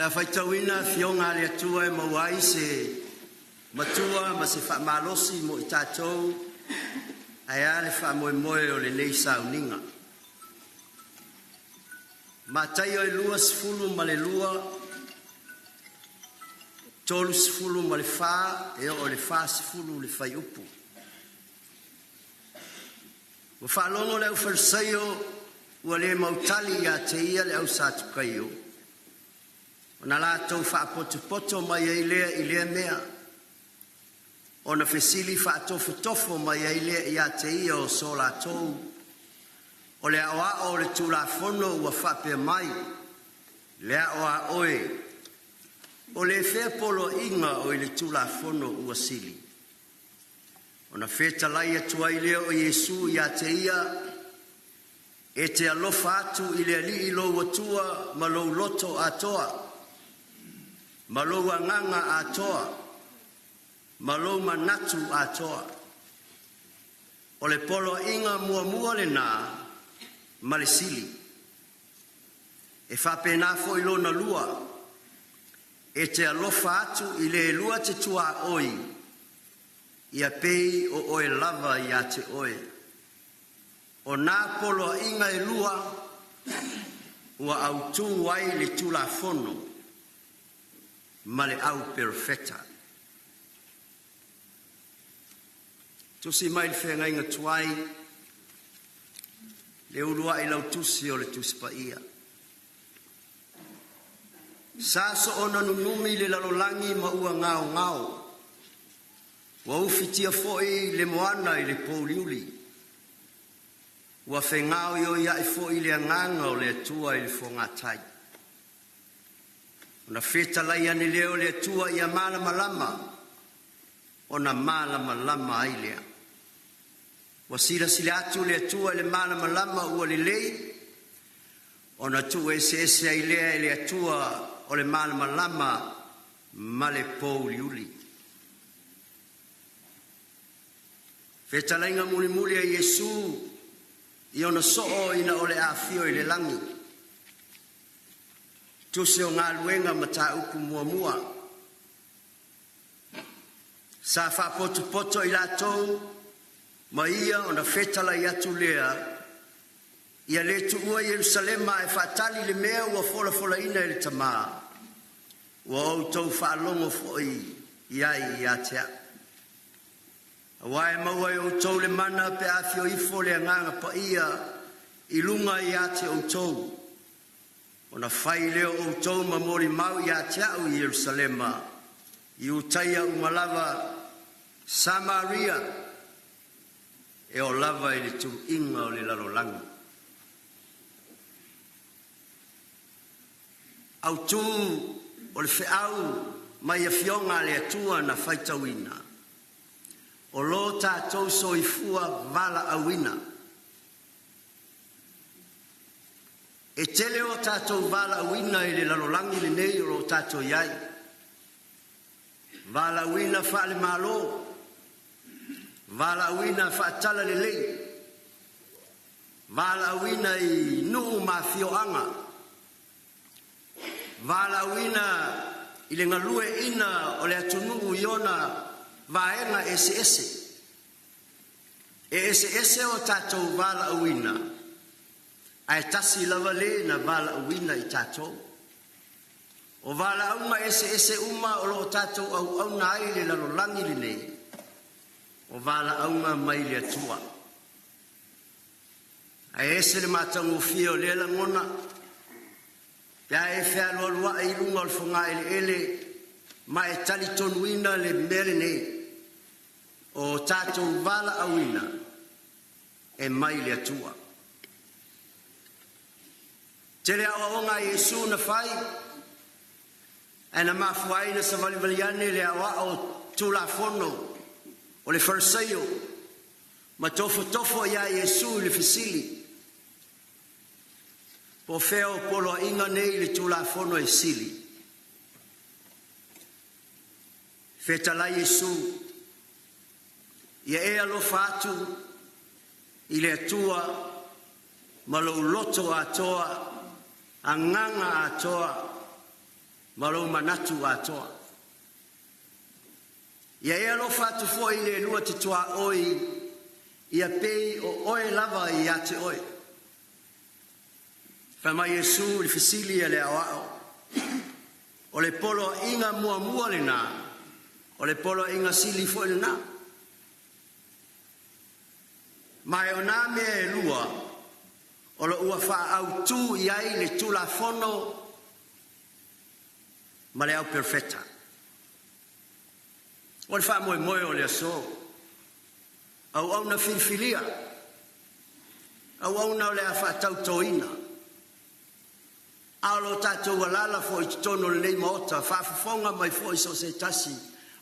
La faitawina fionga le atua e mawai se matua ma se whaamalosi mo i tātou ai ale whaamoemoe o le nei sauninga. Ma tai o e lua sifulu ma le lua, tolu sifulu ma le wha, e o le wha sifulu le whai upu. Wa whaalongo le au wharisaio ua le mautali ia te ia le au sātukaio. O na lātou whaapotupoto mai e ilea mea. O na whesili whaatofo mai e ilea ia te ia o so lātou. O le awa o le tūlafono ua whapea mai. Le awa oe. O le whea polo inga o le tūlafono ua sili. O na wheta lai atua ilea o Yesu ia te ia. E te alofa atu ilea li ilo watua ma lou loto atoa. Ma lou anganga atoa. Ma lou manatu atoa. O le polo inga mua le nā. Ma le sili. E whapena fo ilo na lua. E te alofa atu i le lua te tua oi. Ia pei o oe lava ia te oe. O nā polo inga e lua. Ua au tū wai le tula fono. Ma le au perfecta. Tusi mai le whenga inga tuai. Le urua i lau tusi o le tusi pa ia. Sāso ona nunumi le lalolangi ma ua ngao. Wa ufitia foi le moana i le pouliuli. Wa whengao yo ia i foi le anganga o le atua i le whongatai. Ona wheta lai ane leo le atua i a malama. Ona malama ai lea. Wa sila atu le atua le malama ua le lei. Ona tu ese ai lea le atua o le malama ma le pouliuli. Wheta lainga muli a Yesu i ona soo ina o le awhio i le langi. Tuse o ngā luenga ma tā upu mua. Sa whapotu i lātou, ma ia o na whetala i atu lea, ia le tu ua Yerusalema e whaatali le mea ua fola ina i le tamā. Ua au tau whaalongo foi i ai i atea. Awae maua e o tau le mana pe awhio ifo le anganga pa ia i lunga i ate o tau. O na whai leo o tau ma mori mau i ate au i Yerusalema. I utaia umalava Samaria. E o lava i le tu inga o le lalolangi. Au tu o le whiau mai a fionga le atua na whaitawina. O lo tātou soifua vala awina. E tele o tātou vala awina i le lalolangi le nei o lo tātou iai. Vala awina whaale malo. Vala awina whaatala le lei. Vala awina i nuu mawhioanga. Vala awina i le ngalue ina o le atunuu iona vaenga ese. E ese o tātou vala awina. Ai tasi lava le na vala awina i tātou. O vala aunga ese uma o lo tātou au na ai le lalolangi le nei. O vala aunga mai le atua. Ai ese le matangu fio le langona. Pea e whea lua i lunga o le whonga ele. Ma e tali tonuina le mere nei. O tātou vala awina e mai le atua. Tere awa onga Yesu na whai e na mafuaina sa valivaliane le awa o tūlafono o le wharisaio ma tofo ia Yesu le fisili. Po wheo polo inga nei le tūlafono e sili. Whetala Yesu ia e alofa atu i le atua ma lou loto atoa, anganga atoa, Malo manatu atoa. Ia e alofa atu foi le lua te tua oi, ia pei o oe lava i ate oe. Whama Yesu le fisili le awao. O le polo inga mua le nā. O le polo inga sili foi le nā. Mai o nā mea e lua, o lo ua wha au tū i ai le tula fono, ma le au perfetta. O le wha moe o le aso. Au na filfilia. Au na o le a wha tau toina. Alo tātou walala fo i tono le nei maota, whaafafonga mai fo i so se tasi,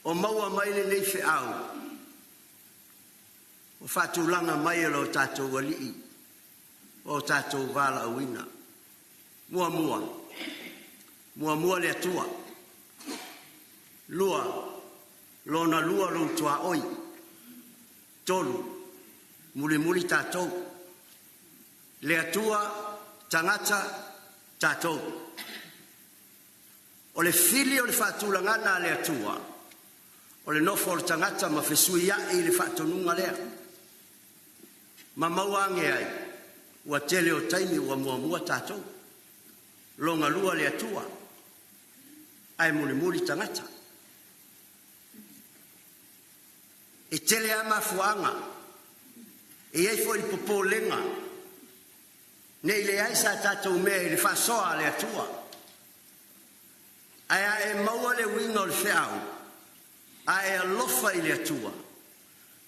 o maua mai le nei fe au. O whaatulanga mai alo tātou walii, o tātou wala awina. Mua le atua. Lona lua lo tua oi. Tolu, muli tātou. Le atua, tangata, tātou. O le fili o le whaatulangana le atua. O le nofo o le tangata ma whesui ai le whaatonunga lea. Ma mauange ai. Ua tele o taimi ua mua tātou. Longa lua le atua. Ai muli tangata. E tele ama fuanga. E ei fo i popo lenga. Nei le aisa tātou mea i le whasoa le atua. Aia e maua le winga o le whiau. Aia alofa i le atua.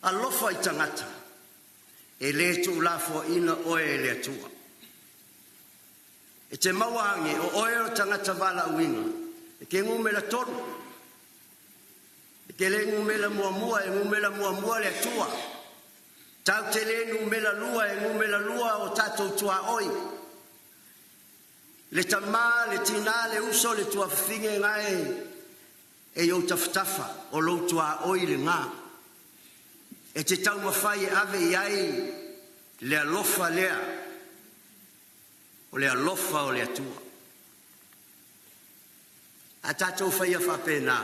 Alofa i tangata. E le tu lafo ina oe le atua. E te maua ange o oe o tangata wala winga. E ke ngumela tonu. E ke le ngumela mua e ngumela mua le atua. Tau te le ngumela lua e ngumela lua o tātou tua oi. Le tamā, le tina, le uso, le tua whinge ngai e iau taftafa o lo tua oi le ngā. E te tau mawhai ave iai le alofa lea. O le alofa o le atua. A tātou whai a whapena.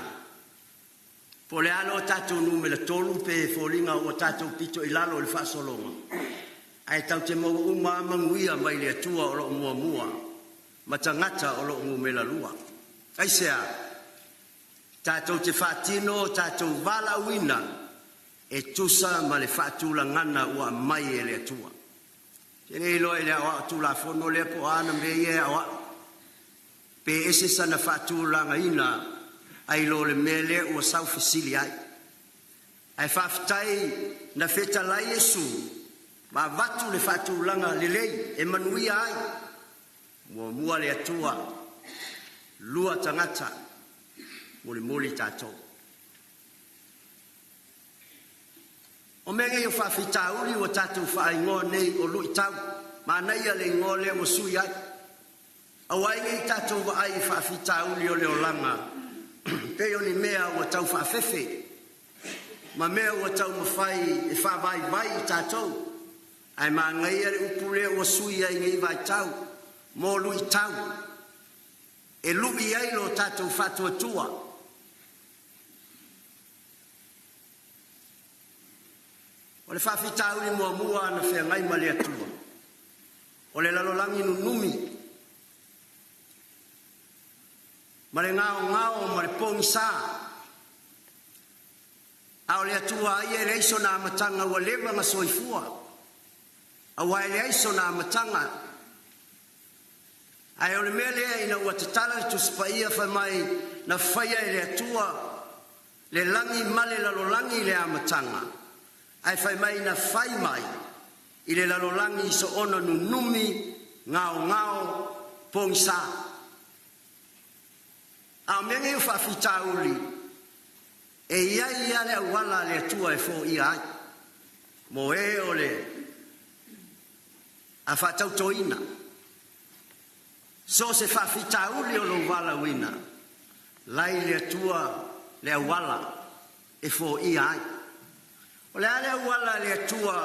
Po le alo tātou numela tolu pe fōringa o tātou pito i lalo le whasolonga. Ai tau te mau manguia mai le atua o lo mua. Ma tangata o lo ngumela lua. Ai sea, tātou te whaatino, tātou wala wina, e tusa ma le whaatula ngana ua mai e le atua. Tene ilo e le awa tula fono le po ana me e awa. Pe ese sana whaatula ngaina, ai lo le mele o sau fisili ai. Ai whaftai na feta la Yesu, ma vatu le whaatulanga le lei, e manuia ai. Mua le atua, lua tangata, muli tātou. O menge yo whawhita uri o tātou whaai ngō nei o lui tau, ma nei a le ngō lea mo sui ai. Awai ngai tātou wa ai whawhita uri o leo langa, peo ni mea o tau whawhewhe, ma mea o tau mawhai e whawai tātou, ai ma ngai a le upule o sui ai ngai vai tau, mo lui tau, e lui ai lo tātou whatua tua. O le whawhitauri mua na whea ngai male atua. O le lalolangi nunumi. Ma le ngao, ma le pongi sā. A o le atua ai e le iso na amatanga ua lewa nga soifua. A wai le iso na amatanga. Ai o le mea lea ina ua tatala le tusipaia whamai na whaia e le atua. Le langi male lalolangi le amatanga. Ai whai mai na whai mai i le lalolangi so ona nunumi ngao pongi sā. A menge u whawhita uri e iai ia le awala le atua e fō ia ai. Mo e o le a whatau toina. So se whawhita uri o lo wala wina. Lai le atua le awala e fō ia ai. O le ale wala le atua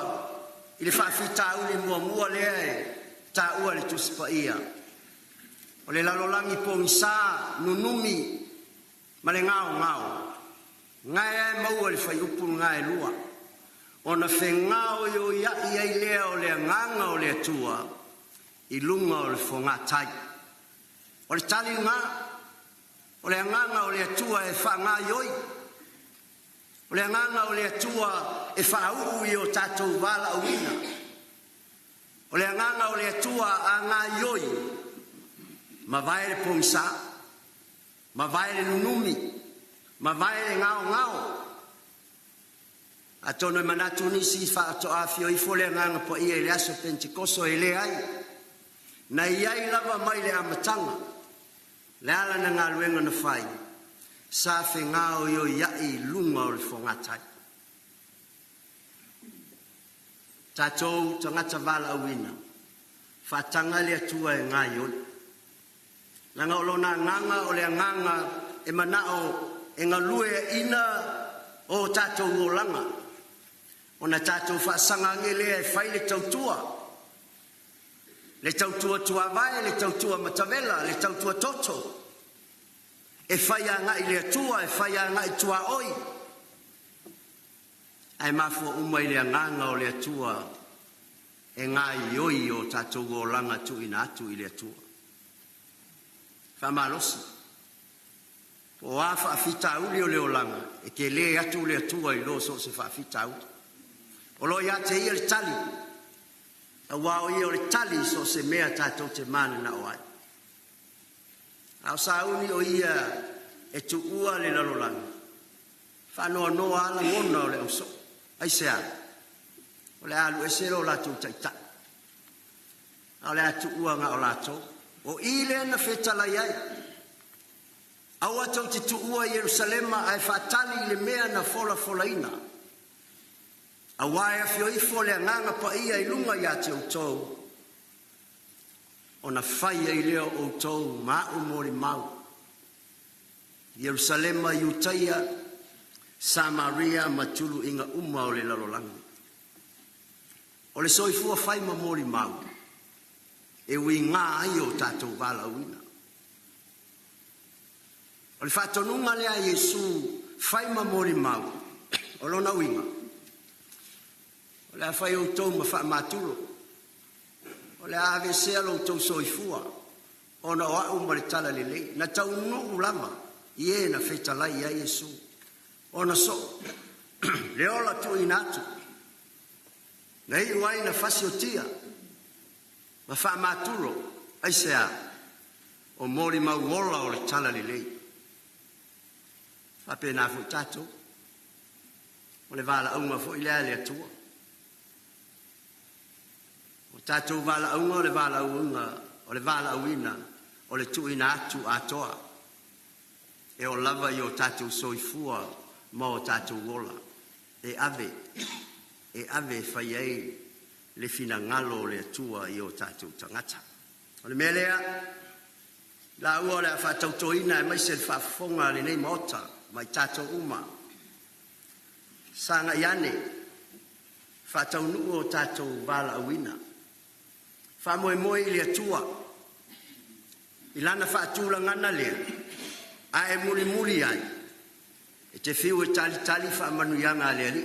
i le whawhita uri mua le e ta ua le tusipa ia. O le lalolangi pongisa nunumi ma le ngao. Ngai ai maua le fai upu ngai lua. O na whengao yo ia i lea o le nganga o le atua i lunga o le whongatai. O le tali ngā, o le nganga o le atua e wha ngā ioi. O le nganga o le atua e wha uu i o tātou wala uina. O le nganga o le atua a ngā ioi. Ma vai le pongisa, ma vai le nunumi, ma vai le ngao. A tono manatu nisi wha ato a fio i fo le nganga po ia le aso Pentikoso e le ai. Na iai lava mai le amatanga. Le ala na ngā luenga na whai. Sa whi ngāo yo iai lunga o le whongatai. Tātou tangata wala awina. Whatanga le atua e ngā ioi. Nanga o lona nganga o le nganga e manao e ngā lue ina o tātou o langa. O na tātou whaasanga ngele e whai le tautua. Le tautua tua vai, le tautua matavela, le tautua toto. E whai a ngai le atua, e whai a ngai tua oi. Ai mafua umai le nganga o le atua e ngai oi o tātou o langa tu ina atu i le atua. Whamalosi. O a whaafita uli o le o langa, e ke le atu le atua i lo so se whaafita uli. O lo ia te ia le tali. A wao ia o le tali so se mea tātou te mana na o ai. Au sauni o ia e tu ua le lalolanga. Whanoa noa ala ngona o le oso. Ai se ala. O le alu e sero la tu taita. O le atu ua nga o lato. O ile na fetala iai. Au atau te tu ua Yerusalema ai whatali le mea na fola ina. A waia fio ifo le nganga pa ia i lunga ia te outou. O na whaia i leo outou mau mori mau. Yerusalema Iutaia, Samaria matulu inga uma o le lalolangi. O le soifua whai ma mori mau. E ui ngā ai o tātou wala uina. O le whatonunga lea Yesu whai ma mori mau. O lona uinga. O le awhai o tau ma wha maturo. O le awe sea lo tau soifua. O na wau ma le tala lele. Na tau nuu lama. Ie na whetalai a Yesu. O na so. Le ola tu inatu. Na i wai na whasi o tia. Ma wha maturo. Ai sea. O mori mau ola o le tala lele. Whape na fu tatu. O le vala aunga fo ilea le atua. O tātou wala aunga o le wala aunga, o le wala auina, o le tuina atu atoa. E o lava i o tātou soifua ma o tātou wola. E ave whai ei le fina ngalo o le atua i o tātou tangata. O le melea, la ua le a whatautoina e maise le whafonga le nei maota, mai tātou uma. Sanga iane, whataunu o tātou wala auina. Whamoe i le atua. I lana whaatula ngana lea. A e muri ai. E te whiu e tali whaamanuianga lea li.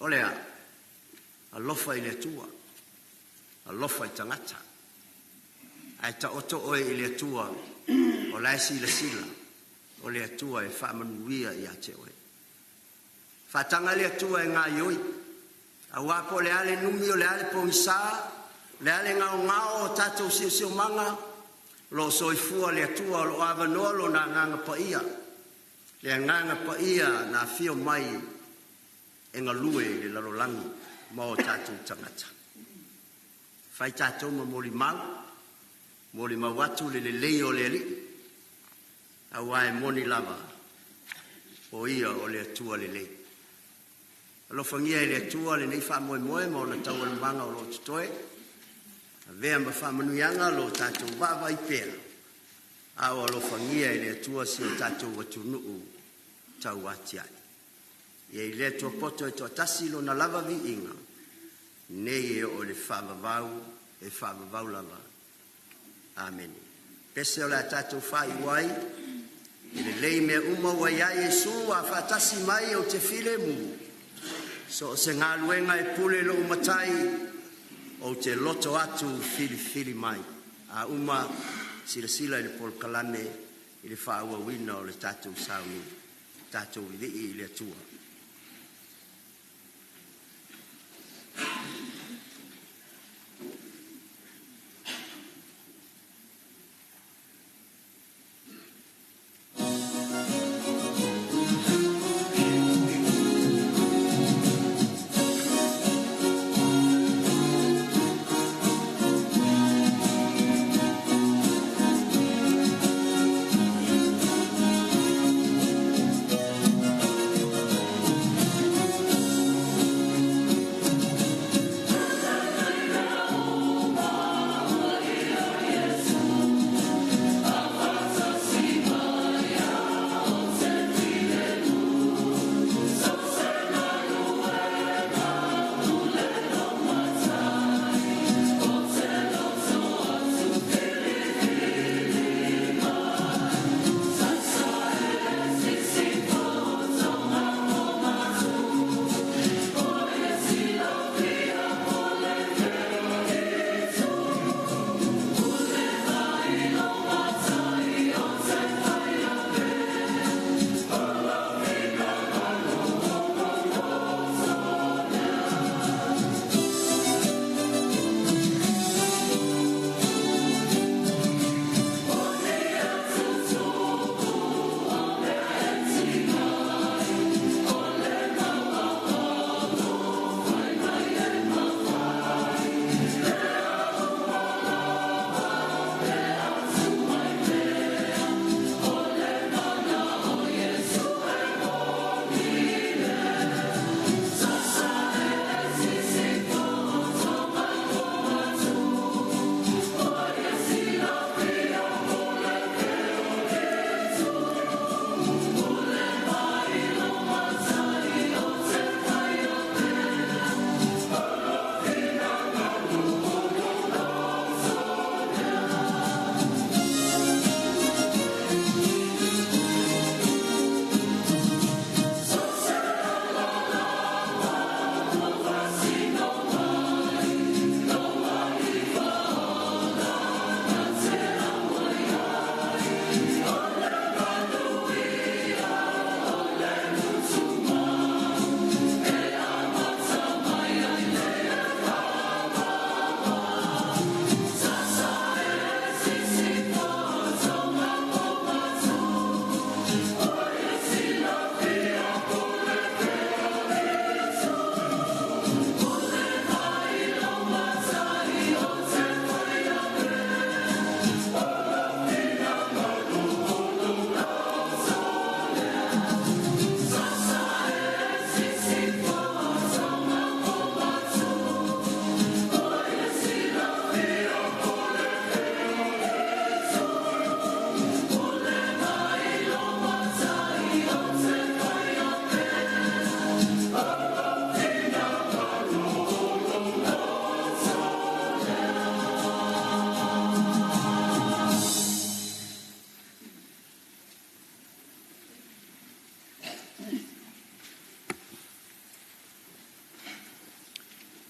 O lea. Alofa i le atua. Alofa i tangata. A e ta oto oe i le atua. O lai sila. O le atua e whaamanuia i ate oe. Whatanga le atua e ngā ioi. A wapo le ale numi o le ale pongisaa. Le ale ngao o tātou sio manga, lo soifua le atua lo avanoa lo na nganga pa ia. Le nganga pa ia na fio mai e ngalue le lalolangi ma o tātou tangata. Whai tātou ma moli mau atu le leo le li. A wae moni lava o ia o le atua le lei. Alo whangia e le atua le nei wha moe ma o na tau manga o lo tutoe. Vea ma whamanuianga lo tātou wawa i pēra. Awa lo whangia i le atua si o tātou watunuu tau ati ai. Ia i le atua poto e toa tasi lo na lava vi inga. Nei e o le whavavau lava. Amen. pese o la tātou whai wai, i le lei mea uma wa ia Iesu a whatasi mai o te while mu, so se ngā luenga e pule lo umatai, o te loto atu whili mai, a uma sila i le polkalame, i le whaua wina o le tātou sauni, tātou i le atua.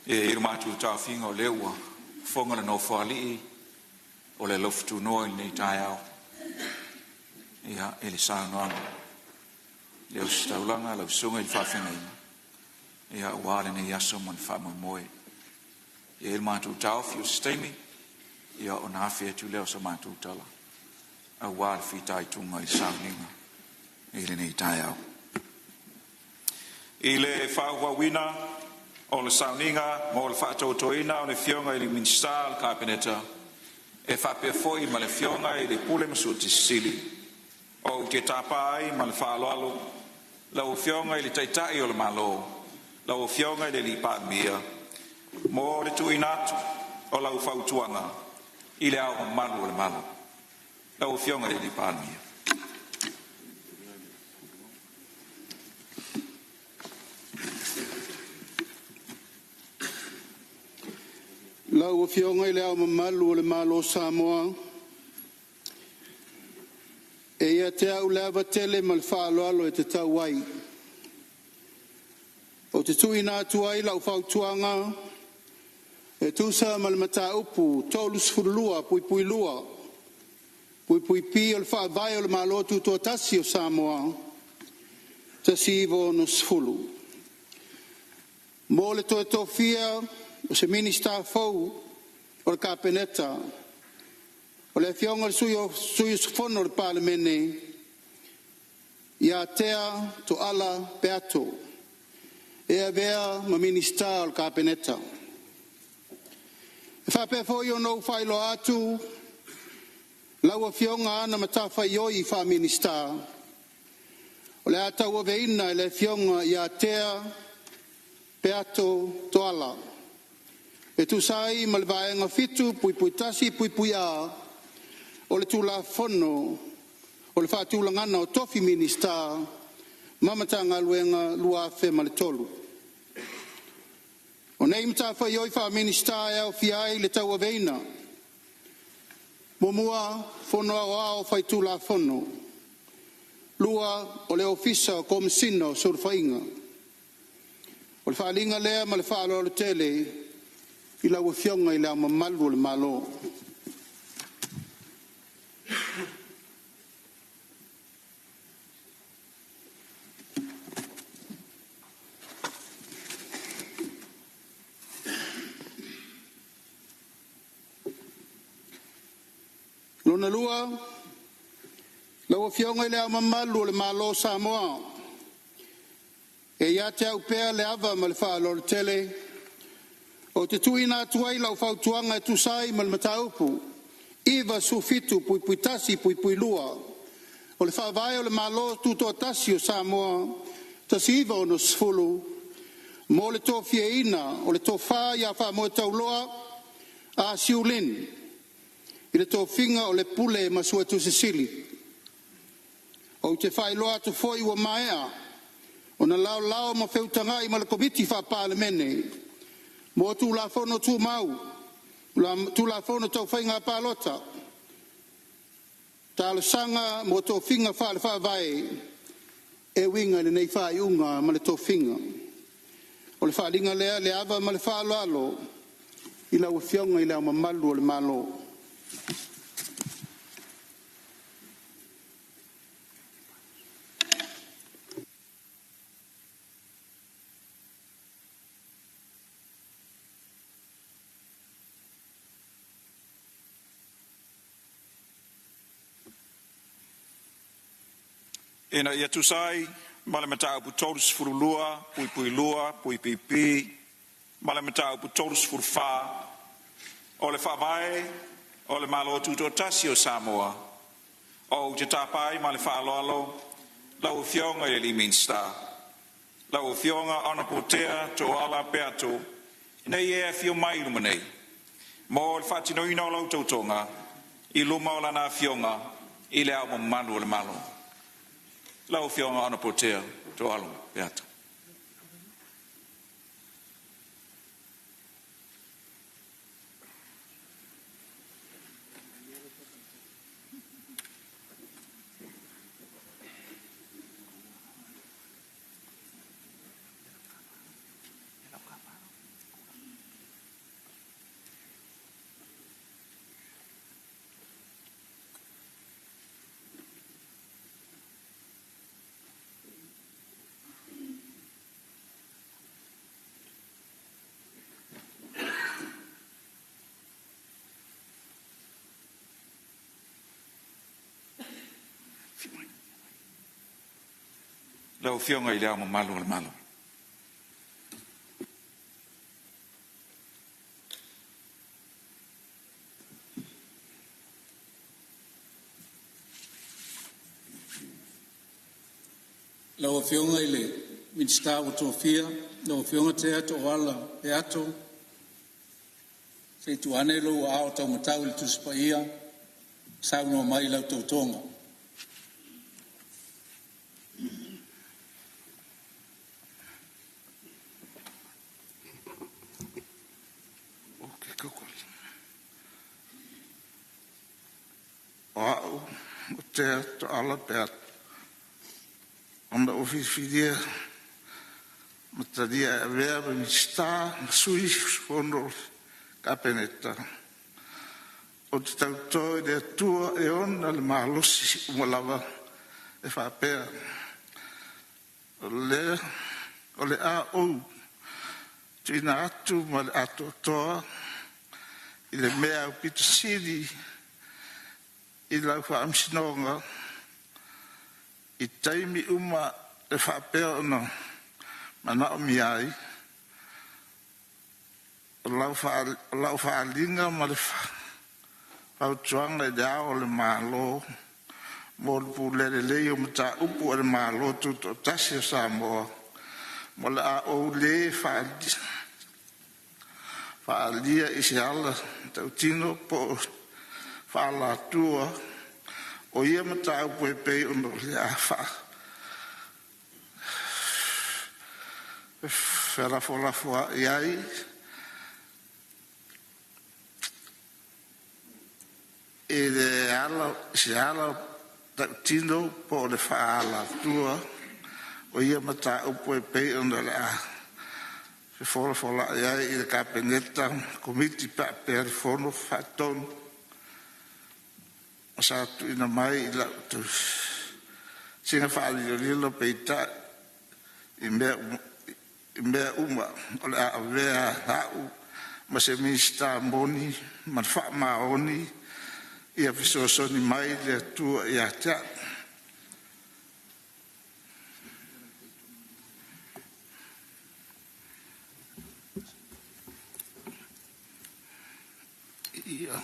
E matu tāwhinga o leua, whongana no whali o le loftu noa i nei tai au. Ia, e le Sāmoan. Leo staulanga, lau sunga i whawhinga ina. Ia, wāle nei aso man whamai moe. E matu tāwhi o steimi, ia o nāwhia tu leo sa matu tala. A wāle whitai tunga i Sāmoninga. I le nei tai au. I le whawawina, o le Sāmoninga, mo le whaatautoina o le fionga i le Minister Kabineta, e whapea foi ma le fionga i le pule masu te sili. O ke tāpai ma le whaaloalo, lau fionga i le taitai o le malo, lau fionga i le lipa mia, mo le tuinatu o lau whautuanga, i le au manu o le malo, lau fionga i le lipa mia. Lau fionga i le au mamalu o le malo Samoa, ia te au lava tele mal whaaloalo e te tau ai. O te tui nā tuai lau whautuanga, e tūsa mal mata upu, tolus furulua, pui lua, pui pi o le whaavai o le malotu tō tasi o Sāmoa, tasi iwo no sfulu. Mō le toe tōwhia o se minista fau o le kapeneta, o le fionga le sui sfono le palemene, ia tea to ala peato, e avea ma minista o le kapeneta. E whape fo io no whailo atu, laua fionga ana matafa ioi wha minista, o le atau o veina e le fionga ia tea peato to ala. E tu sai ma le vaenga fitu, pui tasi, pui a, o le tula fono, o le whaatulangana o tofi minista, mamatanga luenga luafe ma le tolu. O nei matafa ioi wha minista e au fiai le tau aveina. Momua fono au ao whai tula fono. Lua o le ofisa o komisina o surfainga. O le whaalinga lea ma le whaalo le tele, i lau fionga i lea mamalu o le malo. Lona lua, lau fionga i lea mamalu o le malo Samoa. E ia te au pea le ava ma le whaalo le tele, o te tui nā tuai lau whautuanga e tusai ma le mataupu, iwa sufitu pui tasi pui lua, o le whaavai o le malo tuto tasi o Samoa, tasi iwa o no sfulu, mo le tō fieina, o le tō wha ia wha mo e tauloa, a siulin, i le tō finga o le pule ma sua tu sisili. O te whailoa tu foi ua maea, o na lao ma wheutangai ma le komiti wha palemene, mo tu la fono tu mau, tu la fono tau whainga palota, ta sanga mo tō finga wha le wha vai, e winga le nei wha iunga ma le tō finga. O le wha linga lea le ava ma le wha alo, i lau fionga i lau mamalu o le malo. Ena ia tusai, male mata upu tolus furulua, pui lua, pui pipi, male mata upu tolus furfa, o le whaavai, o le malo tuto tasi o Samoa, o te tapai male whaaloalo, lau fionga e li minsta, lau fionga ana potea to ala peato, nei e fio mai lumanei, mo le whatino ina o lau tautonga, i luma o lana fionga, i le au manu o le malo. Lau fionga ana potea to alo peato. Lau fionga i lea mamalu le malo. Lau fionga i le minsta o tofia, lau fionga te ato o ala e ato, se tu ane lo a o tau matau le tuspaia, sau no mai lau tautonga. te to ala pe onda oficia matadia avea mi sta sui fondo capenetta o te tautoe de tua e ona le malosi umolava e fa pe o le a o tina atu ma le atu toa i le mea o pita siri i lau wha amsinonga i taimi uma e wha pēo no mana o miai o lau wha alinga ma le wha tuanga i dea le malo mo le pulele leo mata upu o le malo tuto o tasi o Sāmoa mo le a o le wha alia i se ala tau tino po wha la tua o ia mata upu e pei o no le a wherafo iai e le ala se ala tau tino po le wha la tua o ia mata upu e pei o no le a fola iai i le kapeneta komiti pa per fono faton sa tu ina mai la tu singa fa li lo peita i me uma ole a vea hau ma se mi sta moni ma fa ma oni ia fiso ni mai le tu ia ta ia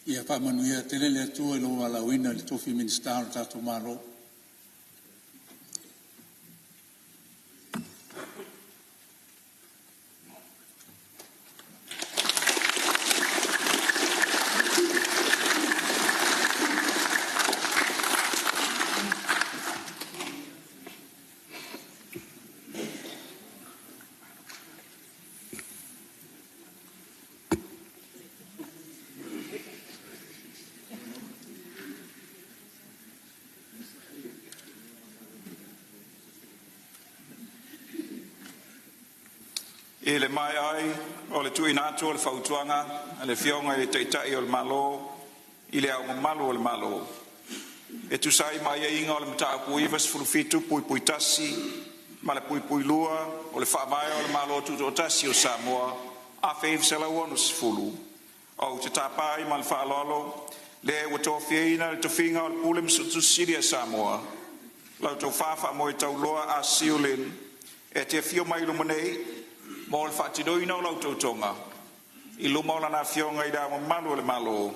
Ia whamanuia tele le atua e lo ala wina le tofi minister o tato maro. E le mai ai, o le tui nātu o le whautuanga, le whionga i le teitai o le malo, i le au malo o le malo. E tu sai mai e inga o le mtaa pui vas furufitu, pui pui tasi, ma le pui pui lua, o le whaamai o le malo tuto o tasi o Samoa, a whaiv sela uanu sifulu. O te tapai ma le whaalolo, le ua tōwhiaina le tofinga o le pule msutu Siria Samoa. Lau tau whawha mo i tau loa a siulin, e te whio mai lumanei, mo le whaatidoina o lau tautonga. I luma o lana fionga I da malu le malo.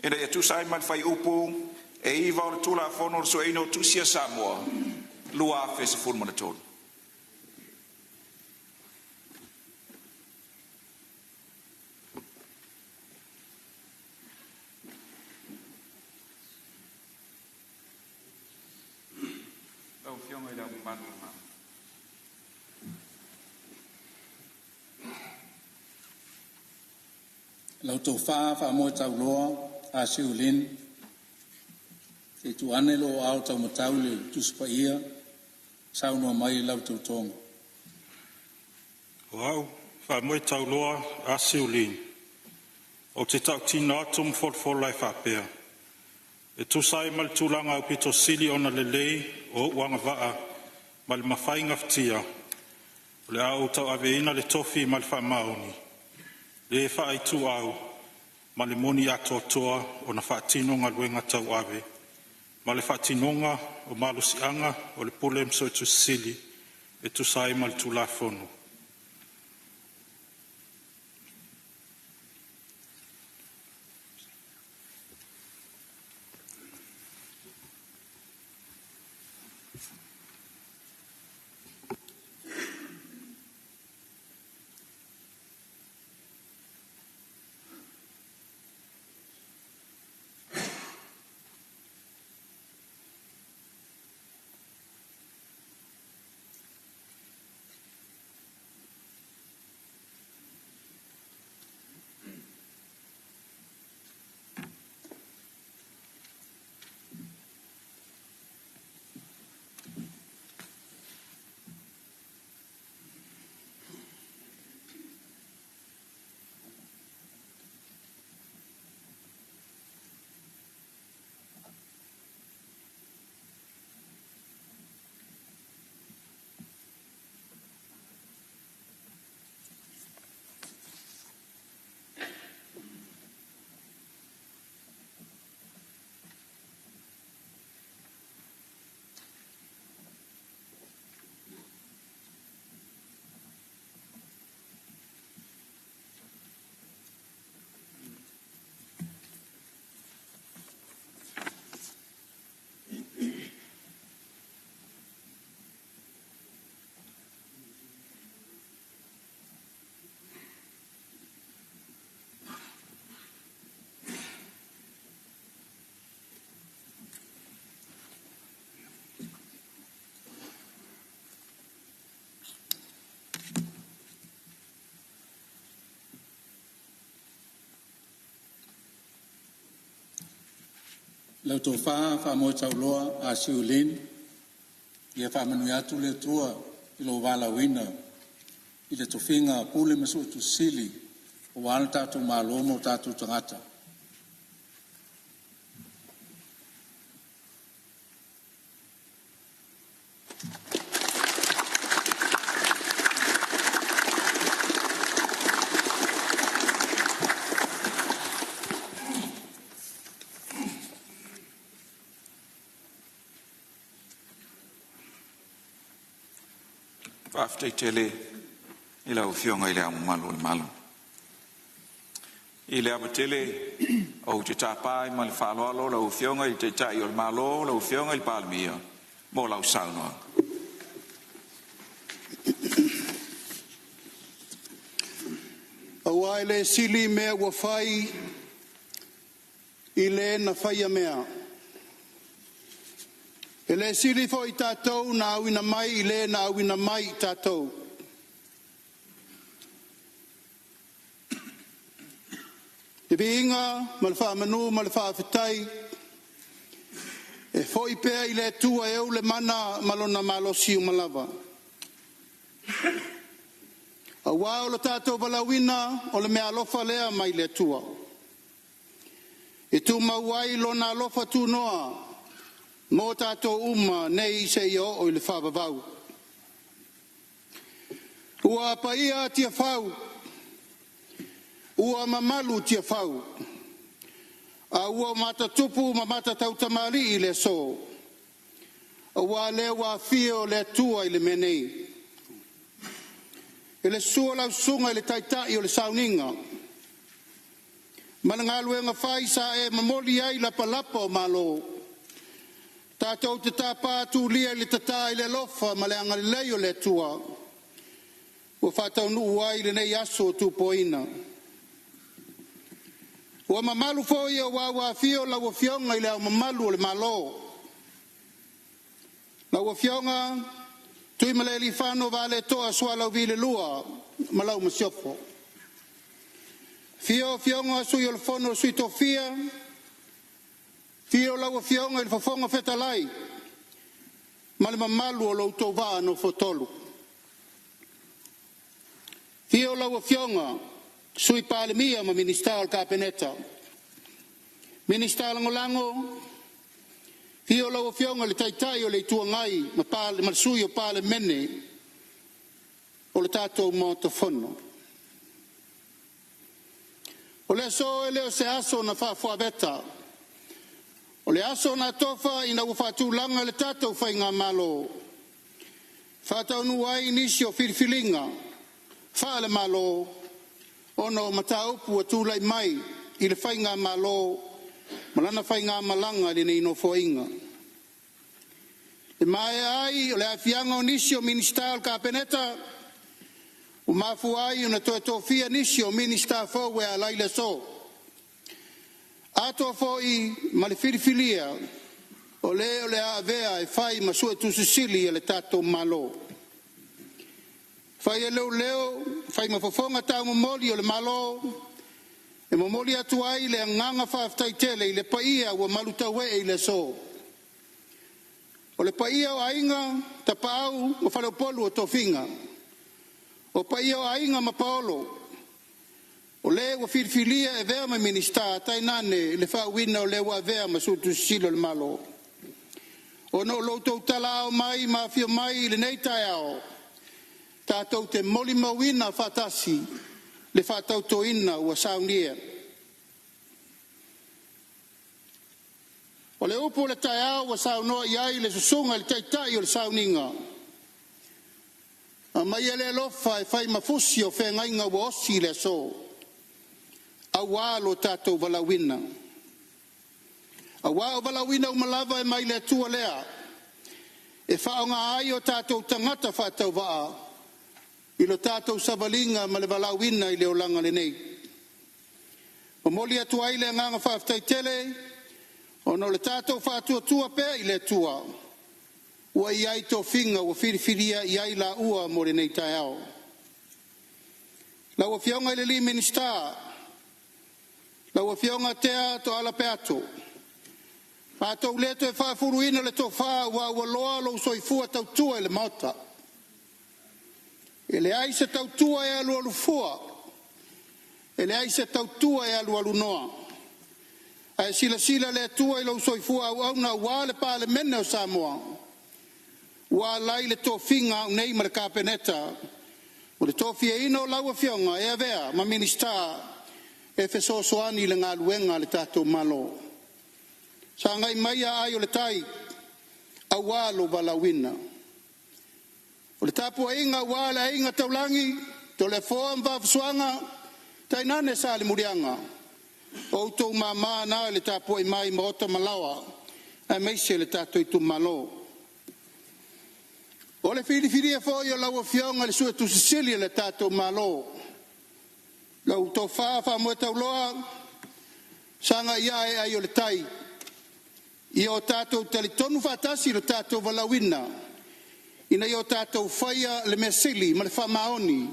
E da tu sai mal fai upu e iwa o le tula fono so ino tusia Samoa. Lua fe se fun mana tolu. Tau fionga I da malu. Lau tau wha mo tau loa a siulin. E tu ane lo au tau matau le tuspa ia. Sau noa mai lau tau tonga. Wow, wha mo tau loa a siulin. O te tau tina atum for lai whapea. E tu sai mal tūlanga au pito sili ona le lei o wanga waa. Mal mawhainga ftia. Le au tau aveina le tofi mal wha maoni. Le wha tu au, ma le moni atoa o na whaatinonga luenga tau ave. Ma le whaatinonga o malusianga o le pule mso tu sili e tu sai ma le tu la fono. Lau tau wha mo tau loa a siulin. Ia wha manu atu le tua I lo wala wina. I le tofinga pule masu tu sili. O wala tatu malomo tatu tangata. After tele ila ufionga ile malu ile abatele o te tapai mal falo lo ufionga I te tai o malo lo ufionga Il palmia mo la Sāmoa Awa ele sili mea ua fai ile na fai mea Ele sili fo I tātou na awina mai ile na awina mai I tātou. Te biinga, malwha manu, malwha whitai. E fo I pēa ile tua e le mana malona malosi o malawa. A wā o le tātou balawina o le mea alofa lea mai le tua. E tu mauai lona alofa tu noa. Mō tātou uma nei se I o le whāwawau. Ua paia tia whau. Ua mamalu tia whau. A ua mata tupu ma mata tautamari I le so. A ua le wa fio le tua I le menei. E le sua lau sunga I le taitai o le sauninga. Manangaluenga whai sa e mamoli ai lapalapa o malo. Tātou te tāpā tūlia le tata i le lofa ma le angari leo le tua. Ua whātau nuu ai le nei aso tūpoina. Ua mamalu fōi o wāwā fio la ua fionga i le au mamalu o le malo. La ua fionga tui ma le li whāno vale toa sua lau vile lua ma lau masiofo. Fio fionga sui o le fono sui tofia. Fio lau fionga i le fafonga fetalai. Ma le mamalu o lau tova no fotolu. Fio lau fionga sui pale mia ma ministal kapeneta. Ministal ngolango. Fio lau fionga le taitai o le tuangai ma pale ma sui o pale mene. O le tatou mo tofono. O le so ele o se aso na whafuaveta. O le aso na tofa ina ufatu langa le tatou whainga malo. Whatau nuai nisi o whiriwhilinga. Whaale malo. Ono mataupu a tūlai mai i le whainga malo. Malana whainga malanga li nei no foinga. Le mai ai o le afianga o nisi o ministal kapeneta. O mafu ai una toe tofia nisi o minister fowe a laile so. Ato foi ma le whiriwhilia o le avea e whai ma sua tusisili e le tato malo. Whai e leo, whai ma fofonga tau momoli o le malo, e momoli atu ai le nganga whaftaitele i le paia ua malutawe e le so. O le paia o ainga, tapau o whaleopolu o tofinga. O paia o ainga ma paolo. O le ua whiriwhilia e vea ma minista, tai nane le whauina o le ua vea ma sutu silo le malo. O no loutou tala o mai ma fio mai le nei tai ao. Tātou te moli mawina whatasi le whatau toina ua saunia. O le upo le tai ao ua saunoa iai le susunga le taitai o le sauninga. A mai ele lofa e whai mafusi o whengainga ua osi le so. A walo tātou walawina. A wao walawina o malava e mai le tua lea. E whaonga ai o tātou tangata whatau waa. I lo tātou savalinga ma le walawina i le olanga le nei. O moli atu ai le nganga whaftai tele. O no le tātou whatua tua pēr i le tua. Ua iai tō whinga ua whiriwhiria iai la ua mo le nei tai ao. La ua whionga i le li minister. La ua whionga tea to ala pe ato. Ato leto e whaafuruina le tō wha ua loa lo soifua tautua i le mauta. E le aise tautua e alu alufua. E le aise tautua e alu alunoa. A sila le tua i lo soifua au na wale pa le mene o Samoa. Ua lai le tō whinga nei ma le kapeneta. O le tō fia ino laua whionga e avea ma minister e fesosoani le ngā luenga le tātou malo. Sa ngai mai ai o le tai a walo walawina. O le tapua inga wala inga taulangi to le foa mwa fsuanga tai nane sa le murianga. O tō mama na le tapua i mai maota malawa a meise le tātou i tu malo. O le whiriwhiria fōi o laua whionga le sua tusisili le tātou malo. Lau tō whaafa mo tau loa, sanga ia e ai o le tai. I o tātou tali tonu whatasi lo tātou walawina. Ina i o tātou whaia le mesili ma le whamaoni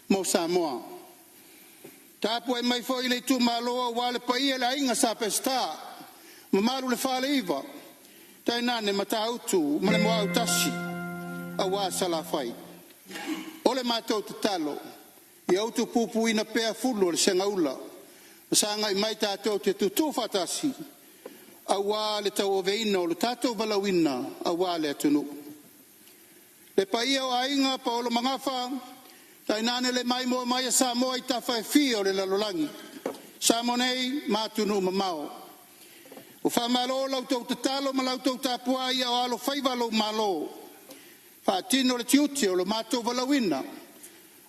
mo Samoa. Tāpua e mai fōi le tu maloa wa le paia le inga sa pesta. Ma maru le whale iwa. Tai nane ma tā utu ma le moa utasi. A wā sala whai. O le mātou te talo. I autu pupu ina pēr fulu le senga ula. Sanga i mai tātou te tutu whatasi. A wā le tau o veina o le tātou walawina. A wā le atunu. Le paia o ainga pa o lo mangafa. Tai nane le mai mo mai a Samoa i tawhai fio le lalolangi. Samonei mātunu mamao. O whamalo lau tau te talo ma lau tau tāpua ia o alo whaiwalo malo. Whaatino le tiuti o lo mātou walawina.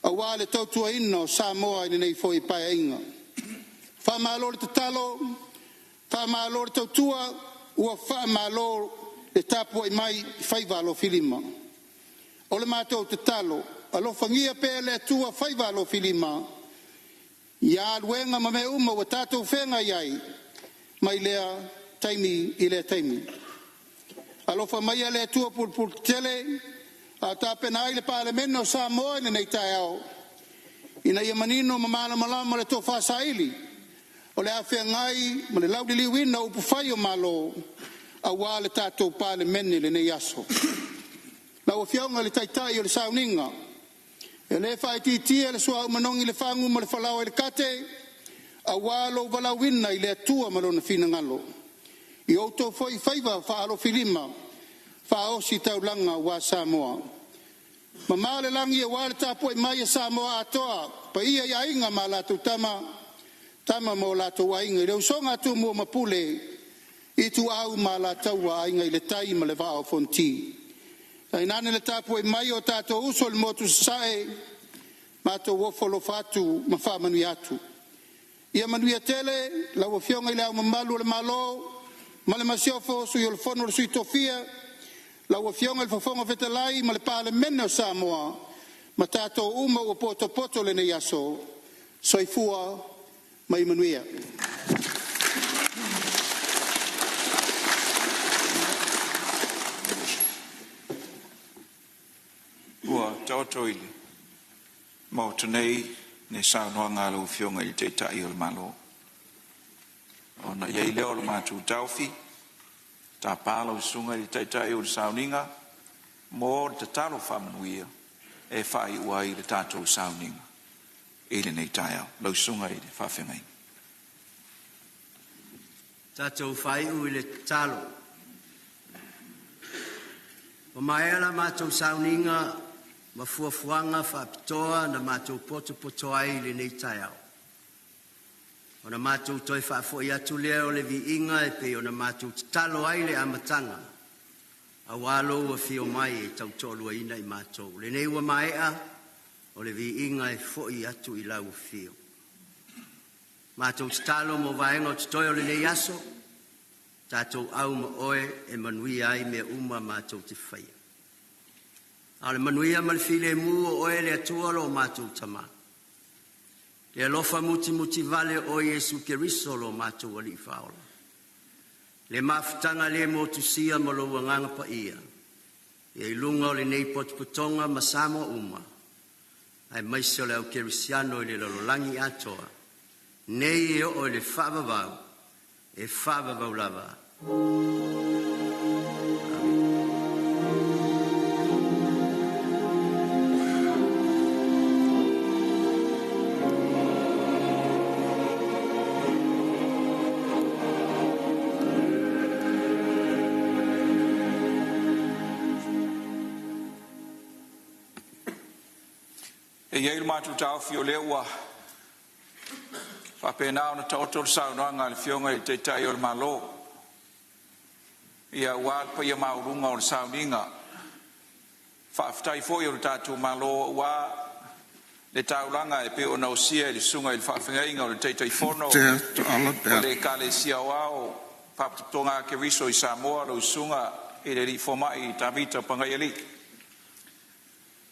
A wā le tautua ina o Samoa i nei fōi pae inga. Whaamalo le tatalo, whaamalo le tautua, ua whaamalo le tapu ai mai whaivalo filima. O le mātou tatalo, alo whangia pe le atua whaivalo filima, ia luenga ma me uma wa tātou whenga iai, mai lea taimi i lea taimi. Alofa mai le atua pulpul tele, a tāpena ai le Parlamento Sāmoa nei tai au. Ina ia manino ma mana malama le tō whāsaili, o le awhia ngai, ma le laudi liwina upu whai o malo, a wā le tātou Parlamento le nei aso. Lau whiaunga le taitai o le sauninga, e le whai titia le sua umanongi le whangu ma le whalau e le kate, a wā lo walawina i le atua malona whina ngalo. I outou foi whaiva whaaro filima, whaosi taulanga wa Samoa. Ma male langi e wale tapu e mai e Samoa atoa, pa ia ia inga ma lato tama mo lato wa inga. Reu songa tu mua mapule, i tu au ma lato wa inga i le tai ma le vao fonti. Ai nane le tapu e mai o tato uso le motu sae, ma to wofolo fatu ma wha manui atu. Ia manui atele, la wafionga i le au mamalu le malo, ma le masiofo sui o le fono le sui tofia, la ua fionga le fafonga fetalai ma le Parlamento o Samoa, ma tātou uma ua poto le nei aso, soifua ma imanuia. Ua tautoili, mau tunei ne saunoa ngā lau fionga i te tai o le malo. Ona iei leo le mātou tauwhi, tā pālo sunga i taitai o le sauninga, mō le tatalo whamanuia, e whai ua i le tātou sauninga. I le nei tai au, lau sunga i le whawhengai. Tātou whai ui le talo. O maela mātou sauninga, ma fuafuanga whapitoa na mātou poto ai le nei tai au. Ona mātou toi whaafo i atu lea o le vi inga e pe ona mātou talo ai le amatanga. A walo ua whio mai e tau tolua ina i mātou. Le nei ua maea o le vi inga e fo i atu i lau whio. Mātou talo mo vaenga o toi o le nei aso. Tātou au ma oe e manui ai mea uma mātou te whaia. A le manuia ma le file mu o oe le atua lo mātou tamā. E alofa muti vale o Yesu Keriso lo mātou wali i whaola. Le mafutanga le motusia ma lo wanganga pa ia. E ilunga o le nei potpotonga ma Samoa uma. Ai maise o le au kerisiano i le lololangi atoa. Nei e o le whaavavau. E whaavavau lava. E iei mātou tau fio lea ua whapena ona taoto le saunoanga le fionga i te tai o le malo. Ia ua pa ia maurunga o le sauninga. Whaftai fo i o le tātou malo ua le taulanga e pe o na osia le sunga i le whawhingainga o le teitai fono. O le kale sia wao papatonga ke riso i Samoa lo sunga i le li fomai i tamita pangai ali.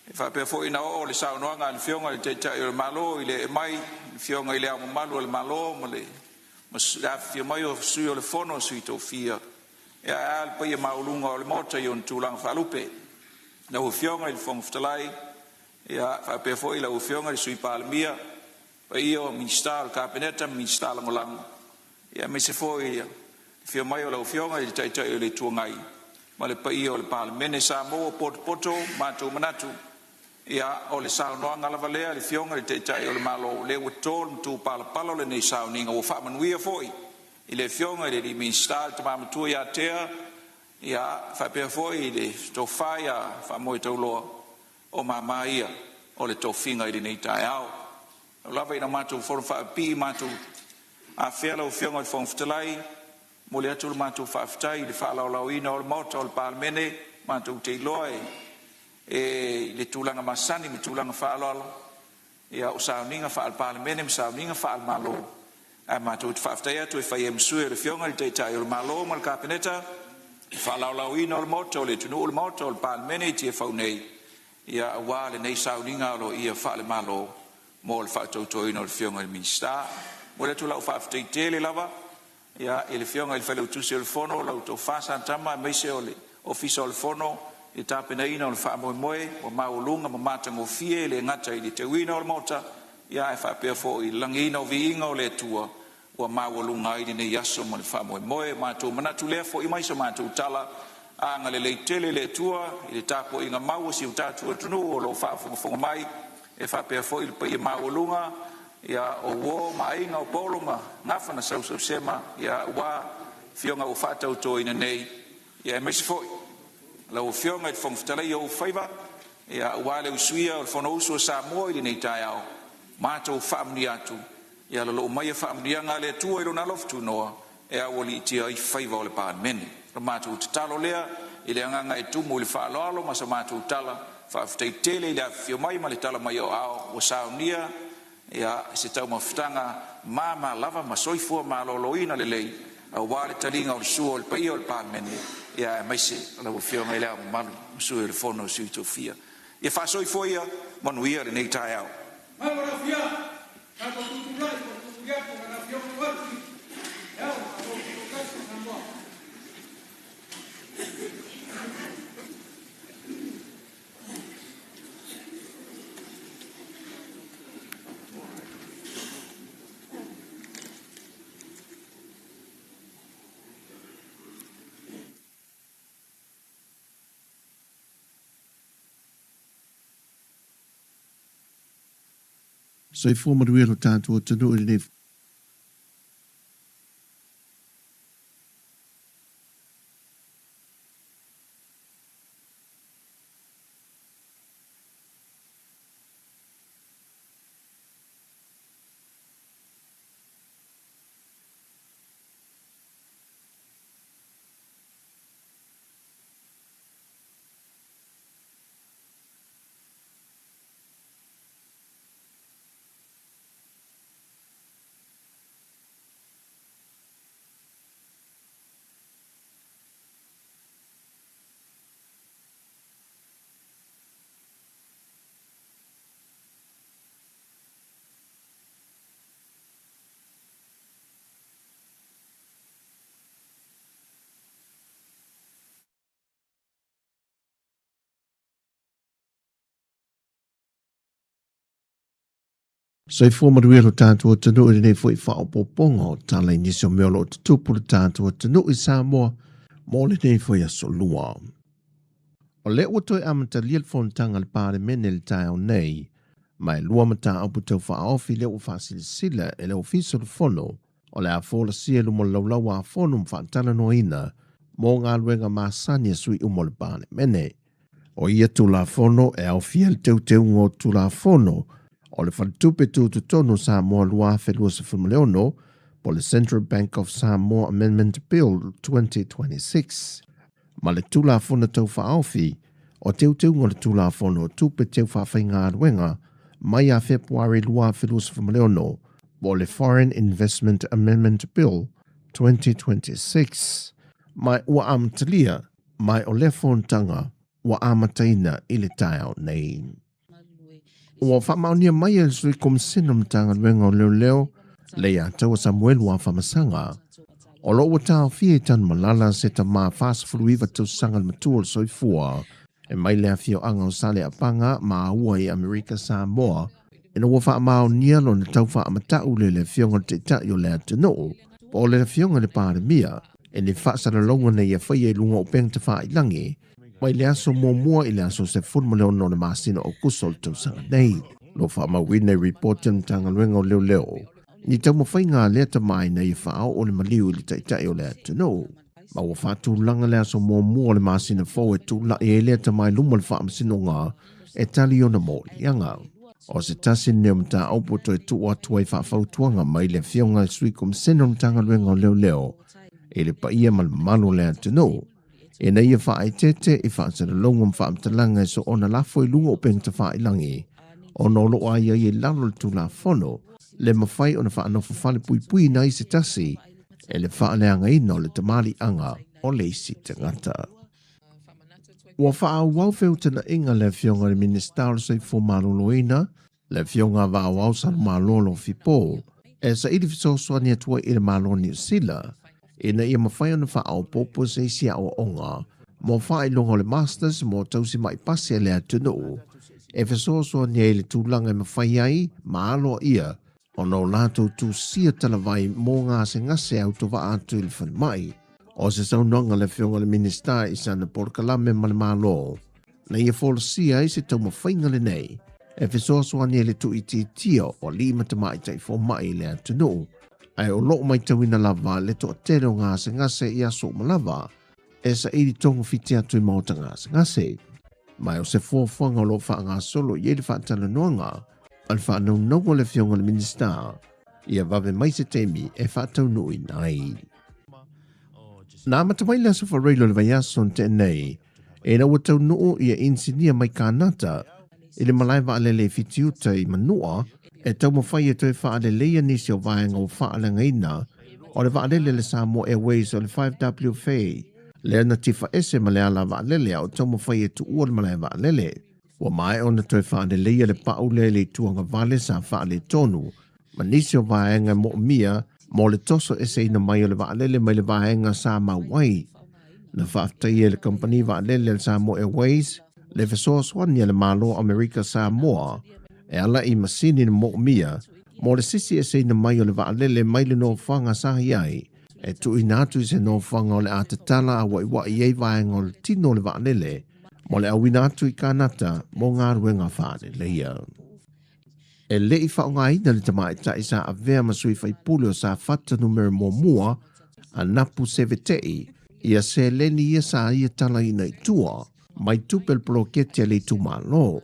E whapea fo ina o le saunoanga le fionga i te tai o le malo i le mai fionga i le au malu o le malo ma le fia mai o sui o le fono sui tau fia e al pa ia maulunga o le mota i on tūlanga whalupe na u fionga i le fonga ftalai e whapea fo i la u fionga i sui palamia pa ia o minsta o kapeneta minsta langolango e me se fo i fia mai o la u fionga i te tai o le tuangai ma le pa ia o le palamene Samoa poto mātou manatu ia o le saunoanga lava lea le fionga le te tai o le malo le ua tōl mtu pala le nei sauninga o whamanuia foi i le fionga le li minsta te mamatua ia tea ia whapea foi i le tōwhai a whamoe tauloa o mamaia o le tōwhinga i le nei tai au o lava ina mātou whoro whaapi mātou a whela o fionga i whongwhtalai mo le atu le mātou whaaftai le whaalaulau o le mota o le palamene mātou te iloa e le tūlanga masani me tūlanga whaalolo ia o sauninga whaal palamene me sauninga whaal malo a mātou te whaaftea tu e whai e msue le fionga le te tai o le malo ma le kapeneta whalauina o le mota o le tunu o le mota o le palemene ti e whau nei ia awa le nei sauninga o lo ia wha le malo mo le whaatautoina o le fionga le minsta mo le tu lau whaaftea tele lava ia e le fionga i le whalau tusi o le fono lau tau whaasantama meise o le ofisa o le fono i tapenaina o le whaamoemoe o maulunga ma matangofie le ngata i le teuina o le mota ia e whaapea fo i langina o viinga o le tua ua maualunga i nei aso ma le whaamoemoe mātou manatu lea fo i maisa mātou tala anga le leitele le tua i le tapo inga maua si utatua tunu o lo whaafonga mai e whaapea fo i le pa i maualunga ia o wo mainga o polonga ngawhana sau sema ia ua fionga o whaatauto ina nei ia e maisa fo lau fionga i le whangwhitalai o whaiva ia ua le usuia o le whono usu o Sāmoa i le nei tai au mātou whaamni atu ia lo mai whaamnianga le tua i lo naloftu noa e awali tia i whaiva o le palemene lo mātou te talo lea i le anganga e tumu i le whaaloalo ma sa mātou tala whaafutei tele i le awhio mai ma le tala mai o ao o saunia ia se tau mawhitanga mama lava ma soifua ma loloina le lei a wale talinga o le sua o le paia o le palemene ia e maise la whionga i lea malu sua i le fono sui tofia ia whaasoifua ia manuia le nei tai au So I forma duelo tātua tanu i nei So I forma duelo tātua tanu i nei fwoi whaopopongo tala i nisio meolo o tupu le tātua tanu i Samoa mo le nei fwoi aso lua. O le ua toi amata lia le fontanga le palemene le tai au nei, mai lua mata au putau whaofi le ua whaasilisila e le ofiso le fono o le a fola sia lumo laulau a fono mwhaatala noina mo ngā luenga māsani sui umo le palemene. O ia tula fono e au fia le teu ngō tula fono o le whatupe tūtutonu Samoa lua whelua se whamaleono po le Central Bank of Samoa Amendment Bill 2026. Ma le tula fona tau whaofi o teu ngō le tula fono tupe teu whawhai ngā ruenga mai a Februari lua whelua se whamaleono po le Foreign Investment Amendment Bill 2026. Mai ua amatalia mai o le fontanga ua amataina i le taiao nei. Ua whamaunia mai e sui komisina mtanga luenga o leo le a taua Samuel wa whamasanga. O lo ua tau fie tan malala se ta maa fast fluiva tau sanga matua le soifua. E mai lea fio anga o sale a panga maa ua i Amerika Samoa. E no ua whamaunia lo na tau whaamatau le fionga te tai o lea tino. Po le fionga le pāremia. E ni whaasara longa na ia whaia i lunga o peng te whaailangi. Mai le aso mua i le aso se funmaleo no le masina o kusol tau sanga nei. Lo whaamawina i reporta mtanga luenga o leo. Ni tau mawhai ngā lea ta mai na i whao o le maliu i le taitai o lea tino. Ma ua whātu langa le aso mua le masina fau e tu la e lea ta mai luma le whaamasino ngā e tali o na mo lianga. O se tasi neo mta aupoto e tu atua i whaafautuanga mai le fionga sui komisina mtanga luenga o leo. E le paia malo lea tino. E na ia whaai tete i whaasara longum whaamtalanga e so ona lafo i lunga o peng ta whaai langi. O no lo aia i lalo tu la fono, le mawhai o na whaanofa whale pui na isi tasi e le whaaleanga ino le tamali anga o le isi tangata. Ua whaau wheu tana inga le fionga le minister sei fo maroloina, le fionga wau sal malolo fipo, e sa ili fisoswani atua i le malo ni sila, ina ia mawhai o na whaau popo se isia o onga, mo whai longa le masters mo tausi mai pasi le atunu, e fisoswani e le tūlanga e mawhai ai, maalo ia, o no lato tu sia talawai mo ngā se ngase au to wa atu ili whan mai, o se saunonga le fionga le minister i sana porkalame ma le malo, na ia folosia i se tau mawhainga le nei, e fisoswani e le tu iti tio o li matamai tai fo mai le atunu, ai o loo mai tawina lava le to atero ngā se ngase i aso malava, e sa iri tongo fiti atu i mauta ngā se ngase, mai o se fōwhanga o lo wha ngā solo i le whaatala noanga, al whaanau nongo le fionga le minister, ia vave mai se temi e whaatau nui nai. Nā matamai le aso whareilo le vaiason tēnei, e na watau nuu ia insinia mai kānata, i le malaiwa alele fitiuta i manua, e tau mawhai e toi whaalelea nisi o vaenga o whaalengaina, o le waalele le Sāmoa Airways o le 5WFA, le ana tifa ese maleala waalele o tau mawhai e tu ua le malaiwa alele, wa mai o na toi whaalelea le paule le tuanga vale sa whaale tonu, ma nisi o vaenga mo mia, mo le toso ese ina mai o le waalele mai le vaenga sa mawai, na whaftai e le company waalele le Sāmoa Airways, le fesoswani le malo Amerika Samoa, e ala i masini na mo mia, mo le sisi ese ina mai o le waalele mai le no whanga sahi ai, e tu inatu i se no whanga o le atatala a waiwa i ei vaenga o le tino le waalele, mo le awinatu i kanata mo ngā ruenga whaale leia. E le i whaonga ina le tamai ta isa a vea masui whaipule o sa whata numero mo mua, a napu sevetei, ia se leni ia sa ia tala ina i tua, mai tupel prokete le tu malo.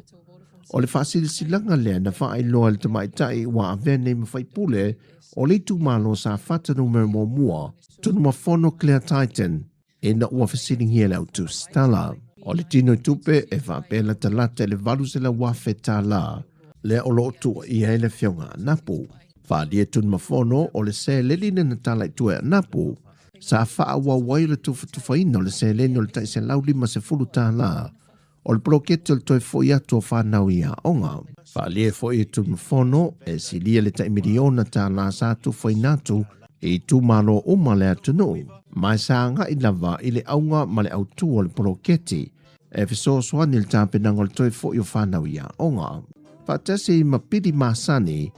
O le whasilsilanga lea na whaai loa le tamai tai wa a vea nei mawhaipule o le tu malo sa whata numero mo mua, tunu mafono Clear Titan, e na ua whasiringi e lau tu stala. O le tino tupe e whaapela talata le valu se la wafe tā la, le o lo tua i hele fionga napu. Whaadia tun mafono o le se leline na tala i tua napu, sa wha wai le tufa le se lene o le tai se lau lima se fulu tā la, o le prokete o le toi foi atu o whanau i a onga. Whaalia foi tun mafono e silia le tai miliona tā la sa tufa natu i tu malo uma le atunu. Mai sa nga i lava i le aunga ma le autu o le prokete, e fisoswani le tāpenanga o le toi foi o whanau i a onga. Whaatasi i mapiri masani,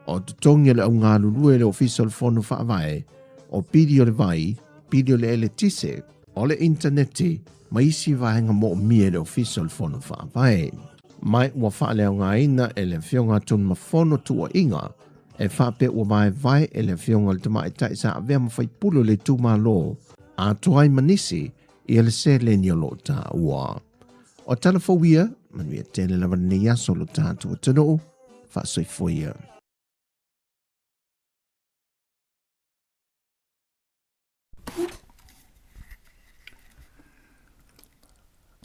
o tutongi le aunga lulue le ofisa le fono whaavae, o piri o le vai, piri o le ele tise, o le interneti, ma isi vaenga mo mie le ofisa le fono whaavae. Mai ua whaale au ngā ina e le fionga tun mafono tua inga, e whape ua vai e le fionga le tamai tai sa avea mawhai pulo le tuma lo, a tuai manisi i le se le niolo ta ua. O talafowia, manuia tele lava ni yaso lo tātua tano, whaasoi foia.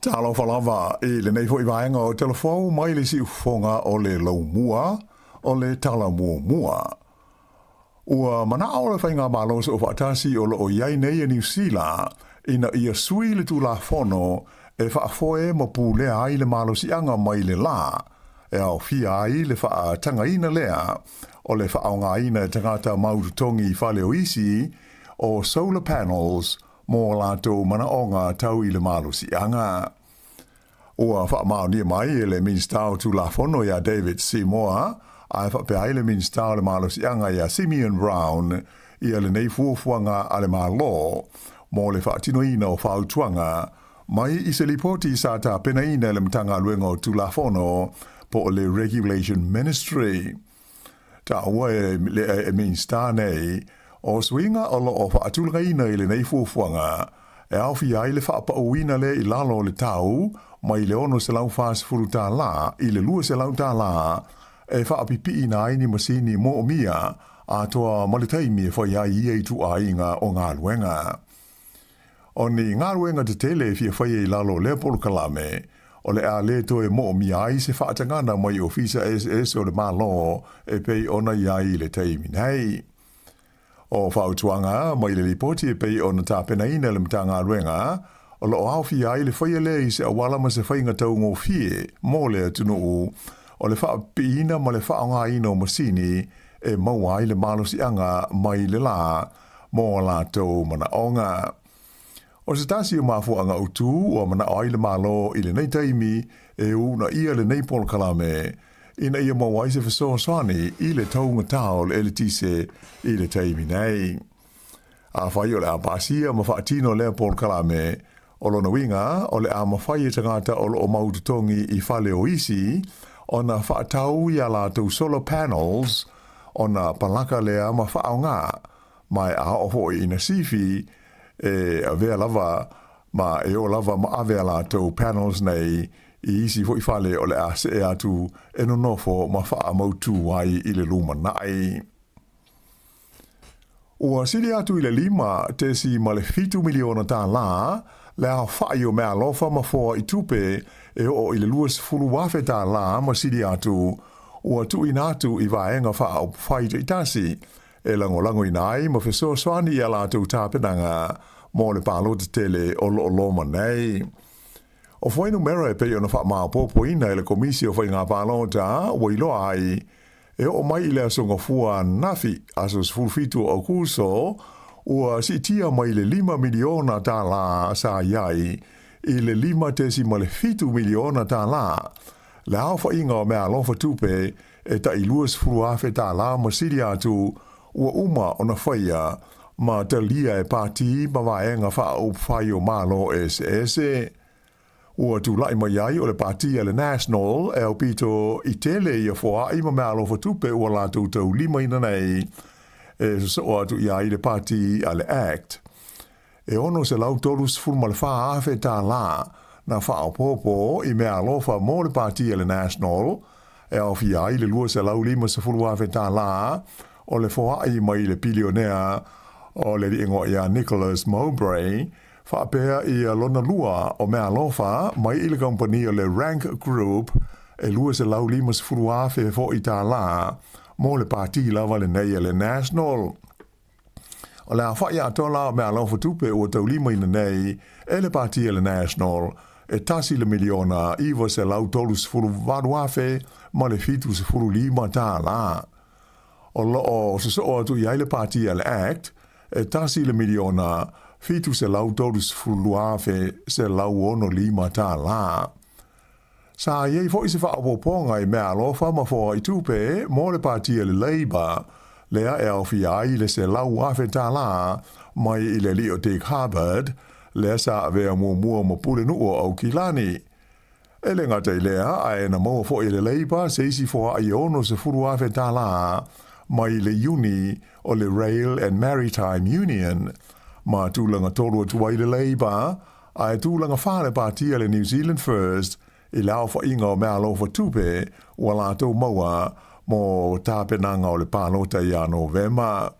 Talo falava i le nei foi vaenga o telefou mai le si ufonga o le laumua o le tala mua. Ua mana o le whainga malos o whaatasi o lo iai nei e New Zealand ina ia sui le tu la fono e whaafoe mo pūlea ai le malos ianga mai le la e au fia ai le whaatanga ina lea o le whaonga ina tangata maututongi whale o isi o solar panels mō lato mana onga tau i le malos ianga. Ua whaamau ni mai e le minister tu la fono ia David Seymour ai whape ai le minister le malos ianga ia Simeon Brown ia le nei fuafuanga ale malo mō le whaatino ina o whautuanga mai i se lipoti sa ta pena ina le mtanga luenga o tu la fono po le regulation ministry. Ta ua e minister nei o swinga o lo o whaatulanga ina i le nei fuafuanga e awhi ai le whaapa uina le i lalo le tau mai le ono se lau whaas furu tā la i le lua se lau tā la e whaapipi ina aini masini mo o mia a toa malitaimi e whai ai i tu a inga o ngā luenga. O ni ngā ruenga te tele fia whai e lalo Leopold Kalame, o le a le to e mo mi ai se whaatangana mai ofisa SS o le malo e pei ona iai le teimi nei. O whautuanga mai le lipoti e pei ona tāpena ina le mtanga ruenga, o lo hawhi ai le whaia le i se awala ma se whainga tau ngō fie, mō le atunu o le wha piina ma le whaonga ina o masini e maua ai le malosi anga mai le la, mō la tau mana onga. O se tasi o mafuanga utu o mana ai le malo i le nei taimi e una ia le nei pol kalame, ina ia maua i se whasoa swani i le taunga tau le tise i le taimi nei. A whai o le apasia ma whaatino le pol kalame, o lona winga o le a mawhai e tangata o lo o maututongi i whale o isi, o na whaatau i ala tau solar panels, o na palaka le a ma whaonga, mai a ofo i na sifi, e a vea lava, ma e o lava ma a vea la tau panels nei, i isi fo i whale o le a se e atu e no nofo ma wha mautu wai i le luma nai. Ua siri atu i le 5 te si ma le 7 miliona tā la, le a whai o mea lofa ma fōa i tupe e o i le luas fulu wafe tā la ma siri atu, ua tu ina atu i vaenga wha au whai te itasi, e lango i nai ma whesoa swani i ala atu tāpenanga, mō le pālo te tele o lo loma nei. O whainu mera e pei o na wha maa pōpo ina e le komisi o whai ngā pālota, ua iloa ai, e o mai i le asonga fua nafi asos fulfitu o kuso, ua si tia mai le 5 miliona tā la sa iai, i le 5 tesi ma le 7 miliona tā la, le hao wha inga o mea lofa tupe, e ta i luas furuafe tā la ma siri atu, ua uma o na whaia, ma ta lia e pāti ma vaenga wha au whai o malo SS. Ua tu lai mai ai o le pāti a le National e au pito i tele i a whoa i ma mea lofa tupe ua la tau 5 ina nei e so atu i ai le pāti a le Act. E ono se lau tolus fulma le wha afe tā la na wha au popo i mea lofa mo le pāti a le National e au fi ai le lua se lau 5 se fulu afe tā la o le whoa i mai le pilionea o le ringo i a Nicholas Mowbray whaapea i a lona lua o mea lofa mai i le company o le Rank Group e lua se lau 5 se fulu afe fo i tā la mo le pāti lava le nei le National. O le a whai atola o mea lofa tupe o tau 5 ina nei e le pāti le National e tasi le miliona iwa se lau tolu se fulu vadu afe ma le fitu se fulu 5 tā la. O loo se so atu i le pāti le Act e tasi le miliona fitu se lau tolu se fulu afe se lau ono 5 tā la. Sa iei fo i se whaapoponga i mea lofa ma fo i tupe mo le pāti le Labour lea e au fi ai le se lau afe tā la mai i le Leo Dick Harvard lea sa avea mua ma pule nuo au kilani. E le ngata i lea a na moa fo i le Labour se isi fo a i ono se furu afe tā la mai le uni o le Rail and Maritime Union ma tūlanga tolu atu ai le Labour a e tūlanga whare pāti le New Zealand First i lau fa inga o mea lofa tupe ua lātou maua mo tāpenanga o le pālota i a November.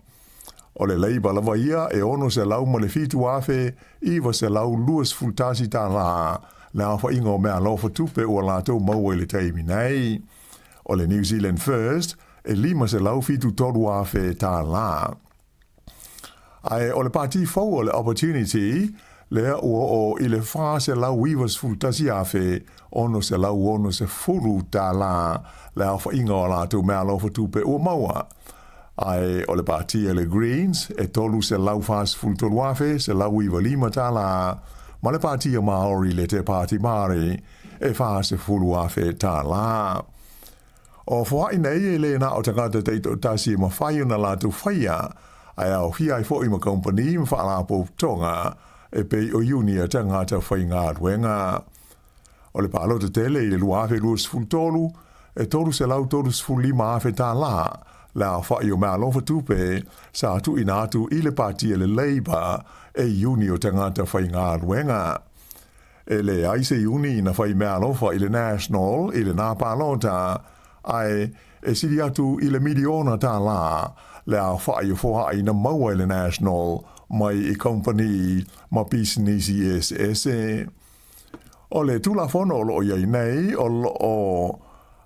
O le Labour lava ia e ono se lau ma le fitu afe iwa se lau luas fultasi tā la lau fa inga o mea lofa tupe ua lātou maua i le taimi nei. O le New Zealand First e 5 se lau fitu tolu afe tā la. Ai o le pāti fau o le Opportunity lea ua o i le wha se lau iwas fultasi afe ono se lau ono se furu tā la lea wha inga o lātou mea lofa tupe ua maua. Ai o le pāti le Greens e tolu se lau whas fultolu afe se lau iwa 5 tā la ma le pāti a Maori le te pāti Māori e wha se furu afe tā la. O wha ina e le na o tangata teito tasi ma whai na lātou whaia ai au hi ai fo i ma company ma wha la po tonga e pei o unia tangata whai ngā ruenga. O le palo te tele i le luafe luas fultolu, e tolu se lau tolu sfulu 5 afe tā la, la whai o mea lofa tupe, sa atu ina atu i le pāti le Labour e uni o tangata whai ngā ruenga. E le aise uni ina whai mea lofa i le National, i le nā pālota, ai e siri atu i le miliona tā la, la whai o whoha i na maua i le National, mai i company ma business SS. o le tula fono o lo iai nei, o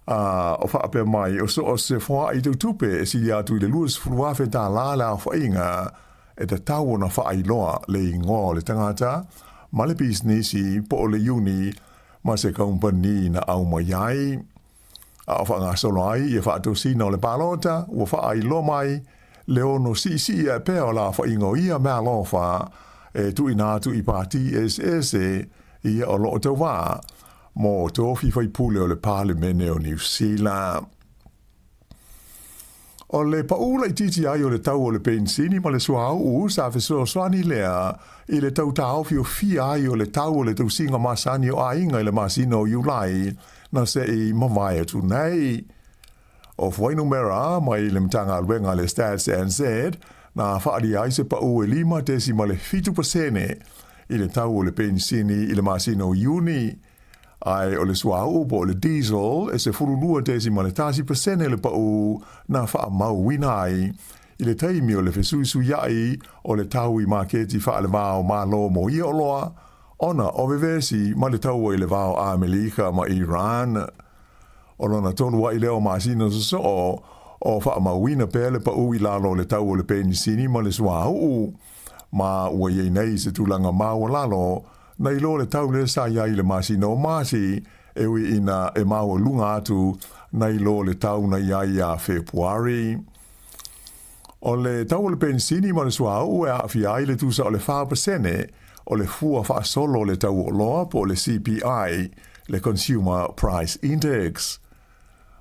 whaape mai, o se whaa i tupe, e si atu i le luas furuafe tā la o whainga, e te tau ona whaailoa le ingoa le tangata, ma le businessi po o le uni, ma se company na au mai ai, a wha ngā solo ai, e wha sina o le palota, ua whaailoa mai, le ono si e pēo la whaingo ia mea lofa, e tu inatu i pāti SS, ia o lo tau wā, mo tofi fai pule o le Parlemene o New Zealand. O le paula i titi ai o le tau o le pensini ma le suau sa feso swani lea i le tau tau fio fia ai o le tau o le tau singa masani o ainga i le masino o Iulai na se i mawai atu nei. O fwai numera mai le mtanga alwenga le Stats NZ na whaari ai se pau e 5% i le tau o le pensini i le masino o Iuni. Ai o le suau po le diesel e se furulua 10% le pau na wha mau winai i le taimi o le fesuisu iai o le tau i maketi wha le vao malo mo i oloa ona o vevesi ma le tau i le vao Amerika ma Iran o lona tonu wa i leo masino so o wha mau wina pe le pau i lalo le tau o le penisini ma le suau ma ua iei nei se tulanga mau lalo na ilo le tau le sa ia i le masino masi e ui ina e mau lunga atu na ilo le tau na ia i a Februari. O le tau le pensini ma le suau e a fia i le tusa o le 5% o le fua wha solo le tau o loa po le CPI, le Consumer Price Index.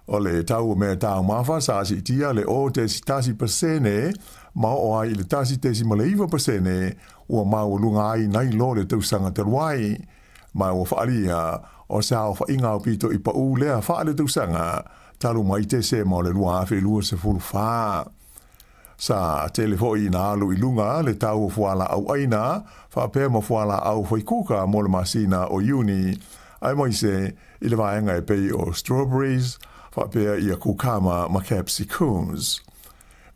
O le tau me tau mawha sa si tia le o te sitasi persene ma o ai le tasi te si maleiva persene ua mau lunga ai nai lo le tausanga te ruai. Ma ua whaalia o sa o whainga o pito i pa u lea wha le tausanga talu mai te se ma le lua awhi lua se furu wha. Sa telefoi na alu i lunga le tau o fuala au aina wha pēr ma fuala au whaikuka mo le masina o Iuni ai mai se i le vaenga e pei o strawberries wha pēr i a kukama ma capsicums.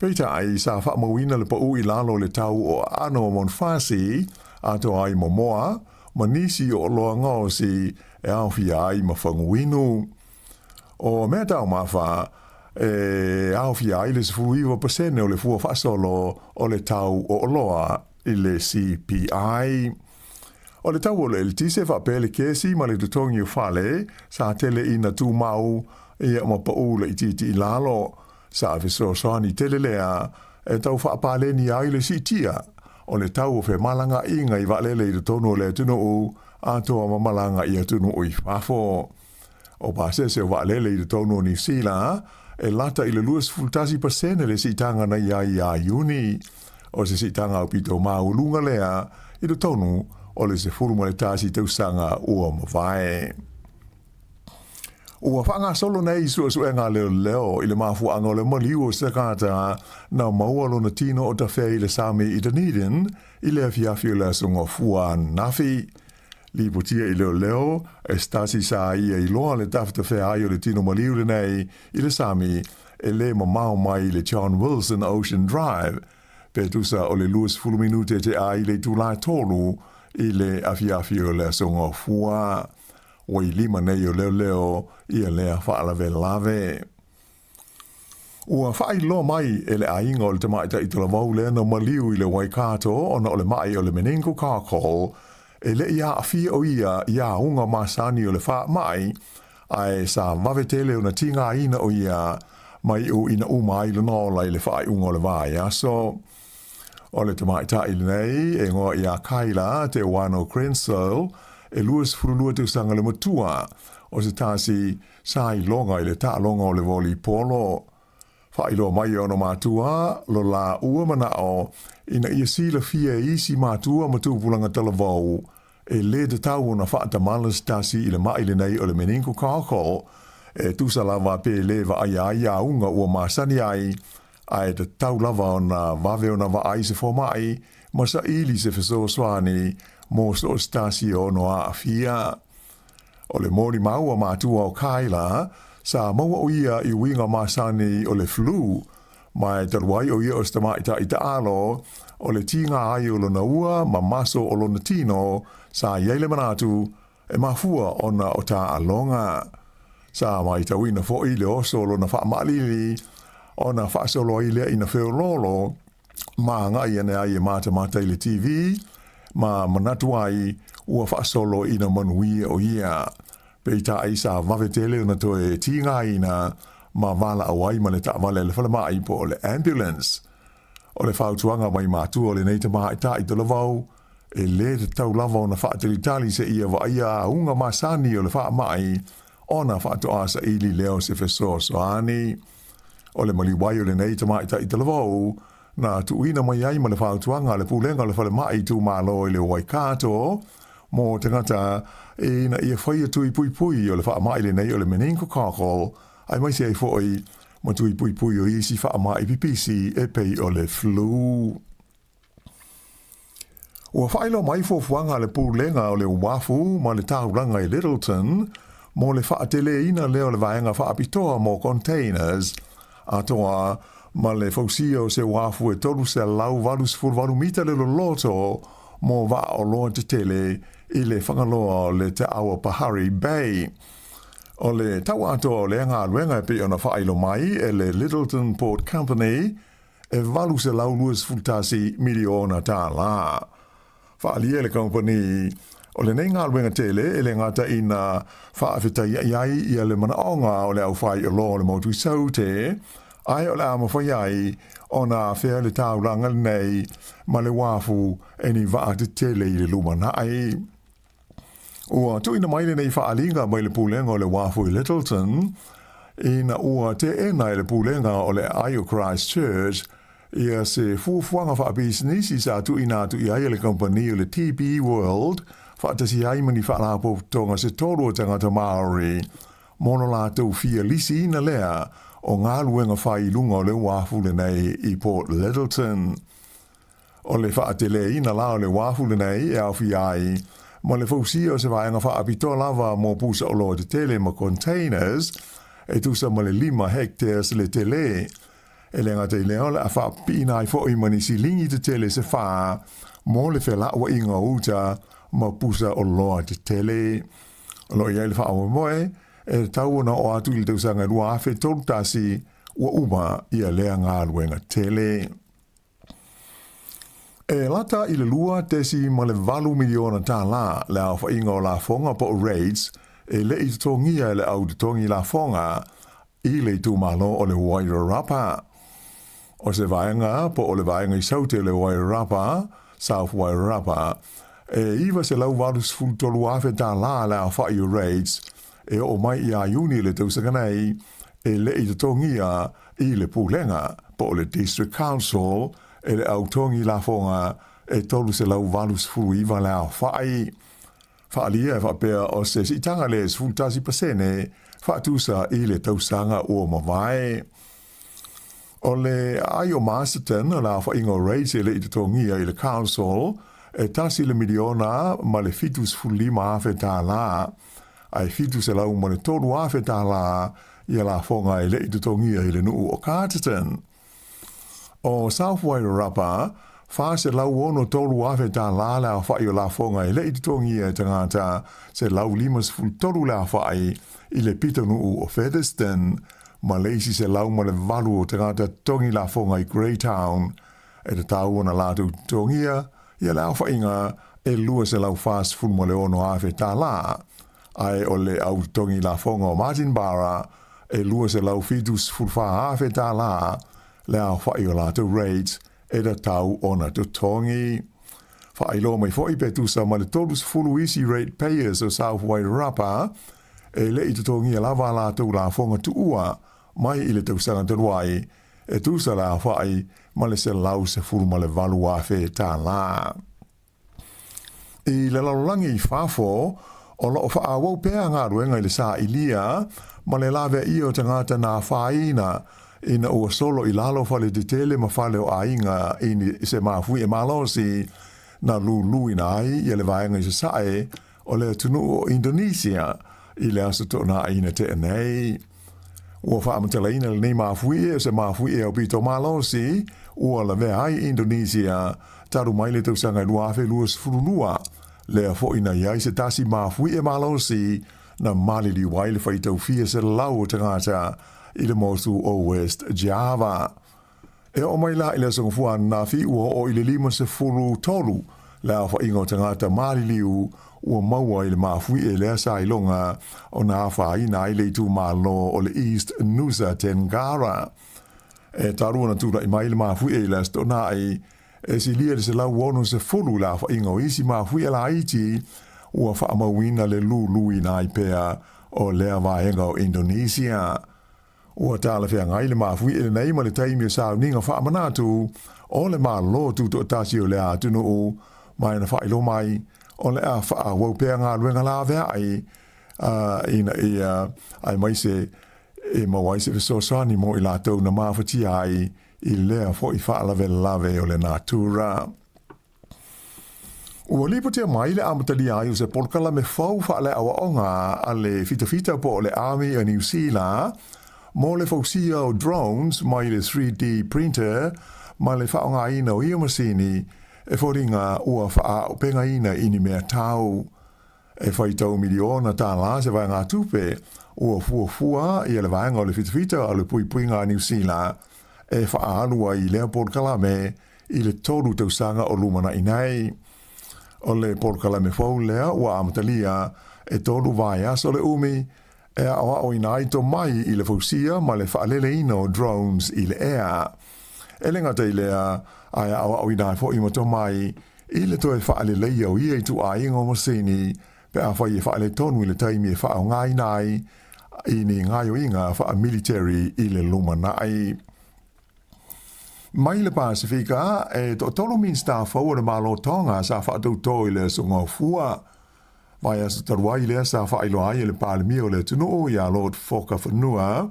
Peita ai sa wha mawina le pau i lalo le tau o ano mon fasi ato ai momoa, ma nisi o loa ngao si e awhi ai ma whanguinu. O mea tau mawha, e awhi ai le 10% o le fua whasolo o le tau o loa i le CPI. O le tau o le eltise wha pele kesi ma le tutongi o whale sa tele ina tū mau e ma pau le ititi i lalo. Sa afiso soani telelea e tau whaapaleni ai le sitia o le tau o whe malanga inga i walele i tono le tunu u atoa ma malanga i atunu u i whafo. O pasese o walele i tono ni sila e lata i le luas fultasi pasene le sitanga na ia i a Iuni o se sitanga o pito maulunga lea i tonu o le se furuma le tasi tausanga ua mawhae. Ua whanga solo nei sua ngā leo i le mafuanga o le maliu o sakata na maualo na tino o tawhea i le Sami i Dunedin i le afiafi o le asunga fua nafi. Li putia i leo e stasi sa ia i loa le tawhea ai o le tino maliu le nei i le Sami e le mamau mai i le John Wilson Ocean Drive. Petusa o le luas fulu minute te ai le tūlai tolu i le afiafi o le asunga fua. O i lima nei o leo i a lea whaalave lave. Ua whai lo mai e le ainga o le tamaita i tala wau lea no maliu i le Waikato o na o le mai o le Menengo Kākol e le ia a fia o ia unga masani o le wha mai ai sa mavetele o na tinga ina o ia mai o ina umai le nola i le whai unga o le vai aso. O le tamaita i le nei e ngoa ia kaila te wano Crensel e luas furulua te usanga le matua o se tasi sa i longa i le ta longa o le voli polo. Wha ilo mai o no matua lo la ua mana o ina ia sila fia isi matua matu pulanga talavau e le te tau na whaata malas tasi i le mai le nei o le Menengo Kākol e tusa lava pe leva ai unga ua masani ai ai te tau lava o na vave o na va ai se fomai ma sa ili se feso swani mo so stasi o no a fia. O le mori maua matua o kaila, sa maua o ia i winga masani o le flu, mai taruai o ia o stamaita i taalo, o le tinga ai o lona ua, ma maso o lona tino, sa iaile manatu, e mafua ona o tā alonga. Sa mai tawina fo i le osolo na whaamalili, ona whaasolo i lea ina whiololo, ma ngai ane ai e mata i le TV, ma manatu ai ua whaasolo ina manui o ia. Pei ta ai sa wavetele na toe tinga ina, ma wala awai ma le ta wale le whalamai po le ambulance. O le whautuanga mai mātua o le neita maa i ta i tala vau, e le te tau lava na whaatelitali se ia wa ia unga masani o le whaamai, ona whaato asa ili leo se fesoa soani. O le maliwai o le neita maa i ta i tala vau, na tuina mai ai ma le whautuanga le pulenga le whalamai tu malo i le waikato, mo te ngata e na ia whaia tui pui pui o le whaamai le nei o le menenko kakol, ai mai se ai fwoi, ma tui pui pui o isi whaamai pipisi e pei o le flu. Ua whailo mai fofuanga le pulenga o le wafu ma le tauranga i Littleton, mo le whaatele ina leo le vaenga whaapitoa mo containers, atoa ma le fausio se wafu e tolu se lau valus furvalu mita le loto, mo va o loa te tele i le whangaloa le te awa Pahari Bay. O le tau ato le ngā ruenga e pe ona whailo mai e le Littleton Port Company e valu se lau luas futasi miliona tā la. Whaalia le company o le nei ngā ruenga tele e le ngata ina whaafita iai i le manaonga o le au whai o loa le motu saute, ai o le ama whaiai o nā whea le tauranga nei ma le wafu e ni waa te tele i le lumanai. Ua tuina mai le nei whaalinga mai le pulenga o le wafu i Littleton, ina ua te ena i le pulenga o le Ayo Christchurch, ia se fuafuanga wha business i sa tuina tu i ai le company o le TB World, whaatasi ai mani whaalapo tonga se toro o tangata Maori, mono la tau fia lisi ina lea, o ngā luenga whai lunga o le wafu le nei i Port Littleton. O le whaatele ina la o le wafu le nei e au fi ai, ma le fausia o se vaenga whaapitoa lava mo pusa o loa te tele ma containers, e tusa ma le 5 hectares le tele. E le ngata i leo le a whaapina ai fo i mani si lingi te tele se wha, mo le whela ua inga uta ma pusa o loa te tele. O lo i ai le wha awa moe, e tau na o atu i le tausanga lua awhe tolu tasi ua uma i a lea ngā luenga tele. E lata i le lua tesi ma le 8 miliona tā la le au whainga o la fonga po rates e le i tongia le au tongi la fonga i le tu malo o le Wairarapa. O se vaenga po o le vaenga i saute le Wairarapa, South Wairarapa, e iwa se lau valus fultolu awhe tā la le au whai rates e o mai i a iuni le tausanga nei e le i tongia i le pulenga po o le District Council e le autongi la fonga e tolu se lau valus fulu iwa le au whai. Whaalia e whapea o se sitanga le sfultasi pasene whaatusa i le tausanga o mawai. O le Ayo Masterton la whaingo rates e le i tongia i le council e tasi le miliona ma le fitus fulima awhe tā la. Ai fitus e lau ma le tolu awhe tā la i la fonga e le i tongia i le nuu o Carterton. O South Wairarapa, wha se lau ono tolu awhe tā la la whai o la fonga i le i tongia e tangata se lau limas ful tolu la whai i le pita nuu o Featherston, ma leisi se lau ma le valu o tangata tongi la fonga i Greytown, e te tau ona lātu tongia, i la whainga e lua se lau fast ful ma le ono awhe tā la, ai o le au tongi la fonga o Martinborough, e lua se lau fitus ful wha awhe tā la, le au whai o lātu rates, e da tau ona tu tongi. Whailo mai fwoi petusa ma le tolus fulu isi rate payers o South Wairarapa, e le i tu tongi e lava lātu la fonga tu ua, mai i le tausanga taruai, e tusa la whai ma le se lau se fulu ma le valu awhe tā la. I le lalolangi i whafo, o lo wha awau pēa ngā ruenga i le sā ilia, ma le lawe i o tangata nā whaina, ina ua solo i lalo fale te tele ma fale o ainga ini se mafui e malosi na lulu ina ai i le vaenga i se sae o le tunu o Indonesia i le asa tona aina te anei. Ua whaamatala ina le nei mafui e se mafui e o pito malosi ua la vea ai Indonesia taru mai le tausanga luafe luas furulua le fo ina ia se tasi mafui e malosi na mali li waile fai tau fia se lau tangata i le mosu o West Java. E o mai la ile songo fua na fi o ile lima se fulu tolu la fa ingo tangata mali liu ua maua i le mafui e lea sa ilonga o na awha ina i le tu malo o le East Nusa Tenggara. E tarua na tūra i mai le mafui e lea sto na e si lia le se lau ono se fulu la awha ingo isi mafui e la iti ua wha amawina le lu i na i pea o lea vaenga o Indonesia. Ua tala fea ngai le mafui e le neima le taimi o sao ninga wha amanatu o le malo tu to tasi o lea atunu o mai na wha ilo mai o le a wha wau pea ngā luenga la vea ai mai se e mawai se fesosani mo i lātou na mawhati ai i lea fo i wha lave o le natura. Ua lipo tea mai le amatali ai o se polkala me fau wha le awa onga a le fita po o le Army o New Zealand mo le fausia o drones mai le 3D printer ma le wha onga ina o ia masini e whoringa ua wha o penga ina ini mea tau. E whai tau miliona tā la se vai ngā tupe ua fua i le vaenga o le fita o le pui ngā New Zealand e wha alua i lea polkalame i le tolu tausanga o lumana inai. O le polkalame fau lea ua amatalia e tolu vai aso le umi e awa o inai to mai i le fausia ma le wha lele ina o drones i le ea. E le ngata i lea ai awa o inai fo i mato mai i le toe wha le leia o ia i tu a ingo masini pe a whai e wha le tonu i le taimi e wha o ngai nai i ni ngai o inga wha military i le lumanai. Mai le Pasifika e to tolu min staff o le malo tonga sa wha tau to i le sunga fua. Vai as taruai le sa wha ilo ai le palmi o le tunu o ia Lord Foka Whanua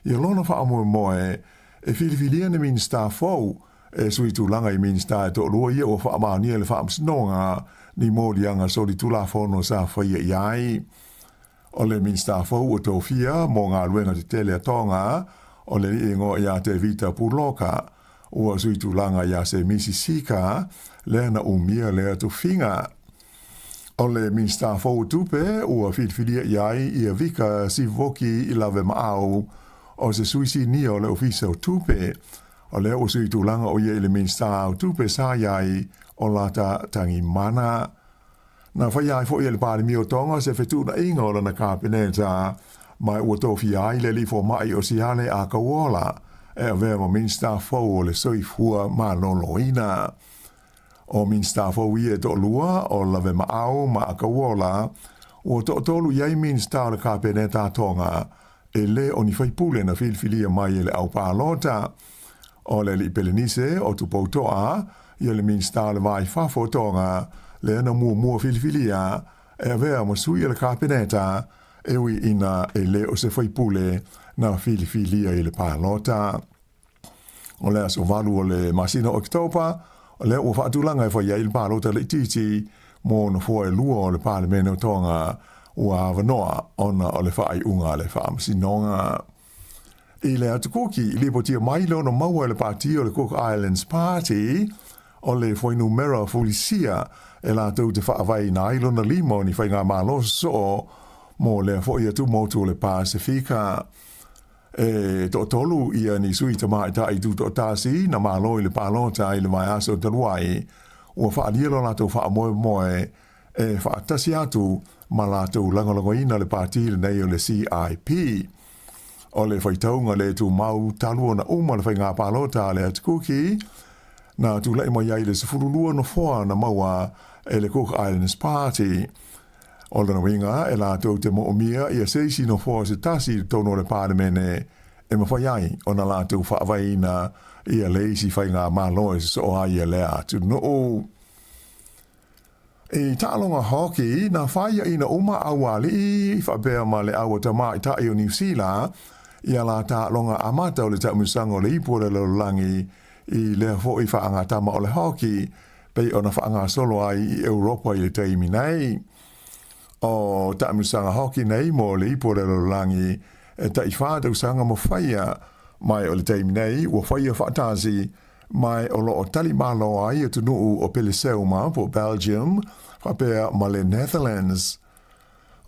i lona wha amoe moe e filifilia ne min staff o e sui tu langa i min staff to lua ia o wha amani le wha amsinonga ni mōri anga so di tula whono sa whaia iai. O le min staff o to fia mo ngā luenga te tele a tonga o le ingo ia te vita puloka ua sui tu langa ia se misisika le na umia le tu finga. O le min staff o tupe ua filifilia iai ia vika si voki i lave maau o se suisi ni o le ofisa o tupe. O le o sui tu langa o ia le min staff o tupe sa iai o lata tangi mana. Na whai ai fo i le pāle mi o tonga se whetu na inga o lana kāpeneta mai ua tofi ai le li fo mai o si hale a kawola e a vea mo min staff o le soifua ma lolo ina. O min staff o ia to lua o lave maau ma a kawola o to tolu iai min staff le kāpeneta tonga e le o ni whai pule na filfilia mai le au pālota. O le li pelenise o tu poutoa ia le min staff le vai fafo tonga le ana mua filifilia e avea mo sui le kāpeneta e ui ina e le o se whaipule na filifilia i le pālota. O le aso valu o le masina o Oktopa, o le ua whaatulanga e whaia i le pālota le titi mo na fua e lua o le pāle mene o tonga ua avanoa ona o le whaai unga le whaamasinonga. I le atukuki i lipo tia mailo na maua le pāti o le Cook Islands Party o le whainumera fulisia e la tau te whaavai na ilo na limo ni whai ngā malo so mo le fwoi atu motu le Pasifika. E to tolu ia ni sui ta mai ta i tu to tasi na malo i le palota i le mai aso taluai ua whaalielo la tau whaamoe e whaatasi atu ma la tau langolangoina le pāti le nei o le CIP. O le whaitaunga le tu mau talua na uma le whai ngā palota le atukuki na tu lai mai ai le sefurulua no foa na maua e le Cook Islands Party. O lana winga e la tau te moomia ia seisi no foa se tasi tono le pāremene e mawhai ai o na la tau whaavaina ia leisi whai ngā māloe se so ai e lea tu no. E tālonga hoki na whaia ina uma awali i whapea ma le awa tamai tai o New Zealand ia la tālonga amata o le taumisango le ipo le laulangi i lea fo i whaanga tama o le hoki pei o na whaanga solo ai i Europa i le taimi nei. O taumisanga hoki nei mo le ipo le laulangi e tai whātau sanga mo whaia mai o le taimi nei ua whaia whaatasi mai o loo tali malo ai e tunu o Peleseuma po Belgium, whapea ma le Netherlands.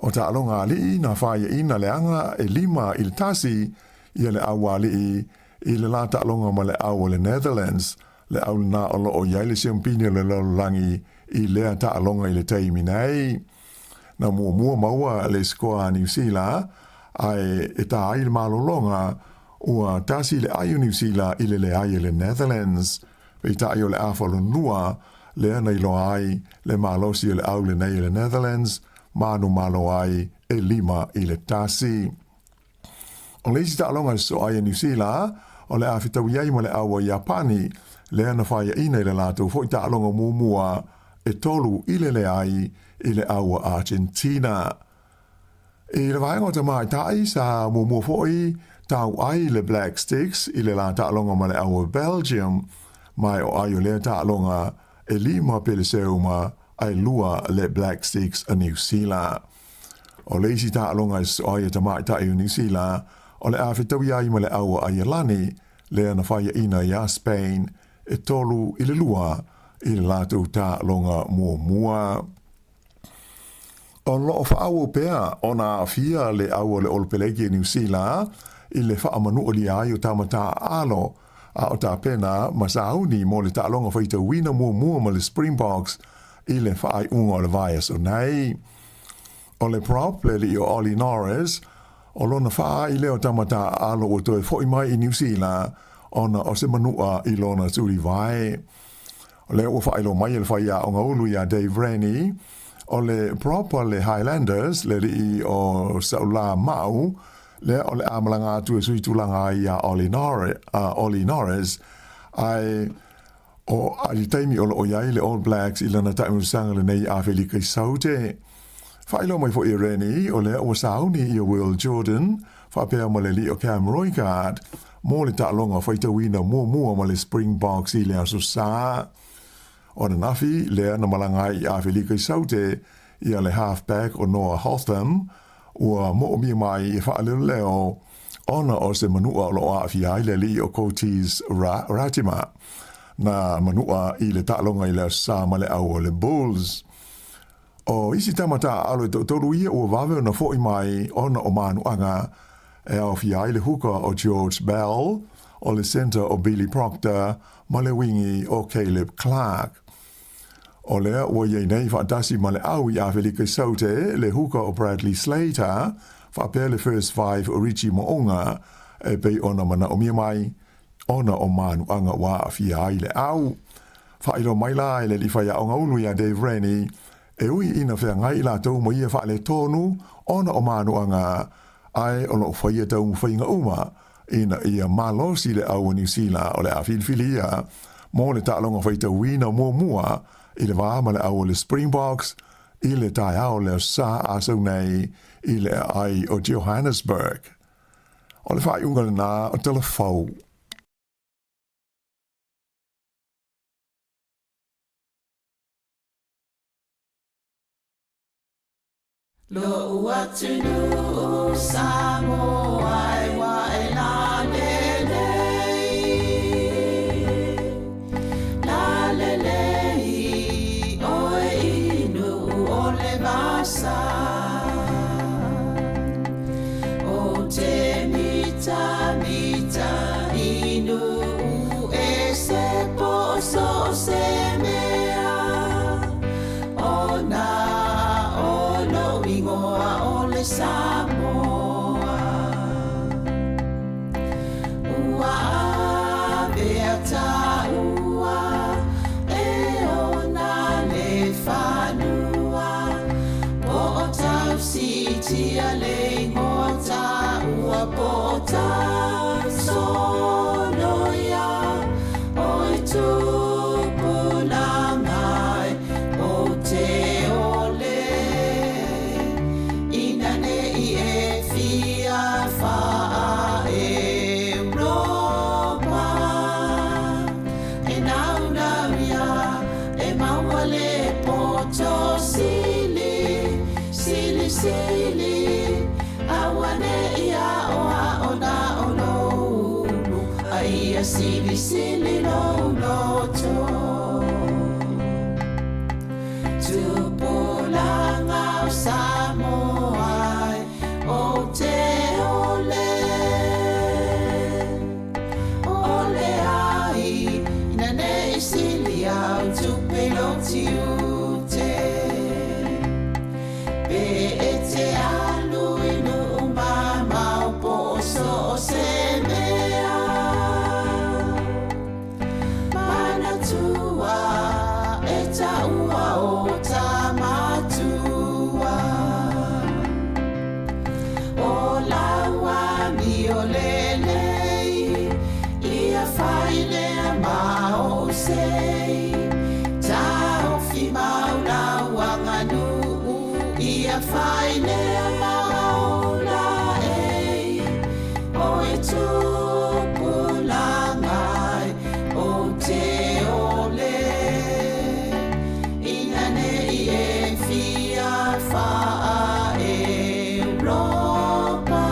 O ta alonga alii na whaia ina le anga e 5 i le tasi ia le awa alii i le la ta alonga ma le awa le Netherlands, le au na o loo iai le siampini le lalolangi i lea ta alonga i le teimi nei. Na mua maua le skoa New Zealand, ai e ta ai le malolonga, ua tasi le ai New Zealand i le ai le Netherlands. Pei ta ai o le awhalo nua, le ana i lo ai le malosi le au le nei le Netherlands, manu malo ai e 5 i le tasi. O le isi ta alonga so ai New Zealand, o le awhitau iai mo le awa Japani, le ana whaia ina i le lato, fo i ta alonga mua e 3 i le ai i le awa Argentina. I le vaenga o ta mai tai sa mua foi tau ai le Black Sticks i le la ta alonga ma le awa Belgium, mai o ai o le ta alonga e 5 Peleseuma ai 2 le Black Sticks a New Zealand. O le isi ta alonga o ai ta mai tai o New Zealand, o le awhitawi ai ma le awa Iolani, le ana whaia ina ia Spain, e 3 i le 2 i le latu ta alonga mua. O loo whaawo pea o na fia le awa le olpelegi New Zealand, i le whaamanu o li ai o tamata alo, a o ta pena masauni mo le ta'alonga whaita wina mua ma le Springboks i le whaai unga o le vaias o nei. O le prop le li o Ollie Norris, o lona whaa i leo tamata alo o toi fwoi mai i New Zealand, ona o se manua i lona turi vai. O leo o whaai lo mai le whaia o ngaulu ia Dave Rennie, o le propa le Highlanders le li o Saula Mau, le o le amalanga tu e sui tulanga i a Ollie Norris, ai o ali taimi o iai le All Blacks i lana taimu sanga le nei a Felika i saute. Whailo mai fo i reni o le o sauni i o Will Jordan, whapea ma le li o Cam Roigard, mo le ta'alonga whaita wina mua ma le Springboks i le aso sa. O na nafi, lea na malangai i a Felika i saute, i a le halfback o Noah Hotham, ua mo o mia mai i whaaleo leo, ona o se manua o lo a fiai le li o Coatis Ratima, na manua i le ta'alonga i le sa ma le au o le Bulls. O isi tamata alo i toru ia ua wawe na fo i mai ona o manuanga, e au fiai le huka o George Bell, o le center o Billy Proctor, ma le wingi o Caleb Clark. O lea ua iei nei whaatasi ma le au i a Felika i saute le huka o Bradley Slater, whapea le first 5 o Richie Moonga, e pei ona mana o mia mai, ona o manuanga wa a fiai le au. Whailo mai la e le li whaia o ngaulu i a Dave Rennie, e ui ina whea ngai la tau mo ia whaale tonu, ona o manuanga, ai o lo whaia tau mwhainga uma, ina ia malosi le au New Zealand o le a filfilia, mo le ta'alonga whaita wina mua, i le vāma le au le Springboks, i le tai au le sa asau nei, i le ai o Johannesburg. O le whai unga le nā o telefau. Lo uatunu Samoa e wa e la lelei o e inu o le vasa o te mita inu e se poso se mea o na o le Samoa ua avea ua e ona le whanua po o tau sitia le ngota ua po o tau sonoia o i tupulangai o te ole sili a ia sili sili lo loto tupulanga o Samoa o te ole ole ai ina nei sili au tupelo tiute pe ete alu inu mama o poso o se mea mana tua eta ua o tamatua o laua mi o lelei ia faile ma o sei ta o fi maula wanganu ia faile ma o la ei o e tupulangai o te ole ina nei e fia faa Europa.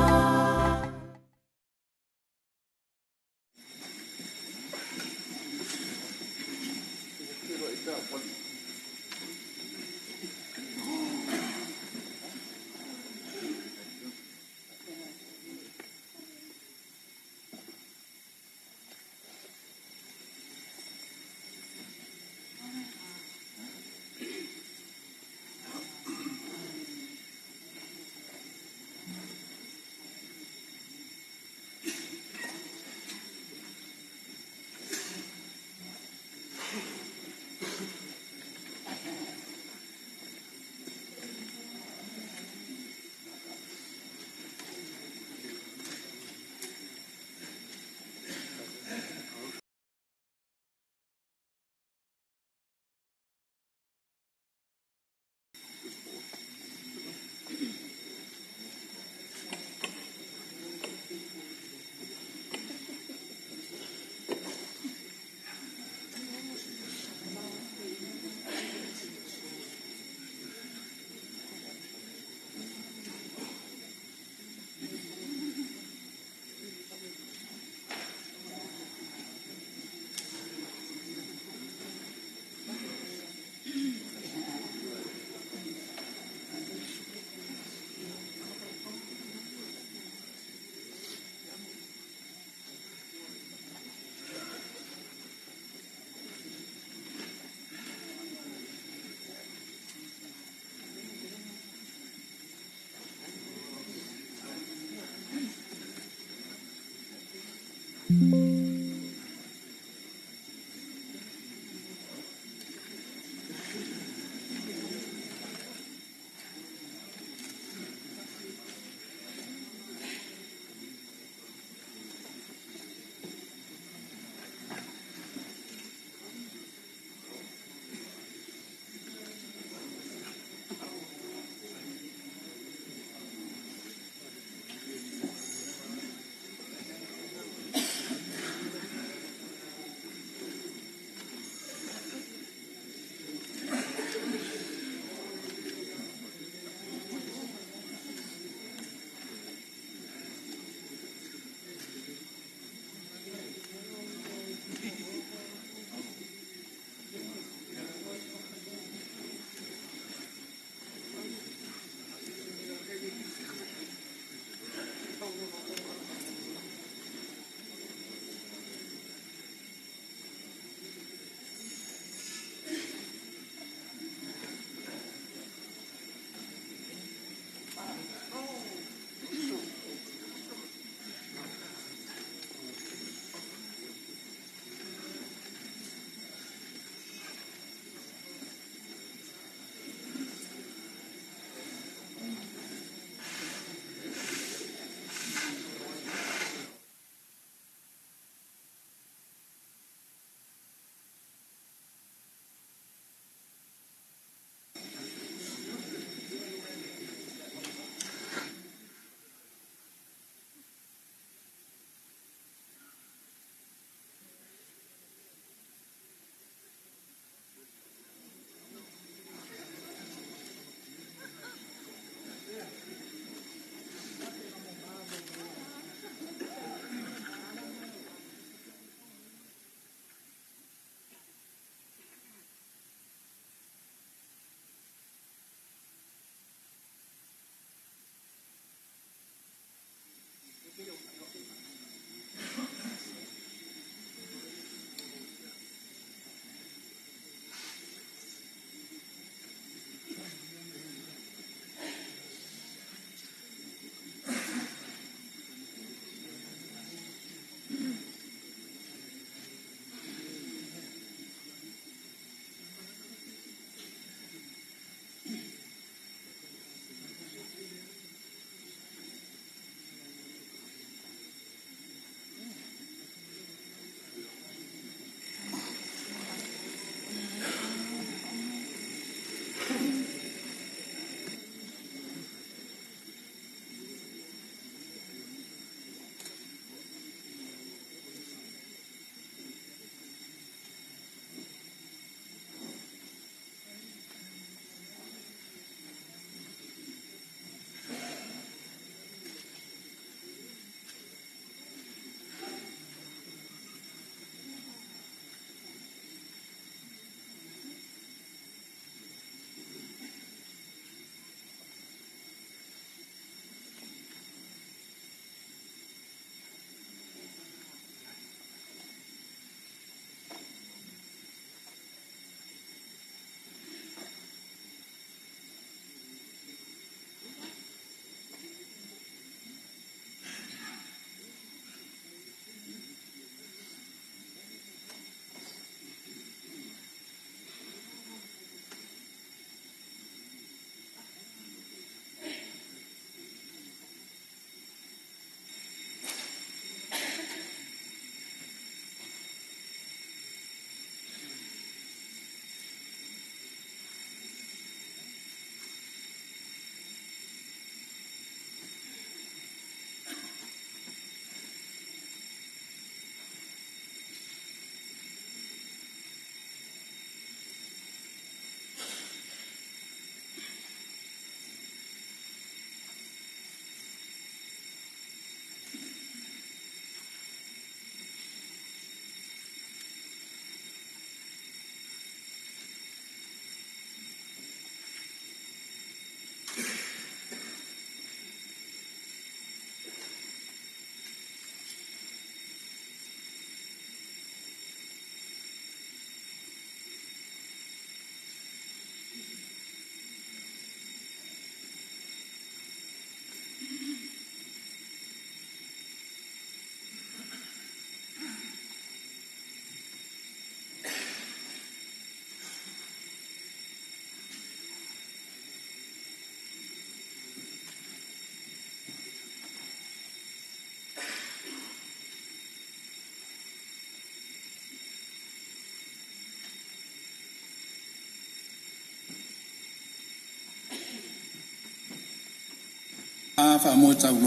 Sāmoa Capital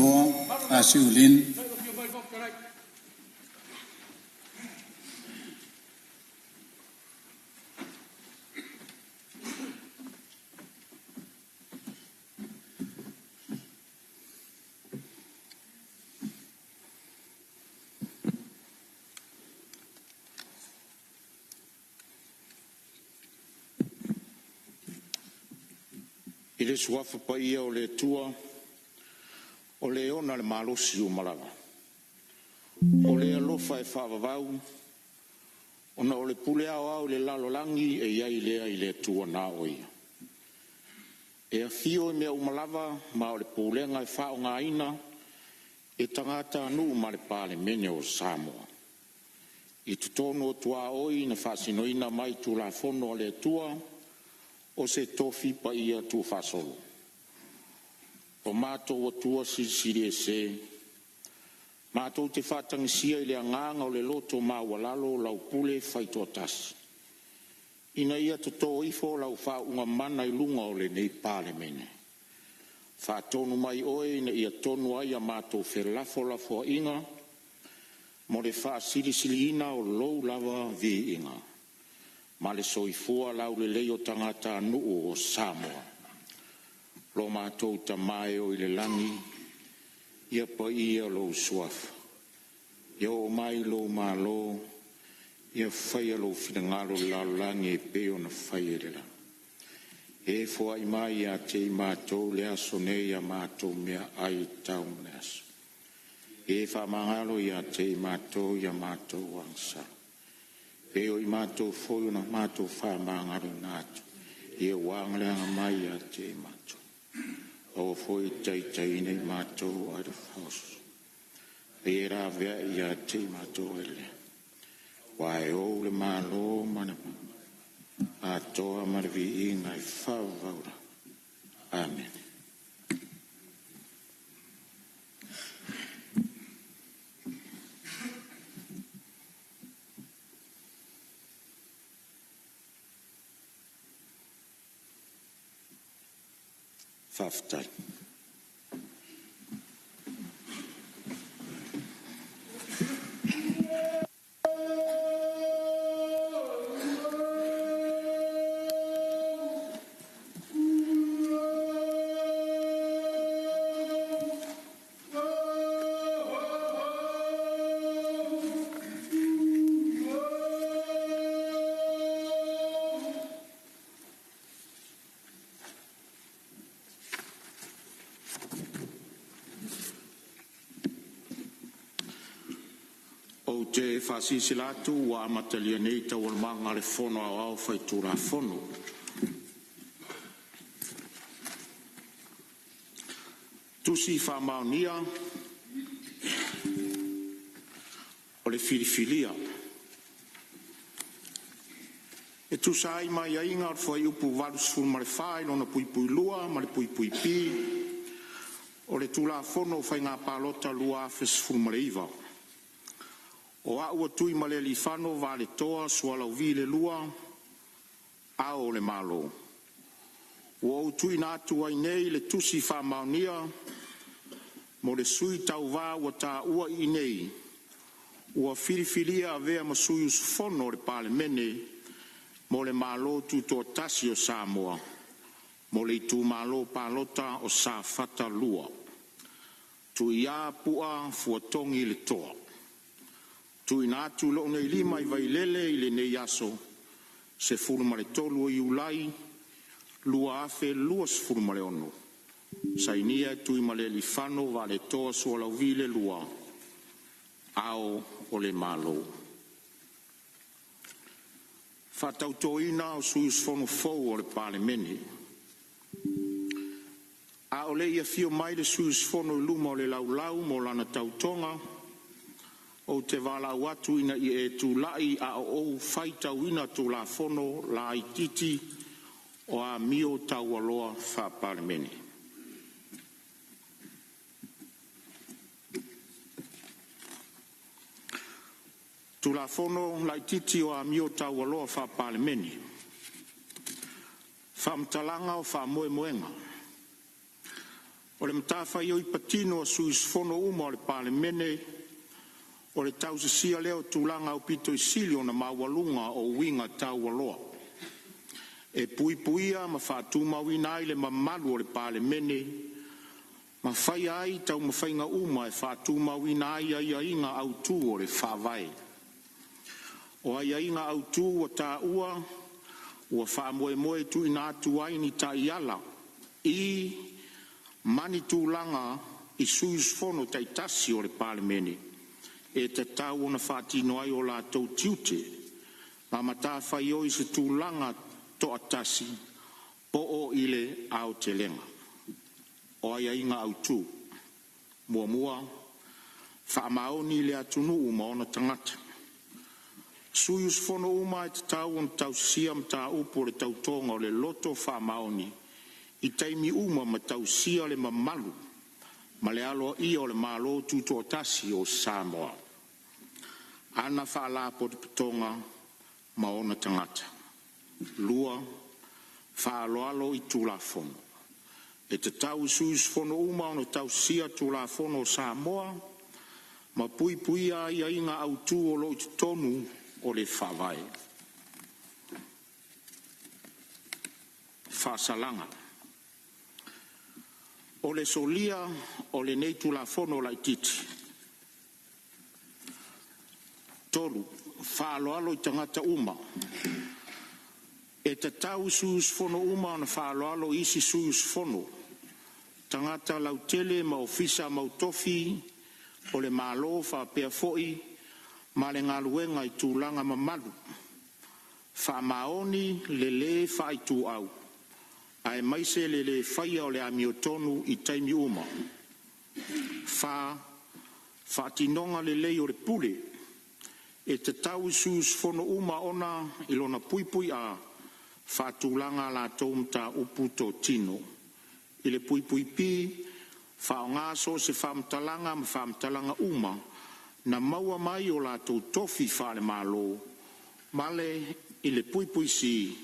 Radio. I le suafa pa ia o le tua, o le ona le malosi o malaga. O le alofa e whaavavau, ona o le pule au le lalolangi e iai lea i le tua na o ia. E a fio e mea umalava, ma o le pulenga e whao ngā ina, e tangata anu ma le pale mene o Sāmoa. I tutono o tua oi na whasinoina mai tu la fono o le tua, o se tofi pa ia tu fasolo. O mātou o tua siri e se, mātou te whātangisia i le anganga o le loto mā walalo lau pule whaito tasi. Ina ia to tō ifo lau whaunga mana i lunga o le nei pāle mene. Whātonu mai oe ina ia tonu ai a mātou whelafo inga, mo le whaasiri ina o lou lava vi inga. Ma le soifua lau le leo tangata nuu o Sāmoa. Lo mātou ta mai o i le langi, ia pa ia lo suafa. Ia o mai lo mālo, ia whaia lo whingalo la langi e peo na whaia le la. E fua i mai a te i mātou le aso nei a mātou mea ai tau le aso. E wha mangalo i a te i mātou wangsa. Peo i mātou whoio na mātou whamangaro nātu. Ia wāngalanga mai a te mātou. O whoi tei nei mātou ai house. E rā vea i a te mātou ele. Wai o le mālo manama. A toa marvi i ngai whavaura. Amen. Whaftai. Te whasisilatu wa amatalia nei tau almanga le fono au whaitura fono. Tusi whamaunia o le filifilia. E tusai mai ainga ar whai upu valus fulma le whai lona pui lua, ma le pui pi. O le tula fono whai ngā palota lua afes fulma le iwa. O a ua tui ma le lifano va le toa sualau vi le lua, a o le malo. O au tui nātu ai nei le tusi whamaunia, mo le sui tau vā ua tā ua i nei, ua filifilia a vea ma sui usufono le pale mene, mo le malo tu tō tasi o Sāmoa, mo le tu malo palota o Sā Fata Lua. Tu ia pua fuatongi le toa. Tu inatu lo nei lima i vailele i le nei aso, se furma le tolu i ulai, lua afe luas furma le ono. Sainia tu i male lifano va le toa sualau vile lua, ao o le malo. Fatautoina o suis fono fou o le pale meni. A o le ia fio mai le suis fono i luma o le laulau mo lana tautonga, o te wala watu ina i e tu lai a o whaita wina tu la fono la i titi o a mio tau aloa wha parimeni. Tu la fono la i titi o a mio tau aloa wha parimeni. Wha mtalanga o wha moe moenga. O le matawhai o i patino a suisfono uma o le palemene, o le tausisia leo tūlanga o pito i sili o na mawalunga o winga taualoa. E puipuia ma whātūmawina ai le mamalu o le palemene, ma whai ai tau mawhainga uma e whātūmawina ai ai inga autū o le whawai. O ai inga autū o tā ua, ua whaamoe tu ina atu ai ni ta iala, i mani tūlanga i suisfono taitasi o le palemene, e te tau ona whātino ai o la tau tiute, ma matawhai o i se tūlanga to atasi, po o ile Aotearoa. O ai inga autū, mua, whaamaoni le atunu uma ona tangata. Suisfono uma e te tau on tau siam ta upo le tau tonga o le loto whaamaoni, i taimi uma ma tau sia le mamalu, ma le aloa ia o le malo tuto atasi o Sāmoa. Ana whaala po te pitonga ma ona tangata. Lua, whaaloalo i tūlafono. E te tau suisfono uma ona tau sia tūlafono o Samoa, ma pui ia inga autū o lo i te tonu o le whawai. Whasalanga. O le solia o le nei tūlafono la i titi. Toru, whaaloalo i tangata uma. E te tau suisfono uma na whaaloalo isi suisfono. Tangata lautele ma ofisa mautofi o le malo whapea foi ma le ngaluenga i tūlanga mamalu. Whaamaoni le whaitu au. Ai maise le whaia o le amiotonu i taimi uma. Whaatinonga le o le pule. E te tau suisfono uma ona ilona pui a whaatūlanga la tōmta uputo tino. I le pui pi, whaongaso se whaamtalanga ma whaamtalanga uma, na maua mai o la tō tofi whaale malo, male i le pui si,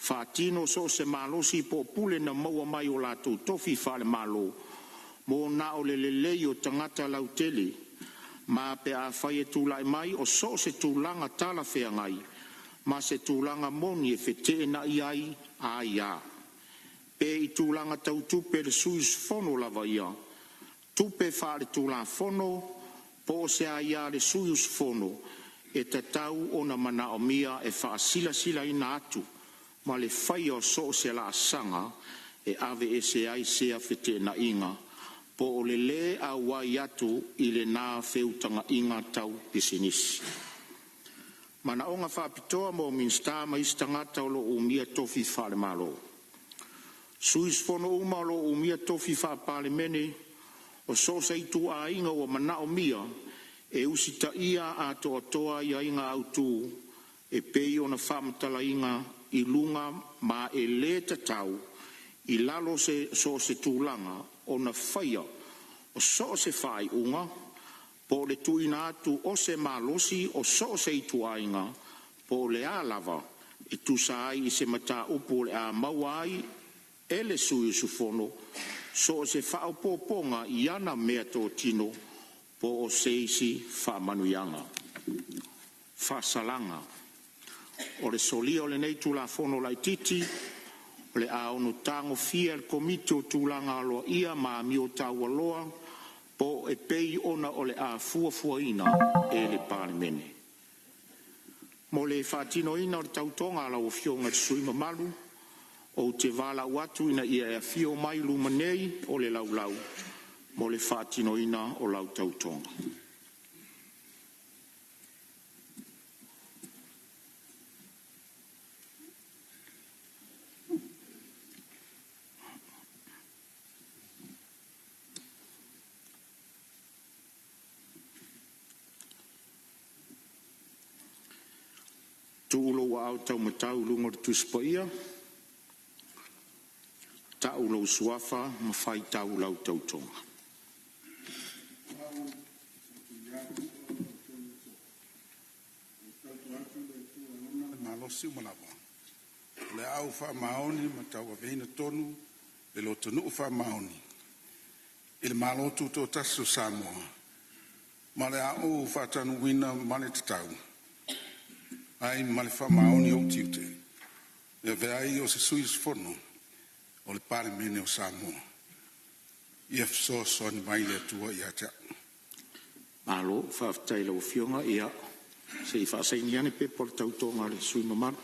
whaatino so se malo si po pule na maua mai o la tō tofi whaale malo, mo na o le lei o tangata lautele, ma pe a whai e tūlai mai o so se tūlanga tala whea ngai, ma se tūlanga moni e whetee na iai a ia. Pe i tūlanga tau tupe le suisfono lava ia. Tupe whaare tūlafono, po se a ia le suisfono, e te tau o na mana o mia e wha sila ina atu, ma le whai o so se la sanga, e ave e se ai sea whetee na inga, po o le a wai atu i le nā whiutanga inga tau pisinisi. Mana o ngā whapitoa mo minsta ma istangata o lo umia tofi whare malo. Suisfono uma lo umia tofi whapale mene, o so sei tu a inga o mana o mia, e usita ia a toa ia inga autu, e pei o na whamatala inga i lunga ma e le tatau, i lalo se so se tūlanga o na whaia, o so se whai unga, po le tuina atu o se malosi o so se itu ainga, po le a lava, e tu sai i se mata upo le a mawai, e le sui sufono, so se whao poponga i ana mea tō tino, po o se isi whamanuyanga. Whasalanga. O le solia o le nei tūlafono lai titi, o le a ono tango fia el komite o tūlanga aloa ia ma mi o tau aloa, po e pei ona o le a fuafuaina e le palemene. Mo le whaatino ina o le tautonga ala o fionga te sui mamalu, o te wala watu ina ia e fio mai lumanei o le laulau, mo le whaatino ina o lau tautonga. Tuulo wa au tau matau lungo te tuspaia. Taulo suafa ma fai tau lau tautonga. Malosi malawa. Le au fa maoni ma tau avehina tonu, le lo tonu fa maoni. i le malo tuto tasu Samoa. Ma le au whatanu wina male tatau. Ai male whamaoni o tiute. E veai o se suis fono o le pare mene o Samoa. Ia fso ni mai le tua ia tia. Malo, whaftai lau fionga ia. Se I whaasai ni ane pe por tautonga le sui mamana.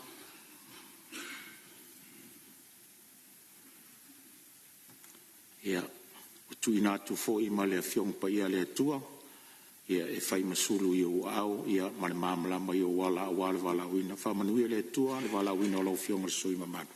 Ia, o tui nātu fo I ma le fionga pa ia le tua. Ia e whai masulu I o au, ia ma le mamalama I o wala wala wina. Whamanuia le tua, le wala wina o lau fionga le sui mamana.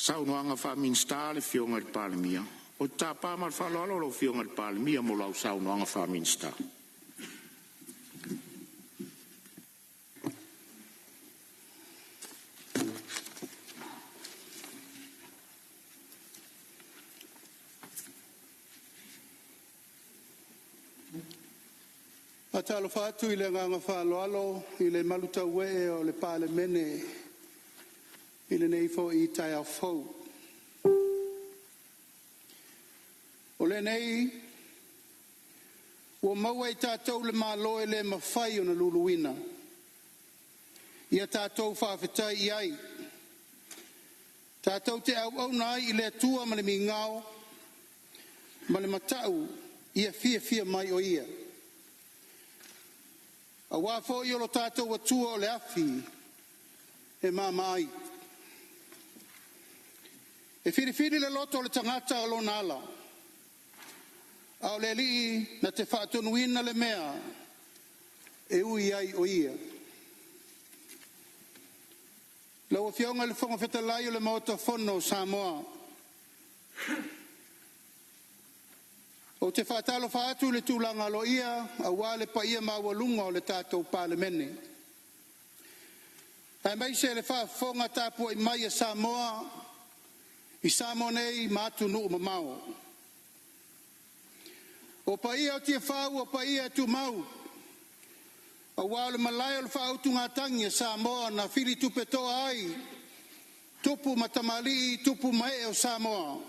Saunoanga whaminsta le fionga le palemia. O tā pāmar whaloalo lo fionga le palemia mo lau saunoanga whaminsta. Atalo fatu I le nganga whaloalo I le maluta ue o le pale mene I le nei fo I tai au fau. O le nei, ua maua I tātou le malo e le mawhai o na luluina. Ia tātou whawhetai I ai. Tātou te au nai I le atua ma le mingao, ma le matau ia fia mai o ia. A wafo I olo tātou atua o le afi e mamai. E whiriwhiri le loto le tangata o lona ala. Au le li na te whaatonuina le mea e ui ai o ia. Lau a whionga le whonga whetalai o le maota whono Sāmoa. O te whaatalo whaatu le tūlanga lo ia a wale pa ia mawalunga o le tātou pālemene. Ai mai se le whaafonga tāpua I mai a Sāmoa I Sāmoa nei mātu nuu mamao. O pa ia o tia whau, o pa ia tu mau. A wale malai o le whautu ngā tangi a Sāmoa na whiri tupe toa ai. Tupu matamali, tupu mai o Sāmoa.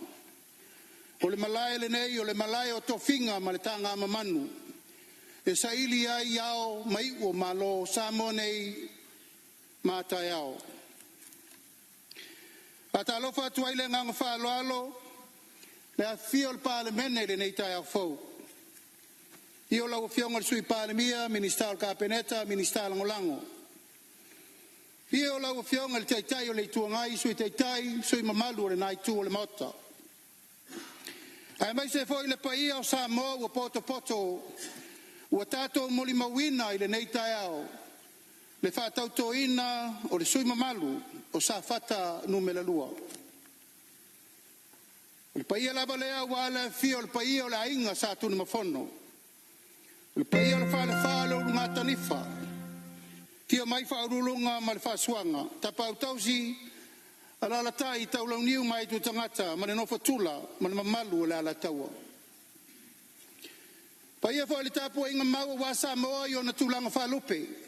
O le malai le nei, o le malai o tofinga ma le tanga mamanu. E sa ili ai ao mai o malo Sāmoa nei mātai ao. Ata alofa atu ai le nganga whaaloalo, le a fio le palemene le nei tai au fau. I o lau fionga le sui palemia, minister o kapeneta, minister langolango. I o lau fionga le taitai o le tuangai, sui taitai, sui mamalu o le nai tu o le mota. Ai mai se foi le paia o Sāmoa o poto, o tato moli mawina i le nei tai au. Le whaatautoina o le sui mamalu o sa fata numela lua. O le paia lava lea wala fio le paia o le ainga sa tunu mafono. O le paia o le whale o ngā tanifa. Tia mai whaurulunga ma le whaasuanga. Tapau tausi alala tai taulau niu mai tu tangata ma le nofa tula ma le mamalu o le ala taua. Paia wha le tapua inga maua wa Sāmoa I o na tulanga whalupe.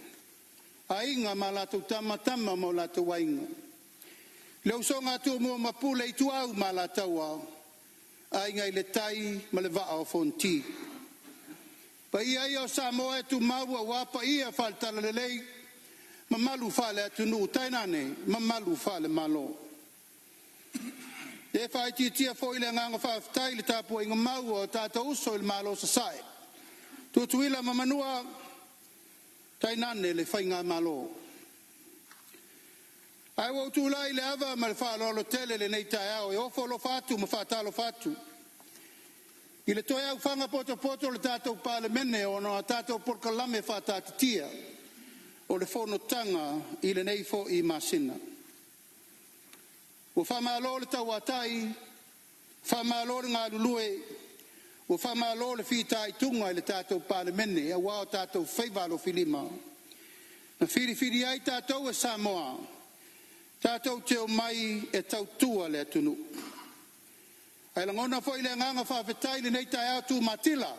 A inga ma lātou tamatama mo lātou wainga. Leo so ngā tua mua mapule I tu au ma lātou au. A inga I le tai ma le vaa o fonti. Pa ia I o Sāmoa tu maua wapa ia whaltala le lei. Ma malu whale atu nuu tainane, ma malu whale malo. E whai tia fo i le nganga whaafitai le tāpua inga mau o tātou uso i le malo sa sae. Tutuila mamanua tainane le whainga malo. Ai wau tūlai le ava ma le whaalolo tele le nei tai au e ofo lo fatu ma whaatalo fatu. I le toi au whanga poto le tātou pāle mene o no a tātou porkalame whaatatitia o le whonotanga i le nei fo i masina. O whamalo le tau atai, whamalo le ngā lulue, o whamalo le whitai tunga i le tātou pāle mene, a wao tātou whaivalo filima. Na whiri ai tātou e Sāmoa, tātou teo mai e tau tua le atunu. Ai langona fo i le nganga whawhetai le nei tai atu matila,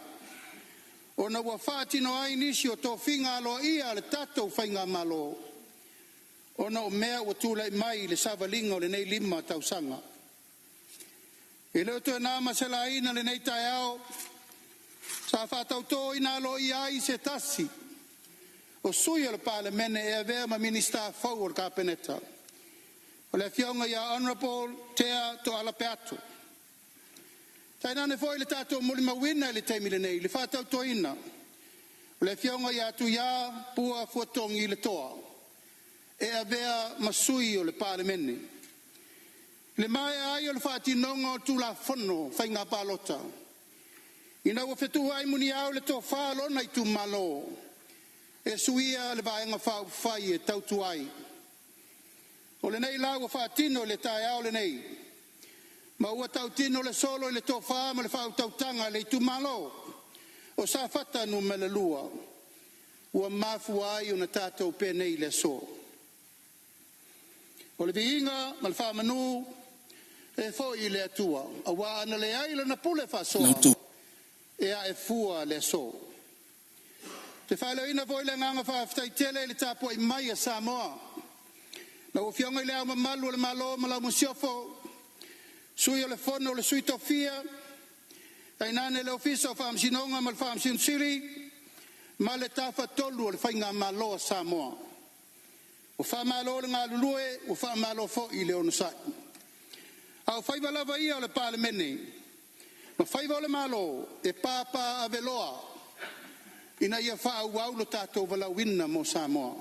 o na ua whaatino ai nisi o tō whinga aloa ia le tātou whainga malo. Ona o mea ua tūlai mai le savalinga o le nei lima tausanga. E leo tu e nā masela ina le nei tai ao, sa whātau tō ina alo i ai se tasi. O sui o le pāle mene e avea ma minista fau o le kāpeneta. O le fionga ia honorable tea to ala peato. Tai nane foi le tātou mulima wina le teimi le nei, le whātau tō ina. O le fionga ia tu ia pua fuatongi le toa. E avea masui o le pāle mene. Le mai ai o le whātinonga o tūla whono whainga pālota. Ina ua whetu ai muni au le tō whālona i tū malo. E suia le vaenga whai e tautu ai. O le nei lau ua whātino le tai au le nei. Ma ua tautino le solo i le tō whā ma le whautautanga le i tū malo. O sa whatanu me le lua. Ua mafu ai o na tātou penei le so. O le viinga, ma le whamanu, e fo i le atua. A wā ana le aila na pule whasoa. E a e fua le so. Te whaelo ina fo i le nganga whaafitai tele le tāpua i mai a Sāmoa. Na o fionga i le au mamalu o le malo ma lau musiofo. Sui o le fono o le sui tofia. Ai nane le ofisa o whaamsinonga ma le whaamsinsiri. Ma le tāwha tolu o le whainga malo a Sāmoa. O whamalo le ngā lulue, o whamalo fo i le ono sai. Au whaiwalawa ia o le pāle mene. Ma whaiwa o le malo e pāpā a veloa. Ina ia whaau waulo tātou walawina mo Sāmoa.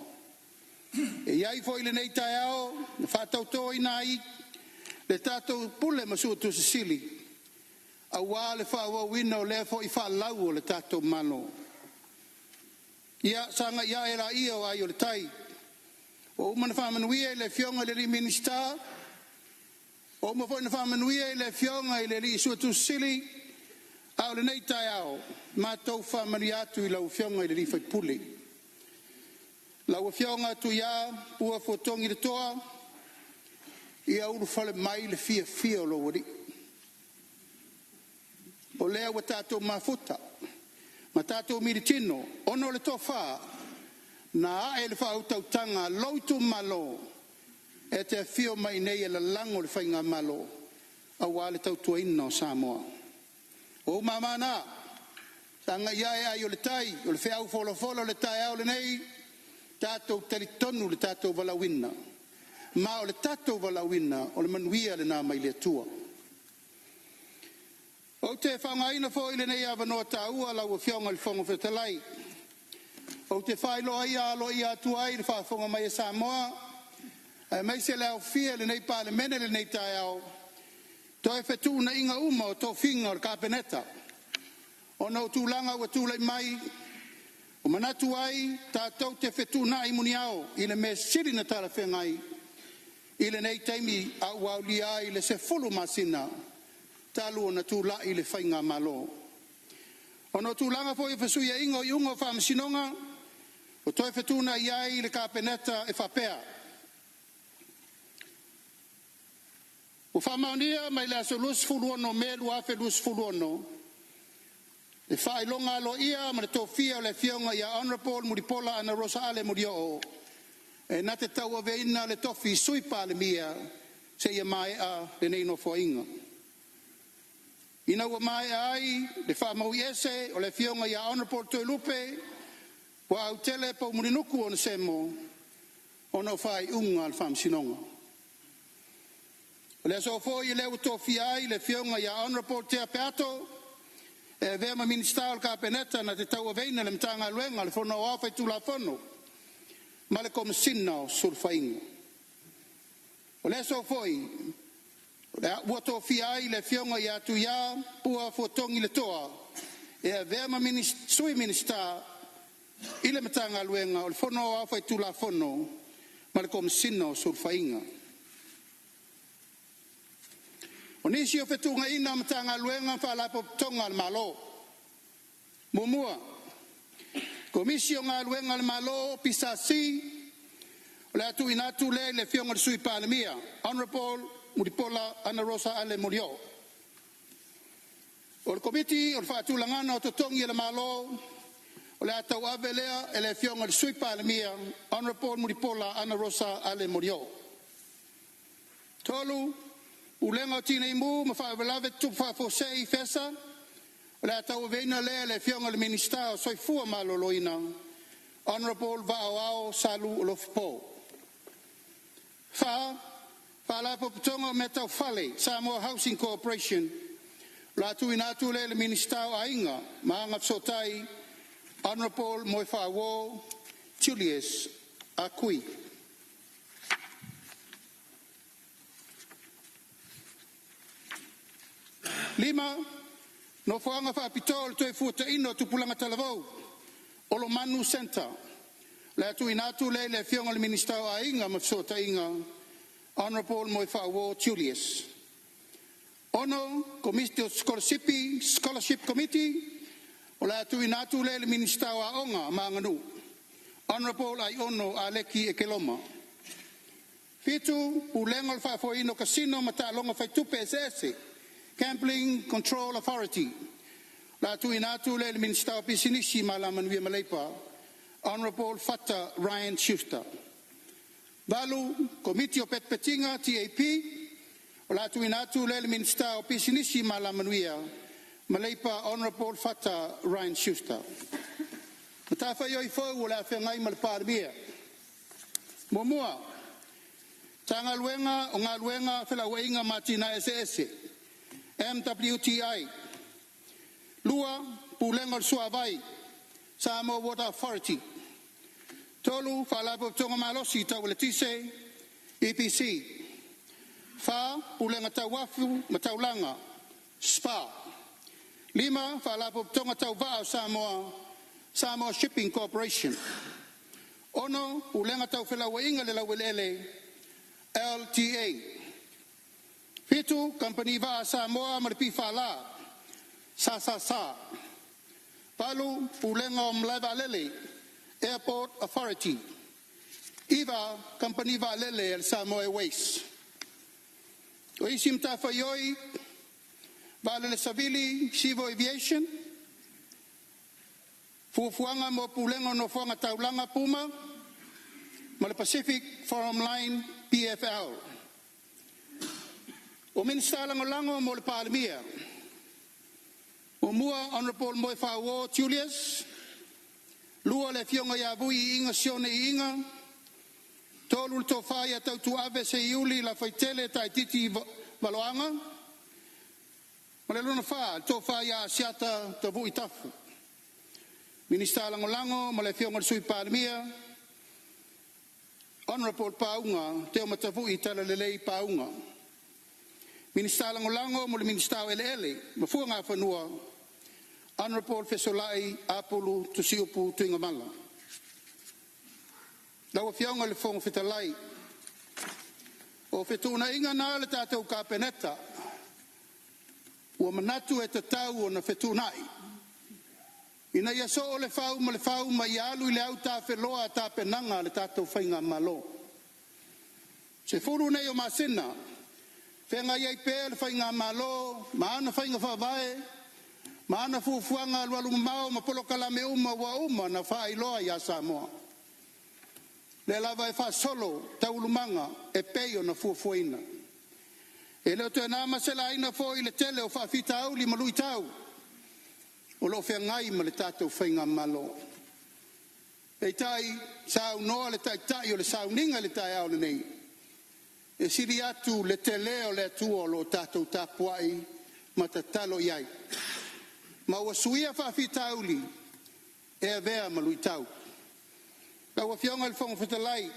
E iai fo i le nei tai ao, na whātau tō ina ai, le tātou pule masua tu sisili. A wā le whaawawina o le fo i whaalau o le tātou malo. Ia sanga ia era ia o ai o le tai. O umana whamanuia i le fionga le li minista. O umana whamanuia i le fionga i le li isua tu sili. Au le nei tai ao. Mātou whamani atu i lau fionga i le li whaipuli. Lau fionga tu ia pua fotongi le toa. Ia uru whale mai le fia o lo wari. O lea wa tātou mafuta. Ma tātou miritino. Ono le toa whaa. Na e le whautautanga lautu malo e te whio mai nei e la lango le whainga malo a wale tautua ina o Sāmoa. O mamana, tanga ia e ai o le tai, o le whiau wholo le tai au le nei, tātou teritonu le tātou walawina. Ma o le tātou walawina o le manuia le nā mai le tua. O te whangaina fo i le nei awanoa tāua lau o whionga le whonga whetalai. O te whailo ia alo ia tuai le whaafonga mai e Sāmoa. Mai se leo fia le nei pāle mene le nei tai au. Toi whetu na inga uma o tō whinga o le kāpeneta. O nau tūlanga ua tūlai mai. O manatu ai, tātou te whetu na i muni au. I le me siri na tāra whengai. I le nei taimi au au li ai le se fulu masina. Tālu o na tūla i le whainga malo. O nau tūlanga fo i whasuia ingo i ungo whaamasinonga. O toi whetuna iai le kāpeneta e whapea. O whamaunia mai le aso lus fuluono me luafe lus fuluono. E whailonga alo ia ma le tōwhia o le fionga ia honorable muripola ana rosa ale murio. E na te tau aveina le tofi sui pāle mia se ia mai a le neino foinga. Ina ua mai ai le whamau iese o le fionga ia honorable toi lupe. Wa au tele pa umurinuku o na semo o na whai unga al whamsinonga. Le so fo I le utofia I le fionga ia honorable te peato e vema minister ka peneta na te tau veina le mtanga luenga le fono afa tu la fono ma le komsina sulfainga le so foi le utofia I le fionga ia tu ia pua fotongi le toa e vema minister I le mtanga luenga le fono afa tu la fono ma le komsina sulfainga Onisi o fetunga ina matanga luenga fa la tonga al malo. Mumua. Komisio nga luenga al malo pisasi. La tu inatu le fionga de sui palamia. Honorable Muripola Ana Rosa Ale Murio. O committee o fa tu langana o tongi al malo. O la tau avelea le fionga de sui palamia. Honorable Muripola Ana Rosa Ale Murio. Tolu Ulenga tina imu ma fa velave tu fa fosei fesa la tau veina le fionga le minister soi fu maloloina honorable vaao salu lofpo fa la potonga meta fale Samoa Housing Corporation la tu inatu le minister ainga manga sotai honorable moifawo Julius Akui Lima, no foanga fa pitol to futa ino tu pulanga talavou. Olo manu center. La tu inatu le fionga le minister ainga mafsota inga. Honorable Moifawo Julius. Ono committee scholarship committee. Ola tu inatu le minister aonga manganu. Honorable ai ono Aleki Ekeloma. Fitu ulenga fa fo ino casino mata longa fa tu PSS. Gambling Control Authority. La tu inatu le minister pisinisi malaman via Malaypa. Honorable Fata Ryan Schuster. Balu Committee of Petpetinga TAP. La tu inatu le minister pisinisi malaman via Malaypa. Honorable Fata Ryan Schuster. Matafa yoi fo wala fengai malparmia. Momua. Tanga luenga o ngā luenga fela weinga matina SS. MWTI. Lua Pulenga Suavai. Samoa Water Authority. Tolu Falapo Tonga Malosi Tauletise. EPC. Fa Pulenga Tawafu Mataulanga. SPA. Lima Falapo Tonga Tauvao Samoa Shipping Corporation. Ono Pulenga Taufela Wainga Lela Welele. LTA. Fitu company va Samoa marpi fala sa Palu Pulenga Mleva Lele Airport Authority Iva company va Lele el Samoa Airways Oisim Tafayoi Vale Savili Civil Aviation Fuanga mo Pulenga no fuanga taulanga Puma Mal Pacific Forum Line PFL O minister langolango mo le palamia. O mua honorable Moifawo Julius. Lua le fionga ya vui inga sione inga. Tolu to faya tau tu ave se iuli la faitele tai titi valoanga. Male luna fa to faya siata ta vui tafu. Minister langolango mo le fionga sui palamia. Honorable Paunga te o matavui tala lelei Paunga. Minister langolango mo le minister ele mafuanga fanua honorable Fesolai Apolu tusiupu tuingamala lawa fianga le fonga fitalai o fetuna inga na le tatou kapeneta o manatu e tatau o na fetunai ina ia so o le fau ma ialu le au ta feloa ta penanga le tatou fainga malo se furu nei o masina Fenga ia pe le fainga malo, maana fainga favae, maana fuanga lualu mau ma polo kala me uma na fa iloa ya Samoa. Le lava e fa solo taulumanga e peio na fuaina. E le to na masela ina fo ile tele o fa fita au li malui tau. O lo fengai ma le tatou fainga malo. E tai sa no le tai o le sa ninga le tai au nei. E siri atu le te leo le atua o lo tātou tāpuai ma ta talo iai. Ma ua suia whawhitauli e a vea ma lui tau. Ka ua whionga le whonga whetalai.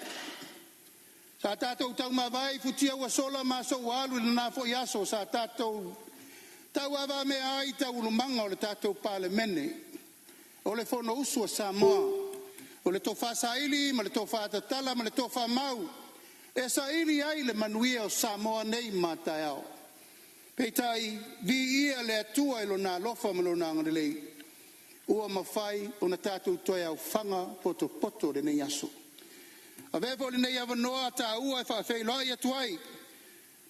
Sa tātou tau mawai futia ua sola ma so walu le nafo iaso sa tātou tau awa me ai tau ulumanga o le tātou pale mene. O le whono usua Samoa. O le tofa saili, ma le tofa tatala, ma le tofa mau. E saili ai le manuia o Samoa nei matai au. Peitai, vi ia le atua ilo na lofa ma lo na ngalelei. Ua mawhai o na tātou toi au whanga poto poto le nei aso. A vefo le nei avanoa ta ua e whawhei loa ia tuai.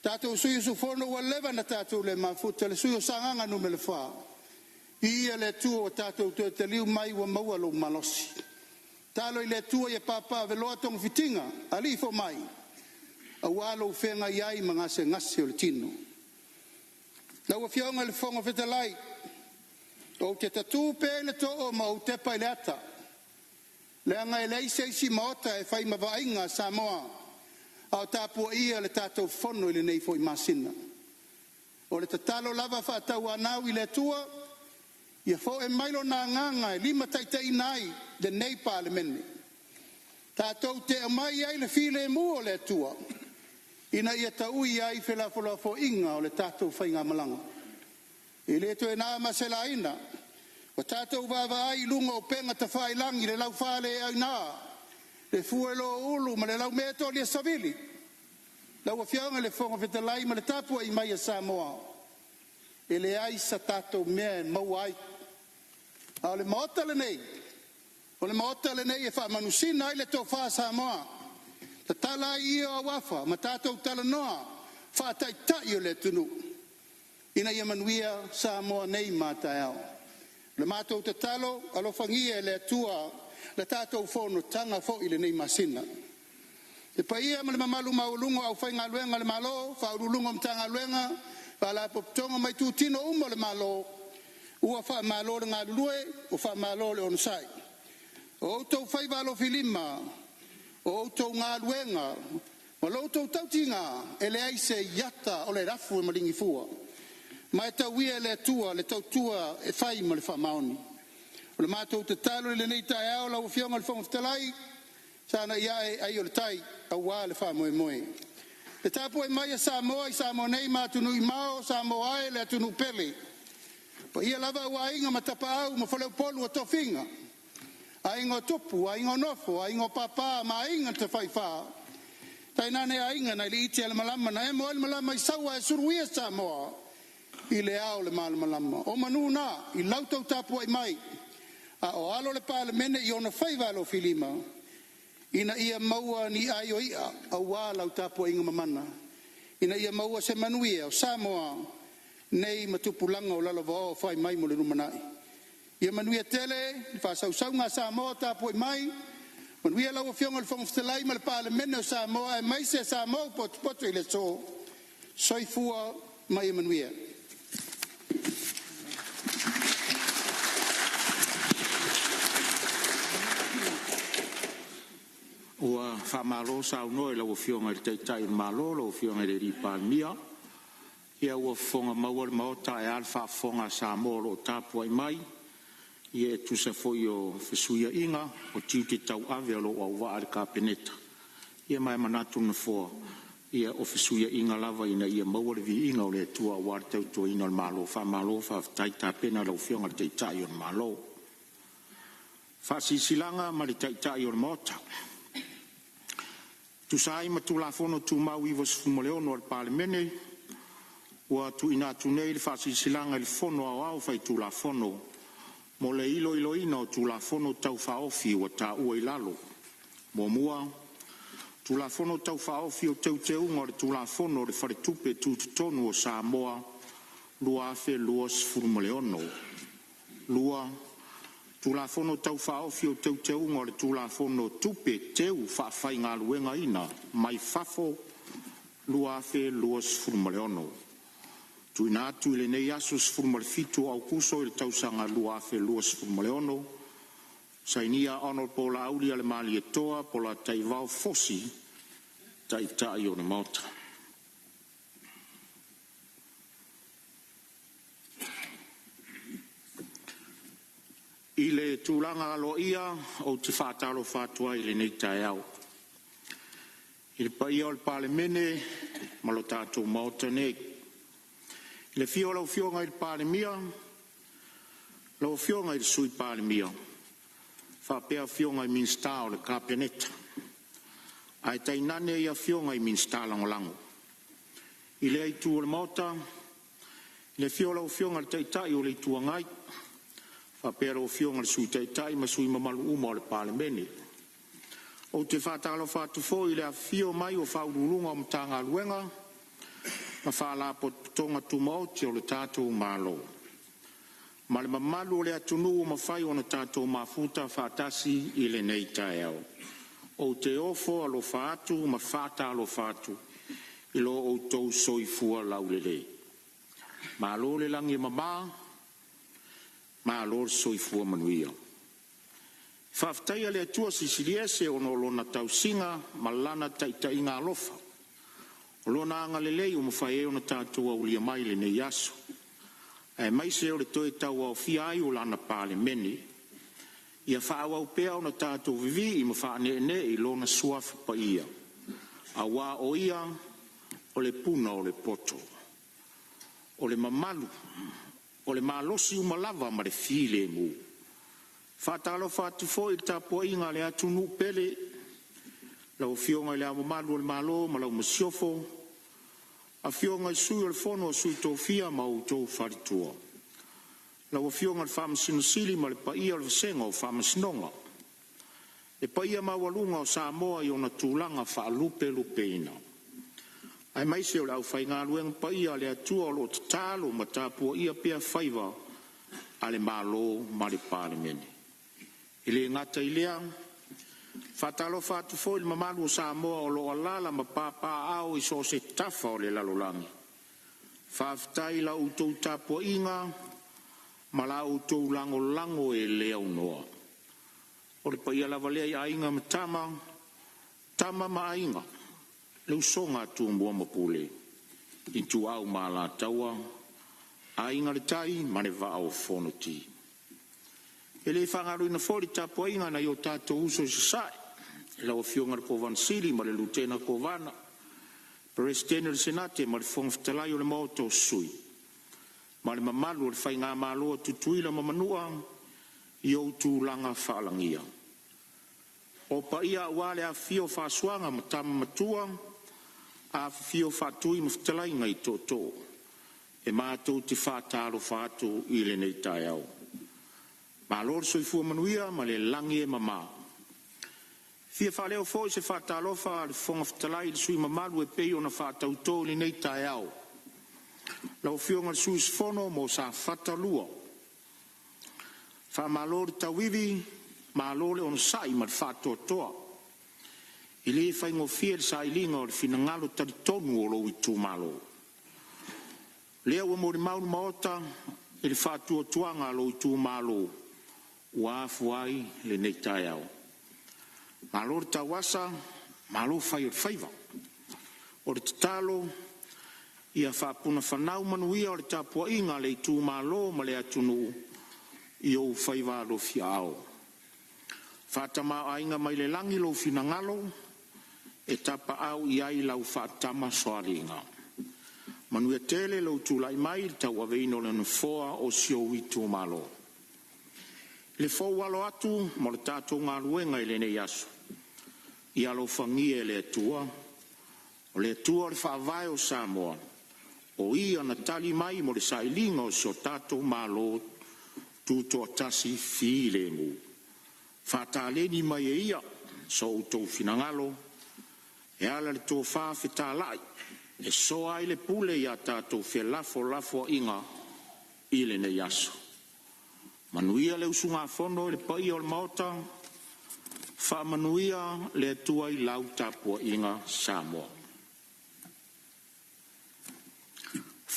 Tātou sui su fono ua lewa na tātou le mafuta le sui o sanganga nume le wha. Ia le atua o tātou toi te liu mai ua maua lo malosi. Talo i le atua ia papa veloa tong fitinga, ali fo mai. A walo whenga iai ma ngase ngase o le tino. Na ua whionga le whonga whetalai. O te tatu pe le to'o ma o te pai le ata. Le anga e leise isi maota e whai mawainga Samoa. Au tāpua ia le tātou whono i le nei fo i masina. O le tatalo lava whaatau anau i le atua. Ia fo e mailo na nganga e lima taitai nai de nei pale mene. Tātou te amai ai le file mua o le atua. Ina ia taui ai whelafolo fo inga o le tātou whainga malanga. I le to e nā masela ina. O tātou wawa ai lunga o penga ta whai langi le lau whale ai nā. Le fuelo ulu ma le lau mea to lia savili. Lau a whianga le whonga whetalai ma le tāpua i mai a Samoa. E le ai sa tātou mea mau ai. A le maota le nei. O le maota le nei e wha manusina ai le tō wha Samoa. Ta tala ia a wafa, ma tātou tala noa, wha tai tai o le tunu. Ina ia manuia Samoa nei mātai au. Le mātou te talo, alo whangia le atua, le tātou whono tanga fo i le nei masina. Te pa ia ma le mamalu maulungo au whainga luenga le malo, wha urulungo mtanga luenga, wha la poptonga mai tūtino umo le malo, ua wha malo le ngā lulue, o wha malo le onusai. O tau whai walo filima, o tau ngā luenga, ma lo tau tautinga, e le aise yata o le rafu e maringi fua. Ma e tau ia le atua, le tau tua e whai ma le wha maoni. O le mātou te talo le nei tai au, lau whionga le whonga whtalai, sana ia e ai o le tai, au wā le wha moe moe. Le tāpua e mai a Samoa, i Samoa nei mātunu i mao, Samoa ai le atunu pele. Pa ia lava ua inga ma tapa au, ma whaleu polu a tofinga. A ingo tupu, a ingo nofo, a ingo papa, ma a inga te whaiwha. Tai nane a inga na ili iti ala malama, na e moa ala malama i saua e suruia Samoa. I le ao le malama. O manu na, i lautau tāpua i mai. A o alo le pāle mene i ona whaivalo filima. Ina ia maua ni aio ia, a wā lau tāpua inga mamana. Ina ia maua se manuia o Samoa, nei matupulanga o lalo vao whai mai mo le rumanai. Ia manuia tele, whasau ngā Samoa tāpua i mai, manuia lau a whionga le whangwhtalai ma le pāle mene o Samoa, e mai se Samoa poto i le so, soifua mai e manuia. Ua whamalo sa unoe lau whionga le teitai malo, lau whionga le ripa mia. Ia ua whonga maua le maota e alfa whonga Samoa lo tāpua i mai. Ia e tusa foi o whesuia inga, o tiu te tau ave alo au waa le kāpeneta. Ia mai manatu na fōa. Ia o whesuia inga lava ina ia maua le vi inga o le tua war tau tua ina le malo. Whamalo whaftai tāpena lau whionga le teitai o le malo. Whasisilanga ma le teitai o le maota. Tu sai ma tu la fono tu mau i vos fumoleono al palemene wa tu ina tu nei le fasi silanga le fono au fai tu la fono mo le ilo ina tu la fono tau fa ofi wa ta ua ilalo mo mua tu la fono tau fa ofi o teu ngor tu la fono le fare tupe tu tonu o Samoa lua fe luos fumoleono lua tu la fono tau whaofi o teu ngore tu la fono tupe teu whaafai ngā luenga ina, mai whafo lua fe luos furmaleono. Tu ina atu ile nei asus furmale fitu au kuso il tausanga lua fe luos furmaleono, sa inia ono pola auli ale mali e toa pola taivao fosi tai o na mauta. I le tūlanga alo ia o te whātalo whātua I le nei tae au. I le paia o le palemene malo tātou maota nei. I le fio lau fionga I le palemia, lau fionga I le sui palemia. Whapea fionga I minsta o le kapeneta. Ai tainane ia fionga I minsta langolango. I le aitu o le maota, I le fio lau fionga le taitai o le tuangai. Whapea lau fionga le sui taitai ma sui mamalu uma o le palemene. O te whātalo whātufo I le a fio mai o whaurulunga o mtanga luenga, ma whala potonga tumauti o le tātou mālo. Ma le mamalu o le atunu o mawhai o na tātou mafuta whātasi I le nei tae au. O te ofo alo whātu ma whātalo whātu I lo o tau soifua lau le lei. Ma lo le langi mamā, ma lo soifua manuia. Whaftaia le atua sisiliese o no lona tausinga ma lana taitainga alofa. O lona anga le lei o mawhai o na tātou au lia mai le nei aso. E mai se o le toi tau au fia ai o lana pāle meni. Ia whaawa o pea o na tātou vivi I mawhaane ne I lona suafa pa ia. A wā o ia o le puna o le poto. O le mamalu, o le malosi umalava ma le file mu. Whātalo whātufo I tāpua inga le atunu pele, lau fionga I le amamalu o le malo ma lau masiofo, a fionga I sui o le fono o sui tōwhia ma o tō wharitua. Lau fionga le whamasinusili ma le paia o le vasenga o whamasinonga. Le paia ma walunga o Sāmoa I ona tūlanga whaalupe lupe ina. Ai mai se o lau whainga luenga paia le atua o lo tatalo ma tāpua ia pia whaiva a le malo ma le palemene. I le ngata I lea, whatalo whatufo I le mamalu o Sāmoa o lo alala ma pāpā au I so se tafa o le lalolangi. Whaftai la utou tāpua inga, ma la utou lango e lea unoa. O le paia lava lea I ainga ma tama ma ainga. Le usonga tu mua mapule. I tu au ma la taua, ainga le tai ma ne va o fono ti. E le whangaru ina fori tāpua inga na I o tātou uso sasai. E lau fionga le kovan sili ma le lutena kovana. Presidente le senate ma le whongwhitalai o le maoto sui. Ma le mamalu o le whainga māloa tutuila ma manua I o tūlanga whaalangia. O pa ia wale a fio whaasuanga ma tama matua, a fio whaatui ma whitalai ngai tōtō. E mātou te whātalo whātu I le nei tai au. Ma lor soifua manuia ma le langi e mamā. Fia whaleo fōi se whātalofa le whonga whitalai le sui mamalu e pei o na whātautō le nei tai au. Lau fionga le sui sfono mo sa whatalua. Wha malore tawivi, malore on sai ma le whātoatoa. I le whaingo fia le sa ilinga o le finangalo taritonu o lo I tū malo. Lea ua mori maunu maota I le whātuatuanga lo I tū malo. Ua afuai le nei tai au. Malore tawasa, malo whai o whaiva. O le tatalo, ia whapuna whanau manuia o le tāpua inga le I tū malo ma le atunu I o whaiva lo fia au. Whātama ainga mai le langi lo finangalo, e tapa au I ai lau whātama soaringa. Manuia tele lo tūlai mai tau aveino le nfoa o sio I tū malo. Le fau walo atu mo le tātou ngā ruenga I le nei aso. I alo whangia le atua, o le atua le whaavae o Sāmoa, o ia na tali mai mo le sailinga o sio tātou malo tūto atasi fi le mu. Whātāleni mai e ia, so utou finangalo, e ala le tō whāwhetālai, e so ai le pule ia tātou whe lafo inga I le nei aso. Manuia le usunga fono le pai o le maota, wha manuia le atua I lau tāpua inga Sāmoa.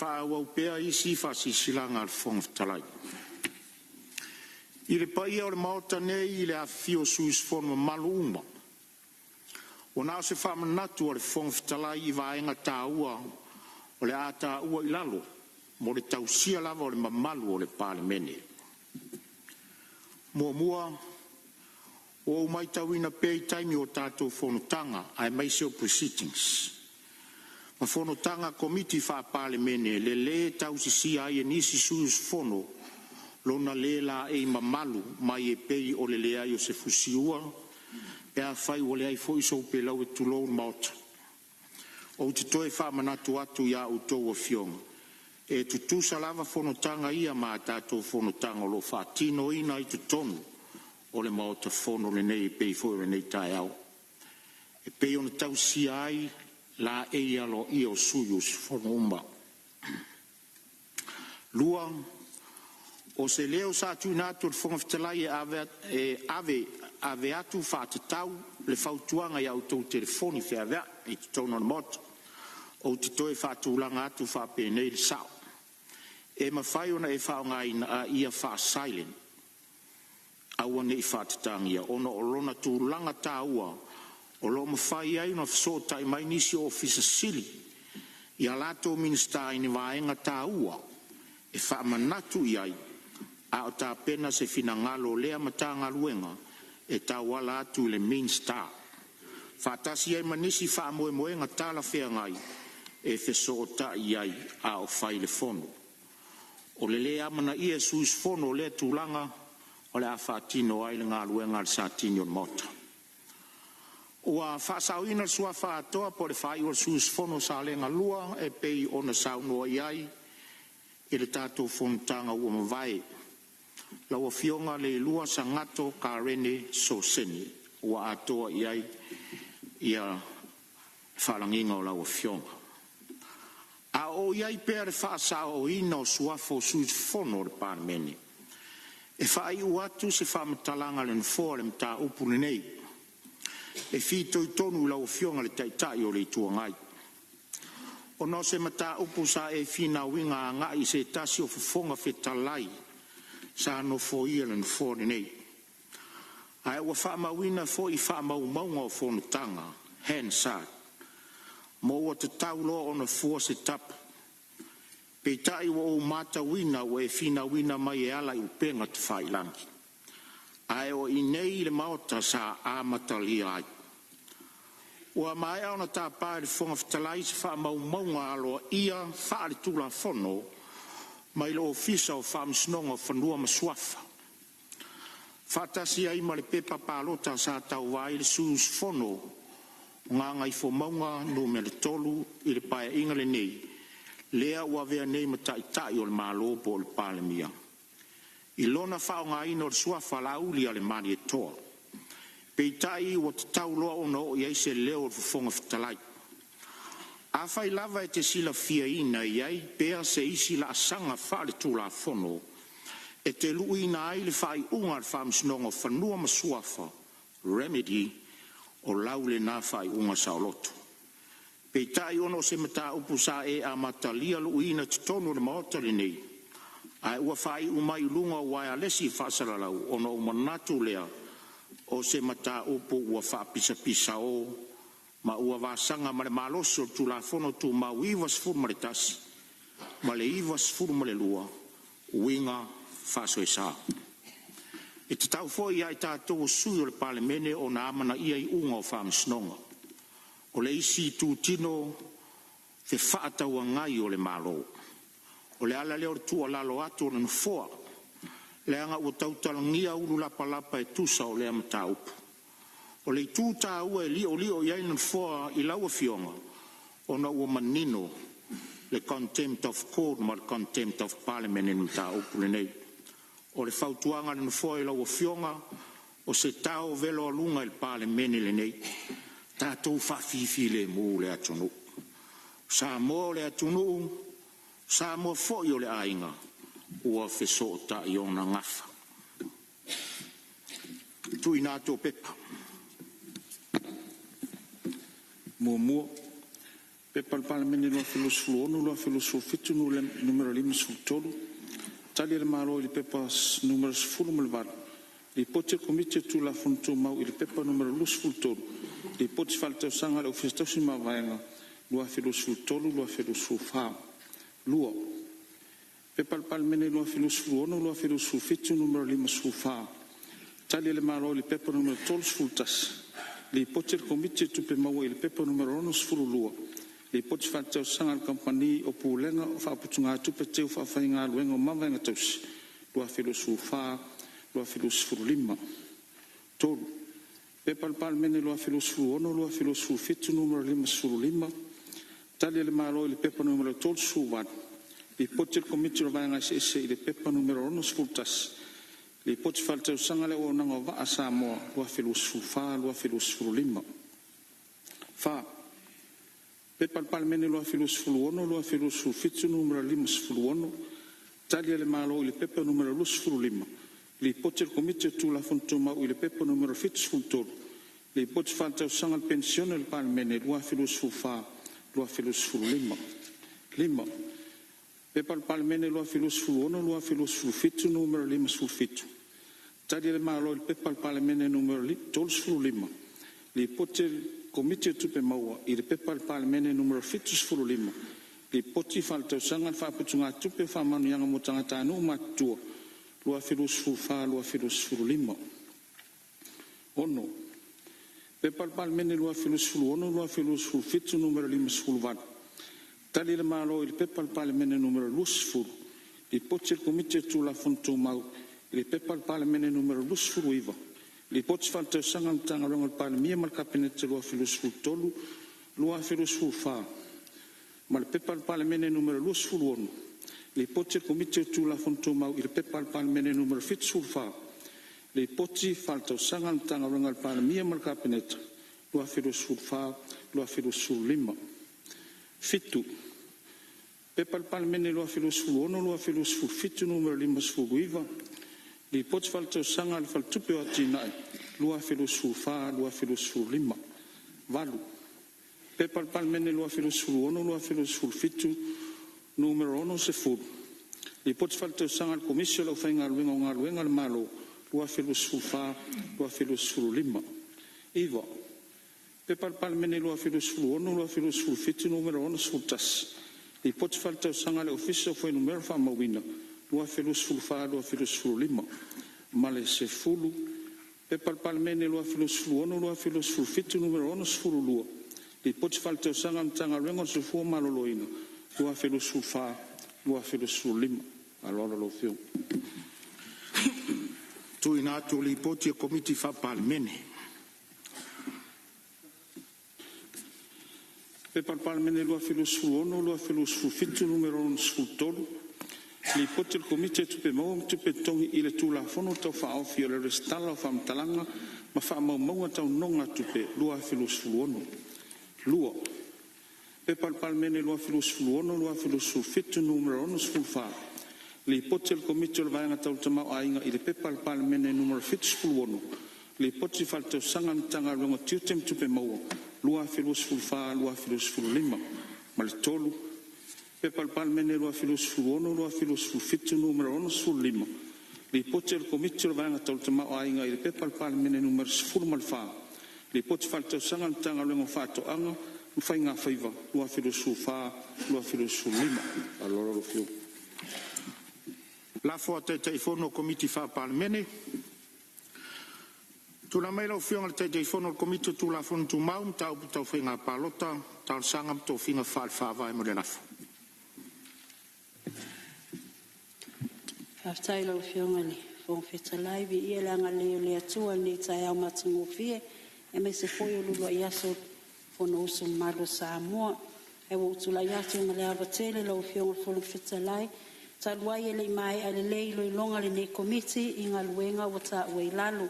Wha awau pea isi wha sisilanga al whongwhitalai. I le pai o le maota nei I le awhio suis fono maluuma. O nao se wha manatu o le whongwhitalai I vaenga tāua o le ata ua I lalo, mo le tausia lava o le mamalu o le palemene. Mua, o mai tauina pei taimi o tātou whonotanga, ai mai seo proceedings. Ma whonotanga komiti whapale mene, le tau si ai e nisi suus whono, lona le la e mamalu, mai e pei o le lea i o se fusiua, e a whai o le ai fo iso pe lau e tulou maota. O te toe whamanatu atu ia u tau a fionga. E tutu salava whonotanga ia ma tātou whonotanga lo whatino ina i tu tonu, o le maota whono le nei pei fo le nei tai au. E pei ona tau si ai, la e alo i o suyus whono umba. Lua, o se leo sa tu natu le whongaftalai e ave atu whatatau le whautuanga i au tau telefoni whea i tu tono na mota. O te toe whatulanga atu whapene le sao. E mawhai ona e whaongaina a ia wha silent. Aua ne i whatatangia. Ona o lona tūlanga tā ua. O lo mawhai ai una whasota i mai nisi ofisa sili. Ia lato minista i ni waenga tā ua. E whaamanatu i ai. A o tā pena se fina ngalo lea matanga luenga. E tā wala atu le main star. Whatasi ai manisi whaamoe moenga tāla whea ngai. E whesota i ai a o whai le whono. O le lea mana ia suis whono lea tūlanga o le a whatino ai le ngā luenga le sātini o mota. O a whaasauina sua whaatoa po le whai o le suis whono sa lenga lua e pei o na saunoa i ai e le tātou whontanga ua mawai. Lau a fionga le lua sa ngato ka rene so seni ua atoa i ai ia whalanginga o lau a fionga. A o iai pere whaasa o ina o suafo suis whono le pārmene. E whai uatu se whamatalanga le nfoa le mta upune nei. E whito i tonu lau fionga le taitai o le tuangai. O no se mata upu sa e whina winga a ngai se tasi o fufonga whetalai sa no fo ia le nfoa le nei. Ai ua whamawina fo i whamaumaunga o whonotanga, handside. Mo ua te tauloa o na fua se tapa. Pei tai wa o mata wina o e fina wina mai e ala i upenga te whailangi. Ai o i nei le maota sa amata lia ai. Ua mai au na tā pāe le whonga whatalai se wha maunga aloa ia whaare tūla whono mai lo ofisa o whamsnonga whanua masuafa. Whatasi ai ma le pepa pālota sa tau wai le sus whono ngā ngai fo maunga no me le tolu i le pae inga le nei. Lea ua vea nei matai tai o le malo po le palemia. I lona whao ngā ino le suafa la uli a le mani e toa. Pei tai ua te tauloa o no i aise leo le fufonga whatalai. A whai lava e te sila fia ina i ai pea se isi la asanga whare tūla whono. E te lu ina ai le whai unga le whamsinonga whanua masuafa. Remedy o laule nā whai unga sa loto. Pei tai ono se mata upu sa e a matalia lu ina te tonu le maotari nei. Ai ua whai umai lunga wai lesi whasaralau ono umanatu lea o se mata upu ua whapisa pisa o ma ua wasanga ma le maloso tu la fono tu ma uivas furu ma le tasi ma le ivas furu ma le lua uinga whaso e sa. E te tau fo ia i tātou sui o le palemene o na amana ia i unga o whamsnonga. O le isi tu tino fe whaatau ngai o le malo. O le ala leo tu o lalo atu o le nfoa. Le anga ua tautalangia ulu lapa e tusa o le amata upu. O le tu tā ua e lio iai le nfoa i laua fionga. O na ua manino le contempt of court ma le contempt of parliament in mata upu le nei. O le fautuanga le nfoa i laua fionga o se tau velo alunga il parliament le nei. Tātou whawhiwhi le mō le atunu. Sāmoa le atunu, Sāmoa foi o le ainga, ua whesota i ona ngafa. Tui nā tō pepa. Mua, pepa le palemene loa filosofo onu, loa filosofo fitu no le numero 5 tali le malo i le pepa numero 10 ma le valo. Le poti komite tu la fonto mau i le pepa numero 10. Le poti falta sanga le ofista si ma vaenga lua filosofo tolu lua filosofo fa lua pe pal mene lua filosofo no lua filosofo fitu numero 5 fa Tali le malo le pepa numero 12 le poti le komiti tupe maua i le pepa numero 9 le poti whaatau sanga le kampani o pūlenga o whaaputunga tupe teu whaafaiga luenga o mawaiga tausi lua filosu wha lua filosu 5 tolu pepa le palemene lua filosu 1 lua filosu 7 numero 5 tali le malo le pepa numero 12 le poti le komiti o vaenga se i le pepa numero 9 le poti whaatau sanga le o nanga wa Sāmoa lua filosu wha lua filosu 5 wha pepa le palemene lua filosu 1 lua filosu 7 numero 5 tali le malo i le pepa numero 5 le poti le komiti o tulafono mau i le pepa numero 7 le poti whaatau sanga le pensione le palemene lua filosu wha lua filosu 5 pepa le palemene lua filosu 1 lua filosu 7 numero 5 tali le malo i le pepa le palemene numero 12 le poti komiti o tupe maua i le pepa le palemene numero 7 le poti whaatausaga le whaaputunga tupe whaamanuiaga mo tangata anu matua lua filosu wha lua filosu 5 ono pepa le palemene lua filosu 1 lua filosu 7 numero 5 tali le malo i le pepa le palemene numero 2 le poti le komiti o tulafono mau i le pepa le palemene numero 2 le poti whaatausaga le tagaloga le palemia ma le kabinete lua filosu 3 lua filosu wha ma le pepa le palemene numero 21 le poti le komiti o tulafono mau i le pepa le palemene numero 7 le poti whaatausaga le tagaloga le palemia ma le kabinete lua filosu wha lua filosu 5 fitu pepa le palemene lua filosu 1 lua filosu 7 numero 5 le poti whaatausaga le faltupe o atinaʻi lua filosu wha lua filosu 5 valu pepa le palemene lua filosu 1 lua filosu 7 numero 10 le poti whaatausaga le komisi o laufaiga aluega o galuega le malo lua filosu wha lua filosu 5 iva pepa le palemene lua filosu 1 lua filosu 7 numero 11 le poti whaatausaga le ofisi o foi numero whaamauina lua filosu wha lua filosu 5 ma le sefulu pepa le palemene lua filosu 1 lua filosu 7 numero 12 le poti whaatausaga le tagaluega o le sefua maloloina lua filosu wha lua filosu 5 aloala lo fio tuina atu le poti o komiti whapalemene pepa le palemene lua filosu 1 lua filosu 7 numero 13 le poti le komiti e tupe maua ma tupe tongi i le tulafono tau whaofi o le restala o whaamtalanga ma whaamaumaua tau nonga tupe lua filosu 1 lua pepa le palemene lua filosu 1 lua filosu 7 numero 11 le poti le komiti o le vaenga tau tamau ainga i le pepa le palemene numero 7 le poti whaatausaga le tagaluega tiutem tupe maua lua filosu 5 lua filosu 5 ma le tolu pepa le palemene lua filosu 1 lua filosu 7 numero 15 le poti le komiti o le vaenga tau tamau ainga i le pepa le palemene numero 10 ma le wha le poti whaatausaga le tagaluega o whaatoʻaga ma faiga faiva lua filosu 5 lua filosu 5 alora lo fio la fo taʻitaʻifono o komiti whapalemene tuna mai lau fionga le taʻitaʻifono o le komiti o tulafono tumau ma taupu taufaiga palota talosaga ma tofiga faalefaavae mo le lafo Aftai lau fionga ni fong fetalai vi ia langa leo le atua ni tai au matangofie e me se foi o lulu ai aso fono usu malo Sāmoa e wo utula yatu nga le avatele lau fionga fong fetalai taluai e le mai ale lei lo ilonga le ne komiti inga luenga wata ue lalu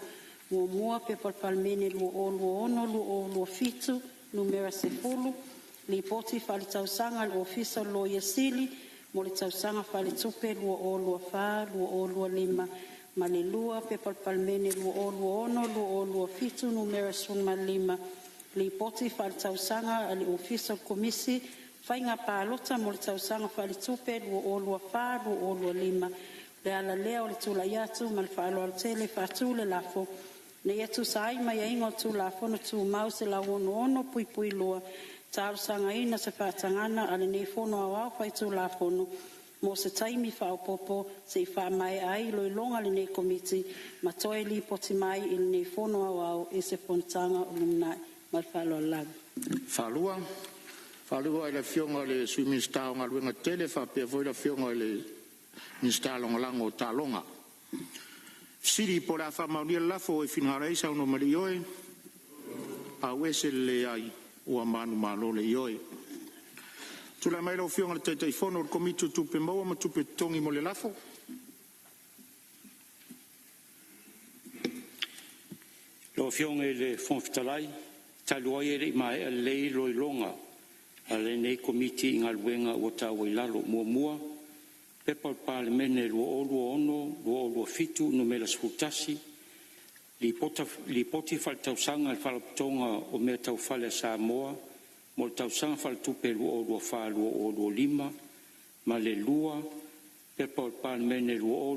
mua pepa palmene lu ono lu fitu numera sefulu li poti fali tausanga le ofisa lo yasili mo le tausanga fale tupe lua o fa lua o lima ma le lua pepa palmene lua ono lua fitu numero suma lima le poti fale tausanga ale ofisa komisi fainga palota mo le tausanga fale tupe lua fa lua lima le ala leo le tula yatu ma le falo al tele fatu le lafo ne yetu sai mai ingo tu lafo no tu mause la ono pui lua tausanga ina se fatangana ale ne fono awa fai tu lafo no mo se taimi whaopopo se I whaamai ai loilonga le nei komiti ma toe li poti mai I le nei whono au e se whontanga o lumnai mai whalo lagu. Whalua I le fionga le sui minsta o ngā luenga tele whapea foi le fionga I le minsta longa lango o tālonga. Siri po la whamaunia lafo e whinhara isa uno mari oe a wese le ai ua manu malo le ioe. Tula mai lau fionga le teitei whono o komitu tupe maua ma tupe tongi mo le lafo. Lo fionga le fonfitalai, talua e mai a lei loilonga a le nei komiti inga luenga o tawa I lalo mua pepa o palemene lua olu fitu no mela sfutasi li poti faltausanga al falaptonga o mea tau fale Sāmoa mo tausanga faltupe lua olu lima ma le lua pepa o palemene lua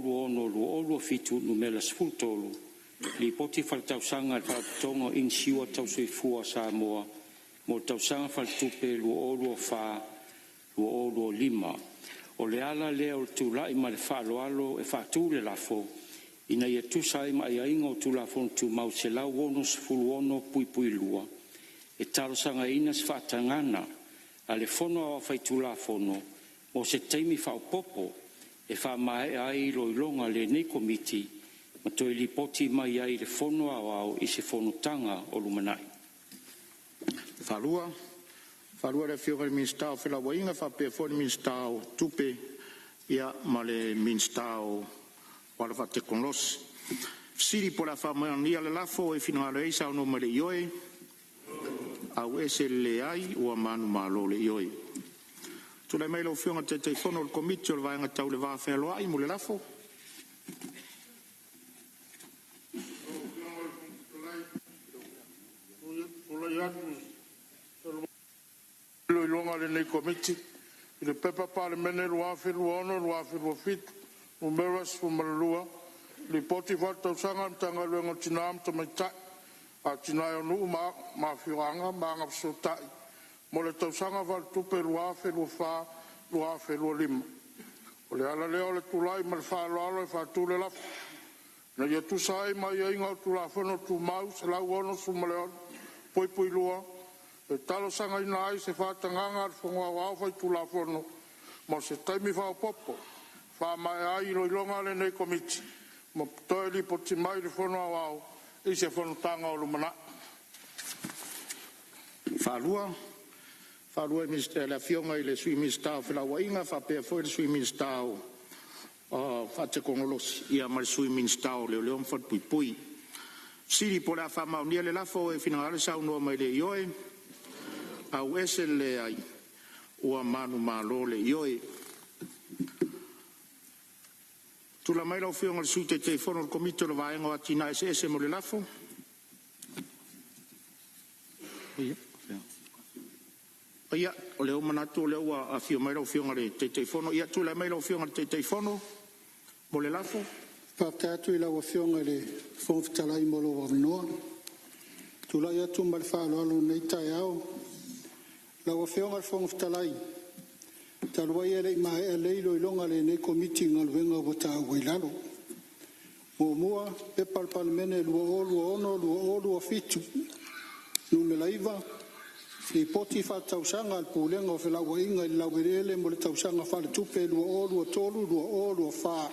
olu fitu no mela sfutolu li poti faltausanga al falaptonga in siwa tausoifua Sāmoa mo tausanga faltupe lua olu lima o le ala lea o tūlai ma le whaaloalo e whaatū le lafo ina ia tūsai ma ia inga o tūlafo tū mau se lau ono sefulu ono pui lua e talosanga ina se whaatangana a le whono a whai tūlafono mo se teimi whaopopo e whaamae ai loilonga le nei komiti ma toi li poti mai ai le whono au I se whonotanga o lumanai. Whalua le fionga le minsta o whilawa inga whapea fo le minsta o tupe ia ma le minsta o walawa te konosi. Siri po la whamania le lafo e whinohara eisa o no ma le ioe au ese le ai ua manu malo le ioe. Tula mai lau fionga te whono le komiti o le vaenga tau le vaa whelo ai mo le lafo. Loilonga le nei komiti I le pepa palemene lua whiru fitu numeras fumalua li poti faltausanga mtanga luenga tina amta maitai a tina o nuu ma whiwanga ma ngapsotai mo le tausanga faltupe lua whiru lima o le ala leo le tulai ma le whaaloalo e whaatu le lafu na ia tusai ma ia inga o tulafono tu mau se lau ono sumaleon pui lua e talo sanga ina ai se whaatanganga ar whonga wau whai tulafono mo se taimi whaopopo whaamai ai loilonga le nei komiti mo toi li poti mai le whono wau I se whanotanga o lumana. Whalua I minister la fionga I le sui minister o whilawa inga whapea foi le sui minister o whate kongolosi ia ma le sui minister o leo leon what pui. Siri po la whamaunia le lafo e whinangare sa unua mai le ioe au ese le ai ua manu malo le ioe. Tula mai lau fionga le sui te whono le komito le vaenga o atina ese mo le lafo. Ia, o leo manatu o leo a fio mai lau fionga le te whono. Ia, tula mai lau fionga le te whono mo le lafo. Whakatu I lau fionga le whonfitalai mo lo wawinoa. Tula ia tu mal whaaloalo nei tai au. Lau fionga le whonfitalai. Talua ia le mai e leilo I longa le nei komiti ngaluenga wata wailalo. Mua pe palpalmene lua olu fitu. Numelaiva. Li poti fa tausanga al pulenga o whelawa inga I lauerele mo le tausanga whale tupe lua olu fa.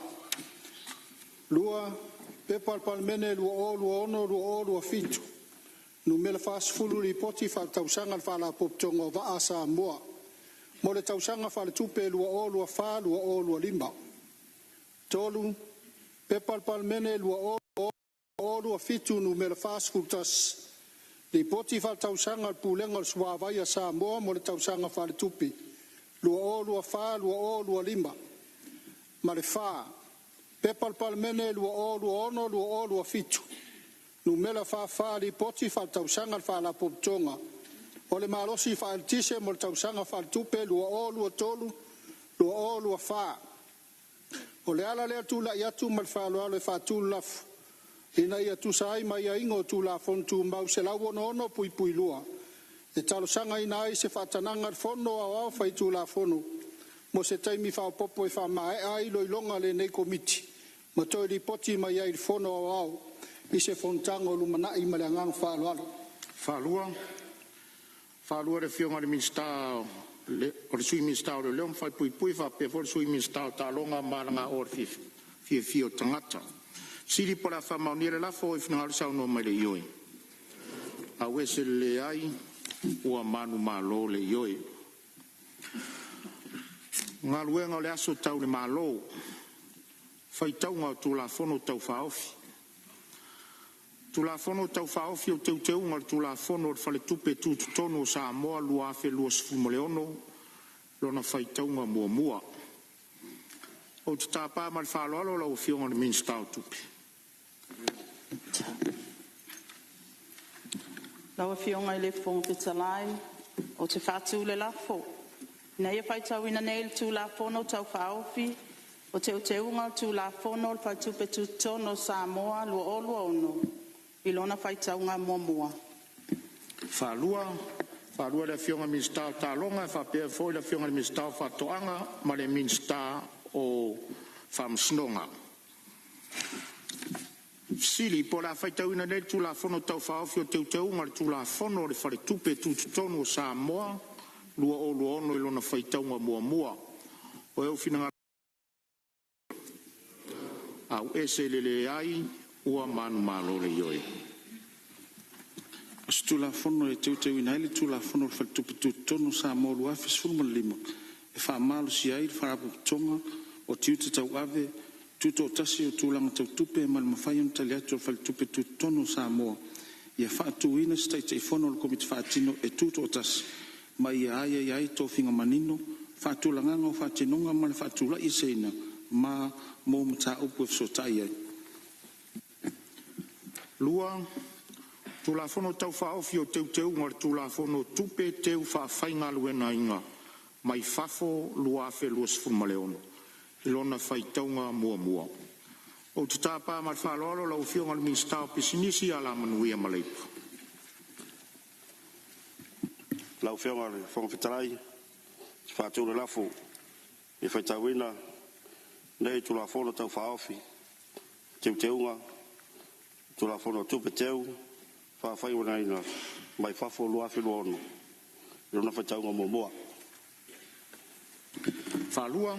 Lua pe palpalmene lua olu fitu. Numela fasfulu li poti fa tausanga al whala poptonga o waa Sāmoa. Mo le tausanga whale tupe lua olu lima. Tolu pe palpalmene lua olu fitu numela fasfultas. Li poti fal tausanga al pulenga al suawaya Sāmoa mo le tausanga fale tupi. Lua olu lima. Ma le fa. Pepal palmene lua olu fitu. Numela fa li poti fal tausanga al fala poptonga. O le malosi fa altise mo le tausanga fal tupe lua olu fa. O le ala lea tu la iatu mal falo ale fa tu lafu. Ina ia tu sai mai ingo tu la fontu mau se lau ono pui lua. E talo sanga ina ai se fatananga fono au fai tu la fono. mo se taimi whaopopo e whamae ai loilonga le nei komiti. Ma toi ripoti mai ai whono au i se whontanga o lumana i mare ngang whaaloalo. Whaalua le whionga le minsta o le sui minsta o le leon whai pui whape fo le sui minsta o tālonga maranga o le fio tangata. Siri pora whamauni le lafo i whinangari sau no mai le ioi. A wese le ai ua manu malo le ioi. Ngā luenga o le aso tau le malo whaitaunga o tū la whono tau whaofi. Tu la fono tau whaofi o teu unga tu la fono o whale tupe tūtu tono o Sāmoa lua awhe lua sifumoleono lona whaitaunga mua. O te tāpā mai whaloalo lau whionga le minsta o tupe. Lau whionga I le whongpitalai o te whātu le lafo. Nei e whaitau ina nei tu la fono tau whaofi o te unga tu la fono o whai tupe tūtu tono o Sāmoa lua olua ono. Ilona whaitaunga mua. Whalua le whionga minsta o tālonga, whapea foi le whionga minsta o whatoanga, ma le minsta o whamsnonga. Sili, po la whaitauina nei tu la whono tau whaofi o teunga le tu la whono le whare tupe tūtutonu o Sāmoa, lua o lua ono ilona whaitaunga mua. O eo whinanga au ese lele ai, ua manu malo le ioi. As tula fono e teu ina ele tula fono fa tupu tono Samoa lua fa sfulma lima. E fa malo si ai fa rapu tonga o tiu te tau ave tuto tasi o tulanga tau tupe mal mafai on tali atu fa tupe tono Samoa. Ia fa tu ina stai te fono le komite fa tino e tuto tasi. Ma ia ai to finga manino fa tulanga o fa tinonga mal fa tula isena ma mo mta upu so tai ai. Lua, tu la fono tau whaofi o teu ngar tu la fono tupe teu whaaffainga luena inga, mai fafo lua afe lua sfumaleono, ilona whaitaunga mua. O te tāpā mai whaaloalo lau whionga le minsta o pisinisi ala manuia maleipa. Lau whionga le whongwhitarai, whātou le lafo, e whaitauina, nei tu la fono tau whaofi, teunga, tu la fono tupe teu, whawhai wana ina, mai whafo lua whilua ono. Rona whaitaunga mua. Whalua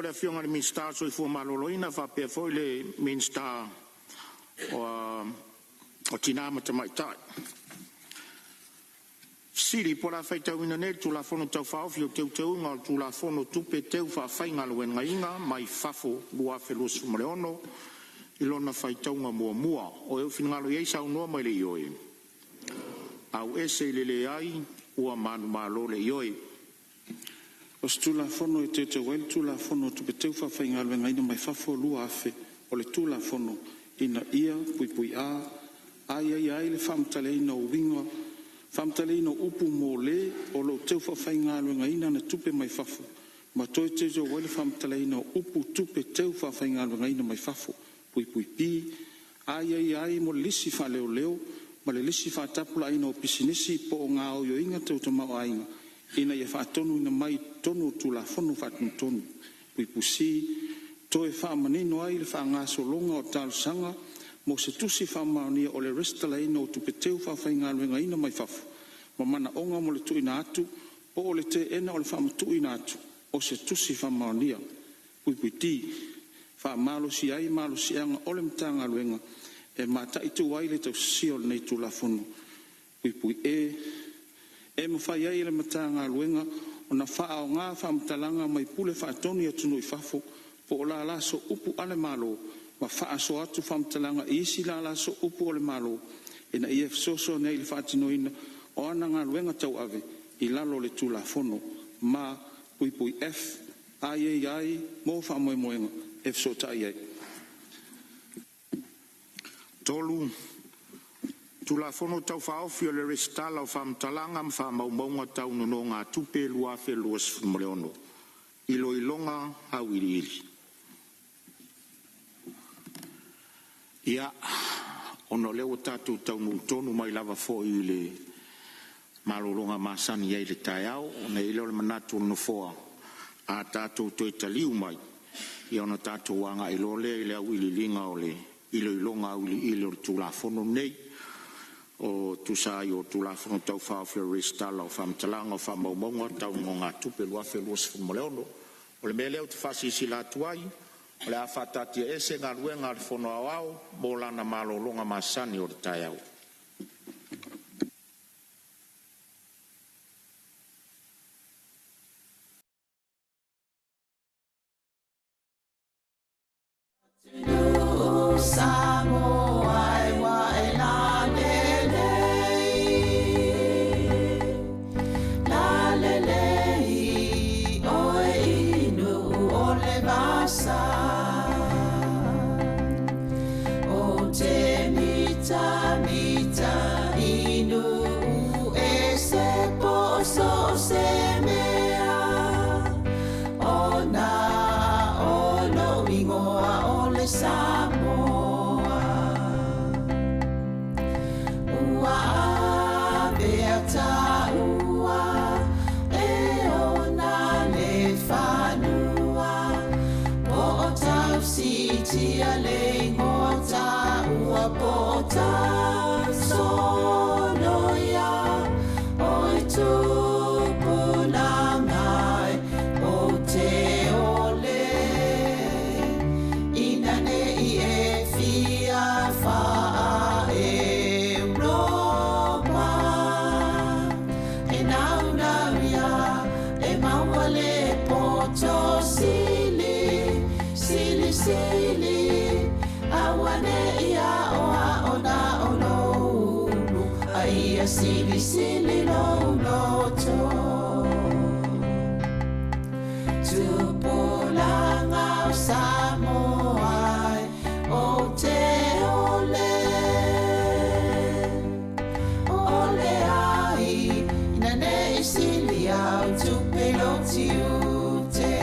le whionga le minsta soi fua maloloina, whapea foi le minsta o tinama te maitai. Siri po la whaitauina nei tu la fono tau whaofi o teunga, tu la fono tupe teu whawhai ngaluenga inga, mai whafo lua whilua sumareono, ilona whaitaunga mua. O eo whinangalo iei sau noa mai le ioi. Au ese lele ai, ua manu malo le ioi. O stula fono e te wele tula fono tupe teu whawhai ngaluenga ina mai whafo lua afe, o le tula fono ina ia, pui ai le whamtale ina o winga, whamtale ina upu mo le, o lo teu whawhai ngaluenga ina na tupe mai whafo. Ma toi te wele whamtale ina upu tupe teu whawhai ngaluenga ina mai whafo. Pui ai mo lisi fa leo ma le lisi fa tapula ina o pisinisi po o ngā o yo inga tau tamau ainga ina ia fa tonu ina mai tonu tu la fono fa tonu pusi to e fa manino ai le fa ngā solonga o tal sanga mo se tusi fa mauni o le resta la ina o tupeteu fa fa inga luenga ina mai fafu ma mana onga mo le tu ina atu po o le te ena o le fa matu ina atu o se tusi fa mauni pui ti fa malo si anga ole mtanga luenga e mata itu wai le tau sio nei tu la fono pui e mo fa ia le mtanga luenga ona fa o nga fa mtalanga mai pule fa toni atu no fafo po la so upu ale malo ma fa so atu fa mtalanga isi la so upu ole malo ina ia so nei le fa tino ina ona nga luenga tau ave i lalo le tu la fono ma pui f ai mo fa moengaef so tai tolu tu la fono tau whaofi o le restala o whamtalanga mwha maumaunga tau nono ngā tupe lua luas mreono ilo ilonga hau iri ia ono leo tatu tau tonu mai lava fo i le malolonga masani ai le taiao na ile o le manatu no foa a tātou toi taliu mai i ona tātou wanga i lole i le au ililinga o le ilo ilonga au ilo tulafono nei o tusai o tulafono tau whawhia restala o whamtalanga o whamaumonga tau ngā tupe lua whelua sifumoleono o le meleo te whasisi la tuai o le a whatatia ese ngā ruenga le whono au mo lana malolonga masani o le taiao. Samoa wa la lele oi inu ole basa o te mita inu ese poso se mea ona ono ingoa ole Samoa ua beata ua e ona le whanua po o tau sitia le ngota ua po o tau sonoia o i tupuna ngai o te ole inane I e fia faa Europa e naunauia e mauale poto sili awane ia oa ona oloulu a ia sili loto tupulanga o Samoa o te ole ai ina nei sili au tupe loti ute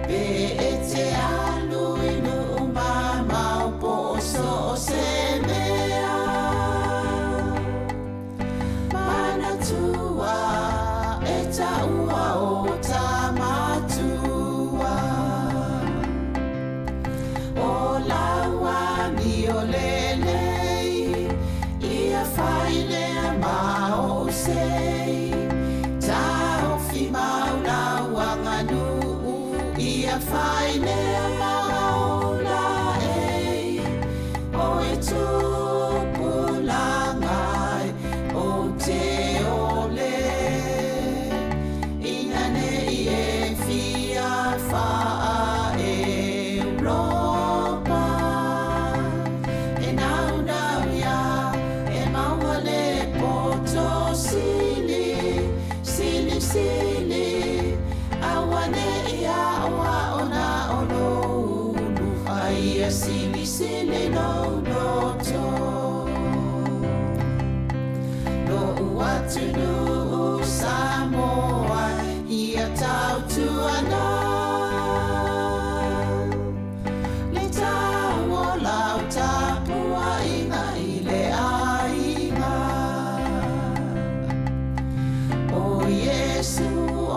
pe e te alu inu umama o poso o se mea mana tua e taua o tamatua o laua mi o lelei ia whaile a mao sei tau fi mauna wanganu ia whaile a mauna o e tupulangai o te ole ina nei e fia faa Europa e naunauia e mauale poto sili awane ia oa ona oloulu aia sili loto no uatunu Samoa ia tautuana le tau o lau tapua inga I le ainga o Yesu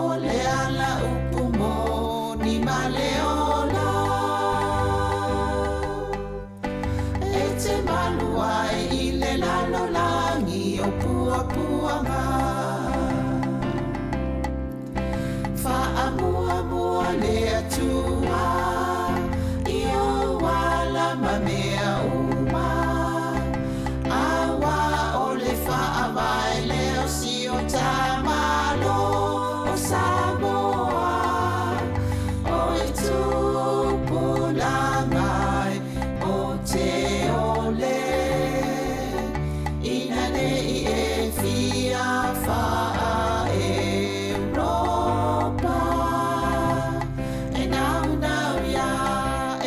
o le ala upumo ni maleona e te maluai I le lalolangi o puapuanga whaamua le atua I o wala mamea uma awa o le whaamai leo si o tamalo o Samoa o e tupulangai o te ole ina nei e fia faa Europa e naunauia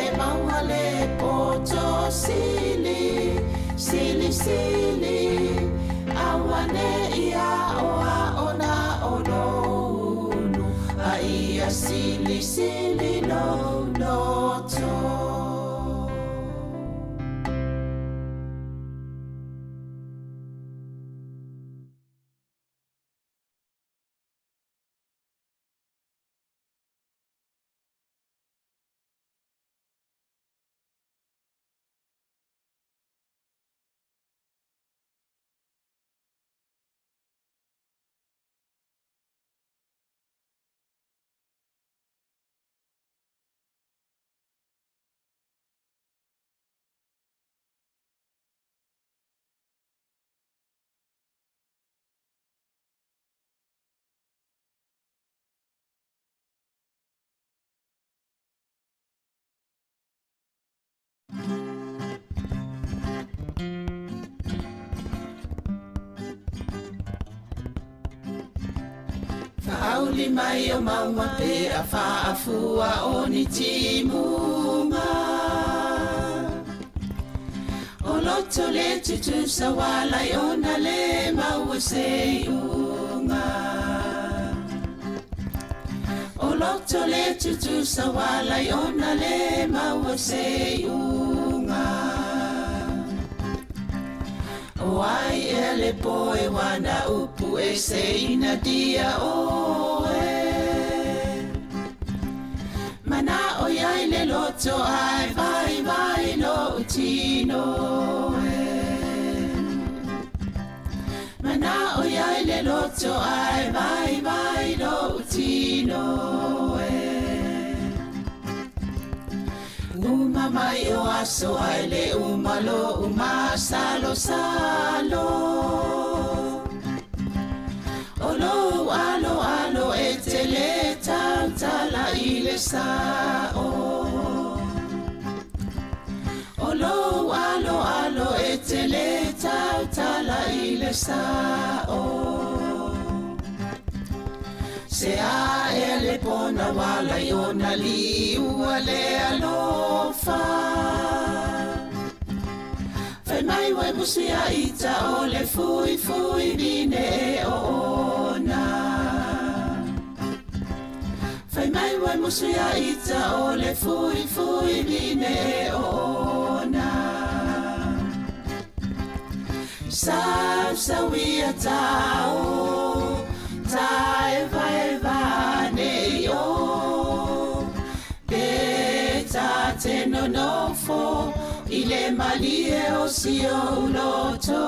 e mauale poto sili awane ia oa ona oloulu a ia sili loto mauli mai o mauma pe a whaafua o ni timunga. O loto le tutu sa wala i ona le maua se unga. O loto le tutu sa wala i ona le maua se unga. O ai e le poe wana upu e se ina dia o e. Mana o iai le loto ai vai vai lo utino e. Mana o iai le loto ai vai vai lo utino e. Uma mai o aso ai le umalo uma salo salo. Olo alo alo e te le tau tala i le sao. Olo alo alo e te le tau tala i le sao. Se a e le pona wala i ona li ua le alofa. Fai mai wai musi a ita o le fui fui nine e ona. Fai mai wai musi a ita o le fui fui nine e ona. Sau sawia tau tae vai vane yo. Beta te no nofo ile malie o si o loto.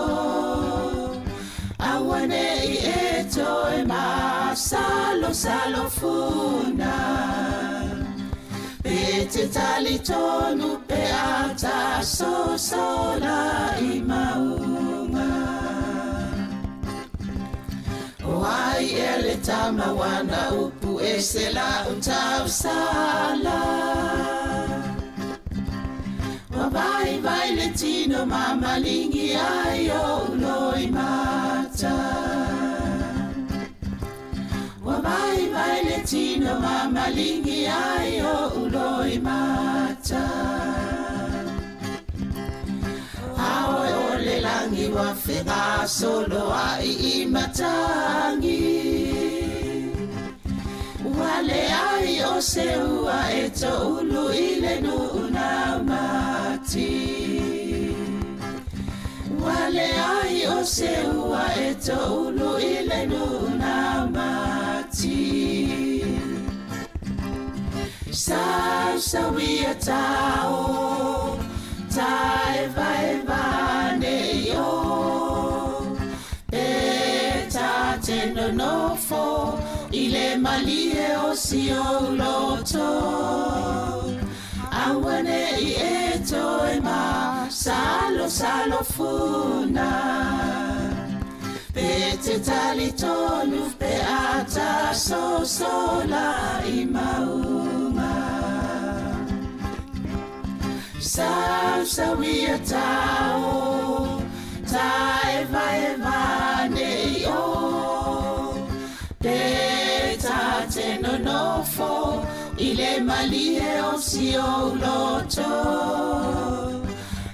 Awane I eto e ma salo salo funa. Bete tali tonu pe ata so sola I maunga. O ai e le tama wana upu e se la utau sala. Wa vai vai le tino mama lingi ai o loi mata. Wa vai vai le tino mama lingi ai o loi mata. Aoe o le langi wa whenga solo ai I matangi. Wale ai o se ua e to ulu I le nuna mati. Wale ai o se ua e to ulu I le nuna mati. Sau sawia tau tae vai vane yo. Beta te no nofo ile malie o si o loto. Awane I eto e ma salo salo funa. Bete tali tonu pe ata so sola I mauma. Sau sawia tau tae vai vane yo. Beta te no nofo ile malie o si o loto.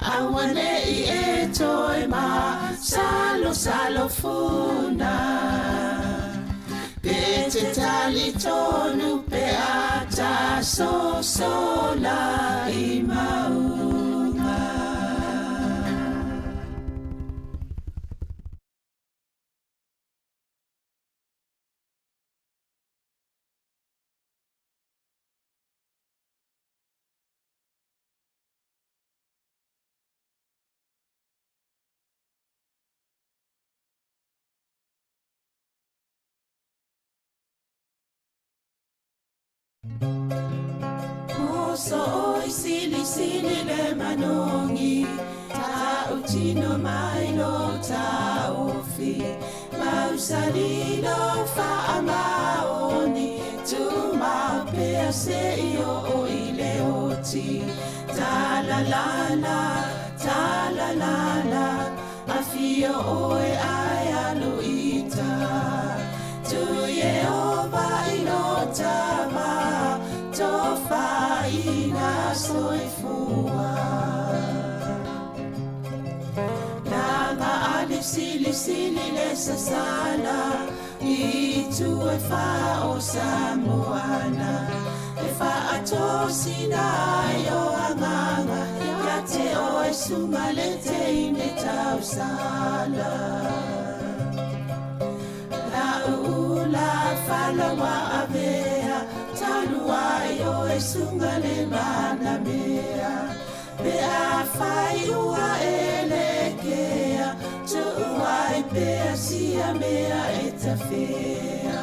Awane I eto e ma salo salo funa. Bete tali tonu pe ata so sola I maunga. Moso oi sili sili le manongi. Ta utino mai lo ta ofi. Mausali lo fa amaoni. Tu ma pe se io o ile oti. Ta la la la, ta la la la. Afio oe ai aluita. Tu ye oba sili le sasala I tu e fa o Samoana e fa ato sina yo anganga ya te o e sumalete ine tau sala la ula falawa avea talua yo e sungale mana mea pe a fai ua elekea tu uai pe a sia mea e tafea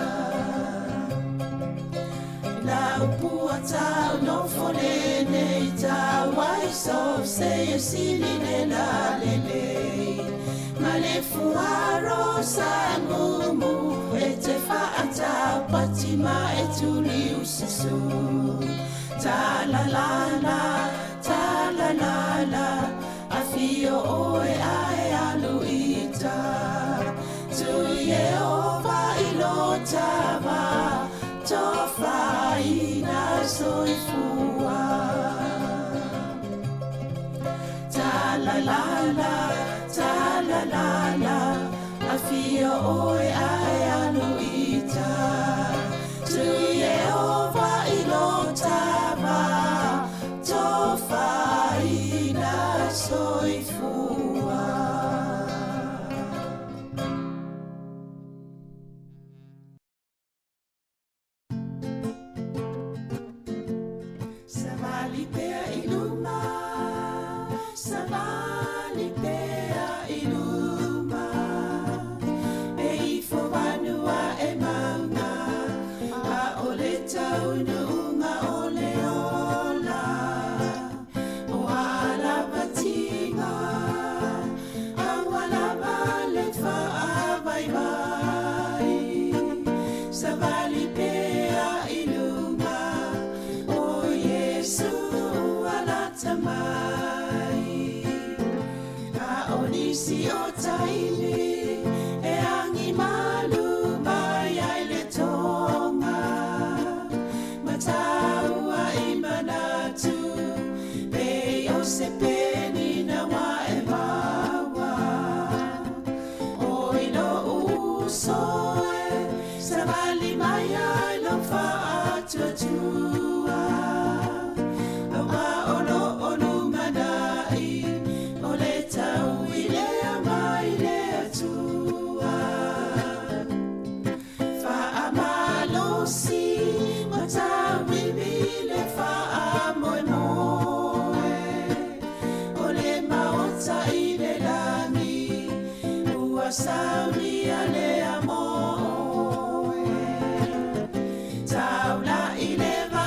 la upua tau no folene i tau ai so se e sili le la lelei ma le fuaro sa mumu e te whaata patima e tuli usisu ta la la a fio oe ai aluita tu Yehova ilotava tofa ina soifua ta la la a fio oe ai aluita tu Yehova ilotava tofa ina soifua Savali pea iluma Savali pea iluma E ifo vanua e maunga A ole taunu unga ole ola O ala batinga A wala vale fa avai vai Savali pea iluma O Yesu ala tamai A onisi o taimi E angi malu mai ai le tonga Mataua I manatu Pe o se peni na wa e mawa O ilo usoe Savali mai ai lo fa atua Awa ono manai O le tau I le amai le atua Fa amalosi Matau I le fa amoe moe O le maota I le lami Ua sauni a le amoe Taula I le va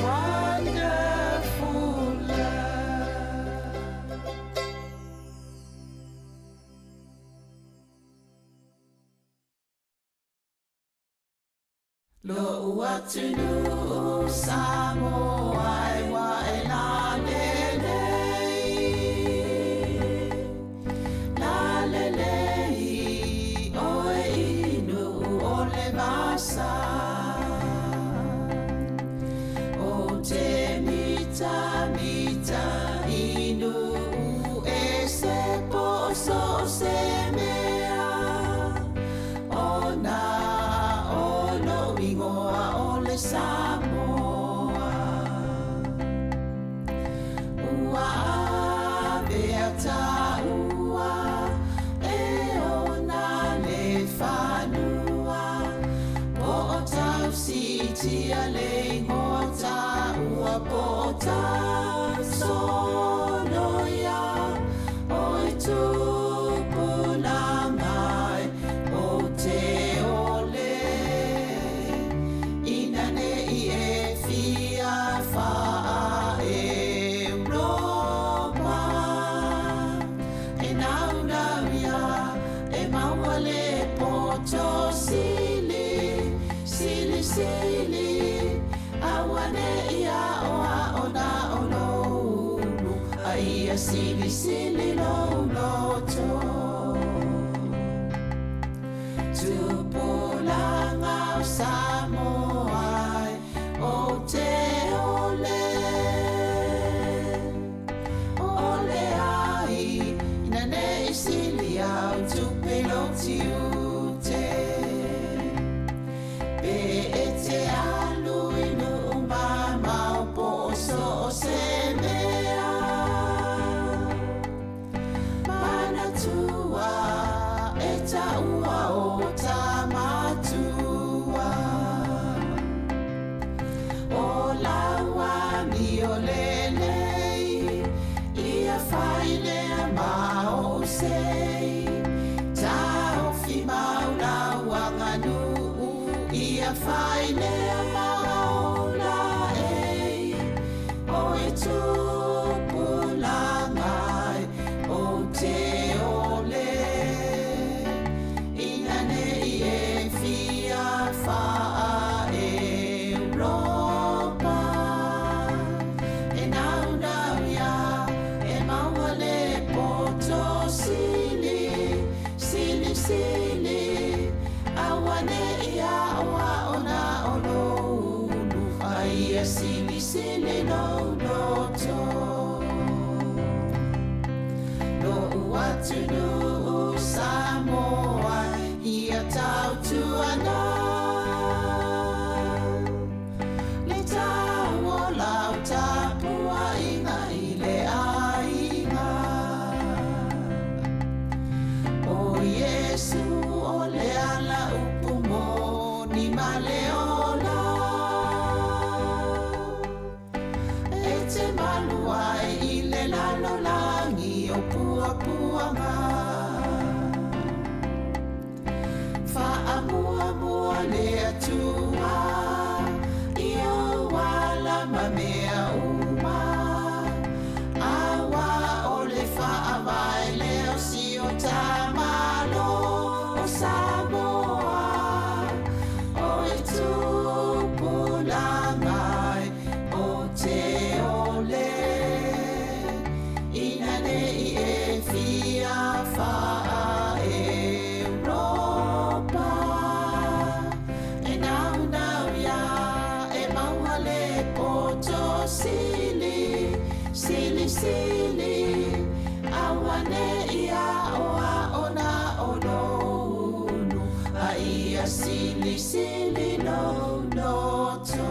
wonderful love. Lo watunu Samoa wa elalele lalele oe inu ole masa o te mita mita inu e se poso se mea ona ingoa ole Samoa ua beata ua e ona le whanua po o tau sitia le ngota ua po o tau sonoia oi tupuna mai o te ole Sili, awane ia oa ona ono ulu, aia sili no loto. Tupulanga o Samoa, o te ole, ole ai, inane sili au tupelo tiute. Te alu inu umama o poso se mea mana tua e taua o tamatua o laua mi o lelei ia whaile a mao sei tau fi maula wanganu ia whaile a maula ei o e tupula ngai o te ole ina nei e fia wha Europa e nau ia e maua le poto sili awane ia oa ona ono ulu aia sili no loto no uatunu Samoa ia tautuana le tau o lau tapua inga i le ainga o Yesu o le ala upumo ni maleola e te maluai i le lalolangi o puapuanga whaamua le atua i o wala mamea uma awa o le whaamai leo si o tamalo o Samoa o e tupula ngai o te ole ina nei e fia wha Europa e nau ia e maua le poto sili awane ia oa ona ono ulu a ia sili no loto.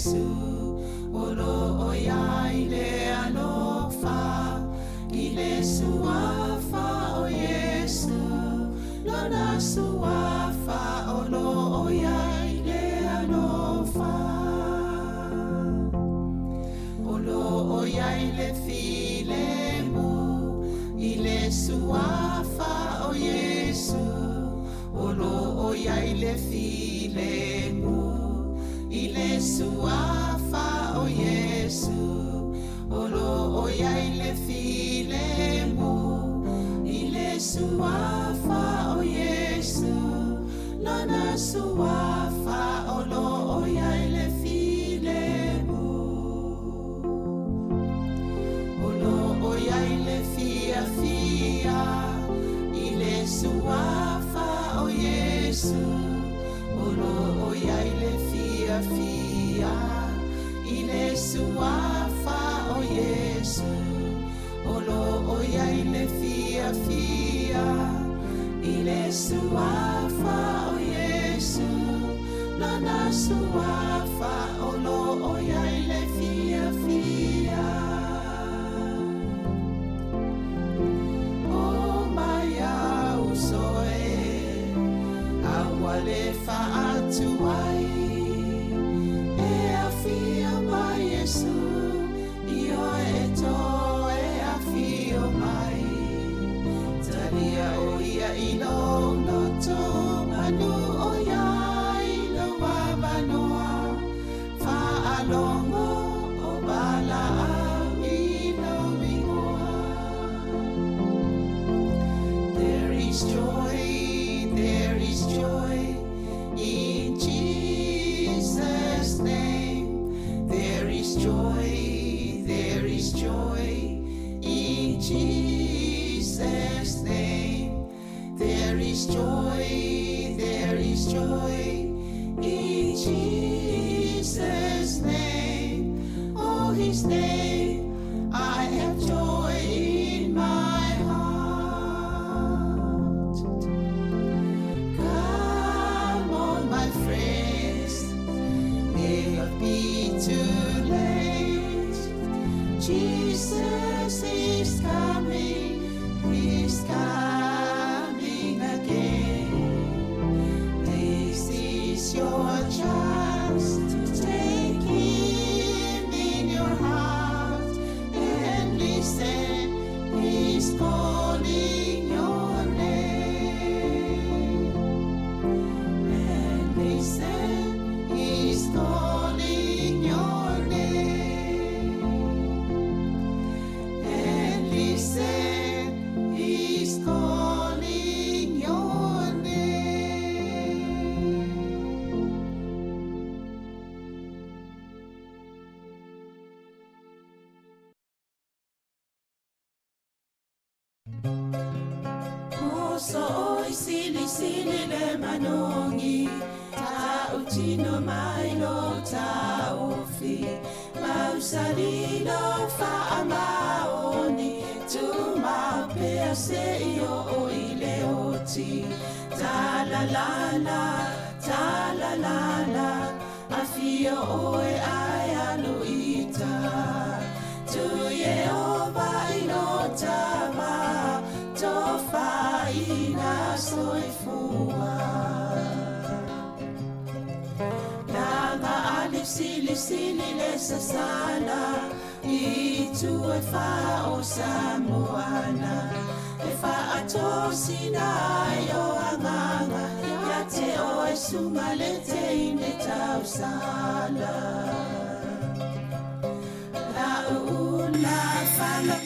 Yesu, olo oia ile alofa, ile suafa o Yesu, lona suafa olo oia ile alofa, olo oia ile filemu, ile suafa o Yesu, olo oia ile filemu. Ile suafa o Yesu, olo oia ile filemu. Ile suafa o Yesu, lona suafa olo oia ile filemu. Olo oia ile fia fia, ile suafa o Yesu, olo oia ile fia fia, ile suafa o Yesu, olo oia ile fia fia, ile suafa o Yesu, lona suafa olo oia ile fia fia. O maya usoe, awale faatuai. Yesu, io e to e a fio mai. Talia o ia ilo loto manu o ia ilo wabanoa. Fa alongo o bala au ilo ingoa. There is joy in Jesus' name. There is joy in Jesus' name. There is joy in Jesus' name. Oh, his name, I have joy in my heart. Come on, my friends, never be too late. Jesus is coming again. This is your chance to take him in your heart and listen, he's calling your name. And listen, he's calling your name. And listen, he's calling your name. Moso oi sili le manongi, ta utino mai lo ta ofi, mausalino fa amaoni, tu ma pe se io o ile oti, ta la la, afio oe ai aluita, tu ye ova inotama, tofa ina soifua. Langa alif sili le sasana, itu e fa o Samoana, e fa atosina yo anganga, ya te o e sumalete ine tausala. La una fala.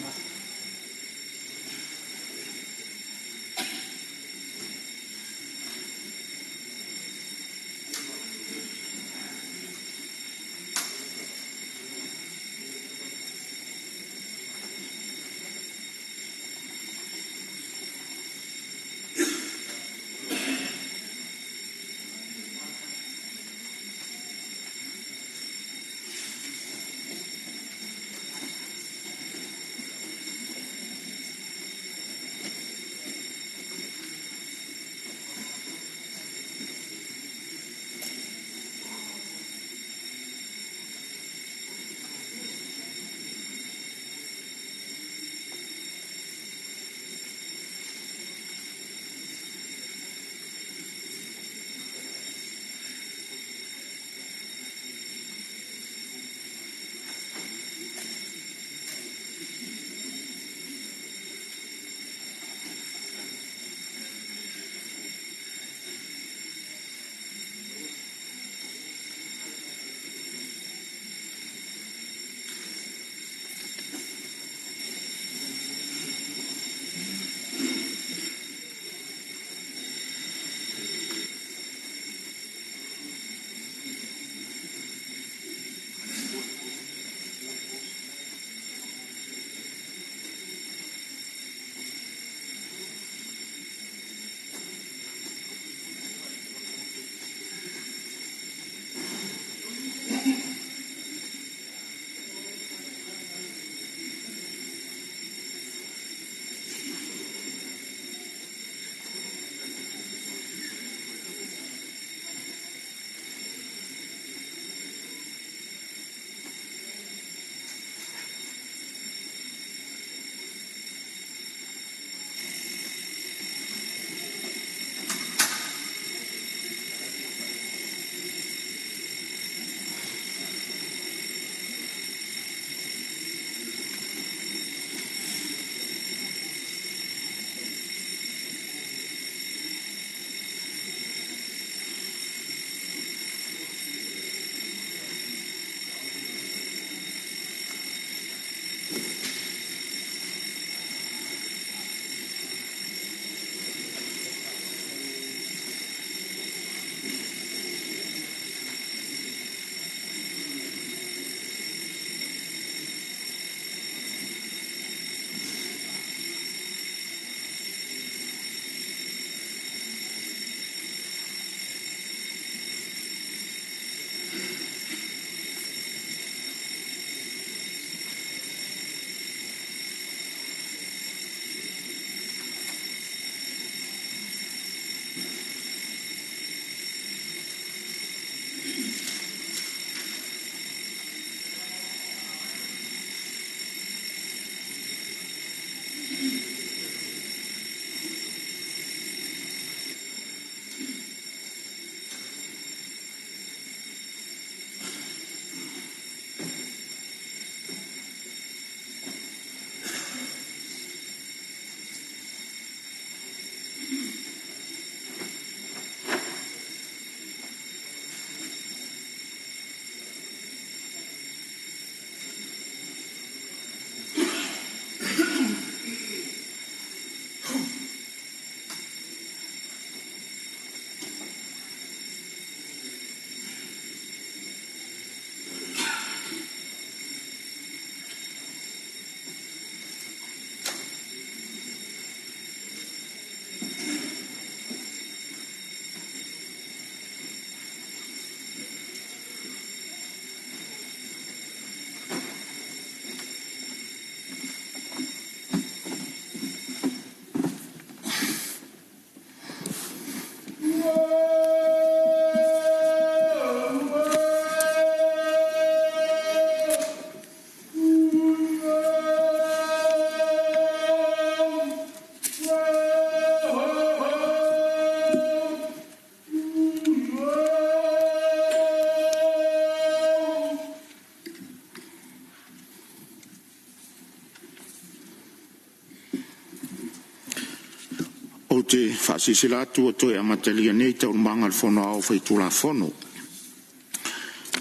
te whaasisila atu o toi amatalia nei tau manga al fono au whai tula fono.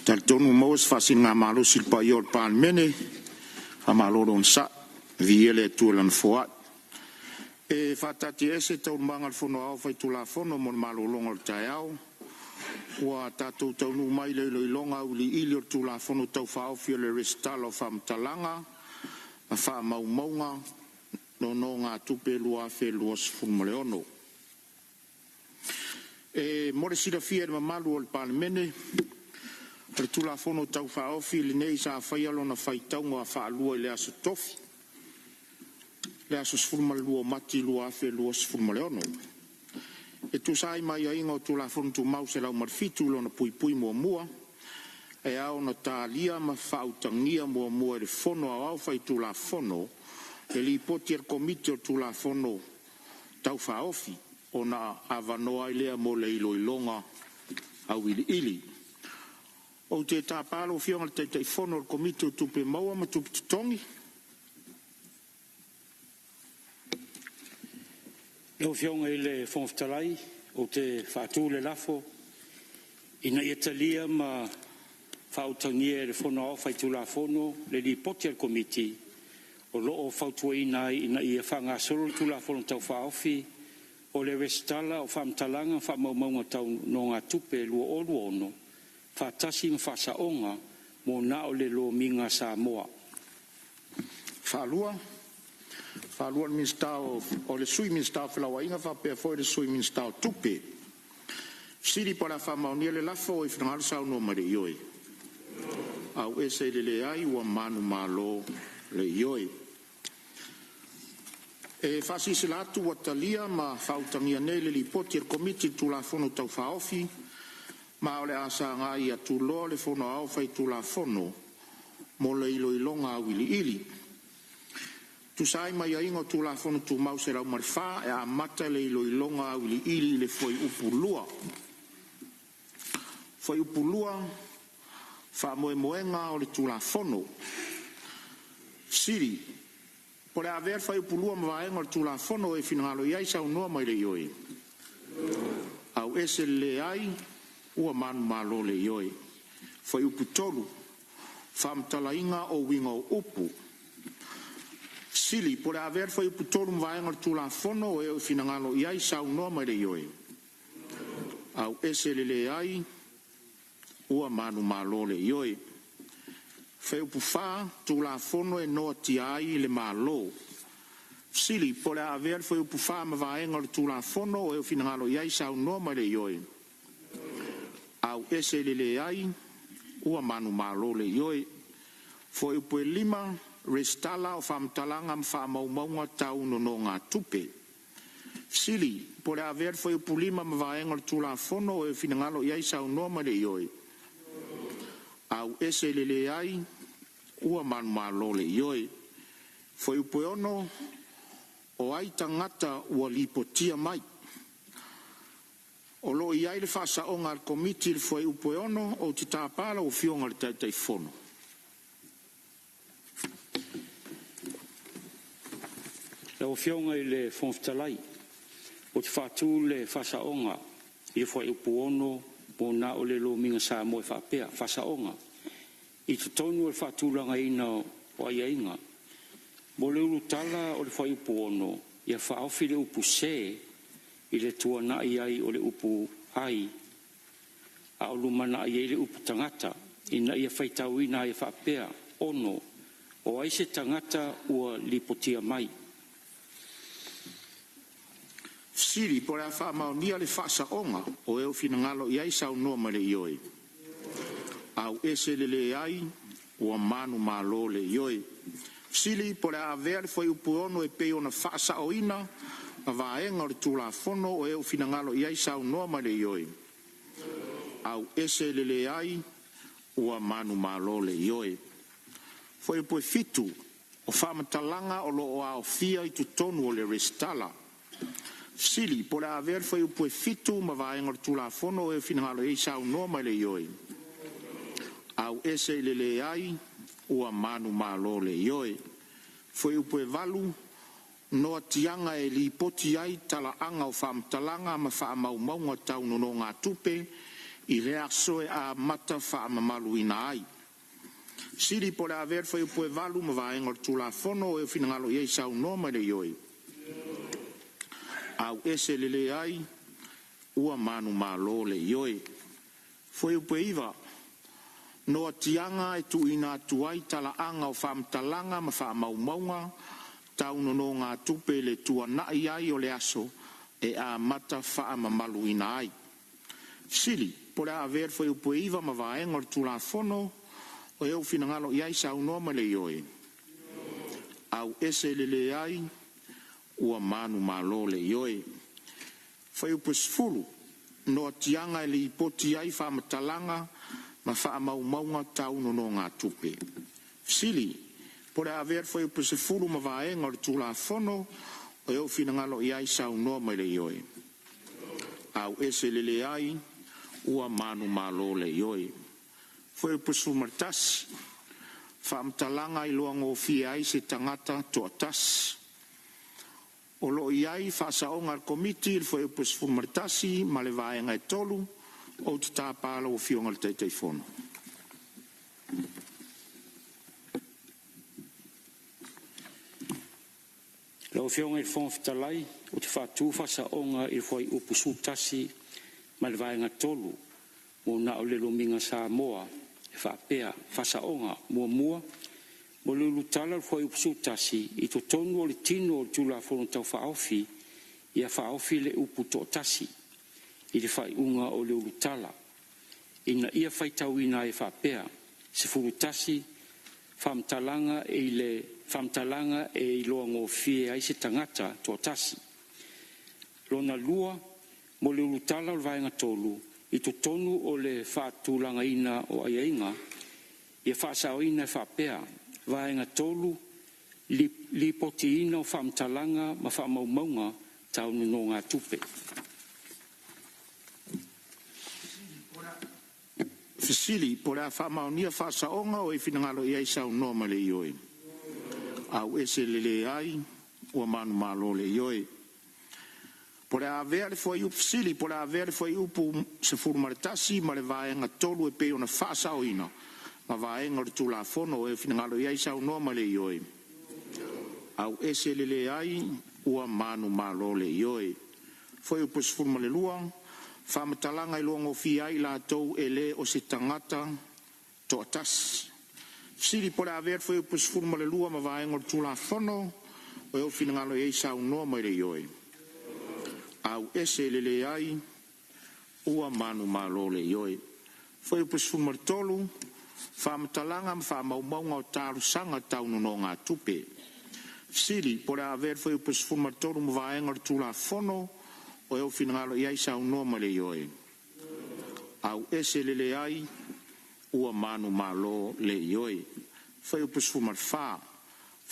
Tal tonu maus whaasin ngā malo silpa i ol pān mene, a maloro on sa, viele tualan foat. E whaatati ese tau manga al fono au whai tula fono mon malo longa o tai au. Ua tātou tau nu mai leilo i longa uli ili o tula fono tau whao fia le restalo whamtalanga, a wha maumaunga, no ngā tupe lua whe luas fulmaleono. E more sira fia e mamalu o le palemene, le tula fono tau whao fia le nei sa whaialo na whaitaunga a wha lua i le aso tofi. Le aso fulmalua mati lua whe luas fulmaleono. E tu sai mai a inga o tula fono tu mau se lau marfitu lo na pui pui mua mua, e au na tālia ma whautangia mua mua e le fono au au whai tula fono, e li poti er komite o tula fono tau whaofi, o na awanoa i lea mo le ilo ilonga au ili ili. O te tāpalo fionga le tei fono o komite o tupe maua ma tupe tutongi. Leo fionga i le whongwhtalai o te whaatū le lafo, ina i atalia ma whautangia le fono au whai tula fono, le li poti al komiti, o loo whautua ina i a whanga solo tula fono tau whaofi, o le restala o whamtalanga whamaumaunga tau no ngā tupe lua o lua ono, whaatasi ma whasaonga mo na o le lo minga Sāmoa. Whalua minstao, o le sui minstao whilawa inga whapea foi le sui minstao tupe. Siri para whamaunia le lafo i whangaru sao no mare ioi. Au ese le ai ua manu malo le ioi. E whasi se latu watalia ma whautangia nei le lipoti er komiti tula fono tau whaofi, ma o le asa ngai a tuloa le fono au whai tula fono, mo le ilo ilonga au ili ili. Tu sai mai a ingo tula fono tu mau se rau marifā e a mata le ilo ilonga au ili ili le foi upulua. Foi upulua, wha moe moenga o le tula fono. Siri, po le aver foi upulua ma vaenga o le tula fono e finangalo iai sa unua mai le ioi. Au ese le ai, ua manu malo le ioi. Foi uputolu, wha mtala inga o winga o upu. Sili, por haver foi putoro mvaenga tula fono e o finangalo iai sa unua mai le ioi. Au ese le ai, ua manu malo le ioi. Feu pufa tula fono e noa ti ai le malo. Sili, por haver foi pufa mvaenga tula fono e o finangalo iai sa unua mai le ioi. Au ese le ai, ua manu malo le ioi. Foi upu lima restala o whamtalanga ma whamaumaunga tau no ngā tupe. Sili, pore aver foi upulima ma vaenga tula fono e finangalo iai sa unua ma le ioi. Au ese le ai, ua manu malo le ioi. Foi upueono o ai tangata ua lipotia mai. O lo iai le whasaonga al komiti le foi upueono o te tāpala o fionga le taitai fono. Lau fionga i le whongwhtalai, o te whātū le whasaonga, i whai upu ono, mo na o le lo minga Sāmoa e whapea, whasaonga. I te tonu e whātūlanga ina o aia inga. Mo le uru tala o le whai upu ono, i a whaofi le upu se, i le tua na ai o le upu ai, a o lumana ai le upu tangata, ina i a whaitau ina e whapea, ono, o ai se tangata ua lipotia mai. Siri, por a whamaunia le whasaonga o eo finangalo iai sa unua ma le ioi. Au ese le ai, ua manu malo le ioi. Siri, por a avere foi upuono e peo na whasaoina, ma vaenga o le tula fono o eo finangalo iai sa unua ma le ioi. Au ese le ai, ua manu malo le ioi. Foi upu e fitu, o whamatalanga o lo o ao fia i tutonu o le restala. Sili, por haver foi o fitu ma vaenga tula fono e finangalo e sa unua mai le ioi. Au ese le ai, ua manu malo le ioi. Foi o valu noa tianga e li poti ai tala anga o whaamtalanga ma whaamaumaunga tau no ngā tupe i rea soe a mata whaamamalu ina ai. Siri po rea ver whai upoe valu ma vaenga o tula whono e whinangalo iei sau noma le ioi. Au ese lele ai ua manu malo le ioi. Whai upoe iwa noa tianga e tu ina tuai tala anga o whaamtalanga ma whaamaumaunga tau no ngā tupe le tua nai ai o le aso e a mata whaamamalu ina ai. Sili, pore a ver foi upoe iwa ma vaenga o tula whono o eo whinangalo iai sau noma le ioi. Au ese lele ai ua manu malo le ioi. Foi upoe sfulu noa tianga e le ipoti ai whaamatalanga ma whaamaumaunga tau no ngā tupe. Sili, pore a ver foi upoe sfulu ma vaenga o tula whono o eo whinangalo iai sau noma le ioi. Au ese lele ai ua manu malo le ioi. Foi upoe sumartasi whaamtalanga i loa ngō fia ai se tangata toa tas. O lo iai whaasaonga al komiti foi upoe sumartasi ma le vaenga e tolu o te tāpala o fionga le teitei whono. Lau fionga i whonfitalai o te whātū whasaonga i foi upoe sutasi ma le vaenga tolu mo na o le lominga Sāmoa e whaapea whasaonga mua mo le lutala foi upoe sutasi i to tonu o le tino o le tula whono tau whaofi i a whaofi le upu to tasi i le whaiunga o le lutala. Ina ia whaitauina e whaapea se furutasi whamtalanga e i loa ngō fie ai se tangata to tasi. Lona lua mo le lutala o vaenga tolu i to tonu o le whaatulanga ina o aiainga i a whaasaoina e whaapea vaenga tolu li poti ina o whamtalanga ma whaamaumaunga tau no ngā tupe. Fisili, pore a whaamaunia whaasaonga o e whinangalo iai sau noma le ioi. Au ese lele ai ua manu malo le ioi. Pore a vea le foi upu fisili, pore a vea le foi upu se furumaritasi ma le vaenga tolu e peo na whaasaoina ma vaenga o le tula whono o e whinangalo iai sau noma le ioi. Au ese lele ai ua manu malo le ioi. Foi upu se furumale luang whamatalanga i luongo fia i la tau e le o se tangata to atas. Siri pore a ver foi upus furma le lua ma vaenga o tula whono o eo whinangalo e sau noa mai le ioi. Au ese le ai ua manu malo le ioi. Foi upus furma le tolu whamatalanga ma whamaumaunga o taru sanga tau no ngā tupe. Siri pore a ver foi upus furma le tolu ma vaenga o tula whono o eo whinangalo iai sau noa ma le ioi. Au ese le ai ua manu malo le ioi. Whai upus fumar wha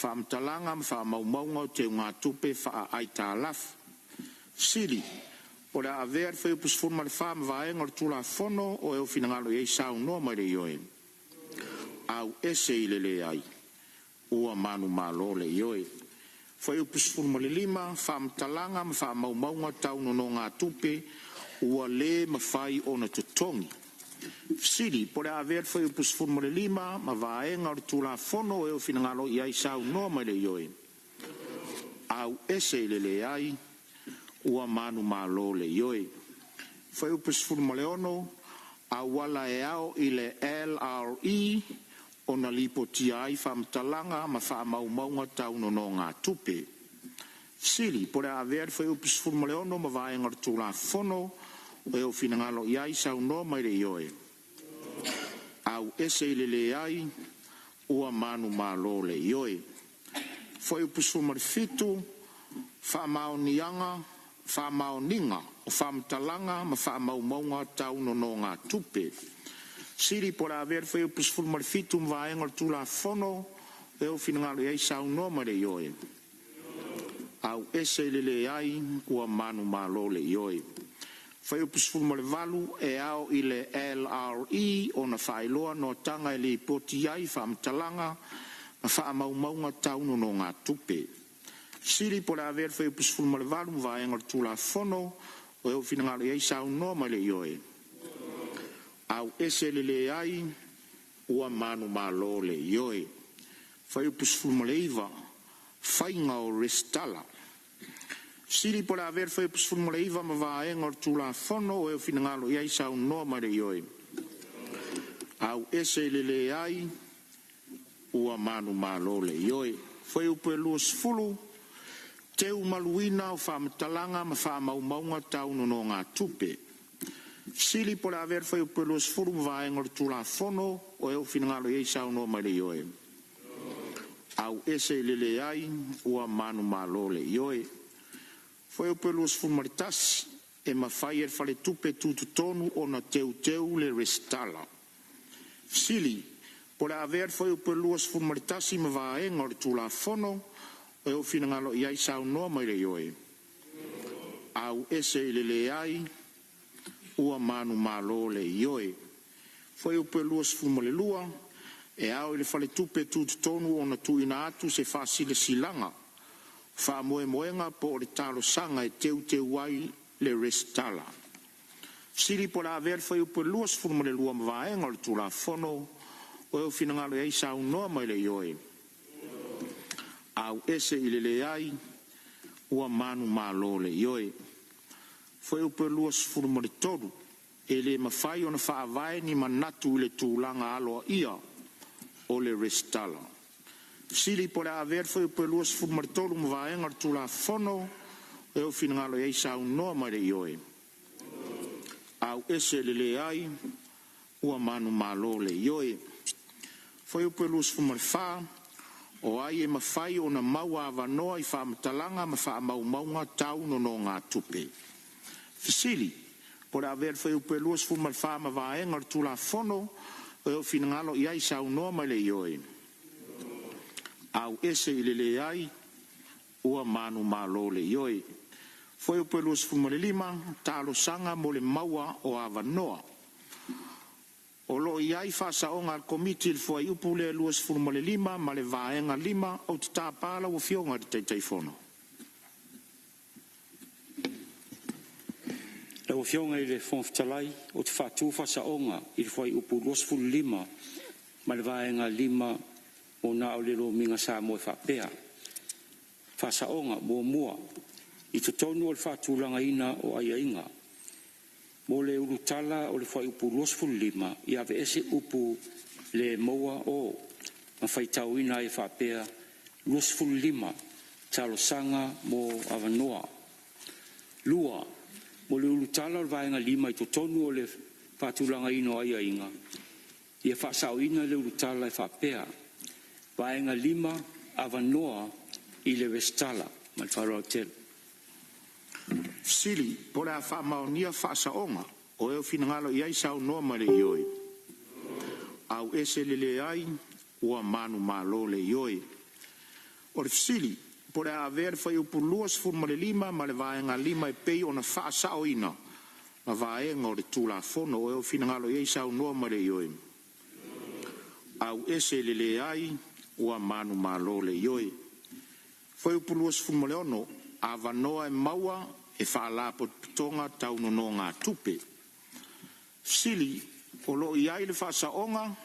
amtalanga ma wha maumaunga o te ngā tupe wha ai tā laf. Siri, o rea aver whai upus fumar wha ma vaenga o tula whono o eo whinangalo iai sau noa ma le ioi. Au ese le ai ua manu malo le ioi. Whai upus furma le lima, whaamtalanga ma whaamaumaunga tau no ngā tupe, ua le ma whai o na tutongi. Siri, pore a ver whai upus furma le lima, ma vaenga o tula whono e o whinangalo iai sau noa mai le ioi. Au ese le ai, ua manu malo le ioi. Whai upus furma le ono, a wala e ao i le LRE, o na lipo tiai whamtalanga ma whaamaumaunga tau no ngā tupe. Sili, pore a ver whai upus furma le ono ma vaenga o tula whono o eo whinangalo iai sau noa mai le ioi. Au ese le ai, ua manu malo le ioi. Whai upus furma le fitu, whaamaonianga, whaamaoninga o whamtalanga ma whaamaumaunga tau no ngā tupe. Siri pora aver foi upus fulmar fitum vaenga tula fono e o finangalo iai sau noa ma le ioi. Au ese le ai ua manu malo le ioi. Foi upus fulmar valu e au i le LRE o na whailoa no tanga e le poti ai whaamtalanga ma whaamaumaunga tau no ngā tupe. Sili po le aver fai pusfulu ma le valu vaenga le tula fono o eo finangalo iai saunoa ma le ioe. Au ese le ai ua manu malo le ioe. Fai pusfulu ma le iva fainga o restala. Sili po le aver fai pusfulu ma le iva ma vaenga le tula fono o eo finangalo iai saunoa ma le ioe. Au ese le ai ua manu malo le ioe. Fai upe luas fulu teu maluina o whamatalanga ma whamaumaunga tau no ngā tupe. Sili po le aver fai upe luas fulu vaenga le tula fono o eo finangalo iei saunoa mai le ioe. Au ese le ai ua manu malo le ioe. Fai upe luas fulu maritasi e ma fai er fale tupe tututonu o na teu le restala. Sili po le aver fai upe luas fulu maritasi ma vaenga le tula fono e o finangalo iai saunoa mai le ioe. Au ese le ai ua manu malo le ioe. Foi upe luas fumale lua e au le fale tupe tutonu o na tuina atu se fasile silanga. Fa moenga po le talo sanga e teu ai le restala. Sili po la aver foi upe luas fumale lua mvaenga le tula fono o e o finangalo iai saunoa mai le ioe. Au ese le ai ua manu malo le ioe. Foi upe luas furumare toru e le mawhai o na whaavae ni manatu le tūlanga aloa ia o le restala. Sili po le aver foi upe luas furumare toru mwaenga le tūla fono e o finangalo iei saunoa mai le ioe. Au ese le ai ua manu malo le ioe. Foi upe luas furumare wha o ai e mawhai o na maua avanoa i whamatalanga ma whamaumaunga tau no ngā tupe. Fisili, po le aver fai upe luas fuma le whama vaenga le tula fono o eo finangalo iai saunoa mai le ioe. Au ese le ai ua manu malo le ioe. Fai upe luas fuma le lima talo sanga mo le maua o avanoa. O lo iai whasaonga al komiti il fai upu le luas fuma le lima ma le vaenga lima o te tāpala o fionga di teitei fono. Lau fionga i le fonfitalai o te whātū whasaonga i le whai upu losfulu lima ma le vaenga lima o nā o le lo minga Sāmoa e whapea. Whasaonga mua i te tonu o le whātūlanga ina o aia inga. Mo le urutala o le whai upu losfulu lima i ave ese upu le moa o ma whaitau ina e whapea losfulu lima talo sanga mo avanoa. Lua mo le urutala o vaenga lima i to tonu o le whātulanga ino aia inga. Ia whaasau ina le urutala e whapea. Vaenga lima avanoa i le restala. Mai Aotearoa. Sili, po le a whaamaonia whaasaonga o eo finangalo iai saunoa ma le ioe. Au ese le ai ua manu malo le ioe. O le fisili, po le a ver fai upu luas furma le lima ma le vaenga lima e pei o na whaasao ina ma vaenga o le tula fono o eo finangalo iai saunoa ma le ioe. Au ese le ai ua manu malo le ioe. Fai upu luas furma le ono a vanoa e maua e whaalapo tonga tau no ngā tupe. Sili, o lo iai le whaasaonga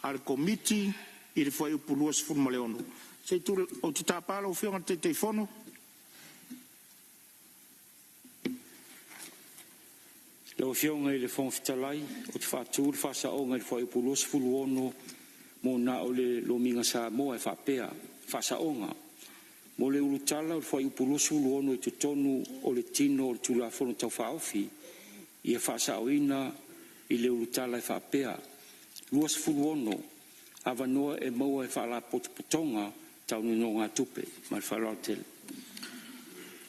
al komiti i le whai upu luas furma le ono. Se tu o te tāpala o whionga te fono? Lau whionga i le whongfitalai o te whātū le whaasaonga i le whai upu losfulu ono mo nā o le lominga Sāmoa e whapea. Whaasaonga. Mo le urutala o le whai upu losfulu ono i te tonu o le tino o le tula fono tau whaofi i e whaasauina i le urutala e whapea. Luasfulu ono avanoa e maua e whaalapotonga tau no ngā tupe. Mai Aotearoa.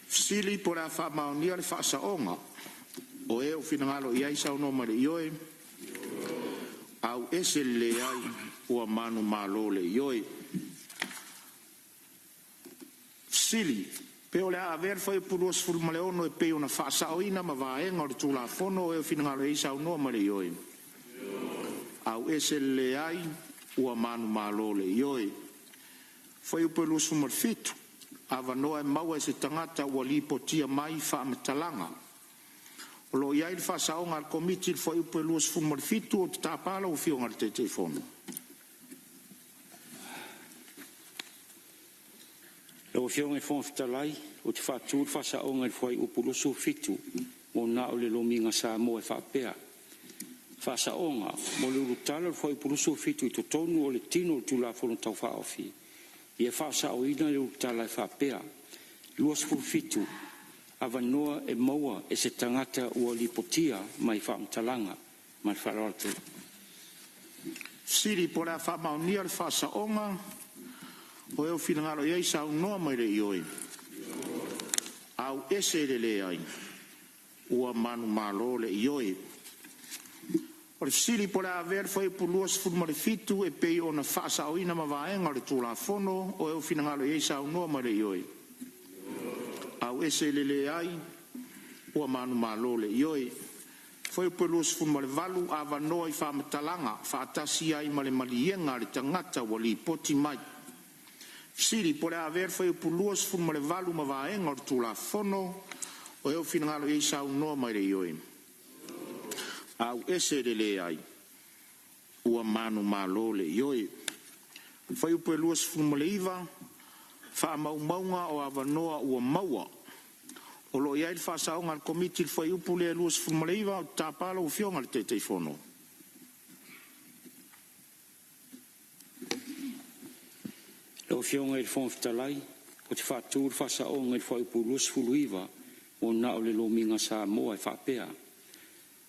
Sili po la whaamaonia le whaasaonga o e o finangalo iai saunoa ma le ioe. Au ese le ai ua manu malo le ioe. Sili, peo le aver fai puruas furma le ono e peo na whaasaoina ma vaenga o le tula fono e o finangalo iai saunoa ma le ioe. Au ese le ai ua manu malo le ioe. Fai upe luas fumar fitu Avanoa e maua e se tangata ua lipotia mai whaamatalaga. O lo iai le whaasaonga al komiti le whai upe luas fulmarifitu o te tāpala o fionga le te whono. Lau fionga e whonfitalai o te whātū le whaasaonga le whai upe luas fitu o na o le lominga Sāmoa e whaapea. Whaasaonga mo le urutala le whai upe luas fitu I to tonu o le tino le tūla whono tau whaofi. Ia whaasaoina le urutala e whaapea. Luas fitu avanoa e maua e se tangata ua lipotia mai whaamtalanga mai whaarate. Siri po rea whaamaunia le whaasaonga o eo whinangaro iei sa unnoa mai le ioi. Au ese le ai ua manu malo le ioi. O le siri po rea ver foi puluas fulmarifitu e pei o na whaasaoina ma vaenga le tūla whono o eo whinangaro iei sa unnoa mai le ioi. Au ese lele ai ua manu malo le ioi. Foi pelus fumale valu avanoa I whamatalanga whaatasi ai male malienga le tangata wali poti mai. Siri pore aver foi pelus fumale valu ma vaenga o tūla whono o eo whinangalo I sa unnoa mai le ioi. Au ese lele ai ua manu malo le ioi. Foi pelus fumale iwa whaamaumaunga o avanoa ua maua. O lo iai whaasaonga al komiti le whai upu lea luas fulmaleiva o tāpala o fionga le te whono. Lau fionga le whonfitalai o te whātū le whaasaonga le whai upu luas fuluiva o na o le lominga Sāmoa e whaapea.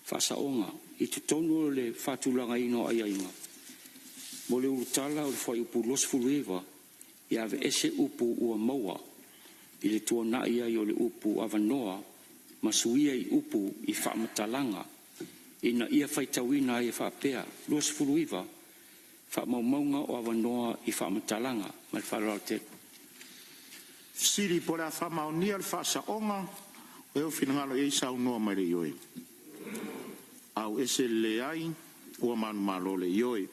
Whaasaonga I te tonu le whātūlanga ino ai ainga. Mo le urutala o le whai upu luas fuluiva I ave ese upu ua maua I le tuana ia I o le upu avanoa masuia I upu I whaamatalanga ina ia whaitawina I whaapea luas fuluiva whaamaumaunga o avanoa I whaamatalanga mai whaarate. Siri po rea whaamaunia le whaasaonga o eo whinangalo E sa unnoa mai le ioi. Au ese le ai ua manu malo le ioi.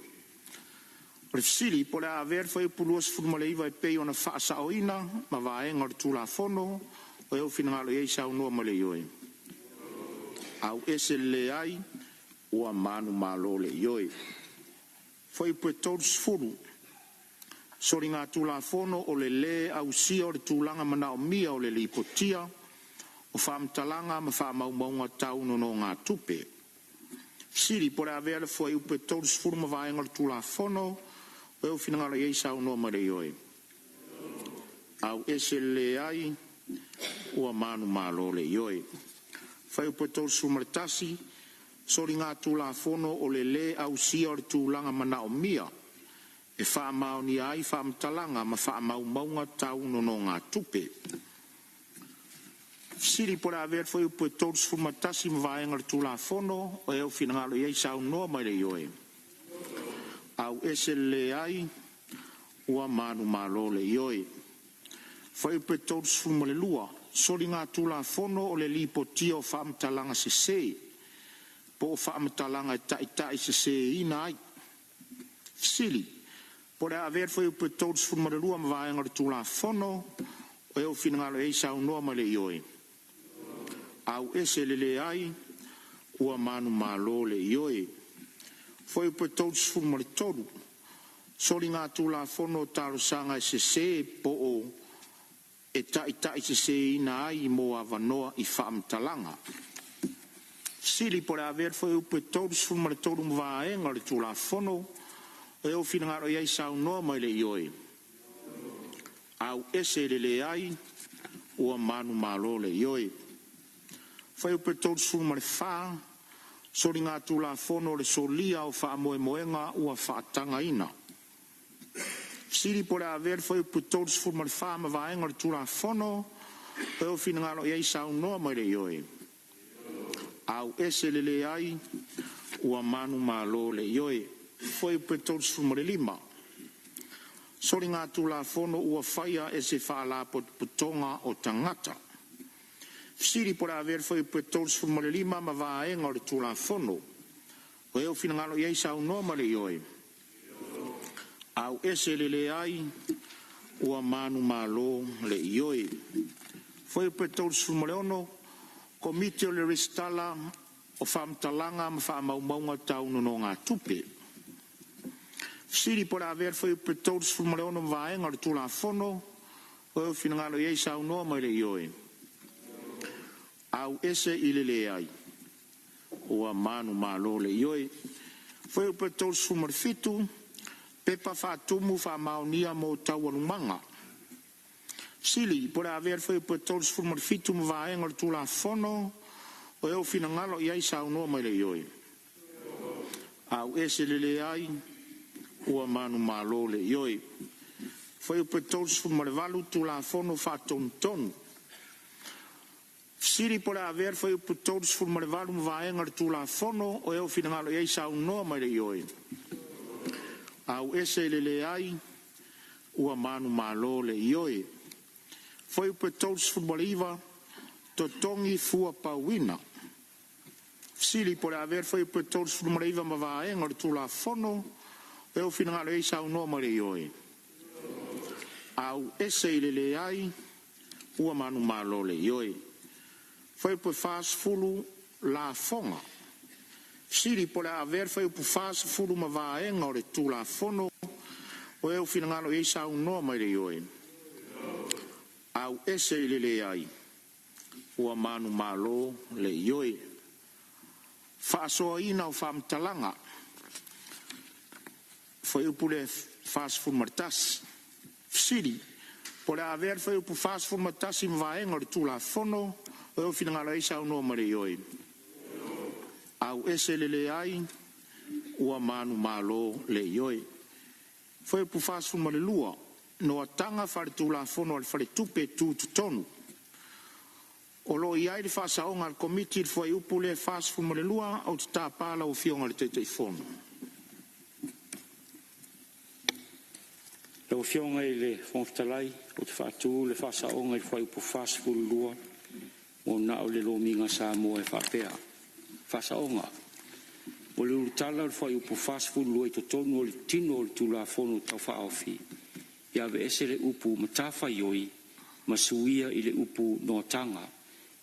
O le siri po le aver foi puluas fulmaleiva E pei ona whaasaoina ma vaenga o le tūla whono o eo whinangalo E sa unnoa mai le ioi. Au ese le ai ua manu malo le ioi. Foi pue tōrus furu sori ngā tūla whono o le au sia o le tūlanga manao mia o le lipotia o whaamtalanga ma whaamaumaunga tau no ngā tupe. Siri po le aver foi pue tōrus furu ma vaenga o le tūla whono o eo whinangalo iei sa unnoa mai le ioi. Au ese le ai ua manu malo le ioi. Whai upe tōsu maritasi sori ngā tūla whono o le au sia o le tūlanga manao mia e whaamaoni ai whaamtalanga ma whaamaumaunga tau no ngā tupe. Siri po le aver whai upe tōsu maritasi ma vaenga le tūla whono o eo whinangalo iei sa unnoa mai le ioi. Au ese le ai ua manu malo le ioi. Whai upe tōrus fulmale lua, sori ngā tūla whono o le lipotia o whaamatalanga se se, po o whaamatalanga e tai se se ina ai. Sili, po le aver whai upe tōrus fulmale lua ma vaenga le tūla whono o eo whinangalo e sa unnoa mai le ioi. Au ese le ai ua manu malo le ioi. Foi pe todos fumare todo. Sori ngā tūla whono taro sanga se se po o e tai se se ina ai mo avanoa I whaamtalanga. Sili po le aver foi pe todos fumare todo mvaenga le tūla whono e o whinangaro iei sa unnoa mai le ioi. Au ese le ai ua manu malo le ioi. Foi pe todos fumare whaa sori ngā tūla whono le solia o whaamoemoenga ua whaatanga ina. Siri po le aver whai putotus furmari whaama vaenga le tūla whono e o whinangaro iei sa unnoa mai le ioi. Au ese le ai ua manu malo le ioi. Whai putotus furmari lima. Sori ngā tūla whono ua whaia e se whaalapo putonga o tangata. Siri por aver foi pe todos formale lima ma vaenga o le tūla whono. O eo whinangalo iei sa unnoa ma le ioi. Au ese le ai ua manu malo le ioi. Foi pe tau sumaleono, komite o le restala o whamtalanga ma whamaumaunga tau no ngā tupe. Siri pora aver foi pe tau sumaleono vaenga le tula fono, o e finangalo iei sau noa mai le ioi. Au ese ile le ai, ua manu malo le ioi. Foi pe tau sumarfitu, pepa whātumu whamaunia mo tau alumanga. Sili, pora aver foi pe tau sumarfitu ma vaenga le tula fono, o eo finangalo iai sau noa mai le ioi. Au ese le ai, ua manu malo le ioi. Foi pe tau sumarvalu tula fono whātontonu. Siri pora aver foi pe tau sumarvalu ma vaenga le tula fono, o eo finangalo iai sau noa mai le ioi. Au ese le ai, ua manu malo le ioi. Foi pe tau sumariva, totongi fua pauina. Sili pora aver foi pe tau sumariva ma vaenga le tula fono, o eo finangalo iai sau noa mai le ioi. Au ese le ai, ua manu malo le ioi. Foi pe fast fulu la fonga. Siri pora aver foi pe fast fulu ma vaenga o le tula fono, o eo finangalo iai sau noa mai le ioi. Au ese le ai, ua manu malo le ioi. Whaasoa ina o whamtalanga. Foi upule fast fulu martas. Siri, pora aver foi upu fast fulu martas i mvaenga o le tula fono, o eo finangalo iai sau noa mai le ioi. Au ese le ai, ua manu malo le ioi. Foi upu fast fulu male lua, no tanga fare tula fono al fare tupe tu tonu. O lo iai le whaasaonga al komiti il foi upu le fast fulu male lua, au te tāpala o fionga le teitei fono. Le fionga i le whongtalai, o te whaatu le whaasaonga il foi upu fast fulu lua, o na o le lominga Sāmoa e whapea. Whaasaonga. O le urutala il foi upu fast fulu lua i to tonu o le tino o le tula fono tau whaofi. Ia ve ese le upu matafa ioi, masuia i le upu no tanga,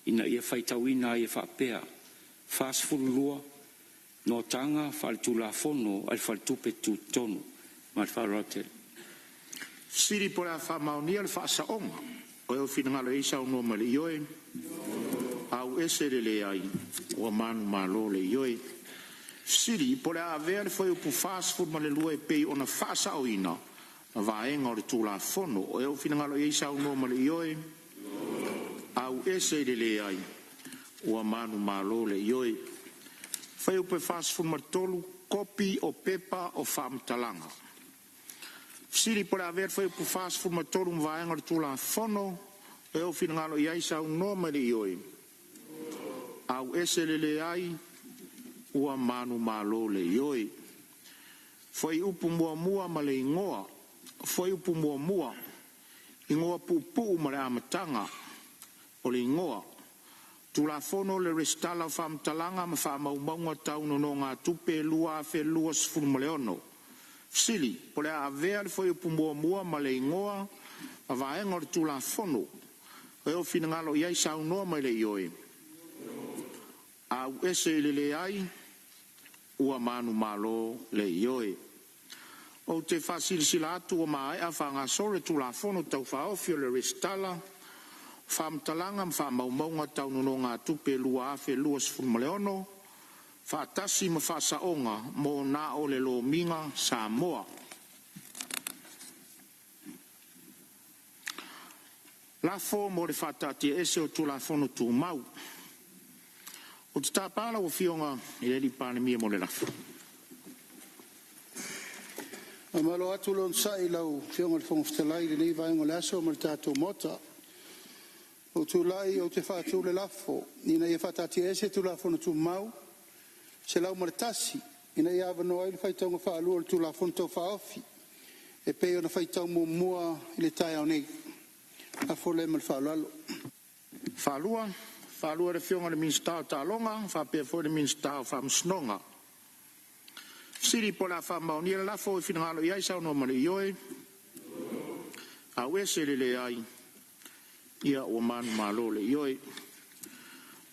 ina ia whaitawina ia whapea. Fast fulu lua, no tanga whal tula fono al whal tupe tu tonu. Mal wharote. Siri pora whamaunia le whaasaonga, o eo finangalo i sau noa mai le ioi. Au ese le ai, ua manu malo le ioi. Siri pora avea le foi upu fast fulu ma le lua e pei ona whaasaoina, ma vaenga o le tula fono, o eo finangalo i sau noa mai le ioi. Au ese le ai, ua manu malo le ioi. Foi upu fast fulu ma tolu, kopi o pepa o whamtalanga. Siri pora aver foi upu fast fulu ma tolu ma vaenga o le tula fono, o eo finangalo i sau noa mai le ioi. Au ese le ai, ua manu malo le ioi. Foi upu mua mua ma le ingoa, foi upu mua mua, ingoa pupu ma le amatanga, o le ingoa. Tula fono le restala whamtalanga ma whamaumaunga tau no ngā tupe lua fe lua sifuru ma leono. Sili, pole a avea le foi upu mua mua ma le ingoa, ma vaenga o le tula fono, o eo finangalo iai sau noa mai le ioi. Au ese le ai, ua manu malo le ioi. O te whasilisila atu o mai a whangasore tula fono tau whaofio le restala, whamtalanga ma whamaumaunga tau no ngā tupe lua afe lua sifuru ma leono, whaatasi ma whasaonga mo na o le lo minga Samoa. La fo mo le whaatati ese o tula fono tu mau. O te tāpana o fionga i le li pānemia mo le lafu. Malo atu lon sai lau fionga le whongoftalai le nei vaenga le aso ma le tātou mota. O tu lai o te whātou le lafo. Ina ia whaatati ese tu lafo na tu mau. Se lau ma le tasi. Ina ia avanoa i le whaitaunga whaalua le tu lafo na tau whaofi. E peo na whaitau mua i le tai au nei. A fole ma le whaalalo. Whaalua. Whaalua re fionga le minstao tālonga, whapea fo le minstao whamsnonga. Siri po la whamaunia le lafo i whinangalo iai sau no mali ioi. au e se le ai ia o man malo le ioi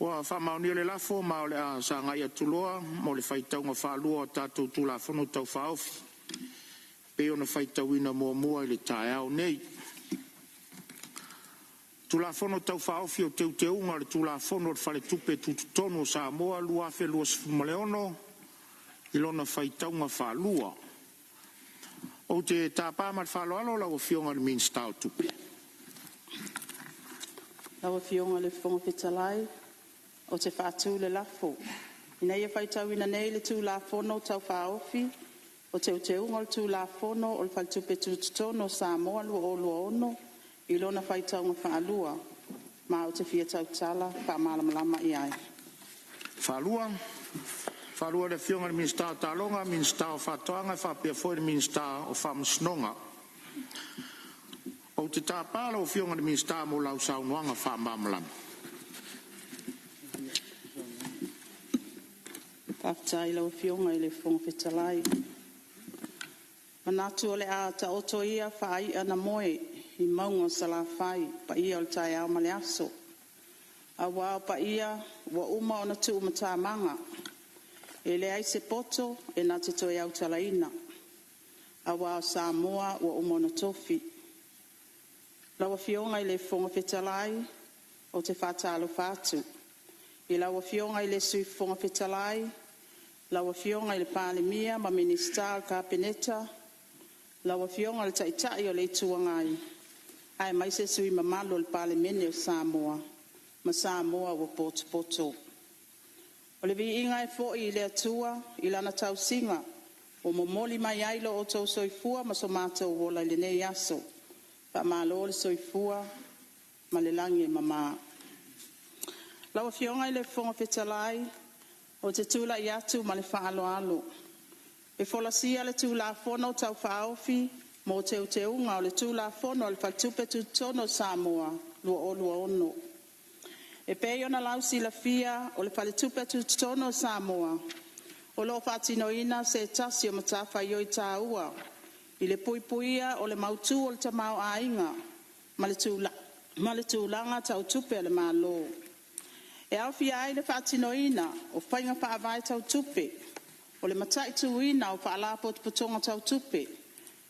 wa fa mauni le lafo ma le a sanga ia tuloa mo le faitaunga whalua tātou tula whanu tau whaofi pe ona faitauina mua le tae au nei tula whanu tau whaofi o teu teunga le tula whanu le whale tupe tututonu o Sāmoa lua whe lua sifumaleono ilona faitaunga whalua o te tāpā mat whaloalo lau o fionga le min stau tupe lau o fionga le whonga whitalai o te whātū le lafo. Ina ia whaitauina nei le tū la whono tau whaofi, o te uteunga le tū la whono o le whaitupe tūtutono Sāmoa lua o lua ono, i lona whaitaunga whaalua, ma o te whia tau tala, whaamalamalama i ai. Whalua le fionga le minsta o talonga, minsta o whatoanga, whapea foi le minsta o whamasnonga. O te tāpala o fionga le minsta mo lau saunuanga whaamalamalama. Tāwhitai lau fionga i le whonga whetalai. Manatu o le a ta oto ia whaai ana moe i maunga sala whai pa ia o le tai au male aso. A wao pa ia wa uma o na tu umata manga. E le ai se poto e na te toi au talaina. A wao Sāmoa wa uma o na tofi. Lau fionga i le whonga whetalai o te whatalo whatu. I lau fionga i le sui whonga whetalai lau fionga i le palemia ma minister ka peneta lau fionga le taitai o le tuangai ai mai se sui mamalo le palemene o Sāmoa ma Sāmoa o poto o le viinga e fo i le atua i lana tausinga o momoli mai ailo o tau soifua ma somato o la le nei aso pa malo le soifua ma le langi e mama lau fionga i le fonga fetalai o te tula i atu ma le whaaloalo. E folasia le tula fono tau whaofi mo te uteunga o le tula fono o le whatupe tutono Sāmoa lua o lua ono. E pei ona lausi la fia o le whatupe tutono Sāmoa o lo whatinoina se tasi o matafa i oi tāua i le puipuia o le mautu o le tamau ainga ma le tūlanga tau tupe le malo. E au fia ai le whaatinoina o whainga whaavai tau tupe, o le matai tuina o whaalapo te putonga tau tupe,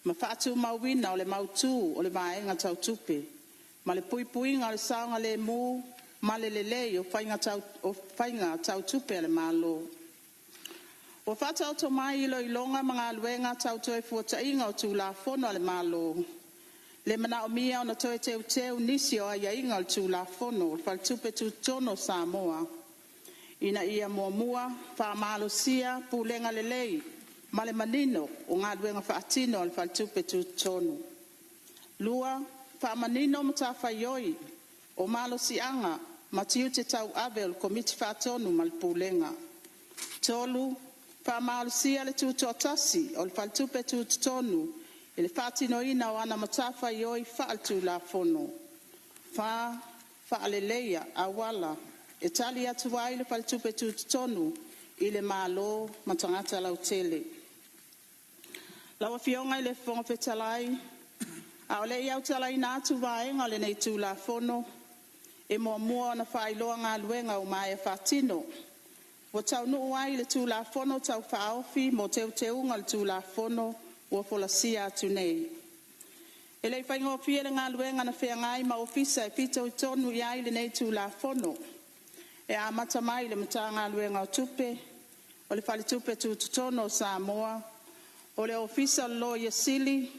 ma whaatu mauina o le mautu o le vaenga tau tupe, ma le puipuinga o le saunga le mū, ma le lelei o whainga tau tupe le malo. O whaatau to mai ilo ilonga mga aluenga tau toe fuatainga o tū la fono le malo. Le mana o mia ona toe teu nisi o aia inga o tū la fono, o whaltupe tūtono Sāmoa. Ina ia mua, whaamalo sia, pūlenga lelei, male manino o ngā luenga whaatino o whaltupe tūtono. Lua, whaamanino mata whaioi, o malo sianga, matiu te tau ave o komiti whaatonu mal pūlenga. Tolu, whaamalo sia le tūtotasi o whaltupe tūtono, e le whaatinoina o ana matafa i oi whaaltu la fono. Whaaleleia awala e tali atu wai le whaltupe tūtonu i le malo matangata lau tele. Lawa fionga i le whonga whetalai, a o le iau talai nā atu waenga le nei tū la fono, e mua na whailoa ngā luenga o mai e whaatino. Wa tau nuu wai le tū la fono tau whaofi mo teunga le tū la fono, ua folasia atu nei. E lei whaingo fia le ngā luenga na whea ngai ma ofisa e pito i tonu i ai le nei tū la fono. E a mata mai le mata ngā luenga o tupe, o le whale tupe tūtono o Sāmoa, o le ofisa lo i asili,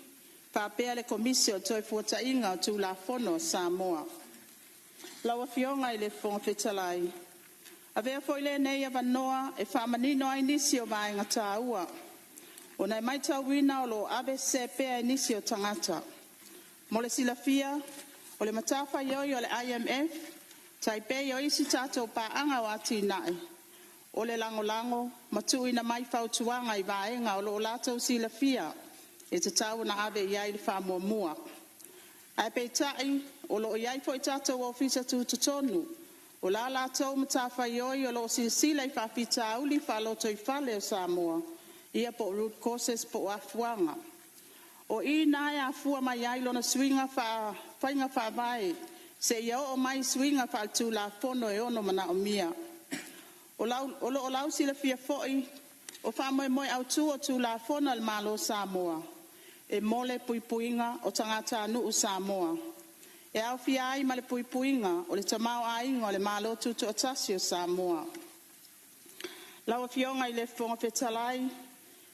pāpea le komisio toi fuata inga o tū la fono o Sāmoa. Lawa fionga i le whonga whetalai. A vea foi le nei a vanoa e whamanino ai nisi o vaenga tāua. O nei mai tauina o lo ABC pea inisi o tangata. Mo le silafia, o le matafa ioi o le IMF, taipei o isi tātou pāanga o ati nai. O le lango, matuina mai whautuanga i vaenga o lo lātou silafia, e te tau na ave iai le whamuamua. Ai pei tai, o lo iai fo i tātou ofisa tūtutonu, o la lātou matafa ioi o lo sila i whawhita auli whaloto i whale o Sāmoa. Ia po root causes po afuanga. O ina ia fua mai ai lona swinga whainga whawai. Se ia o mai swinga whaltu la fono e ono mana o mia. O lau sila fia foi, o whamoe moe au tu o tu la fono al malo Samoa. E mole puipuinga o tangata anu u Samoa. E au fia ai male puipuinga o le tamau ainga o le malo tutu o tasi o Samoa. Lau fionga i le fonga fetalai,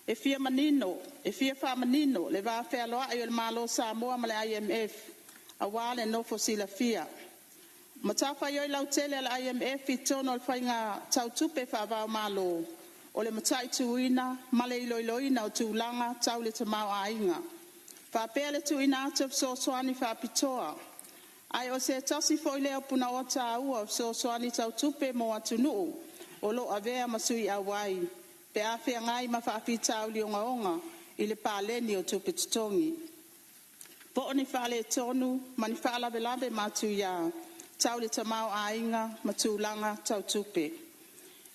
e fia manino, e fia wha manino, le va fea loa i o le malo Samoa ma le IMF, a wale no fosila fia. Matafa yoi lau tele al IMF i tono al whainga tau tupe wha vau malo, o le matai tuina, male iloiloina o tūlanga tau le tamau ainga. Wha pea le tuina atop so soani wha pitoa. Ai o se tasi foi leo puna o ta ua o so soani tau tupe mo atunuu, o lo avea masui awai. Pe a fea ngai ma wha pitau li onga onga, i le pāleni o tupe tutongi. Po ni whale tonu, mani whala velabe matu ia, tau le tamau ainga, matulanga tau tupe.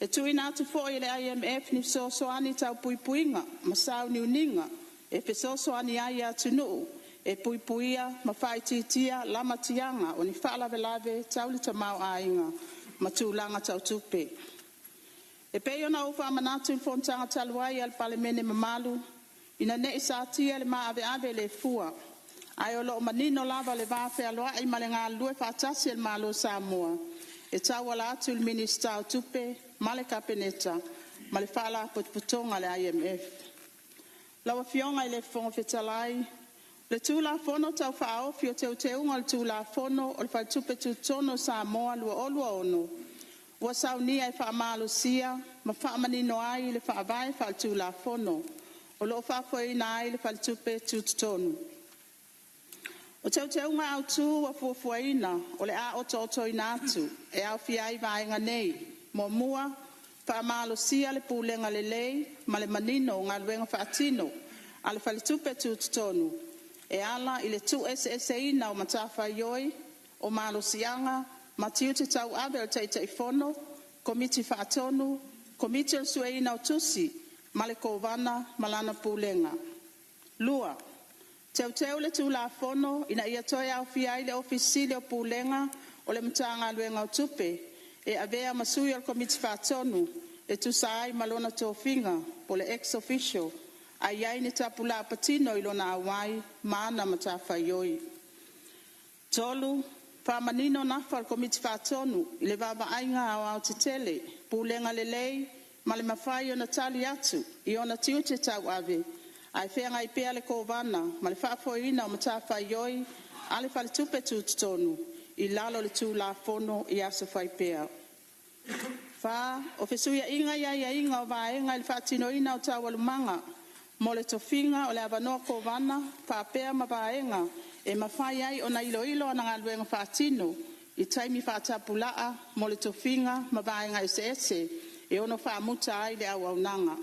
E tuina atu foi le IMF ni so soani tau puipuinga, masau ni uninga, e pe so soani ai atunuu, e puipuia, mawhaititia, lama tianga, o ni whala velave tau le tamau ainga, matulanga tau tupe. E pei ona ufa manatu il fontanga taluai al palemene mamalu, ina ne isa tia le maa ave le fua. Ai o loo manino lava le vafe aloa i male ngā lue whaatasi al malo Samoa. E tau wala atu il minista o tupe, male kapeneta, male whala potpotonga le IMF. Lawa fionga i le fonga fetalai, le tūla fono tau whaofi o teunga le tūla fono o le whaitupe tutono Samoa lua olua ono. Ua saunia e whaamalo sia, ma whaamanino ai le whaavai whaatu la fono, o loo whaafoina ai le whaitupe tutonu. O teunga au tū wa fuafuaina, o le a oto ina atu, e au fiai vaenga nei, mo mua, whaamalo sia le pūlenga le lei, ma le manino ngā luenga whaatino, a le whaitupe tutonu. E ala i le tu ina o matafa ioi, o malo sianga, Matiu te tau abe o te fono, komiti whaatonu, komiti o sueina o tusi, male kovana, malana pūlenga. Lua, teu le tu la fono, ina ia toi au fiai le ofisile o pūlenga, o le mtanga luenga o tupe, e avea masui o komiti whaatonu, e tu saai malona tō finga, po le ex-official, a iai ni tapula patino ilona awai, maana matafa ioi. Tolu, Whamanino na whal komiti whaatonu, i le vava ainga au Aotearoa, pūlenga le lei, ma le mawhai o na tali atu, i ona tiu te tau ave, ai whenga i pea le kovana, ma le whaafoina o matawhai ioi, a le whale tupe tutonu, i lalo le tū la fono i aso whai pea. Wha, o whesuia inga ia inga o vaenga i le whaatino ina o tawalumanga, mo le tofinga o le avanoa kovana, whaapea ma vaenga, e mawhai ai o na ilo ana ngā luenga whaatino, i taimi whaatapulaa, mo le tofinga, ma vaenga ese, e ono whaamuta ai le au nanga.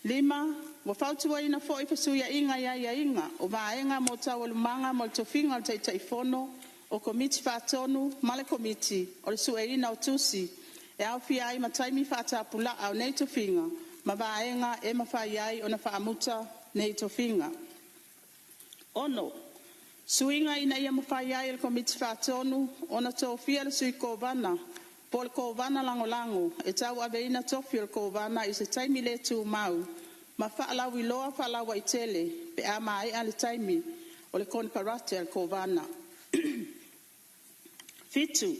5, wa whautua ina fo i whasuia inga ia inga, o vaenga mo tawalumanga, mo le tofinga o teifono, o komiti whaatonu, ma le komiti, o le sueina o tusi, e au fia ai ma taimi whaatapulaa o nei tofinga, ma vaenga e mawhai ai o na whaamuta nei tofinga. Ono, suinga ina ia mawhai ai le komiti whaatonu, ona tōwhia le sui kovana, po le kovana lango, e tau ave ina tōwhia le kovana i se taimi le tū mau, ma whaalau i loa whaalau i tele, pe a mai a le taimi o le konparate al kovana. 5,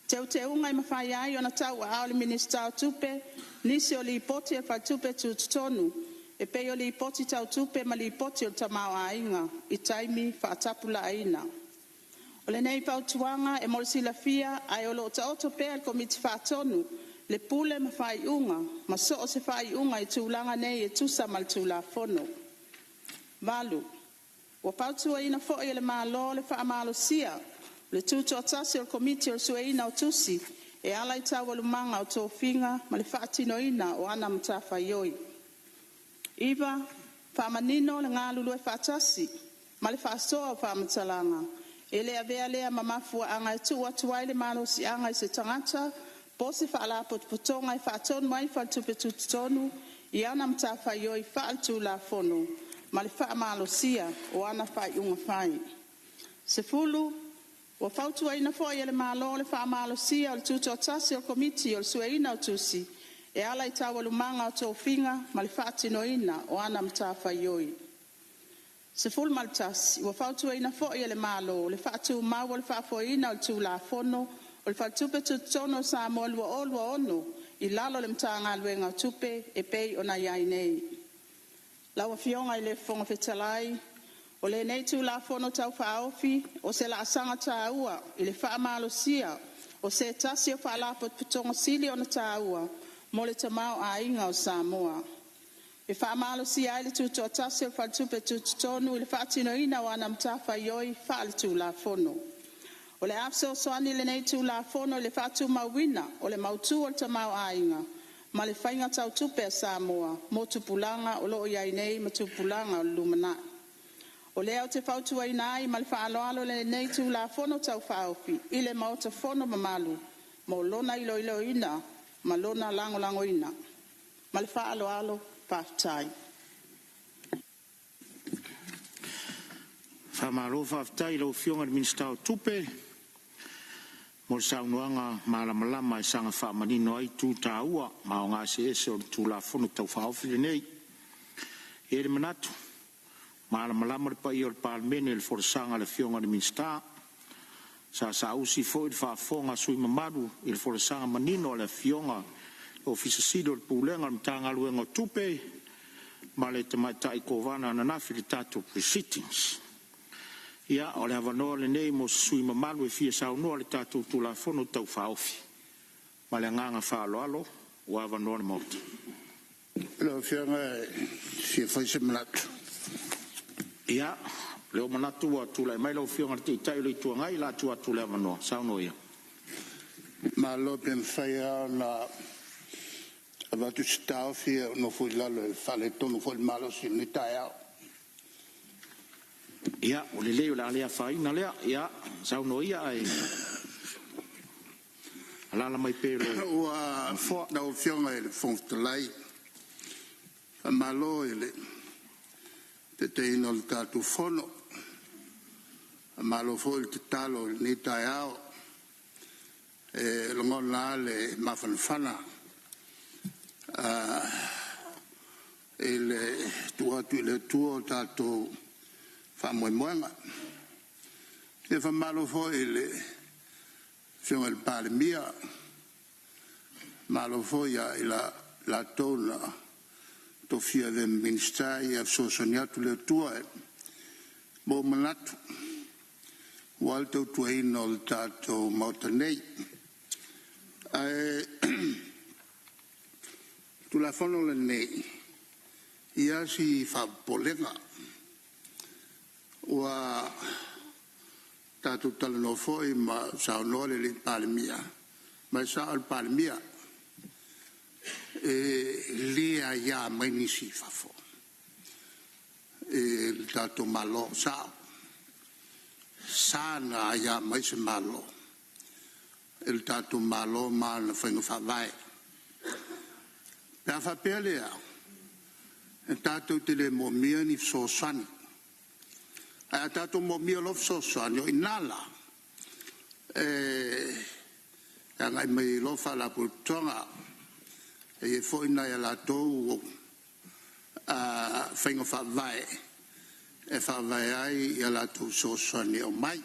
te unga i mawhai ai ona tau a au le minista o tupe, nisi o li poti e whaitupe tutonu, e peo li poti tau tupe ma li poti o tamau a inga, i taimi whaatapula aina. O le nei pautuanga e morisila fia, ai o lo ta oto pea le komiti whaatonu, le pule ma whai unga, ma so o se whai unga i tūlanga nei e tusa mal tūla fono. Valu, o pautua ina fo e le malo le whaamalo sia, le tuto atasi o komiti o sueina o tusi, e ala i tawalumanga o tō finga, ma le whaatino ina o ana mtafa ioi. Iwa, whaamanino le ngā lulu e whaatasi, ma le whaasoa o whaamatalanga. E lea vea lea mamafua anga e tu atuai le malo si anga i se tangata, po se whaala potpotonga i whaatonu mai whaatupe tutonu, i ana mtawha ioi whaaltu la fono. ma le whaamalosia o ana whai unga whai. Se fulu, wa whautuaina fo i le malo le whaamalosia o le tutoatasi o komiti o le sueina o tusi, e ala I tawa lumanga o tōwhinga ma le whaatinoina o ana mtawhai oi. Se fulu maltasi, wa whautuaina fo i le malo le whaatu maua le whaafoina o le tūlafono o le whaatupe tutono Sāmoa lua ono I lalo le mtanga luenga o tupe e pei o na iai nei. Lawa fionga I le fonga fetalai, o le nei tūlafono tau whaofi, o se la asanga tāua I le whaamalosia, o se tasi o whaalapo putonga sili o na tāua, mo le tamao a inga o Samoa. E whaamalosia ai le tuto tasi o whaatupe tutonu I le whaatinoina o ana mtawhai oi wha le tūlafono. O le afso soani le nei tūlafono le whaatu mawina o le mautu o le tamao a inga, ma le whainga tau tupe a Samoa, mo tupulanga o loo iai nei ma tupulanga o lumana. O leo te whautua inai ma le whaaloalo le nei tūlafono tau whaofi, I le maota fono mamalu, mo lona ilo ina, ma lona lango ina. Ma le whaaloalo whaftai. Whamaro whaftai lau fionga le minista o tupe, mo le saunoanga malamalama I sanga whaamanino ai tū tāua, ma o ngā se ese o le tūlafono tau whaofi le nei. E le manatu, malamalama le pai o le palmene le foresanga le fionga le minista, sa usi fo I le whaafonga sui mamaru I le foresanga manino le fionga o fisasido le pūlenga le mtanga luenga o tupe, ma le tamaitai kovana ananafi le tato pre-sittings. Ia, o le havanoa le nei mo sui mamalu e fia saunoa le tatou tulafono tau whaofi. Ma le nganga whaaloalo o havanoa le mauta. Leo whianga fia whaise manatu. Ia, leo manatu wa tula mai leo whianga te itai le tuangai la tua tula havanoa. Saunoa ia. Ma lo pen whaia na avatu stau fia no fui lalo e whale tonu fui malo si ni tai au. Ia, o le leo la lea whaina lea, ia, sauno ia ai. Alala mai pēro. Ua, na o fionga e le whongtalai. Malo e le te te ino le tātu whono. Malo fo il te talo ni tai au. E longona le mawhanwhana. E le tuatu le tuo tātu whamoemoenga. E whamalo fo e le whionga le palemia. Malo fo ia i la tōna to fia le minister i af sosoniatu le tua e mo manatu. Walto tuaino le tātou mautanei. Tu la fono le nei. Ia si whapolenga. Wa tatu talano foi ma saunole li palmia ma sa al palmia lia ya mai si fafo tatu malo sa sana ya mai se malo il tatu malo ma na fengo fa vai pa fa pelea tatu tele mo mia ni so sani a tato mo mio lof so anyo inala ngai mai lofa la putonga e fo ina ya la to fengo fa vai e fa vai ai ya la to so anyo mai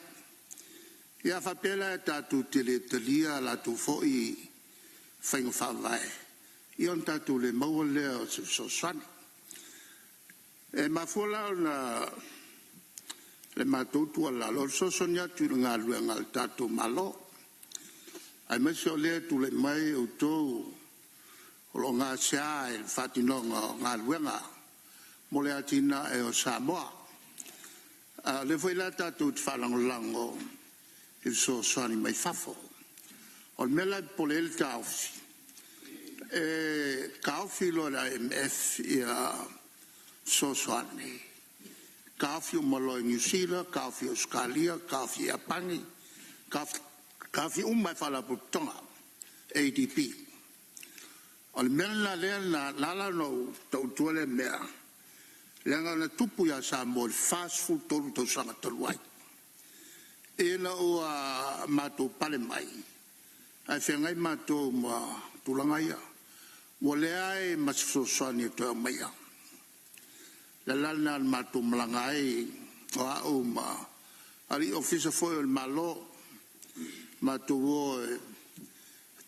ya fa pela tato tele telia la to fo I fengo fa vai ion tato le mo le so anyo e ma fola na le matutu ala lo so sonia tu nga luenga al tatu malo ai meso le tu le mai o to lo nga sia il fatino nga luenga mo le atina e o Samoa le foi la tatu falango il so soni mai fafo o mela pole il kaufi kaufi lo la MF ia so soni Kafi o malo New Zealand, kafi o Australia, kafi a Pangi, kafi mai fala putonga, ADP. O le mena lea na lala no tau tuale mea, Lenga na tupu ya Sāmoa fast food tolu tau sanga taluai. E na o mato pale mai. Ai whengai mato ma tulangaia. Mo leai masosani to mai. La lana mato malangai o au ma ali officer foi malo mato o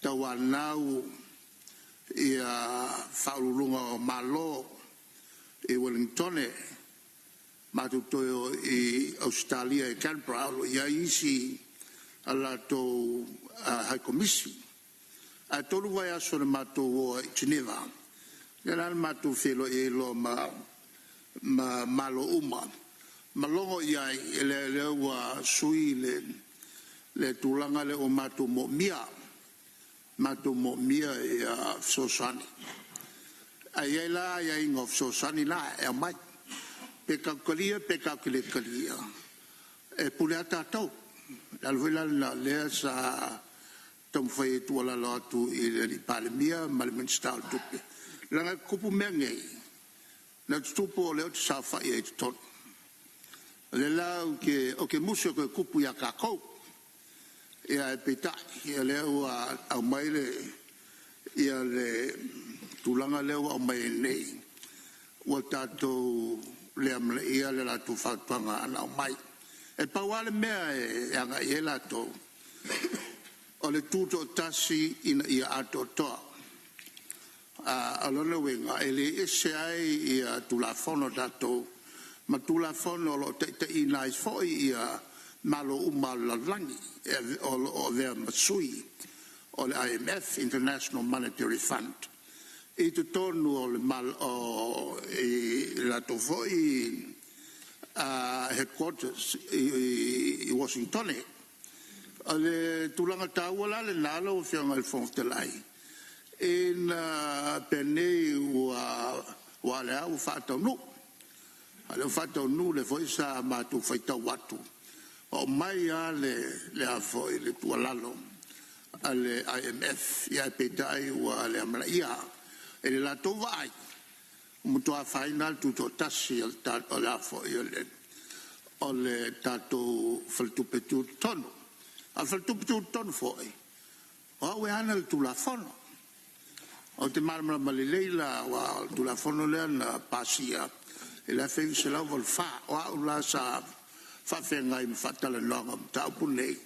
tawanau ia faulunga malo e Wellington matutoyo e Australia e Canberra lo ia isi ala to high commission a tolu vai aso na mato o Geneva nela mato felo e lo ma malo uma malongo ia le wa sui le tulanga le o mato mo mia e sosani ayela ya ingof sosani la e mai peka kalia e pulata to alvela la le sa tom foi tu la lotu i palmia malmen stal tupe la kupu menge na tupo le sa fa e to le la ke muso ke kupu ya kako e a peta e le o mai le tulanga leo o mai nei o tato le amle ia le la tu fatanga ana mai e pawale mea e anga e la to o le tuto tasi in ia ato to a lona wenga ele ese ai ia tulafono tato ma tulafono lo te ina foi ia malo umala langi o ver masui o le IMF International Monetary Fund e tu torno o mal o la to foi headquarters i Washington ale tulanga tawala le nalo fianga il fond de lai in pene wa le au fatto nu ale fatto nu le foi sa ma tu fai ta watu o mai le a foi le tualalo ale IMF ia pedai wa le amlaia e la to vai muto a final tutto tassi al tato la foi ole tato faltu petu tono al faltu petu tono foi o we anal tu la fono o te marmra maleleila wa tu la fono le na pasia e la fe se la vol fa o la sa fa fenga im fatala longa ta punei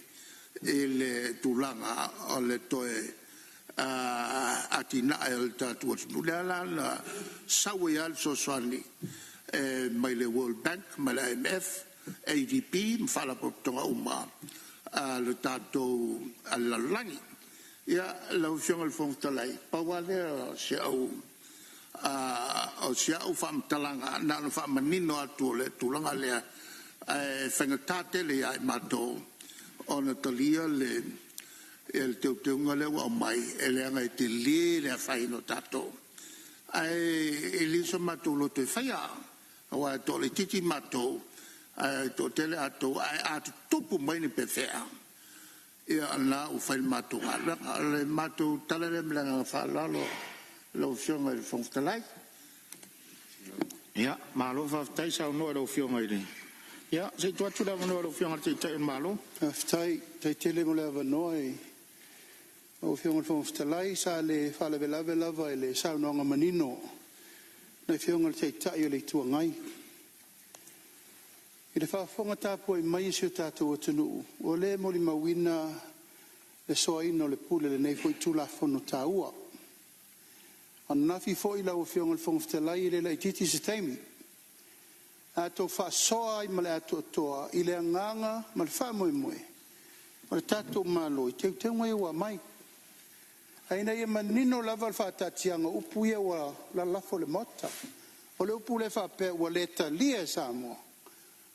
ele tulanga ole toe atina el tatu nulala sawe al sosani mai le World Bank mai le IMF ADP mfala potonga uma le tatu alla langi ya la ufiong al fong talai pawale se au o se au fam talanga na no fam manino atu le tulanga le fengatate le ai mato ona talia le el teu ngale wa mai ele anga te le fai no tato ai eliso mato lo te faia wa to le titi mato to tele ato ai tupu mai ni pefea e ala u fai mato le mato talere mlanga fa lalo lo fiona il fontalai ya malo fa tai sa no lo fiona ile ya se tu atu la no lo fiona te malo tai tele mo le noi o fiona fontalai sa le fa le vela le sa no manino na fiona te tai le tu ngai i le fa fonga tapo i mai se tato o tunu o le mo li mawina le soino le pule le nei foi tu la fono taua ana fi foi la o fiona fontalai le titi se taimi ato fa soa i male ato toa i le nganga ma le fa moe ma le tato malo i te ngai wa mai aina ia manino lava fa tatianga upu ia wa la lafo le mota o le upu le fa pe wa le talia Samoa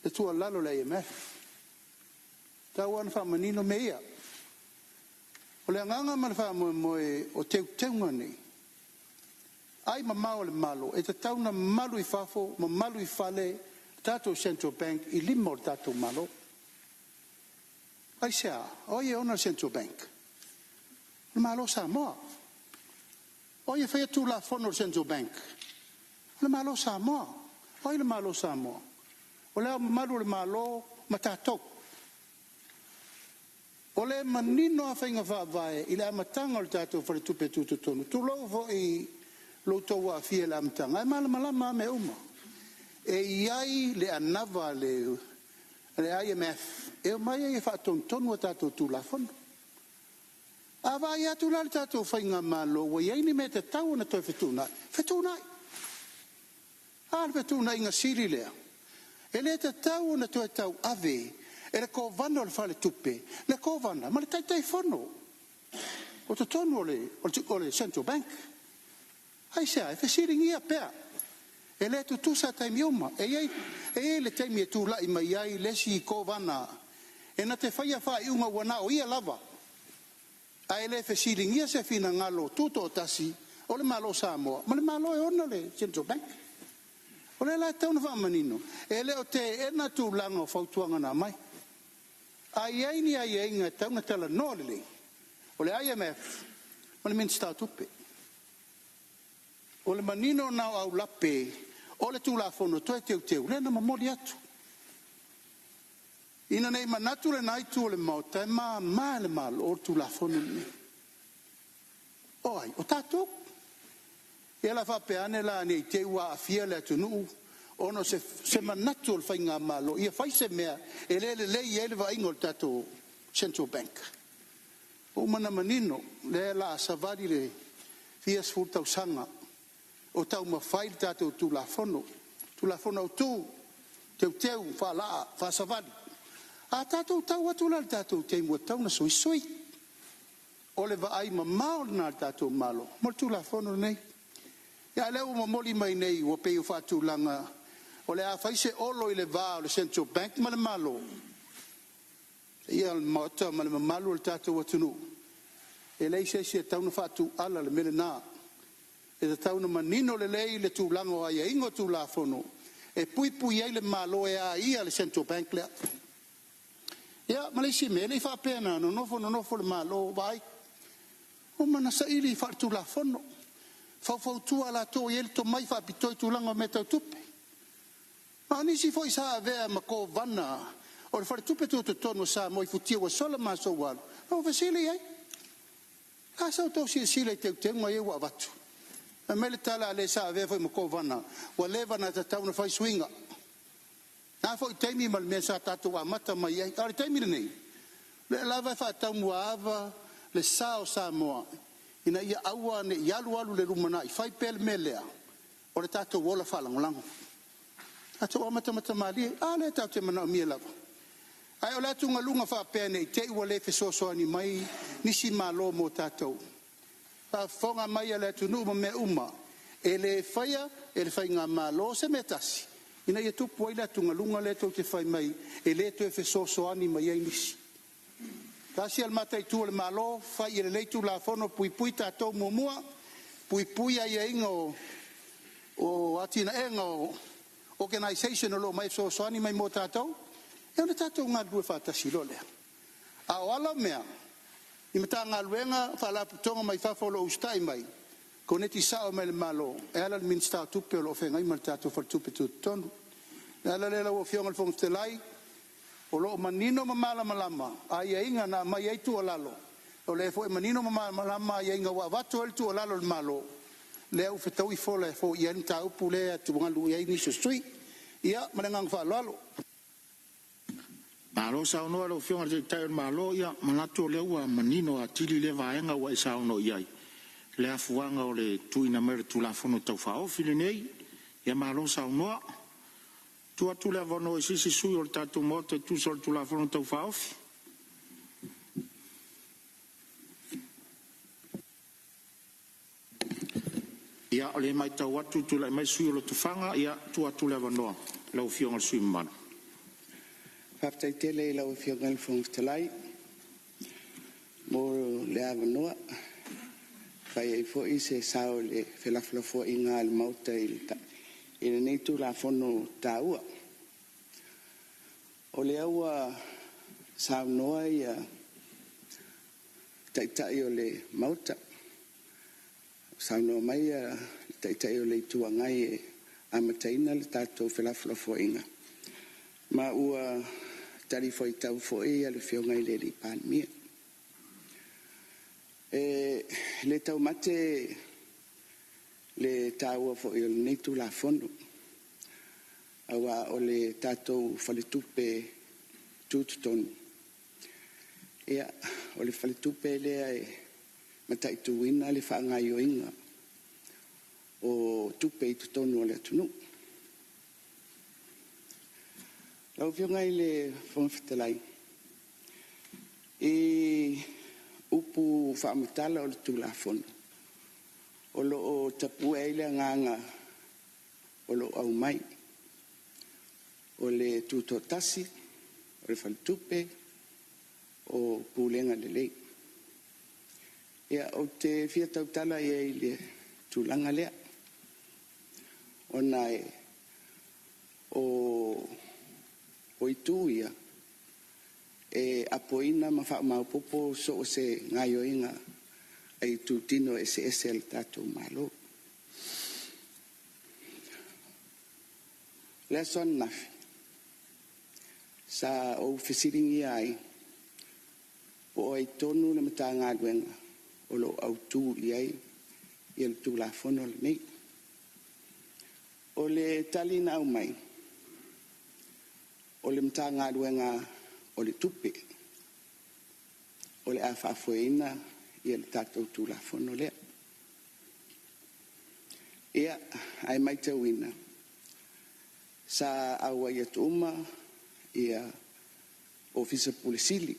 le tua lalo le IMF tawan fa manino meia o le nganga ma le fa moe o te ngani ai mamao le malo e te tauna malu i fafo ma malu i fale tato Central Bank i limo tato malo ai sea oie ona Central Bank le malo Samoa oie fai tu la fono Central Bank le malo Samoa Oi le malo Samoa. O le malu le malo matatou. O le manino a whainga whaavae i le amatanga o le tātou whare tupe tūtutonu. Tūlou vo i loutou a fia le amatanga. Ai malama me uma. E iai le anava le IMF. E mai e whaatontonu a tātou tūlafono. A vai atu la le tātou whainga malo. Wa iai ni me te tau na toi whetūnai. Whetūnai. A le whetūnai inga siri lea. E le te tau na toi tau ave. E le kovana o le whale tupe. Le kovana. Ma le taitai whono. O te tonu o le Central Bank. Ai sea, e whesiringi a pea. E le tu tusa taimi uma. E le taimi e tūla i mai ai lesi i kovana. E na te whaia whai unga wana o ia lava. A e le whesiringi a se fina ngalo tuto o tasi. O le malo Samoa. Ma le malo e ona le Central Bank. O le la tauna wha manino. E le o te ena tūlanga o whautuanga na mai. Ai ni ai inga tauna tala nōlele. O le IMF. O le Minister tupe. O le manino nao au lape. O le tūlafono toe teu. Le na mamoli atu. Ina nei manatu le naitu o le mauta. E ma le malo o le tūlafono ni. O ai, o tātou. E la whapeane la nei te ua a fia le atunu. Ono se manatu o le whainga malo. Ia whaise mea. E le ele wa ingo le tātou Central Bank. O mana manino. Le la savari le fias furtau sanga. O tau mawhai le tātou tūlafono. Tūlafono au tū. Teu, wha savari. A tātou tau atu la le tātou te mua tau na soi. O le wa ai mamao na le tātou malo. Mo tūlafono nei. Ia leo mamoli mai nei o peo whatūlanga. O le a whaise olo i le vā o le Central Bank ma le malo. Ia le maota ma le mamalo le tātou atunu. E lei se tauna whatu ala le mele nā. E te tauna manino le lei le tūlanga o aia ingo tūlafono. E pui ai le malo e a ia le Central Bank lea. Ia, ma lei si me, lei whapena no nofo le malo vai. O mana sa ili whatūlafono. Fau tua la to yel to mai fa pitoi tulanga me tau tupe. Ma nisi foi sa avea ma ko vana. O le fare tupe tu tono sa mo i futia wa sola ma so wal. O vesili ai. A sa to si sile te mo ye wa vatu. A mele tala le sa avea foi ma ko vana. Wa leva na ta tau na fai swinga. Na foi temi mal me sa tatu wa mata mai ai. Ari temi nei. Le lava fa tau muava le sao Samoa. Ina ia aua ne ialu le rumana i fai pel melea. O le tātou wola whalangolango. Tātou amata mali, le tātou te mana o mia lava. Ai o le atu ngalunga whapene i te ua le fesosoani mai nisi malo mo tātou. Whafonga mai a le atu numa me uma. E le whaia, e le whai ngā malo se metasi. Ina ia tupu ai le atu ngalunga le tau te whai mai. E le tu e fesosoani mai ai nisi. Kasi al matai tu le malo fai le leitu la fono pui tatou mua pui ai ingo o atina engo organization lo mai so ani mai mo tatou e le tatou nga due fata silole a wala mea i mata nga luenga fala tonga mai fa folo ustai mai koneti sa o mel malo e ala el minsta tu pe lo fenga i mal tatou for tu pe tu ton ala le lo fionga el fong stelai o lo manino mamala malama ai inga na mai ai tu alalo o le fo manino mamala malama ai inga wa vatu el tu alalo el malo le u fetau i fo le fo yen ta upule tu ngalu ai ni sui ia mananga fa lalo malo sa no lo fiona de tai malo ia manato le wa manino atili le vaenga wa sa no ia le afuanga o le tu ina mer tu la fono tau fa o filinei ia malo sa no tu le vono si sui o tatu moto tu sol tu la fono tau fa off ia le mai tau atu tu le mai sui o tu fanga ia tu le vono lo fiona sui man faptai tele lo fiona fong telai mo le avanoa fai ai fo ise sao le felaflafo inga al mauta ina nei tu la fono taua o le aua saunoa ia taitai o le mauta saunoa mai ia taitai o le tuangai a mataina le tātou whelawhalafoinga. Ma ua tari foi tau foi le whionga i le li pānmia. Le tau mate le tāua foi o le neitu la fono. Awa o le tātou whaletupe tūtutonu. Ia, o le whaletupe lea mataituina le whaangaioinga o tupe i tutonu o le atunu. Lau whionga i le whangawhitalai. Upu whaamatala o le tūlafono. O lo o tapu eile nganga o lo au mai. O le tūtotasi, o le whaletupe, o pūlenga le lei. Ia o te fia tautala ia i le tūlanga lea. O nai o itu ia apoina ma wha maupopo so o se ngaioinga ai tūtino ese le tātou malo. Lea son nafi. Sa o fesiringi ai o ai tonu le mata ngā duenga o lo au tū i ai i le tū la fono le nei. O le tali na au mai o le mata ngā duenga o le tupe o le a whaafueina i le tātou tū la fono lea. Ia ai mai te wina sa awa i atu uma ia ofisa pulisili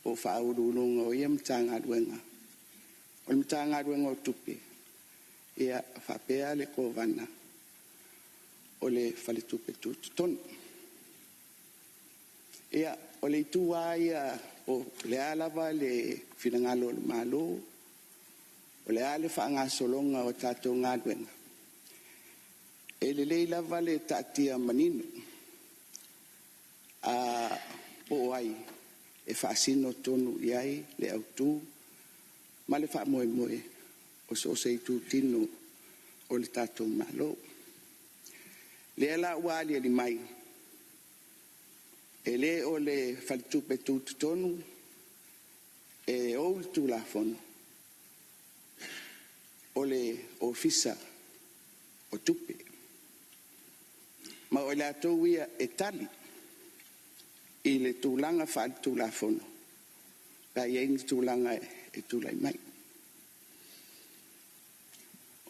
o whaururunga o ia mtanga duenga. O mtanga duenga o tupe. Ia whapea le kovana o le whaletupe tūtutonu. Ia o le itua ia o le alava le whinangalo le malo o le ale whaangasolonga o tātou ngā duenga. E le leilava le tātia manino a po ai e whaasino tonu i ai le autu ma le wha moe moe o so se tu tino o le tātou malo. Le ala uali ali mai e le o le whalitupe tūtu tonu e o le tū la fono o le ofisa o tupe ma o le atou ia e tali i le tūlanga whaal tūla fono. Ka iei ni tūlanga e tūlai mai.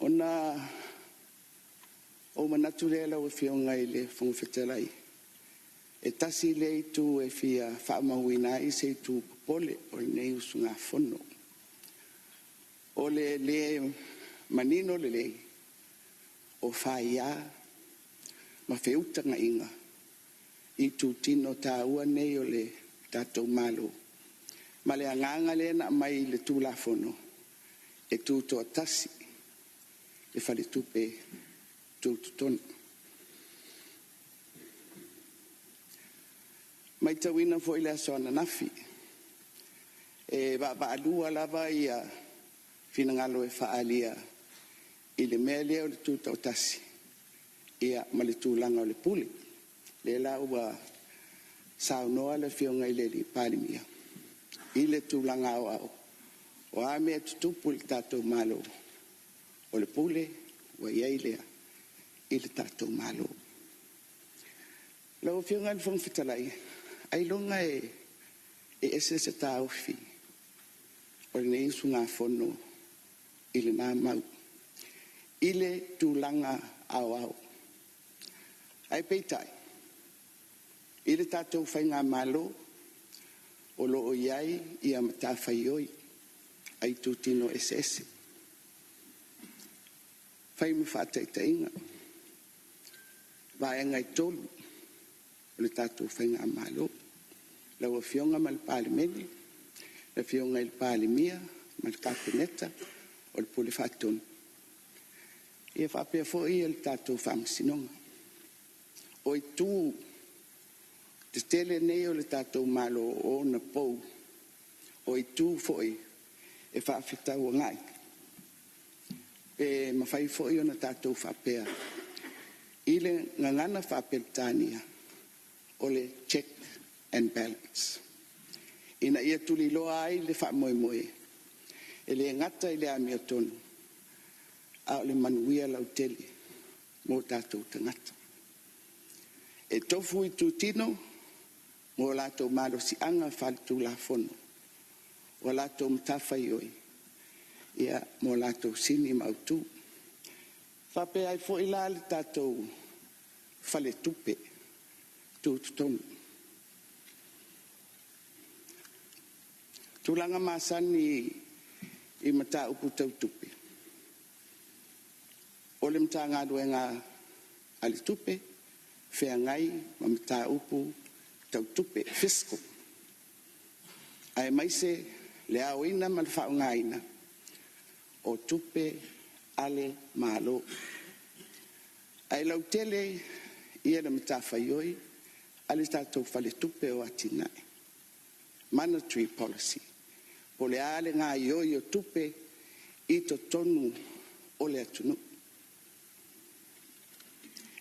Ona o manatu lea lau e whionga i le whangawhetalai. E tasi le i tū e whia whaamauina i se i tū pole o le nei usu ngā fono. O le manino le lei o whaia ma whiutanga inga. I tu tino tā ua nei o le tātou malo. Ma le anganga le na mai le tū la fono. E tū toa tasi. E whale tupe tū tutonu. Mai tawina fo i le asoana nafi. E ba alua lava i a finangalo e whaalia. I le mea lea o le tū toa tasi. Ia ma le tūlanga o le puli. Le la ua saunoa le whionga i le li pālimia. I le tūlanga o au. O a mea tutupu le tātou malo. O le pule, ua iei lea. I le tātou malo. Lau whionga le whangwhitalai. Ai longa e ese se tā ofi. O le neisu ngā whono. I le nā mau. I le tūlanga au au. Ai peitai. I le tātou whainga malo, o lo o iai i a mata whaioi, ai tūtino ese. Whai mu whātaitainga, vāenga i tolu, o le tātou whainga malo, lau a whionga ma le pālimeni, le whionga i le pālimia, ma le kāpeneta, o le pule whātonu. Ia whapea fo i le tātou whaamsinonga. O i tū, te tele nei o le tātou malo o na pou, o i tū foi e whaafitau o ngai. E mawhai foi o na tātou whapea ile ngangana whapeltania o le check and balance. Ina ia tuli loa ai le whamoemoe. E le ngata i le amia tonu. A o le manuia lau tele mo tātou tangata. E tofu i tūtino mo lātou malo si anga whalitu la fono. O lātou mtawhai oi. Ia mo lātou sini mautu. Whape ai fo ila le tātou whale tupe tūtonu. Tūlanga māsani i mata upu tau tupe. O le mta ngā duenga ali tupe, whea ngai ma mta upu tau tupe fiscal. Ai maise le au ina ma le whao ngaina o tupe ale malo. Ai lau tele ia le mta whaioi ali tātou whale tupe o atinai. Monetary policy. O le ale ngā ioi o tupe i to tonu o le atunu.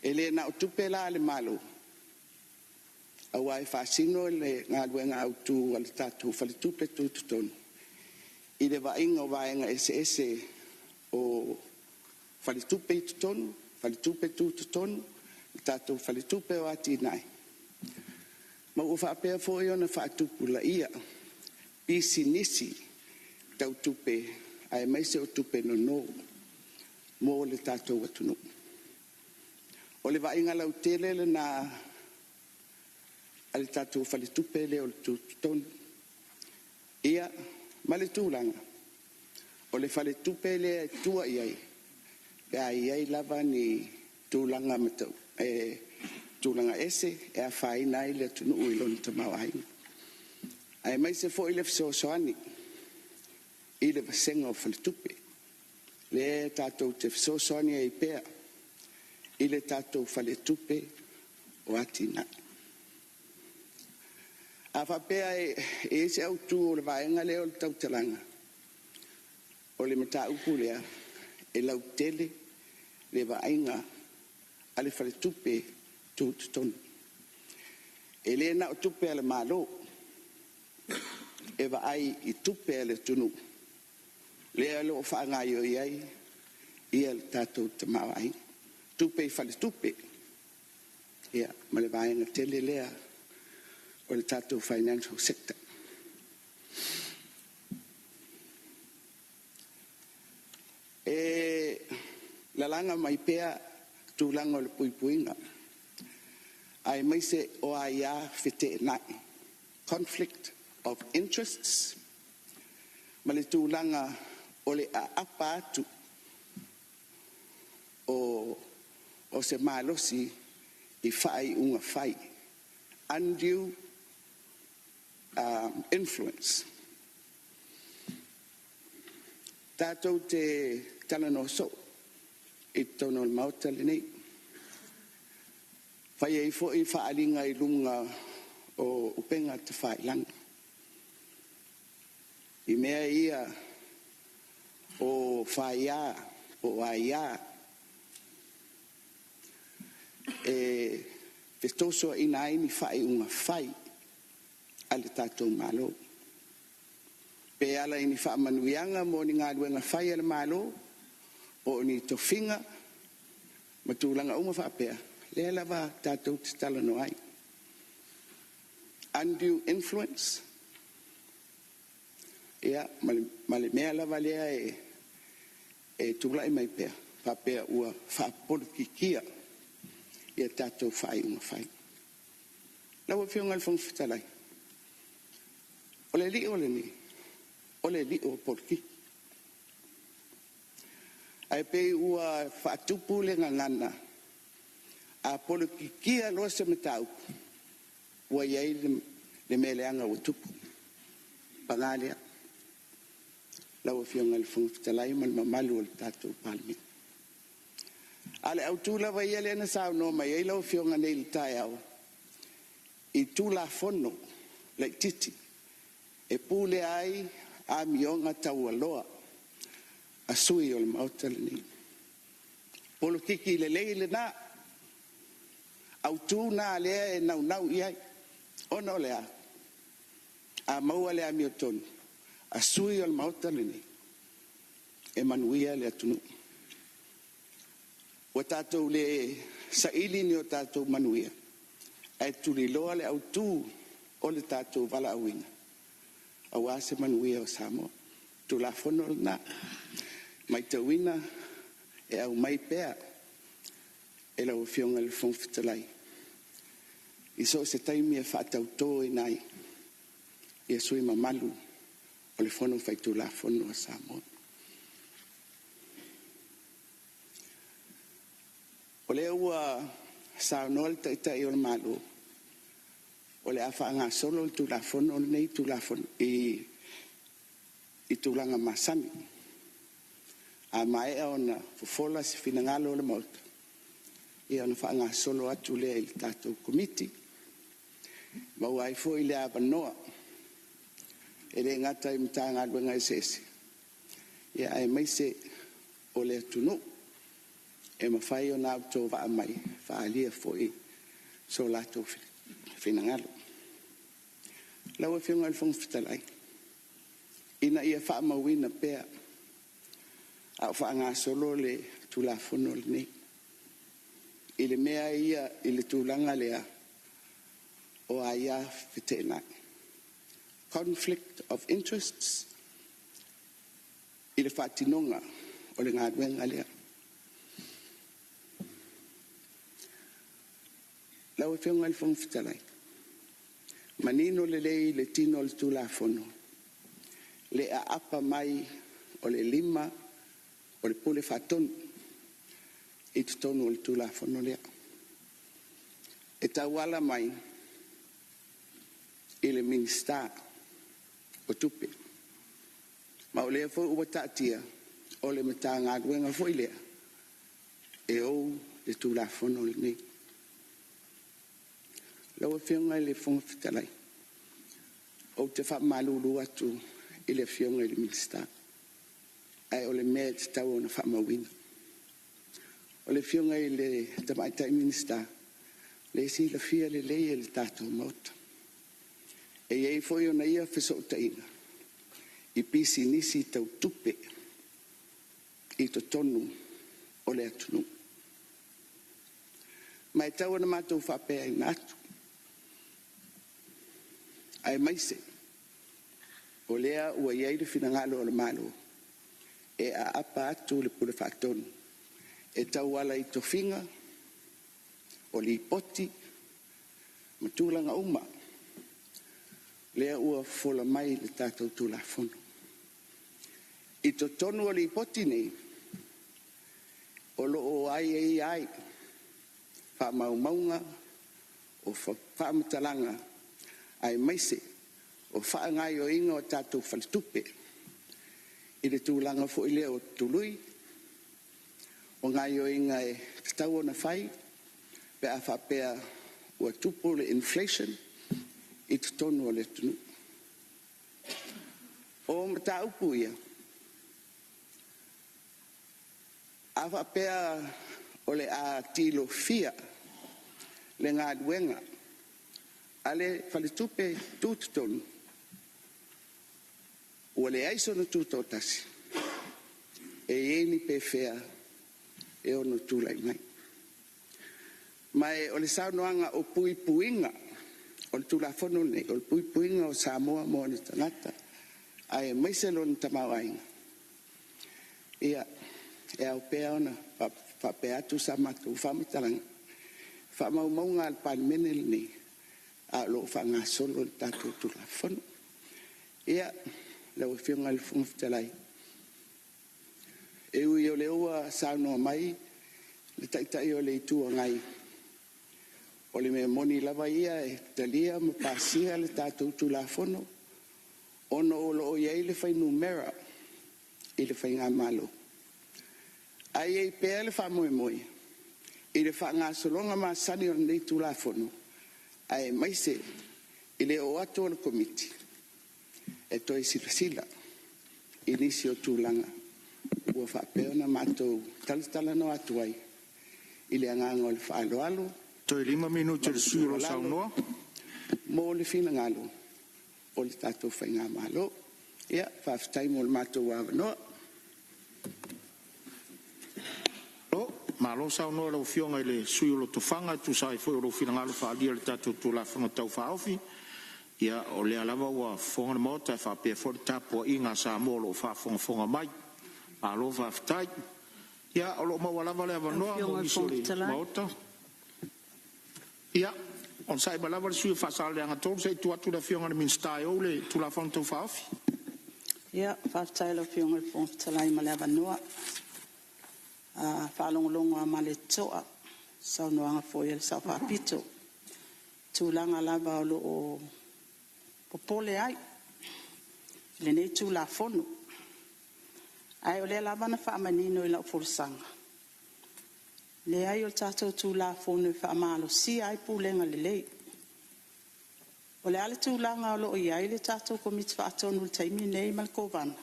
E le na o tupe la le malo. Au ai whaasino le ngā luenga au tū ala tātou whale tupe tū tonu. I le wainga o wainga ese o whale tupe i tonu, whale tupe tū tonu, tātou whale tupe o ati nai. Ma o whaapea fo i ona whaatupu la ia. Isi nisi tau tupe ai maise o tupe no mo le tātou atunu. O le wainga lau tele le na ale tātou whale tupe le o le tūtonu. Ia ma le tūlanga. O le whale tupe le tua iai. E ai lava ni tūlanga matau. Tūlanga ese e a whaina i le atunu uiloni tamau ainga. Ai mai se fo ile fsosoani ile vasenga o faltupe le tātou te fsosoani ai pea ile tātou faltupe o atina a fa pea e se autu o le vaenga le o le tautalanga o le mata upulea e lau tele le vaenga ale faltupe tūtonu e le na o tupe ale malo e va ai i tupe le tunu. Le alo o whaanga i o iai, i al tātou te mawai. Tupe i whale tupe. Ia, ma le vaenga tele lea o le tātou financial sector. E la langa mai pea tūlanga o le puipuinga. Ai maise o aia fete nai. Conflict of interests. Ma le tūlanga o le apa atu o se malosi i whai unga whai. Undue influence. Tātou te talano so i tono le mautali nei. Whai e fo i whaalinga i lunga o upenga te whailanga. I mea ia o whaia, o aia, e festoso ina ini whai unga whai ale tātou malo. Pe ala ini wha manuianga mo ni ngā luenga whai ale malo, o ni tofinga, matulanga uma whapea, le lava tātou te talano ai. Undue influence. Ia, male mea lava lea e tūlai mai pea. Whapea ua whapolo kikia. Ia tātou whai unga whai. Lawa whiunga le whangwhitalai. Ole li ole ni. Ole li o polki. Ai pe ua whatupu le ngangana. A polo kikia loa se metau. Ua iei le meleanga o tupu. Pangalia. Lawa whiunga le whangwhitalai man mamalu o le tātou palmi. Ale au tūla wa ia lena sao no mai ei lawa whiunga nei le tai au. I tūla fono le titi. E pūle ai a mionga tau aloa. A sui o le mautala ni. Polo kiki le leile na. au tu na le nau ia ona le a maua le amioton a sui al mauta le e manuia le atunu o tatou le saili ni o tatou manuia ai tuli loa le au tu o le tatou vala awina au ase manuia o Samoa tu la fono na mai te wina e au mai pea e la fionga le fong fitalai i so se taimi e whaatau tō e nai i e sui mamalu o le fono fai tu la fono o Samoa o le ua sa nol ta i o le malu o le afa ngā solo tu la fono nei tu la fono i tulanga masani a mai e ona fofola se finangalo le mauta i ona fa ngā solo atu le i tatou komiti ma wai fo i le abanoa e le ngata i mta ngā luenga i sese ia ai mai se o le tunu e mawhai o nā uto wa mai whaalia fo i so lato finangalo lau e whiunga i whong fitalai ina ia wha mawina pea au wha ngā solo le tulafono le nei i le mea ia i le tūlanga lea o a ia whitena conflict of interests i le whatinonga o le ngā duenga lea lau e whiunga i whong fitalai manino le lei le tino le tulafono le a apa mai o le lima o le pule fatonu i tutonu o le tulafono lea e tauala mai i le minista o tupe ma o lea fo ua taatia o le mata ngā duenga fo i lea e ou le tulafono le nei lau e whiunga i le whonga fitalai o te wha malulu atu i le whiunga i le minista ai o le mea te tau ona wha mawina o le whiunga i le tamaitai minista le si la fia le leia le tātou mauta e iei foi ona ia wheso o taina i pisi nisi tau tupe i to tonu o le atunu mai tau ona mātou whapea i nātu ai maise o lea ua iei le finangalo o le malo e a apa atu le pule whaatonu e tau ala i tofinga o li poti ma tūlanga uma lea ua fola mai le tātou tulafono i to tonu o li poti nei o loo ai wha maumaunga o wha matalanga ai maise o wha ngai o inga o tātou whalitupe i le tūlanga fo i lea o tului o ngai o inga e tau ona whai pe a whapea ua tupu le inflation i tutonu o le tunu o mata upu ia a whapea o le a tilo fia le ngā duenga ale whalitupe tūtutonu ua le aiso na tūtotasi e ieni pe fea e ono tūlai mai mai o le saunoanga o puipuinga o le tulafono nei o le puipuinga o Samoa mo ni tangata ai maise lona tamauainga ia e au pea ona whapea atu sa matu whamitalanga whamaumaunga al palimene nei a lo whanga solo le tātou tulafono ia lau e whiunga le whungfitalai e ui o le ua saunoa mai le taitai o le itua ngai o le mea moni lava ia e talia ma pasia le tātou tulafono ono o lo o iei le whai numera i le whai ngā malo ai ei pēa le wha moe moe i le wha ngā solonga ma sani o nei tulafono ai maise i le o ato o le komiti e toi sila i nisi o tūlanga ua wha peona mātou talatala no atu ai i le anganga o le wha alo Toi 5 minuti le sui lo Saunoa. Mo le fina ngalo. O le tatou whainga malo. Ia, whaftai mo le matou wawanoa. Malo Saunoa lau fionga i le sui lo tofanga, tu sai foi lo fina ngalo whaalia le tatou tu la whanga tau whaofi. Ia, o le alawa wa whonga na mota, whapea fori tapua i ngā Samoa lo whafonga mai. Malo whaftai. Ia, o lo mawalawa le awanoa, mo iso le maota. Ia, on sai malawa le sui whasale anga tolu, sei tu atu la fionga na minstai o le tu la whanga tau whaofi. Ia, whaftai la fionga le whongitalai ma le awanoa. Whalongolongo ma le toa, saunoanga fōia le sau whapito. Tūlanga lava o lo o popole ai, le nei tū la whonu. Ai o le lava na whaamanino i lau whorsanga. Le ai o tātou tū la whonu i whaamalo si ai pūlenga le lei. O le ale tūlanga o lo o iai le tātou komiti whaatonu le taimi nei mal kovana.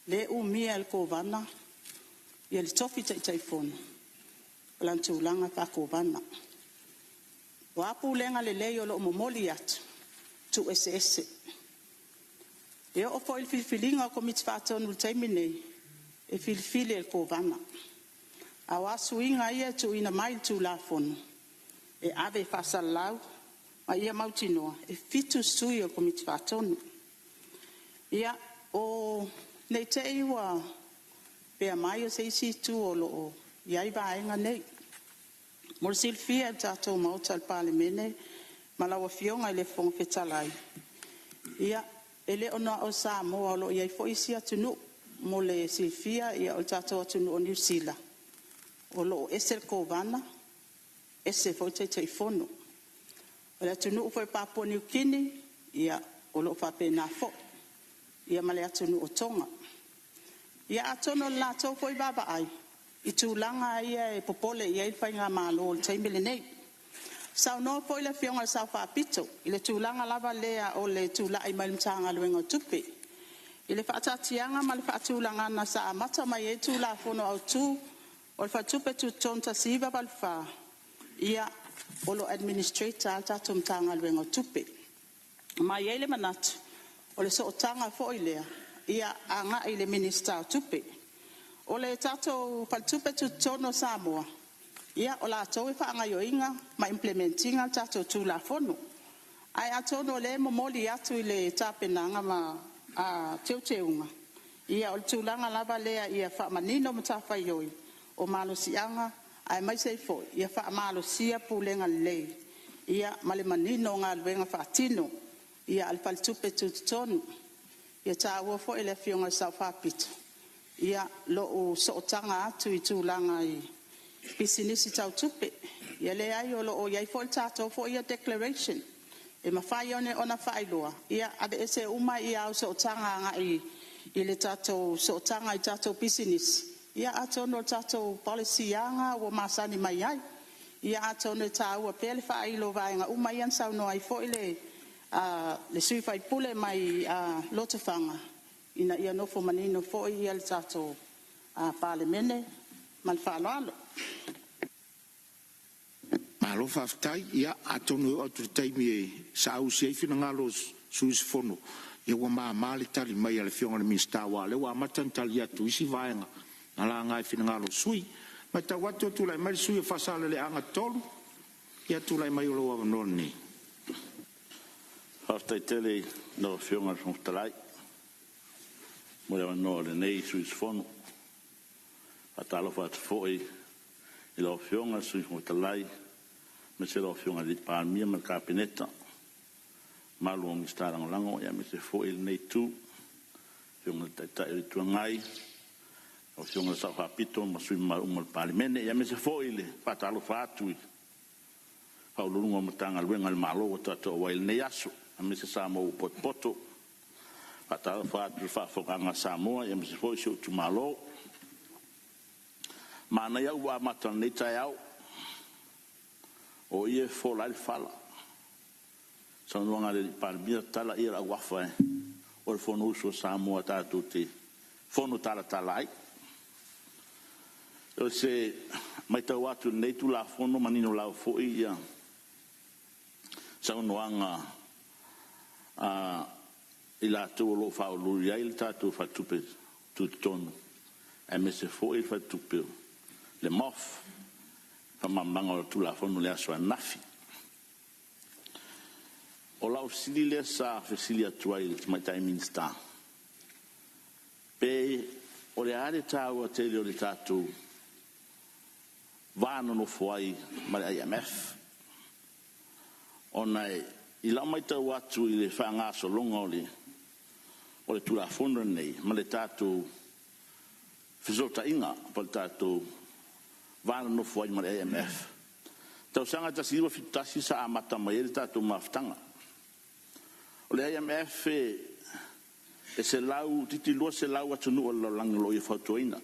Le umia le kovana, ia le tofi tai whonu. O lan tūlanga wha kovana. O apūlenga le lei o lo momoli atu, tu ese. E o fo il filfilinga o komiti whaatonu le taimi nei, e filfili el kovana. A wasuinga ia tu ina mai tu la whonu. E ave whasalau, ma ia mautinoa, e fitu sui o komiti whaatonu. Ia o nei te iwa pea mai o se isi tu o lo o iai vaenga nei. Mor silfia e tātou mauta al palemene, malawa fionga i le whongwhetalai. Ia, ele ona o Sāmoa o lo iai fo isi atunu, mo le silfia ia o tātou atunu o New Zealand. O lo ese ko vana, ese fo te whono. O le atunu ufo e Papua New Guinea, ia o lo whape na fo. Ia male atunu o Tonga. Ia atono la tau fo i baba ai. I tūlanga ia e popole ia i whainga malo o le taimile nei. Sau no fo i le fionga sau whapito. I le tūlanga lava lea o le tūla i mailimtanga luenga tupe. I le whaatatianga ma le whaatūlanga na sa amata mai e tūla fono au tū. O le whatupe tu tonta siva balwha. Ia o lo administrator alta tumtanga luenga tupe. Mai e le manatu. O le sootanga fo i lea. Ia anga i le minister tupe. O le tato paltupe tu tono Samoa. Ia o la tau e whaanga yoinga ma implementinga tato tu la fono. Ai atono le momoli atu i le tapenanga ma teuteunga. Ia o le tūlanga lava lea ia whaamanino matafa yoi. O malo sianga ai mai sei fo. Ia whaamalo sia pūlenga lei. Ia male manino ngā luenga whaatino. Ia al paltupe tu tono. Ia tā ua fo ele fionga sau whapito. Ia lo o sootanga atu I tūlanga I pisinisi tau tupe. Ia le ai o lo o iai fo il tātou fo ia declaration. E mawhai one ona whailoa. Ia ade ese uma ia au sootanga anga I le tātou sootanga I tātou pisinisi. Ia atono tātou policy anga o masani mai ai. Ia atono tā ua pele whailo vaenga uma ian sau no ai fo ile le sui fai pule mai lotofanga ina ia nofo manino fo ia le tato palemene mal whaaloalo. Malo whaftai, ia atonu o tu taimi e sa au si eifina ngalo suis fono. Ia wa maa maali tali mai ale fionga le minsta wa le wa matan tali atu isi vaenga. Nala ngai fina ngalo sui. Mai ta watu tulai mai sui e fasale le anga tolu. Ia tulai mai ulo wa vanoni. Haftai tele no fionga son talai. Mora no le nei suis fono. Atalo fat foi. Ilo fionga suis son talai. Me se lo fionga di palmia mal capinetta. Malu mi starang lango ya me se foi nei tu. Fionga ta tu ngai. O fionga sa capito ma sui mal palimene ya me se foi le patalo fatu. Paulungo matanga luenga al malo tato wail nei aso. Me se Sāmoa poto atau fatu whafokanga Sāmoa ia me se foi siu tu malo mana ia ua matan nei tai au o ia folai fala sanuanga le palmia tala ia la wafa o le fono uso Sāmoa tatu te fono tala talai o se mai tau atu nei tu la fono manino lau fo'i ia saunoanga i la tu lo fa lu ia il tatu fa tupe tu tonu e me se fo'i fa tupe le mof fa mamanga tu la fono le aso nafi o lau sili le sa fesilia tuai mai tai minsta pe o le are tau a te le tatu vano no fuai ma le IMF ona i la mai tau atu i le whanga so longa o le tula fono nei ma le tatu fizota inga pa le tatu vano no fuai ma le IMF tau sanga ta siwa fitasi sa amata mai le tatu maftanga o le IMF e se lau titi lua se lau atu nu o la langi lo i fautoina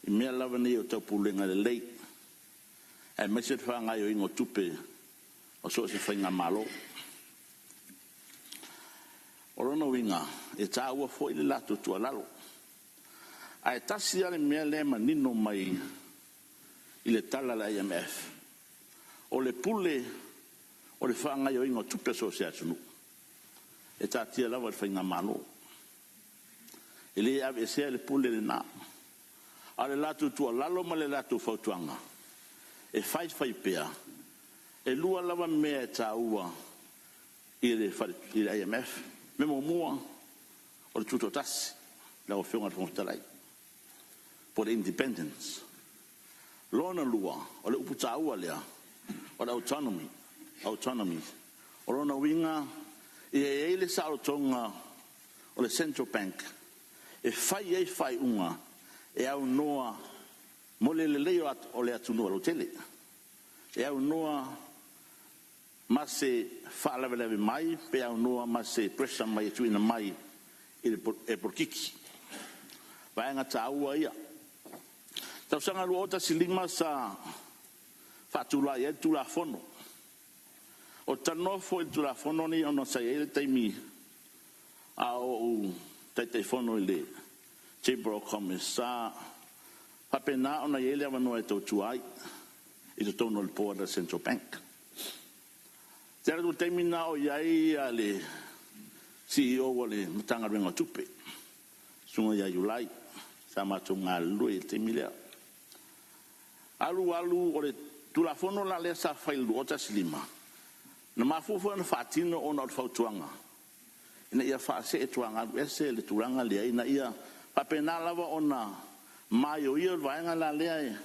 i mea lava nei o tau pulenga le lei e mai se whanga i o ingo tupe o so se whainga malo o rono winga e tā ua fo i le lato tua lalo a e tasi ale mea le manino mai i le tala la IMF o le pule o le whanga i o ingo tupe so se atunu e tā tia lava le whainga malo e le ave e sea le pule le na a le lato tua lalo ma le lato fautuanga e fai pea e lua lava mea e tā ua i le IMF me mo mua o le tuto tasi la o whionga le whongitalai po le independence lona lua o le upu tā ua lea o le autonomy o lona winga e le sa o tonga o le central bank e fai unga e au noa mo le leo o le atunu o tele e au noa ma se whaalawelewe mai pe au noa ma se pressure mai tuina mai e porkiki vaenga ta ua ia tau sanga lua ota silima sa whaatula ia tula fono o tanofo i tula fono ni ono sa ele taimi a o tai fono i le Chamber of Commerce sa papena ona ele avano e tau tuai i te tono le poa da Central Bank tera tu taimina o iai a le CEO o le matanga renga tupe sunga ia Julai sa matunga lui te milea alu o le tula fono la le sa failu o ta silima na mafufu na fatino ona o fautuanga ina ia fa se e tuanga ese le turanga le ina ia papena lava ona mai o ia vaenga la le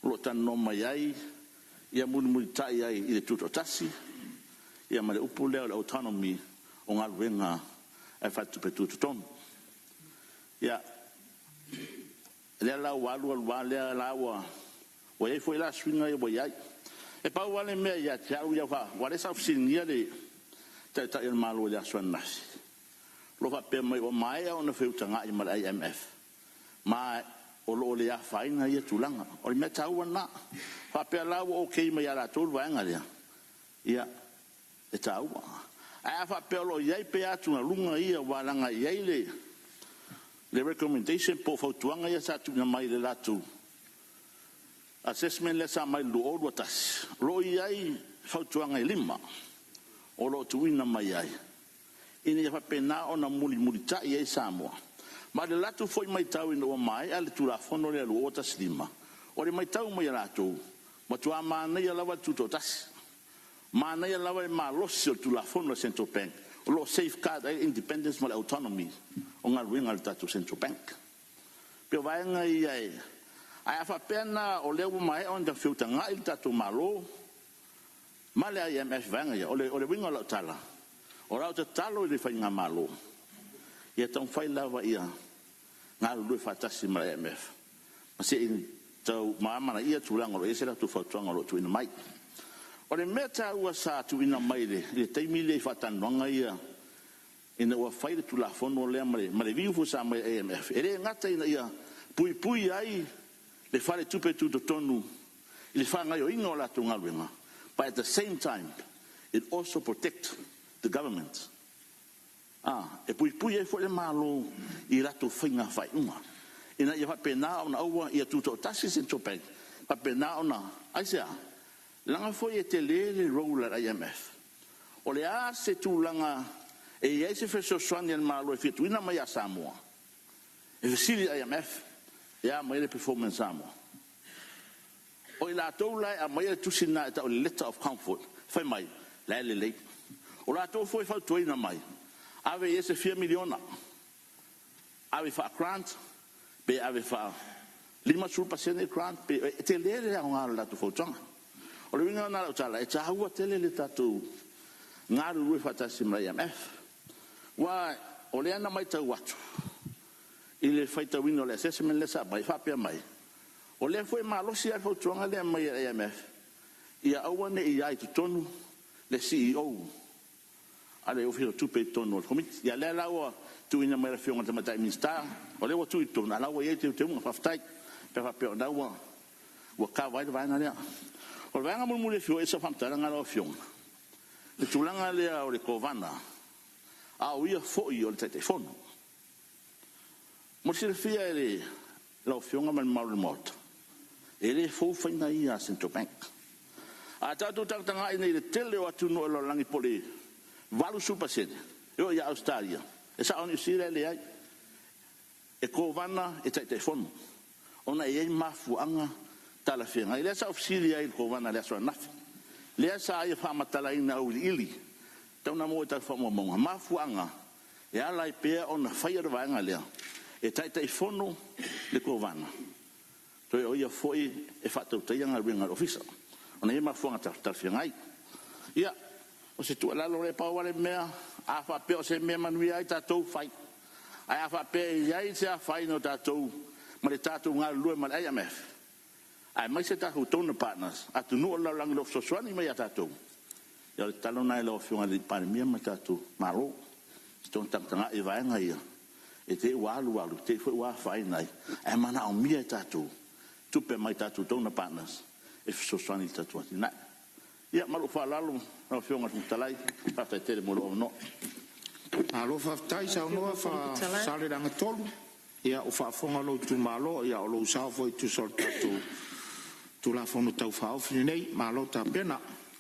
lo tan no mai ai ia mun tai ai i le tuto tasi ia male upu le autonomy o ngal venga e fatu pe tuto ton ia le la walu le la wa o ia foi la swinga ia boiai e pa wale me ia tau ia fa wale sa fsinia de ta il malo ia swanas lo fa pe mai o mai ona feutanga i mal IMF ma o lo le fa ina ia tulanga o me tau na fa pe la o okay mai ala tul vanga ia e tau a fa pe lo ia pe atu na lunga ia walanga ia le recommendation po fautuanga ia sa tu na mai le latu assessment le sa mai lo o tas lo iai fautuanga i lima o lo tuina mai ai ina fa pena ona muli ta ia Samoa ma le latu foi mai tau ina o mai ale tu la fono le lo tas lima o le mai tau mai latu ma tu ama na ia lava tu tas ma na ia lava ma lo se tu la fono Central Bank o lo safeguard independence ma autonomy o ngal winga tatu Central Bank pe vai ngai ai ai fa pena o le mai on da filta ngai tatu malo male IMF vanga ia o le winga la tala o ra te talo le fainga malo ia tão fai lava ia nga lu fatasi ma IMF ma se in tau mama ia tulanga lo ese la tu fatuanga lo tu ina mai o le meta ua sa tu ina mai le taimi le fatanonga ia ina ua fai tu la fono le ma le viu sa mai IMF ere ngata ina ia pui ai le fale tupe tu tonu il fa nga yo ingo la tunga luenga but at the same time it also protect the government e pui e foi malo i rato finga fai uma ina ia pena ona ua ia tuto tasi Central Bank pena ona ai se langa foi e te le roller IMF o le a se tūlanga e ia se feso swani al malo e fituina mai a Samoa e sili IMF ia mai le performance Samoa o la toula a mai tu sina ta letter of comfort fai mai le o la to foi fa toina mai ave ese 4 miliona ave fa grant be ave fa lima sul pasene grant be te le a ngala la tu fotanga o le winga na tala e ta hua tele le tatu ngaru ru fa ta simra IMF wa o le ana mai tau watu ile faita wino le assessment le sa mai fa pe mai o le foi malo si al fotanga le mai IMF ia awane ia i tonu le CEO ale ofiro tupe tonu al komit ia le lawa tu ina mai fionga tamata minsta o le watu tu na lawa ye te un faftai pe fa pe na wa ka vai na le o le nga mo le fio esa famtala nga lo fionga le tulanga le o le kovana a o ia fo i o le telefono mo se fia ele lo fionga mal mal mot ele fo fa na ia Central Bank a tatu tanga ina le tele o atu no lo langi pole valu super sede yo ia Australia e sa oni sire le ai e kovana e telefono ona e mafuanga tala fenga ile sa ofisiria il kovana le so naf le sa ia fa matala ina ili tona mo ta fa mo mafuanga e ala pe ona fire vanga le e telefono le kovana to ia foi e fa tu tanga ringa officer ona ia mafuanga ta fenga ia o se tu la lo le pa wale mea a fa pe o se me manuia i tatou fai a fa pe ia se a fai no tatou ma le tatou nga lu ma IMF ai mai se tatou tona partners atu no la lang lo soswani mai tatou ia le talo na lo fiona le pandemia ma tatou maro ton tanga e vai nga ia e te walu te foi wa fai nai ai mana o mia tatou tu pe mai tatou tona partners e soswani tatou na ia malo fa lalo no fiona talai fa te mo no alo fa tai sa no fa sale dang tolu ia o fa fonga lo tu malo ia o lo sa foi tu sorta tu la fono tau fa ofini nei malo ta pena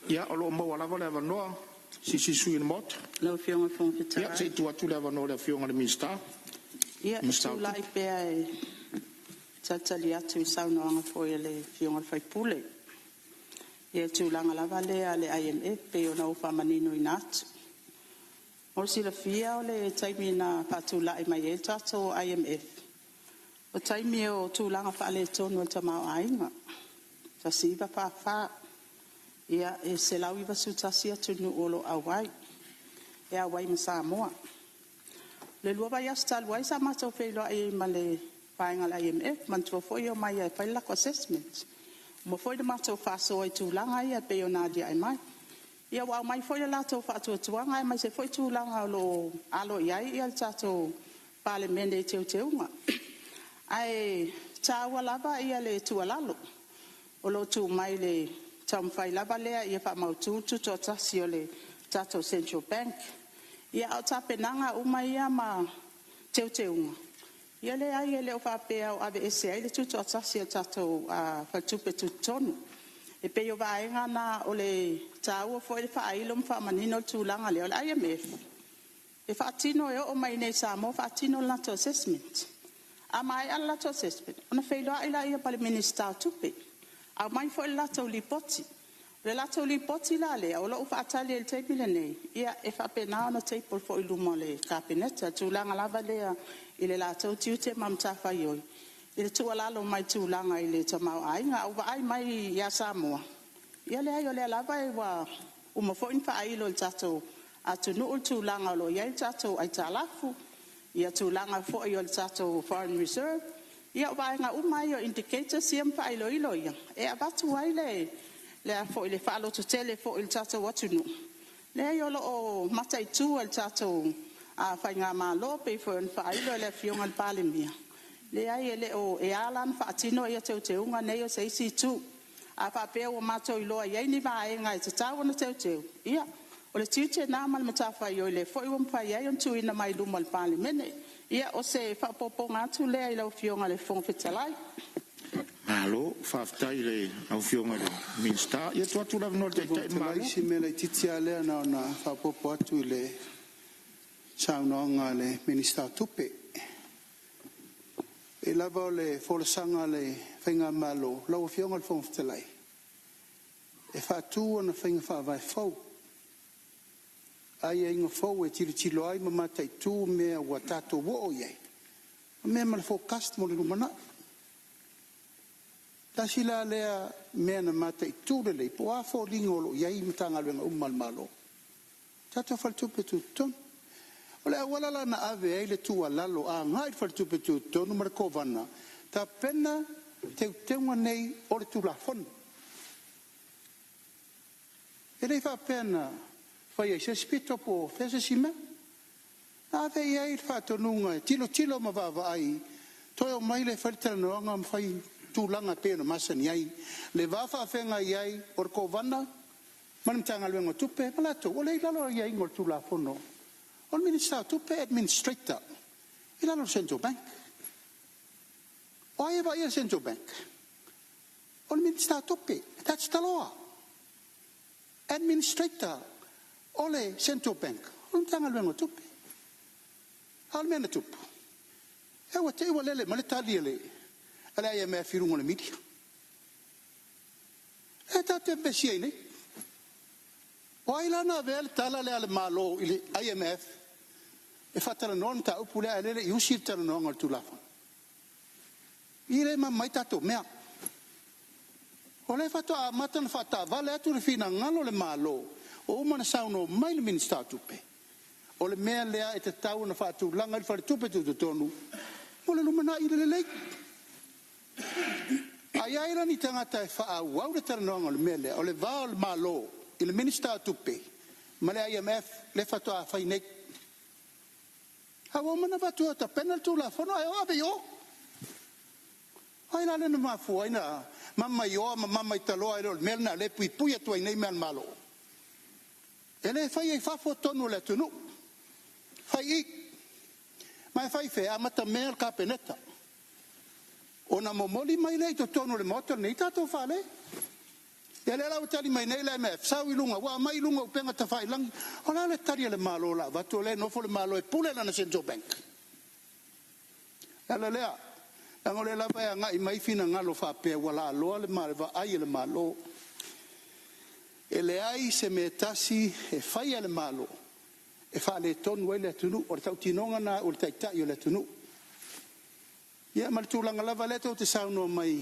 ia o lo mo wala wala no si sui mot lo fiona fon fita ia se tu atu la no le fiona le minsta ia tu la pe tatalia tu sa no anga foi le fiona fai pule ia tu langa la vale ale IMF pe ona o fa manino inat o si la fia o le taimi na patula i mai e tato IMF o taimi o tu langa fa le tonu o tamau ainga ta siva fa ia e se lau iwa sutasia tunu olo awai e awai ma Samoa le lua vai astal wai sa mato feilo ai ma le painga la IMF man tro foi o mai e faila assessment mo foi de mato fa so i tu langa ia pe ona dia ai mai ia wa mai foi la to fa to tuanga mai se foi tu langa lo alo iai ia tato parliament e te unga ai tawa lava ia le tu alalo o lo tu mai le tam fai lava le ia fa mau tu to tasio le tato Central Bank ia o tapenanga uma ia ma te unga ia le ai le o fa pe au ave ese ai le tu tasio tato fa tu pe tu tonu e pe yo vai ngana o le tau foi le fa ilom fa manino tu langa le IMF e fa tino e o mai nei Samoa fa tino la to assessment a mai alla to assessment ona feilo ila ia pale minister tupe a mai foi la to lipoti le la to lipoti la le o lo fa atali el table nei ia e fa pena ona table foi lumo le cabinet tu langa la vale ile la to tiute mamta fa yoi ile tu ala lo mai tu langa ile tamau ai nga u vai mai ya Samoa ia le ai le lava e wa u mo fo in fa ai lo tato atu no tu langa lo ia tato ai talafu ia tu langa fo i tato foreign reserve ia vai nga u mai o indicator sim fa ai lo ilo ia e abatu ai le fo ile fa lo to tele fo il tato watu no le ai lo o matai tu el tato a fa nga ma lo pe fo in fa ai lo le fiona palimia le ai le o e alan fa tino ia te unga nei o sei si tu a fa pe o mato i loa ia ni va e ngai te tawo na te ia o le tite na mal mata fa yo le foi o mpa ia on tu ina mai lu mal pali mene ia o se fa popo ngatu le ai lo fionga le fon fetalai Malo, whaftai le au fionga le minsta. Ia tu atu lawa nol te mai. Isi me le titia lea na ona whapopo atu i le saunoanga le minsta tupe. E lava o le wholesanga le whainga malo, lau fionga le whongwhatelai. E whatu ana whainga whawai whau. Ai inga whau e tiri tilo ai mamatai tū mea wa tato wo o iei. Mea mala whokast mo le rumana. Tasi la lea mea na mata I tūrele, po a fo lingolo iei matanga luenga umal malo. Tato whaltupe tu ton. O le awala la na ave ei le tua lalo a ngai whaltupe tu ton numara kovana. Ta pena teunga nei o le tula fon. E rei wha pena whai ei se spito po fese sime. Ave ei whatonunga tilo ma vava ai. Toi o mai le wharitara noanga ma whai tūlanga pēna masani ai. Le wafa whenga iai or kovana. Manamtanga luenga tupe. Malato, o le ilalo iai ngol tūla fono. O le minister tupe administrator. Ilalo Central Bank. O aia ia Central Bank. O le minister tupe. That's the law. Administrator. O le Central Bank. O le tanga luenga tupe. Al mena tupu. Ewa te iwa lele, male tali ele. Ala IMF firungo le media. E tate besi ai nei. O ailana vel tala le ale malo ili IMF. E fatala non ta upule alele iusir tala non al tulafa. Ile ma mai tato mea. O le fato a matan fata vale atu le fina ngalo le malo. O umana sauno mai le minister tupe. O le mea lea e te tau na fatu langa il fare tupe tu tonu. O le lumana ile le lei. Ai aira ni tangata e wha au au le taranonga le mea lea. O le vao le malo i le minister tupe. Ma le IMF le fatu a whainei. Hawa mana fatu a ta penal tu la whanau e o abe yo. Ai la le na mafu ai na mama yo mama italoa e le mea na le pui atu ai nei mea malo. E le whai e whafo tonu le tunu. Fai I mai fai fe amata mer kapeneta ona momoli mai le to tono le motor nei tato fale e le lau tali mai nei le MF sau ilunga wa mai lunga upenga ta fai lang ona le tari le malo la va to le no fo le malo e pule na Central Bank ala lea ngole la vai nga I mai fina ngalo fa pe wala lo le malo va ai le malo e le ai se metasi e fai le malo e fa le ton wele tunu o tau tinonga na o taita yo le tunu ia mal tulanga lava le to te sauno mai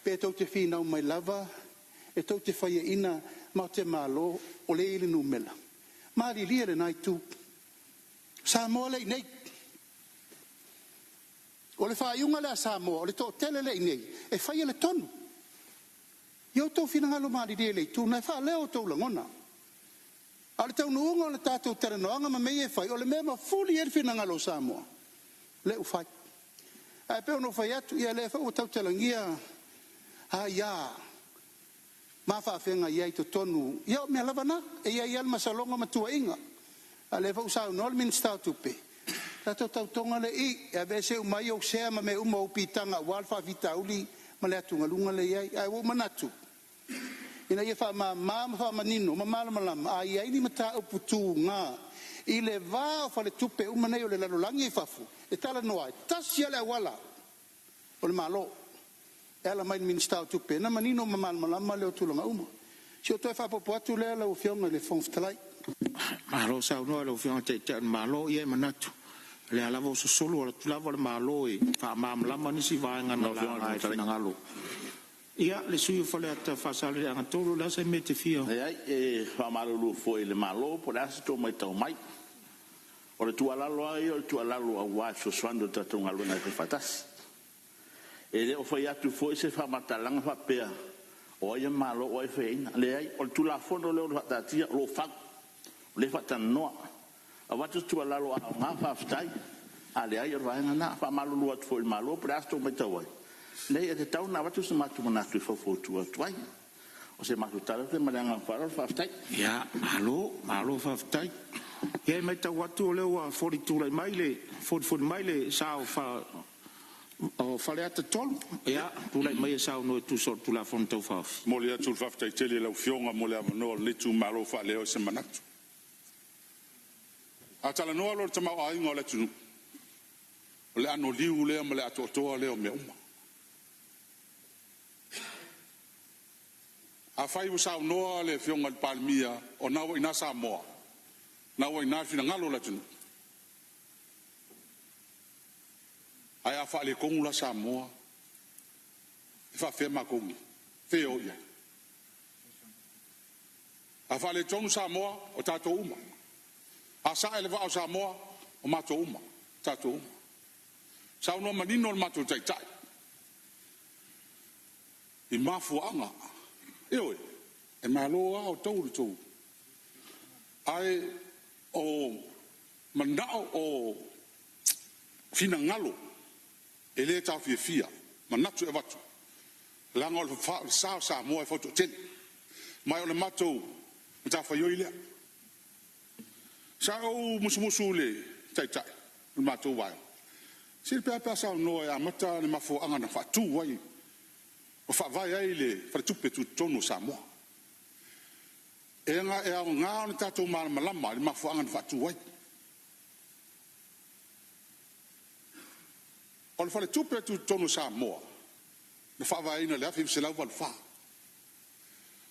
pe to te fina mai lava e to te faia ina ma te malo o le ile numela mari liere nai tu Sāmoa le nei o le whaiunga le Sāmoa o le to tele le nei e faia le tonu io to fina ngalo mari le tu na fa leo to langona Al tau nuunga o le tātou teranoanga ma mei e whai, o le mea ma fuli e whina ngalo Sāmoa. Le u whai. Ai peo no whai atu, ia le whai o tau telangia, ia, ma whawhenga iai to tonu, ia o mea lavana, e ia ial masalonga matua inga. A le whai usau nol minister tupe. Tātou tau tonga le I, e vese umai o sea ma me uma upitanga, walfa vita uli, ma le atunga lunga le iai, ai o manatu. Ina ia fa ma fa manino ma malama ai ai ni mata uputu nga I le va fa le tupe uma nei o le lalolangi fafu e tala noa tasia le wala o le malo ela mai minister tupe na manino ma malama le tulanga uma si o toi fa popo atu le la ufionga le fonftalai malo sa no le ufionga te malo ia manatu le ala vo so solo le lava le malo e fa malama ni si va ngana la ngalo Ia, le sui fale ata fasale anga tolo la se mete fia. Ai e fa malo foi le malo por as to mai tau mai. O le tua lalo ai o tua lalo a wa so swando tato ngalo na te fatas. E le o foi atu foi se fa matalanga fa pea. O ia malo o fein le ai o tu la fondo le o tatia lo fa le fatan no. A wa tua lalo a ma fa ftai. Ale ai va na fa malo lo foi malo por as to mai tau ai. Lei e te tau na watu se matu manatu fofo tua tuai. O se matu tala te maranga whara whaftai. Ia, malo whaftai. Ia mai tau watu o leo a 42 maile, 44 maile sao O fale ata tolu. Ia, tula mai e sau no tu sort tula fon tau fafi. Mo le atu fafta tele la fionga mo le no le tu malo fa le o se manatu. Atala no lo tama ai ngole tu. Le ano liu le mo le atu to le o me uma. A fai u sau no le fionga palmia o na ina Samoa. Na ina fina ngalo la tu. Ai a fa le kongu la Samoa. Fa fe ma kongi. Fe o ia. A fa le tonu Samoa o tato uma. A sa ele va o Samoa o mato uma. Tato uma. Sa no manino o mato tai tai. I mafu anga. Eoi. E maloa o tau tau. Ai o manao o fina ngalo. Ele tau fia manatu e watu langa o fa sa mo e foto ten mai o le mato ta fa yo ile sa o musu le tai tai o mato wa sil pe sa no e amata le mafo anga na fa tu wai o fa vai ai le fa tu pe tu tonu sa mo e nga e nga ta to mal malama le mafo anga na fa tu wai o le fale tupe tu tonu Samoa. Na whawaina le afi se lau wal wha.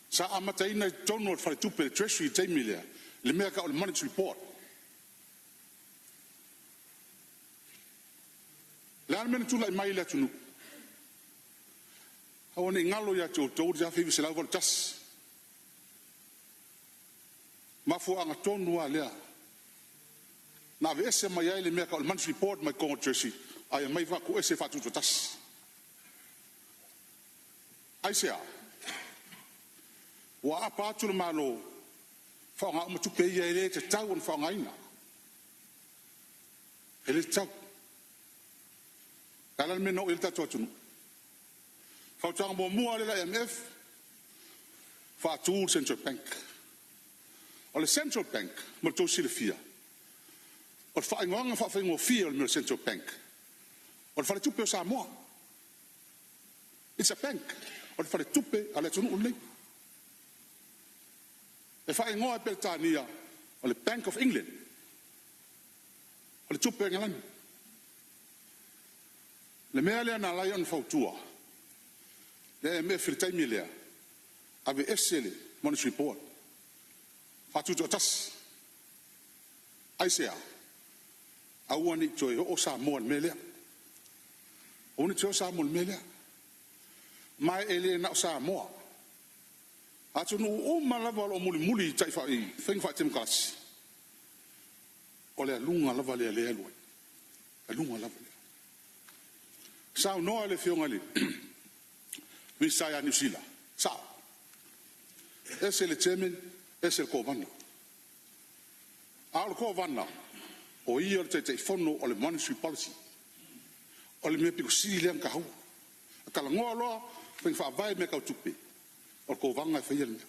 Sa amata ina tonu o fale tupe le treasury teimi lea. Le mea ka o le monetary report. Le ana mena tula i mai lea tunu. Hawane ngalo ya tau tau le afi se lau wal tas. Mafu anga tonu a lea. Na ave ese mai ai le mea ka o le monetary report mai kongo treasury. Ai mai va ko ese fatu tas. Ai sea. Wa apa tu malo. Fa nga mo tu pe ye le te tau on fa nga ina. Ele tau. Kala me no il tatu tu. Fa tau mo mo le IMF. Fa tu Central Bank. O le Central Bank mo tu silfia. O fa nga fa ngo fia le Central Bank. O le fale tupe o Samoa. It's a bank. O le fale tupe a le tunu unei. E fai ngoa pe tania o le Bank of England. O le tupe ngalani. Le mea lea na lai on fautua. Le me fritai mi lea. Ave esele monetary report. Fatu to tas. Ai sea. Aua ni toi o Samoa me lea. Oni tio Samoa melea. Mai ele na Samoa. Atu no o malava o muli tai fa i feng fa tem kas. Ole lunga lava le le lo. Lunga lava. Sa no le fionga le. Mi sa ya Nusila. Sa. Ese le chairman, ese le governor. Al governor o ia te fono o le monetary policy. O le mea piko siri leang ka hau. A kala ngoa loa, peng wha vai mea kau tupe. O ko vanga e whaia lea.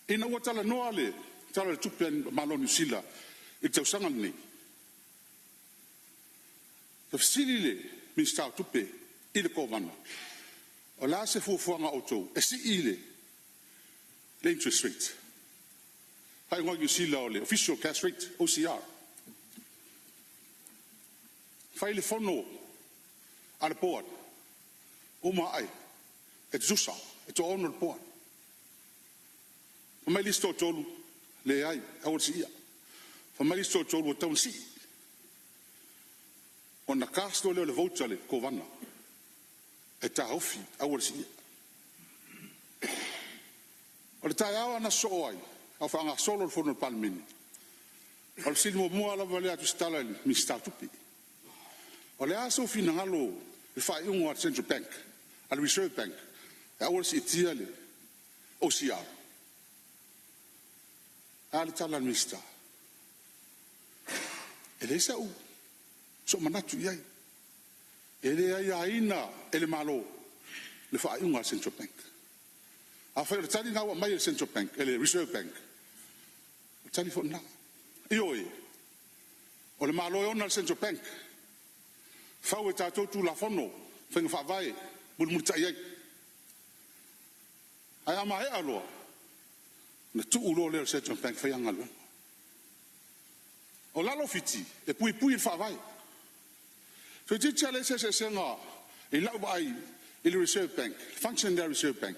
Ina ua tala noa le, tala le tupe an malo New Zealand, i tau sangal nei. Ka siri le, min stau tupe, i le ko vanga. O la se fuafuanga o tau, e si i le interest rate. Hai ngoa New Zealand o le official cash rate, OCR. Fai le fono, al board. Uma ai. Et zusa. Et ono al board. Famai listo tolu. Le ai. Awal si ia. Famai listo tolu o taun si. O na kasto leo le vouchale ko vana. E ta haufi. Awal si ia. O le tai awa na so ai. Au whaanga solo le fono palmini. O le sili mo mua la valea tu stala mi sta tupi. O le aso fina ngalo le fai ungo at Central Bank, al Reserve Bank, e awal si itia le OCR. Ale tala mista. Ele sa u, so manatu iai. Ele ai aina, ele malo, le fai ungo at Central Bank. A fai le tali ngawa mai le Central Bank, ele Reserve Bank. Le tali fo na. Ioi, o le malo e ona le Central Bank. Fau e tātou tū la whono, whenga whawai, mulu tai ai. Ai ama e aloa, na tu ulo leo Central Bank whaianga lua. O lalo fiti, e pui pui il whawai. Whi te tia le se senga, e lau ai, i le Reserve Bank, function there Reserve Bank.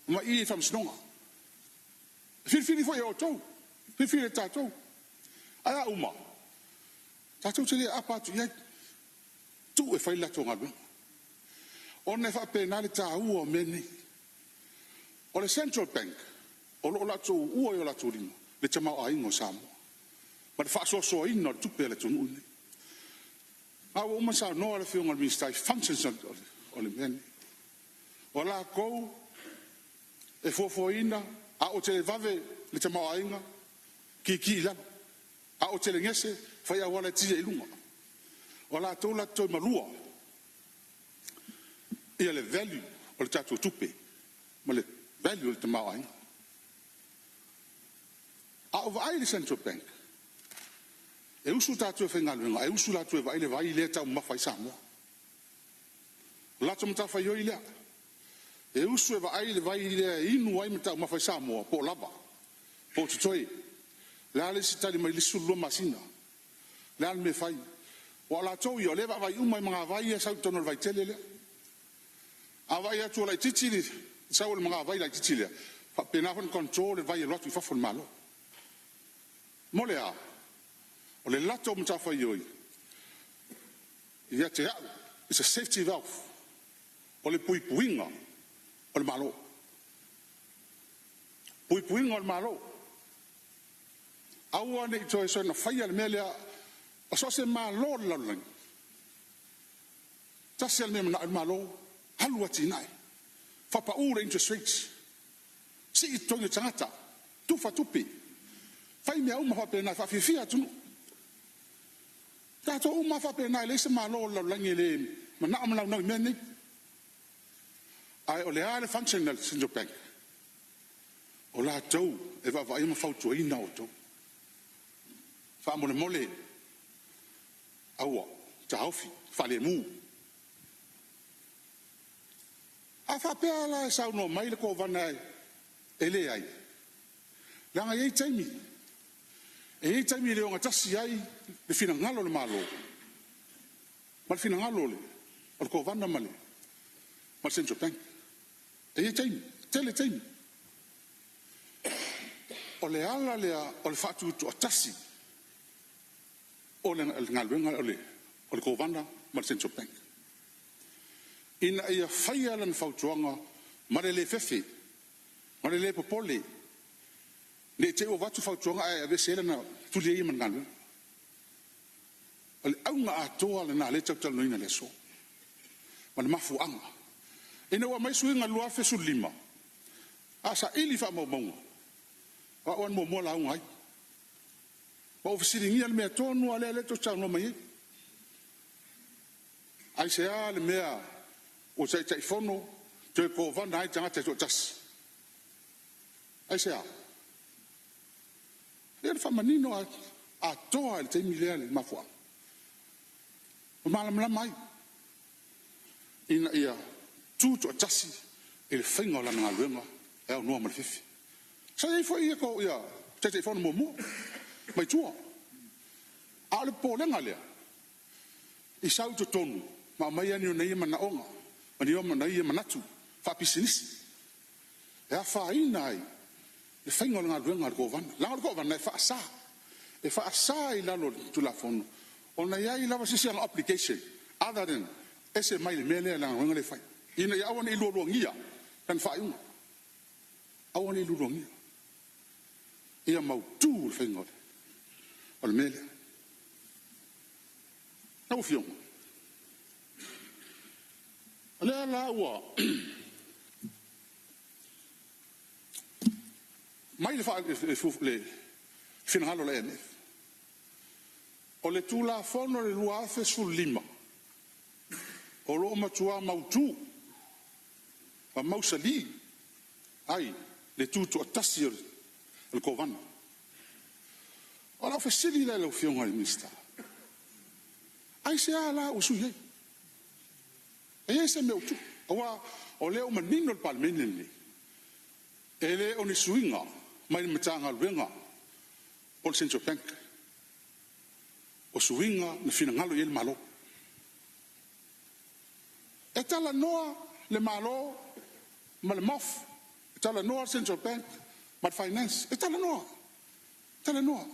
Ma i e whamsnonga. Whiwhiri whai o tau, whiwhiri tātou. Ai a uma, tātou te le apatu iai, tu e whai lato ngā lua. O ne whape nare tā ua mene. O le Central Bank, o lo lato ua i o lato rima, le te mau a ingo Samoa. Ma le whaasoa ina le tupe le tonu une. Awa uma sa noa le whiunga le ministai functions o le mene. O la kou, e fofo ina, a o te le vave le te mau a inga, ki ilana. A o te le ngese, whai a wale tia ilunga. O la tau la toi malua, ia le value o le tātou tupe, ma le value o le te mau a inga. A o vai le Central Bank, e usu tātou e whaingaluenga, e usu tātou e vai le vai lea tau mawhai Samoa. Lato mta whai oi lea. E usu e vai le vai lea inu ai mta mawhai Samoa, po lava, po tutoi. Lea le sitari mai lisu lua masina. Lea le me whai. Wa la tau i o lea vai umai mga vai e sau tono le vai tele lea. A vai atu o lai titili, sau le mga vai lai titili lea. Penafon control le vai e lotu i fafon malo. Mo lea, o le lato o mta whai oi. Ia te au, it's a safety valve. O le pui puinga, o le malo. Pui puinga o le malo. Aua ne i toi soe na whaia le mea lea, o so se malo le laulangi. Tasi al mea mana al malo, halu ati nai. Whapa ure interest rates. Si i tongi tangata, tufa tupi. Whai mea uma whape nai, whawhiwhia tunu. Tato uma whape nai, le se malo le laulangi le mana amalau nau mea nei. Ai o le ale functional Central Bank. O la tau, e wa ima whautua ina o tau. Wha mole mole, aua, ta haufi, whale mu. A whapea la e sau no mai le ko vana e le ai. Langa iei taimi. E iei taimi le onga tasi ai, le fina ngalo le malo. Ma le fina ngalo le, o le ko vana male. Ma le Central Bank. E iei taimi, tele taimi. O le ala lea, o le whatu tu a tasi. O le ngaluenga o le kovana ma le Central Bank. Ina ia whaia lan whautuanga ma le fefe, ma le popole. Ne te o watu whautuanga ai a vese elana tuli e man ngaluenga. O le aunga atoa le na le tautal noina le so. Ma le mafu anga. Ina wa mai suinga lua fesu lima. Asa ili wha maunga. Wa oan mo la aunga ai. Wa ofisiringi al mea tonu ale ale to tau no mai. Ai se ale mea o sai tai fono te ko vana ai tanga te to tas. Ai se a. Le fa manino a toa te milele mafua. O mala mai. Ina ia tu to tasi il fingo la nga luenga e o no mal fifi. Sai foi ia ko ia te fono mo. Mai tua. Ale po le ngale. I sau to tonu. Ma mai ani nei mana onga. Mani o mana ia manatu. Fa pisinisi. E fa inai. E faingo nga luenga ko van. La ko van e fa sa. E fa sa I la lo tu la fono. Ona ia I lava sisi ang application. Other than ese mai le mele la nga le fai. Ina ia awan I lo ngia. Kan fa inga. Awan I lo ngia. Ia mau tu faingo. O le mele. Nau fionga. O le ala ua. Mai le wha le finahalo le ene. O le tu la fono le lua afe sul lima. O lo matua mautu. Wa mausali. Ai, le tu tu atasi el kovana. O la fesili le lo fionga le mista. Ai se ala o sui. E se me o tu. Awa o le o manino le palmene ni. Ele o ni suinga mai matanga luenga. O Central Bank. O suinga na fina ngalo il malo. E tala noa le malo ma le mof. E tala noa Central Bank ma finance. E tala noa. Tala noa.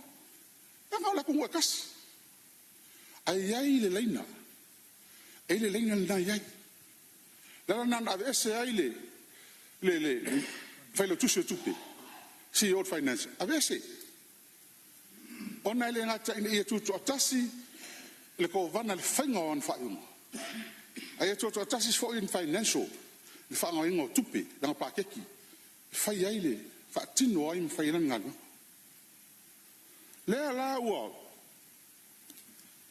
E ngala kungua kasi. Ai ai le leina. E le leina le nai ai. Lala nan ave ese ai le fai lo tusi o tupi. CEO of Finance. Ave ese. Ona ele ngata ina ia tutu atasi le ko vana le whainga o an whainga. A ia tutu atasi fo in financial le whainga ingo tupi langa pakeki. Whai ai le whaatino ai mwhai ngana. Lea la ua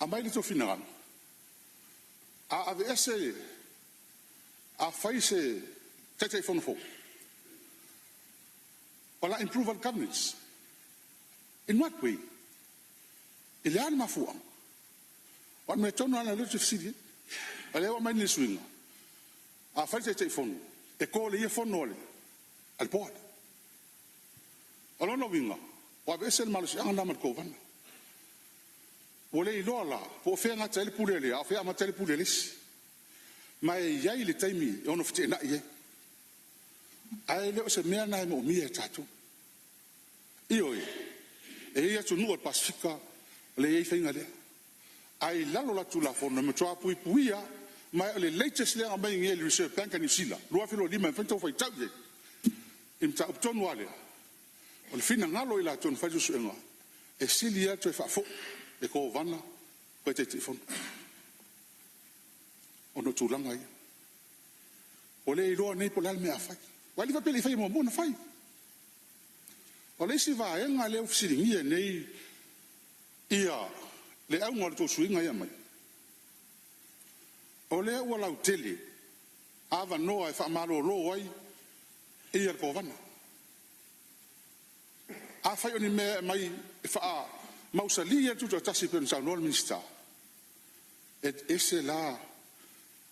a mai le to finagana. A ave ese a whai se tete whanafo. Ola improve on governance. In what way? Ele ana mafua. Wat me tono ana le tfsidi. Ale wa mai ni swinga. A fa te phone. E ko le phone ole. Al board. Olo no winga. Wa besel malus anga na ko van. Ole ilola, po fe nga tele pulele, a fe ama tele pulelis. Mai yai le taimi ono fte na ye. Ai le se mea na mo mi e tatu. Io e ia tu no Pacifica le e finga le. Ai lalo la tu la fono me toa pui puia, mai le latest le mai nge le reserve bank ni sila. Lo afilo lima fento foi tau. Im ta opton wale. O le fina ngalo ila ton fa jusu enga. E silia to fa fo e ko vana ko te telefon. Ono tu langa ia. O le ilo nei po la me afai. Wali va pele fai mo na fai. O le si va enga le ofisiringia nei ia le au ngol to suinga ia mai. O le ua lau tele ava noa e whaamaro lo ai ia ko vana. A fai oni me mai e wha mausalia tuto tasi pen sa nol minsta. Et ese la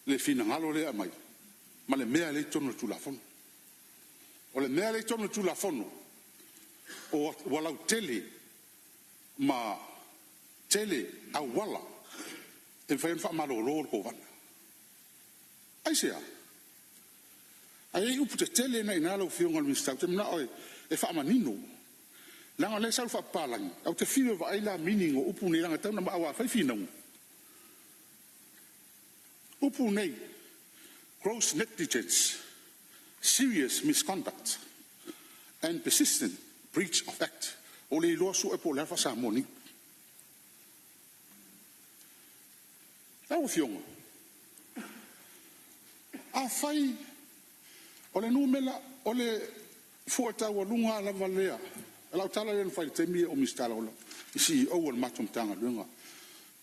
le fina ngalo le mai. Ma le mea le tono tu la fono. O le mea le tono tu la fono. O walau tele ma tele a wala e fai fa malo lo ko vana. Ai sea. Ai upu te tele na ina lo fionga minsta te na oi e fa manino. Langa le sa fa palang au te fio va ila meaning o upu nei langa tau na ma fa fina. Upu nei gross negligence, serious misconduct and persistent breach of act. O le lo su e po le fa Sāmoan. Tau fionga. A fai o le numela o le fuata wa lunga la valea. Ela tala le fai te mi o mistala o. Si o wal matum tanga lunga.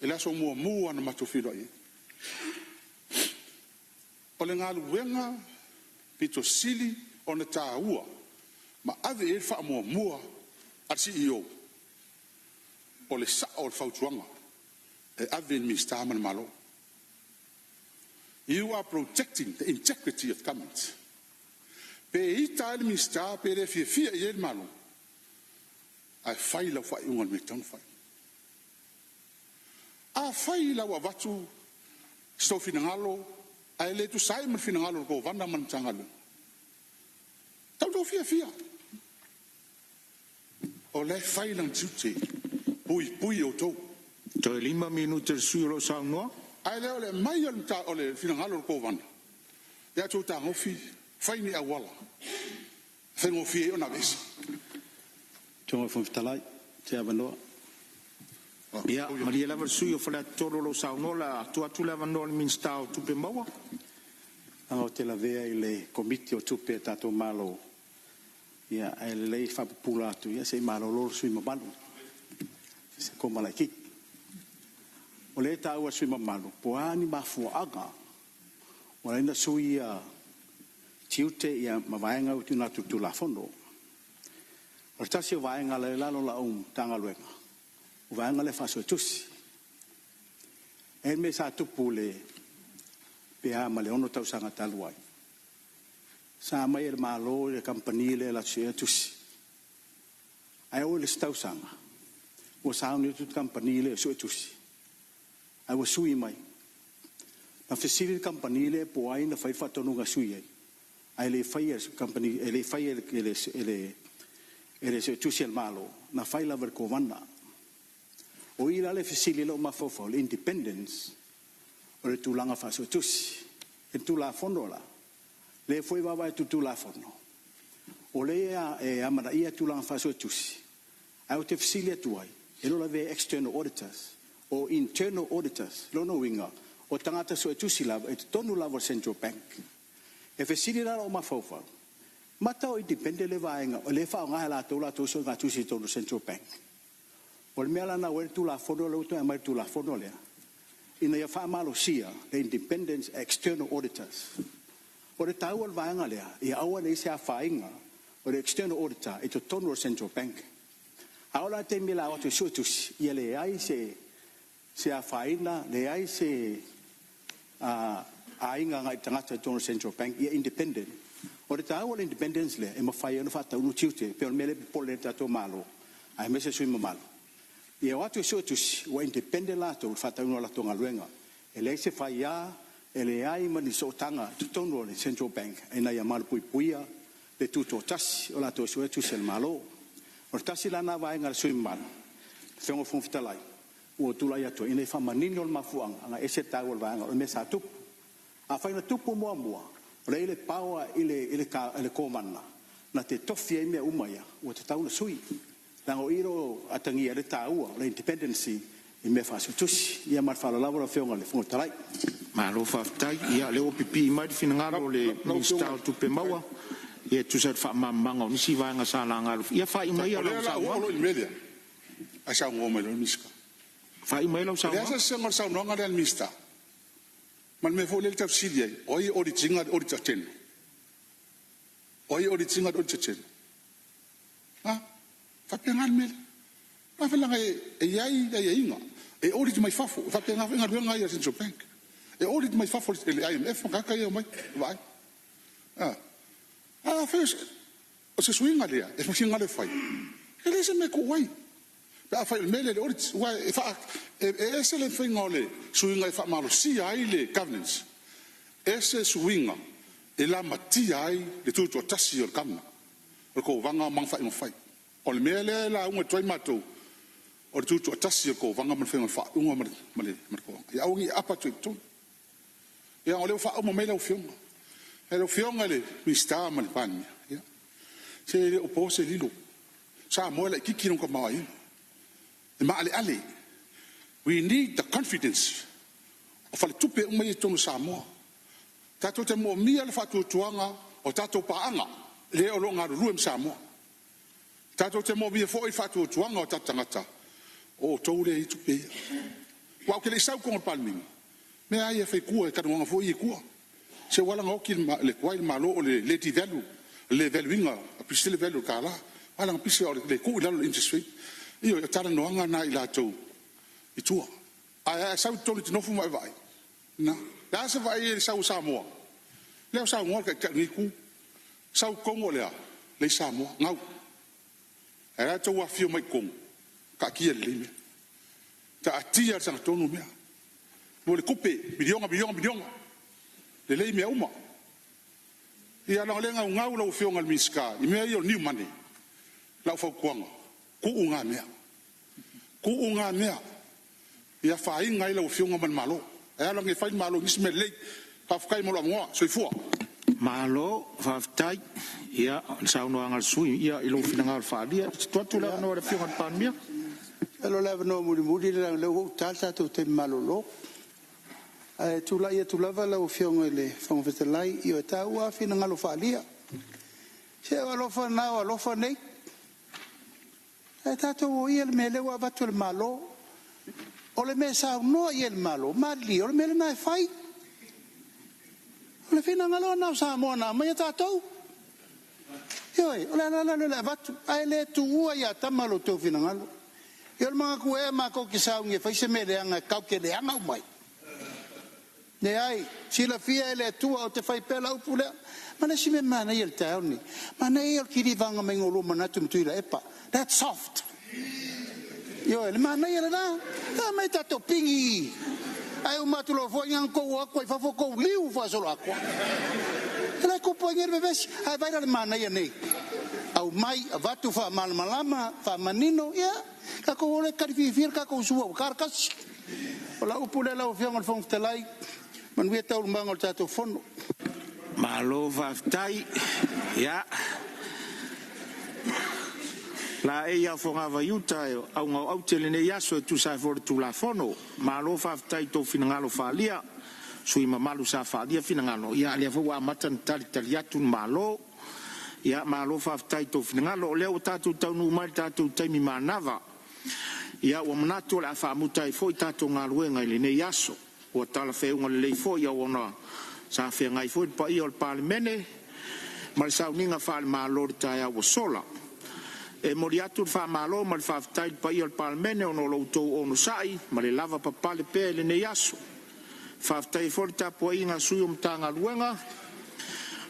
Ela so mo na matofilo ai. O le ngalu wenga pito sili o na taua. Ma ave e fa mo al CEO. O le sa o fautuanga. E ave mista man malo. You are protecting the integrity of government. Pe ita el mista pe le fia el malo. Ai fai la fai un me ton fai. A fai la wa watu sto finangalo ai le tu sai man finangalo ko vanda man tangalo. Tau do fia. O le fai lan tuti. Pui o to. To 5 minuti su lo Sāmoa. Ai le ole mai ole finangalo ko vanda. Ya tu ta ngofi fai ni awala. Fai ngofi ona vez. Tonga fun fitalai te avanoa. Ia, Maria lava sui o fala toro lo Sāmoa tu lava no minsta o tupe maua. Ao te lavea i le komiti o tupe tato malo. Ia, e le fa pula tu ia se malo lo sui mabalu. Se koma la ki. O le tau sui mabalu, po ani mafua aga. O le na sui tiute ia mavaenga uti na tu la fondo. O tasi o vaenga le lalo la tanga luenga. O vaenga le faso tusi. E me sa tupu le pea ma le ono tausanga taluai. Sa mai e malo le company le la sia tusi. Ai o le tausanga. O sa uni tu company le so tusi. Ai o sui mai. Na facility company le po ai na fai fatonu ga sui ai. Ai le fai company le fai ele se tusi al malo na fai la ver kovana. O ila le facility lo ma fofo le independence. O le tulanga fa so tusi. E tu la fondola. Le foi baba tu la fono. O le amana ia tulanga fa so tusi. Ai o te facility tuai. E lo la ve external auditors o internal auditors lo no winga. O tangata so tusi lava e tonu lava Central Bank. E fesiri la o mafaufa. Mata o independent le vaenga o le fa nga la to so nga tusi tonu Central Bank. O le mela na wer tu la fono le to mai tu la fono le. Ina ya fa malo sia the independent external auditors. O le tau o vaenga le e awa le se fainga o le external auditor e to tonu Central Bank. Aola te mila o te so tusi ia le ai se a faina le ai se ainga ngai tangata tonu Central Bank ia independent. O le tau o independence le e mawhai anu whata unu tiute pe o mele pole tato malo ai mese sui malo. Ia watu so tusi wa independent lato whata unu la tonga luenga e le se whai a e le ai mani so tanga tonu le Central Bank e na ia malu pui puia le tuto tasi o la to so tusi el malo. O tasi lana vaenga sui malo. Whengo fungfitalai. O tula ia to ina fa manini ol mafuanga anga ese tau ol vaenga o me sa tupu. A faina tupu mua mua. O le ile paua ile komana. Na te tofi ai mea umaya o te tau na sui. Lango iro atangia le taua le independency i me fa tusi ia marfala lava la whenga le fungotalai. Ma lo whaftai ia le opipi mai finangaro le minister tupe maua. Ia tusat fa mamanga o nisi vaenga sa langa. Ia fa imai ala sa wa. O imedia. A sa ngoma le miska. Fa imai ala sa wa. Ia sa sengal sa nonga le minister. Man me fo le tafsiri ai. Oi auditinga auditaten. Oi auditinga auditaten. Ha? Fa pengal mel. Ma fa langa e yai da yainga. E audit mai fafo. Fa pengal nga luenga ia Central Bank. E audit mai fafo le IMF ka ka ia mai. Vai. Fes o se swinga lea e swinga le fai ele se me ko wai ba fa il mele le audit wa e fa e se le finga le swinga e fa malo si ai le governance ese swinga e la mati ai le tuto tasi o kamna o ko vanga mang fa fai o le mele la un toi mato o tuto tasi ko vanga man fa un male ko ya o ngi apa tu ya o le fa o mo mele o fiunga. E lo fionga le mista mal pan ya se le opose lilo Sāmoa le kiki no ka mai e ma ale we need the confidence of le tupe o mai tonu Sāmoa tato te mo mia le fatu tuanga o tato paanga le o longa ruem Sāmoa tato te mo mia foi fatu tuanga o tatangata o toure tupe wa ke le sau ko palming me ai fe ku e ka no foi ku se wala ngoki le kwai malo o le leti value le valuinga a pisi le value kala wala pisi o le ku la interest rate io tara no anga na ila to i tua a sa to le no fu mai vai na da se vai e sa Sāmoa le Sāmoa ka ni ku sa kongo le Sāmoa ngau era to wa fio mai kong ka ki le me ta atia sa to no me mo le kupe bilionga le lei mea uma. Ia la lenga ngau lau fionga le miska. I mea io new money. Lau fau kuanga. Ku unga mea. Ia whai ngai lau fionga man malo. Ia la nge whai malo nisi me lei. Pawhkai mo la moa. Soi fua. Malo, whaftai. Ia, sauno angal sui. Ia ilo finangal whaalia. Tuatu la no le fionga pan mea. Elo leva no muri leo tata tu te malo lo. Tula ia tulava la fionga le fangfetalai i o taua fina ngalo falia se alofa na alofa nei tato o ia me le wa batu le malo o le me sa no ia le malo mali o le me na fai o le fina ngalo na Sāmoa na mai tato oi o le batu ai le tu ia tamalo to fina ngalo ia ma ku e ma ko ki sa nge fai se me le anga ka ke le anga mai Ne ai, sila fia ele tua o te whai pēla upu lea. Mana si me mana i el tau ni. Mana i el kiri vanga me ngolo manatu mtuira epa. That's soft. Yo, ele mana i el na. Ta mai tato pingi. Ai o matulo fo ngang ko akwa i fafo ko liu fa solo akwa. Ele ko po ngere bebes. Ai vai le mana i nei. Au mai avatu fa malama fa manino ya. Ka ko ole karifir ka ko suwa karkas. Ola upu le la o fianga fong telai. Man wea tau lumanga o tato fono. Malo vaftai, ya. La e ia fonga vaiuta au ngau au tele ne yaso tu sai for tu la fono. Malo vaftai to finangalo falia. Sui mamalu sa falia finangalo. Ya le fo wa matan taliatu malo. Ya malo vaftai to finangalo le o tatu tau nu mai tatu taimi manava. Ya wa manato la fa mutai foi tatu ngaluenga ile ne yaso. O tala feunga le fo ia ona sa fe ngai fo pa i o parlemene mal sa uninga fa malo taia o sola e moriatu fa malo mal fa tai pa i o parlemene ono lo to ono sai mal lava pa pale pe le ne yaso fa tai fo ta po inga suum tanga luenga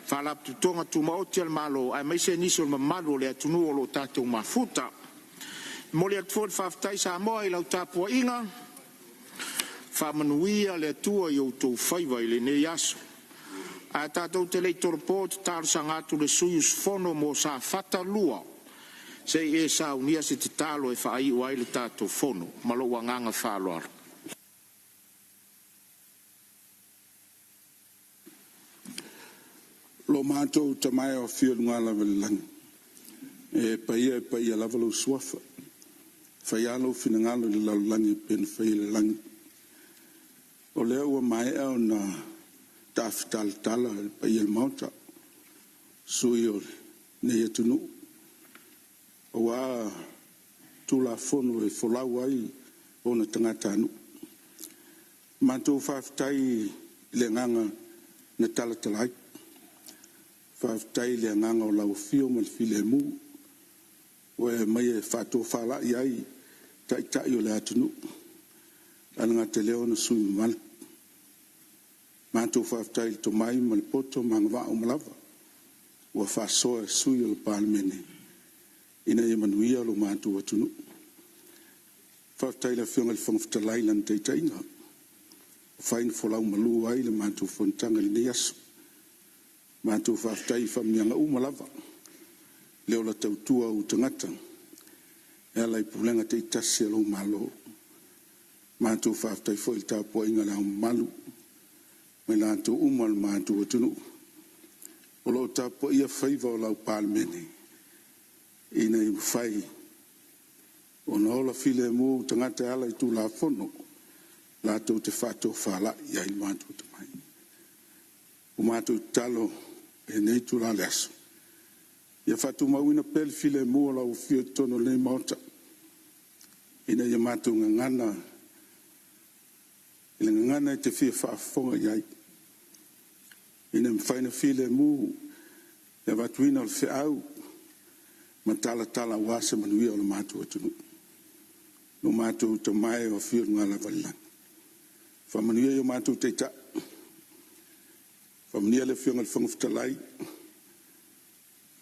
fa la tu tonga tu mo tel malo ai mai se ni sul malo le tu no lo tato mafuta moriatu fo fa tai Sāmoa i lo ta po inga fa manuia le tua yo to faiva ile ne yaso a tatou te le torpot tar sangatu le suyus fono mo sa fata lua se e sa unia se te talo e fa ai wai le tatou fono malo wanganga fa loar lo matou tamai o fio ngala velang e paia lavalo suafa fa yalo finangalo le langi pen fai le langi o leo ua mai au na taftal tala pa il mauta sui o ne yatunu o wa tula fono e folau ai o na tangata anu mantu faftai le nganga na tala talai faftai le nganga o lau fio mal file mu o e mai e fato fala iai tai o le atunu anga te leo na sui mal mantu faftai to mai mal poto mangva o malava wa fa so sui o parlemene ina ye manuia lo mantu atunu faftai la fianga le fongfta lailan te tainga fain folau malu ai le mantu fontanga le nias mantu faftai famnianga o malava leo la tautua o tangata ela i pulenga te tasi lo malo mantu faftai foi ta po inga la malu me la tu umal mantu tunu o lo ta po ia faiva o la parlemene ina i fai o no la file mo tangata ala i tu la fono la tu te fato fala ia i mantu te mai o mantu talo e nei tu la leso ia fatu mawina pel file mo la o fio tono le mauta ina ia mantu ngana ile ngana te fia fa fonga ia ina mfaina file mo ia vatuina o fe au matala tala wasa manuia o mantu atunu no mantu te mai o fio ngala vala fa manuia yo mantu te ta fa manuia le fio ngal fongfta lai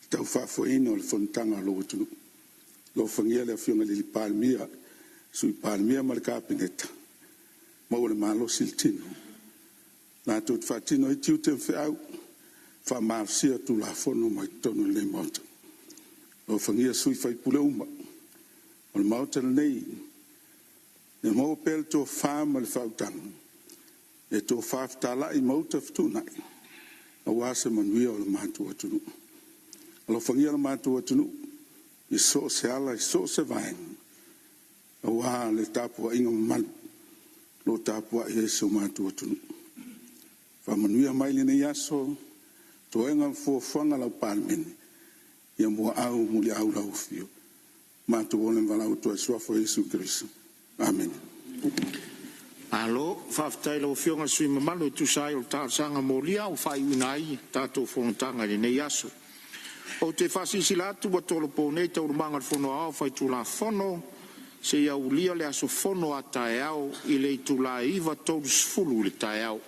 tau fa fo ino le fontanga lo atunu lo fangia le fio ngal li palmia sui palmia marka pineta ma o le malo siltino na tu fatino i tiu te fe au fa mafsia tu la fono mai tono le mota o fangia sui fai pule uma o le mauta nei e mo pel to fama le fautang e to faftala i mauta ftunai a wasa manuia o le matu atunu o fangia le matu atunu i so se ala i so se vaen a wa le tapu inga mal lo tapu a yeso matu atunu fa manuia mai le nei aso to enga fo fanga la parlemene ia mo au muli au la ufio ma to volen vala to so fo Jesu Cristo amen alo faftai lo fio nga sui mamalo tu sai o ta sanga molia o fai unai tato fontanga le nei aso o te fasi silatu wa tolo pone te urmanga fono au fai tu la fono se ia ulia le aso fono a taeao i le tu la iva tolu sfulu le taeao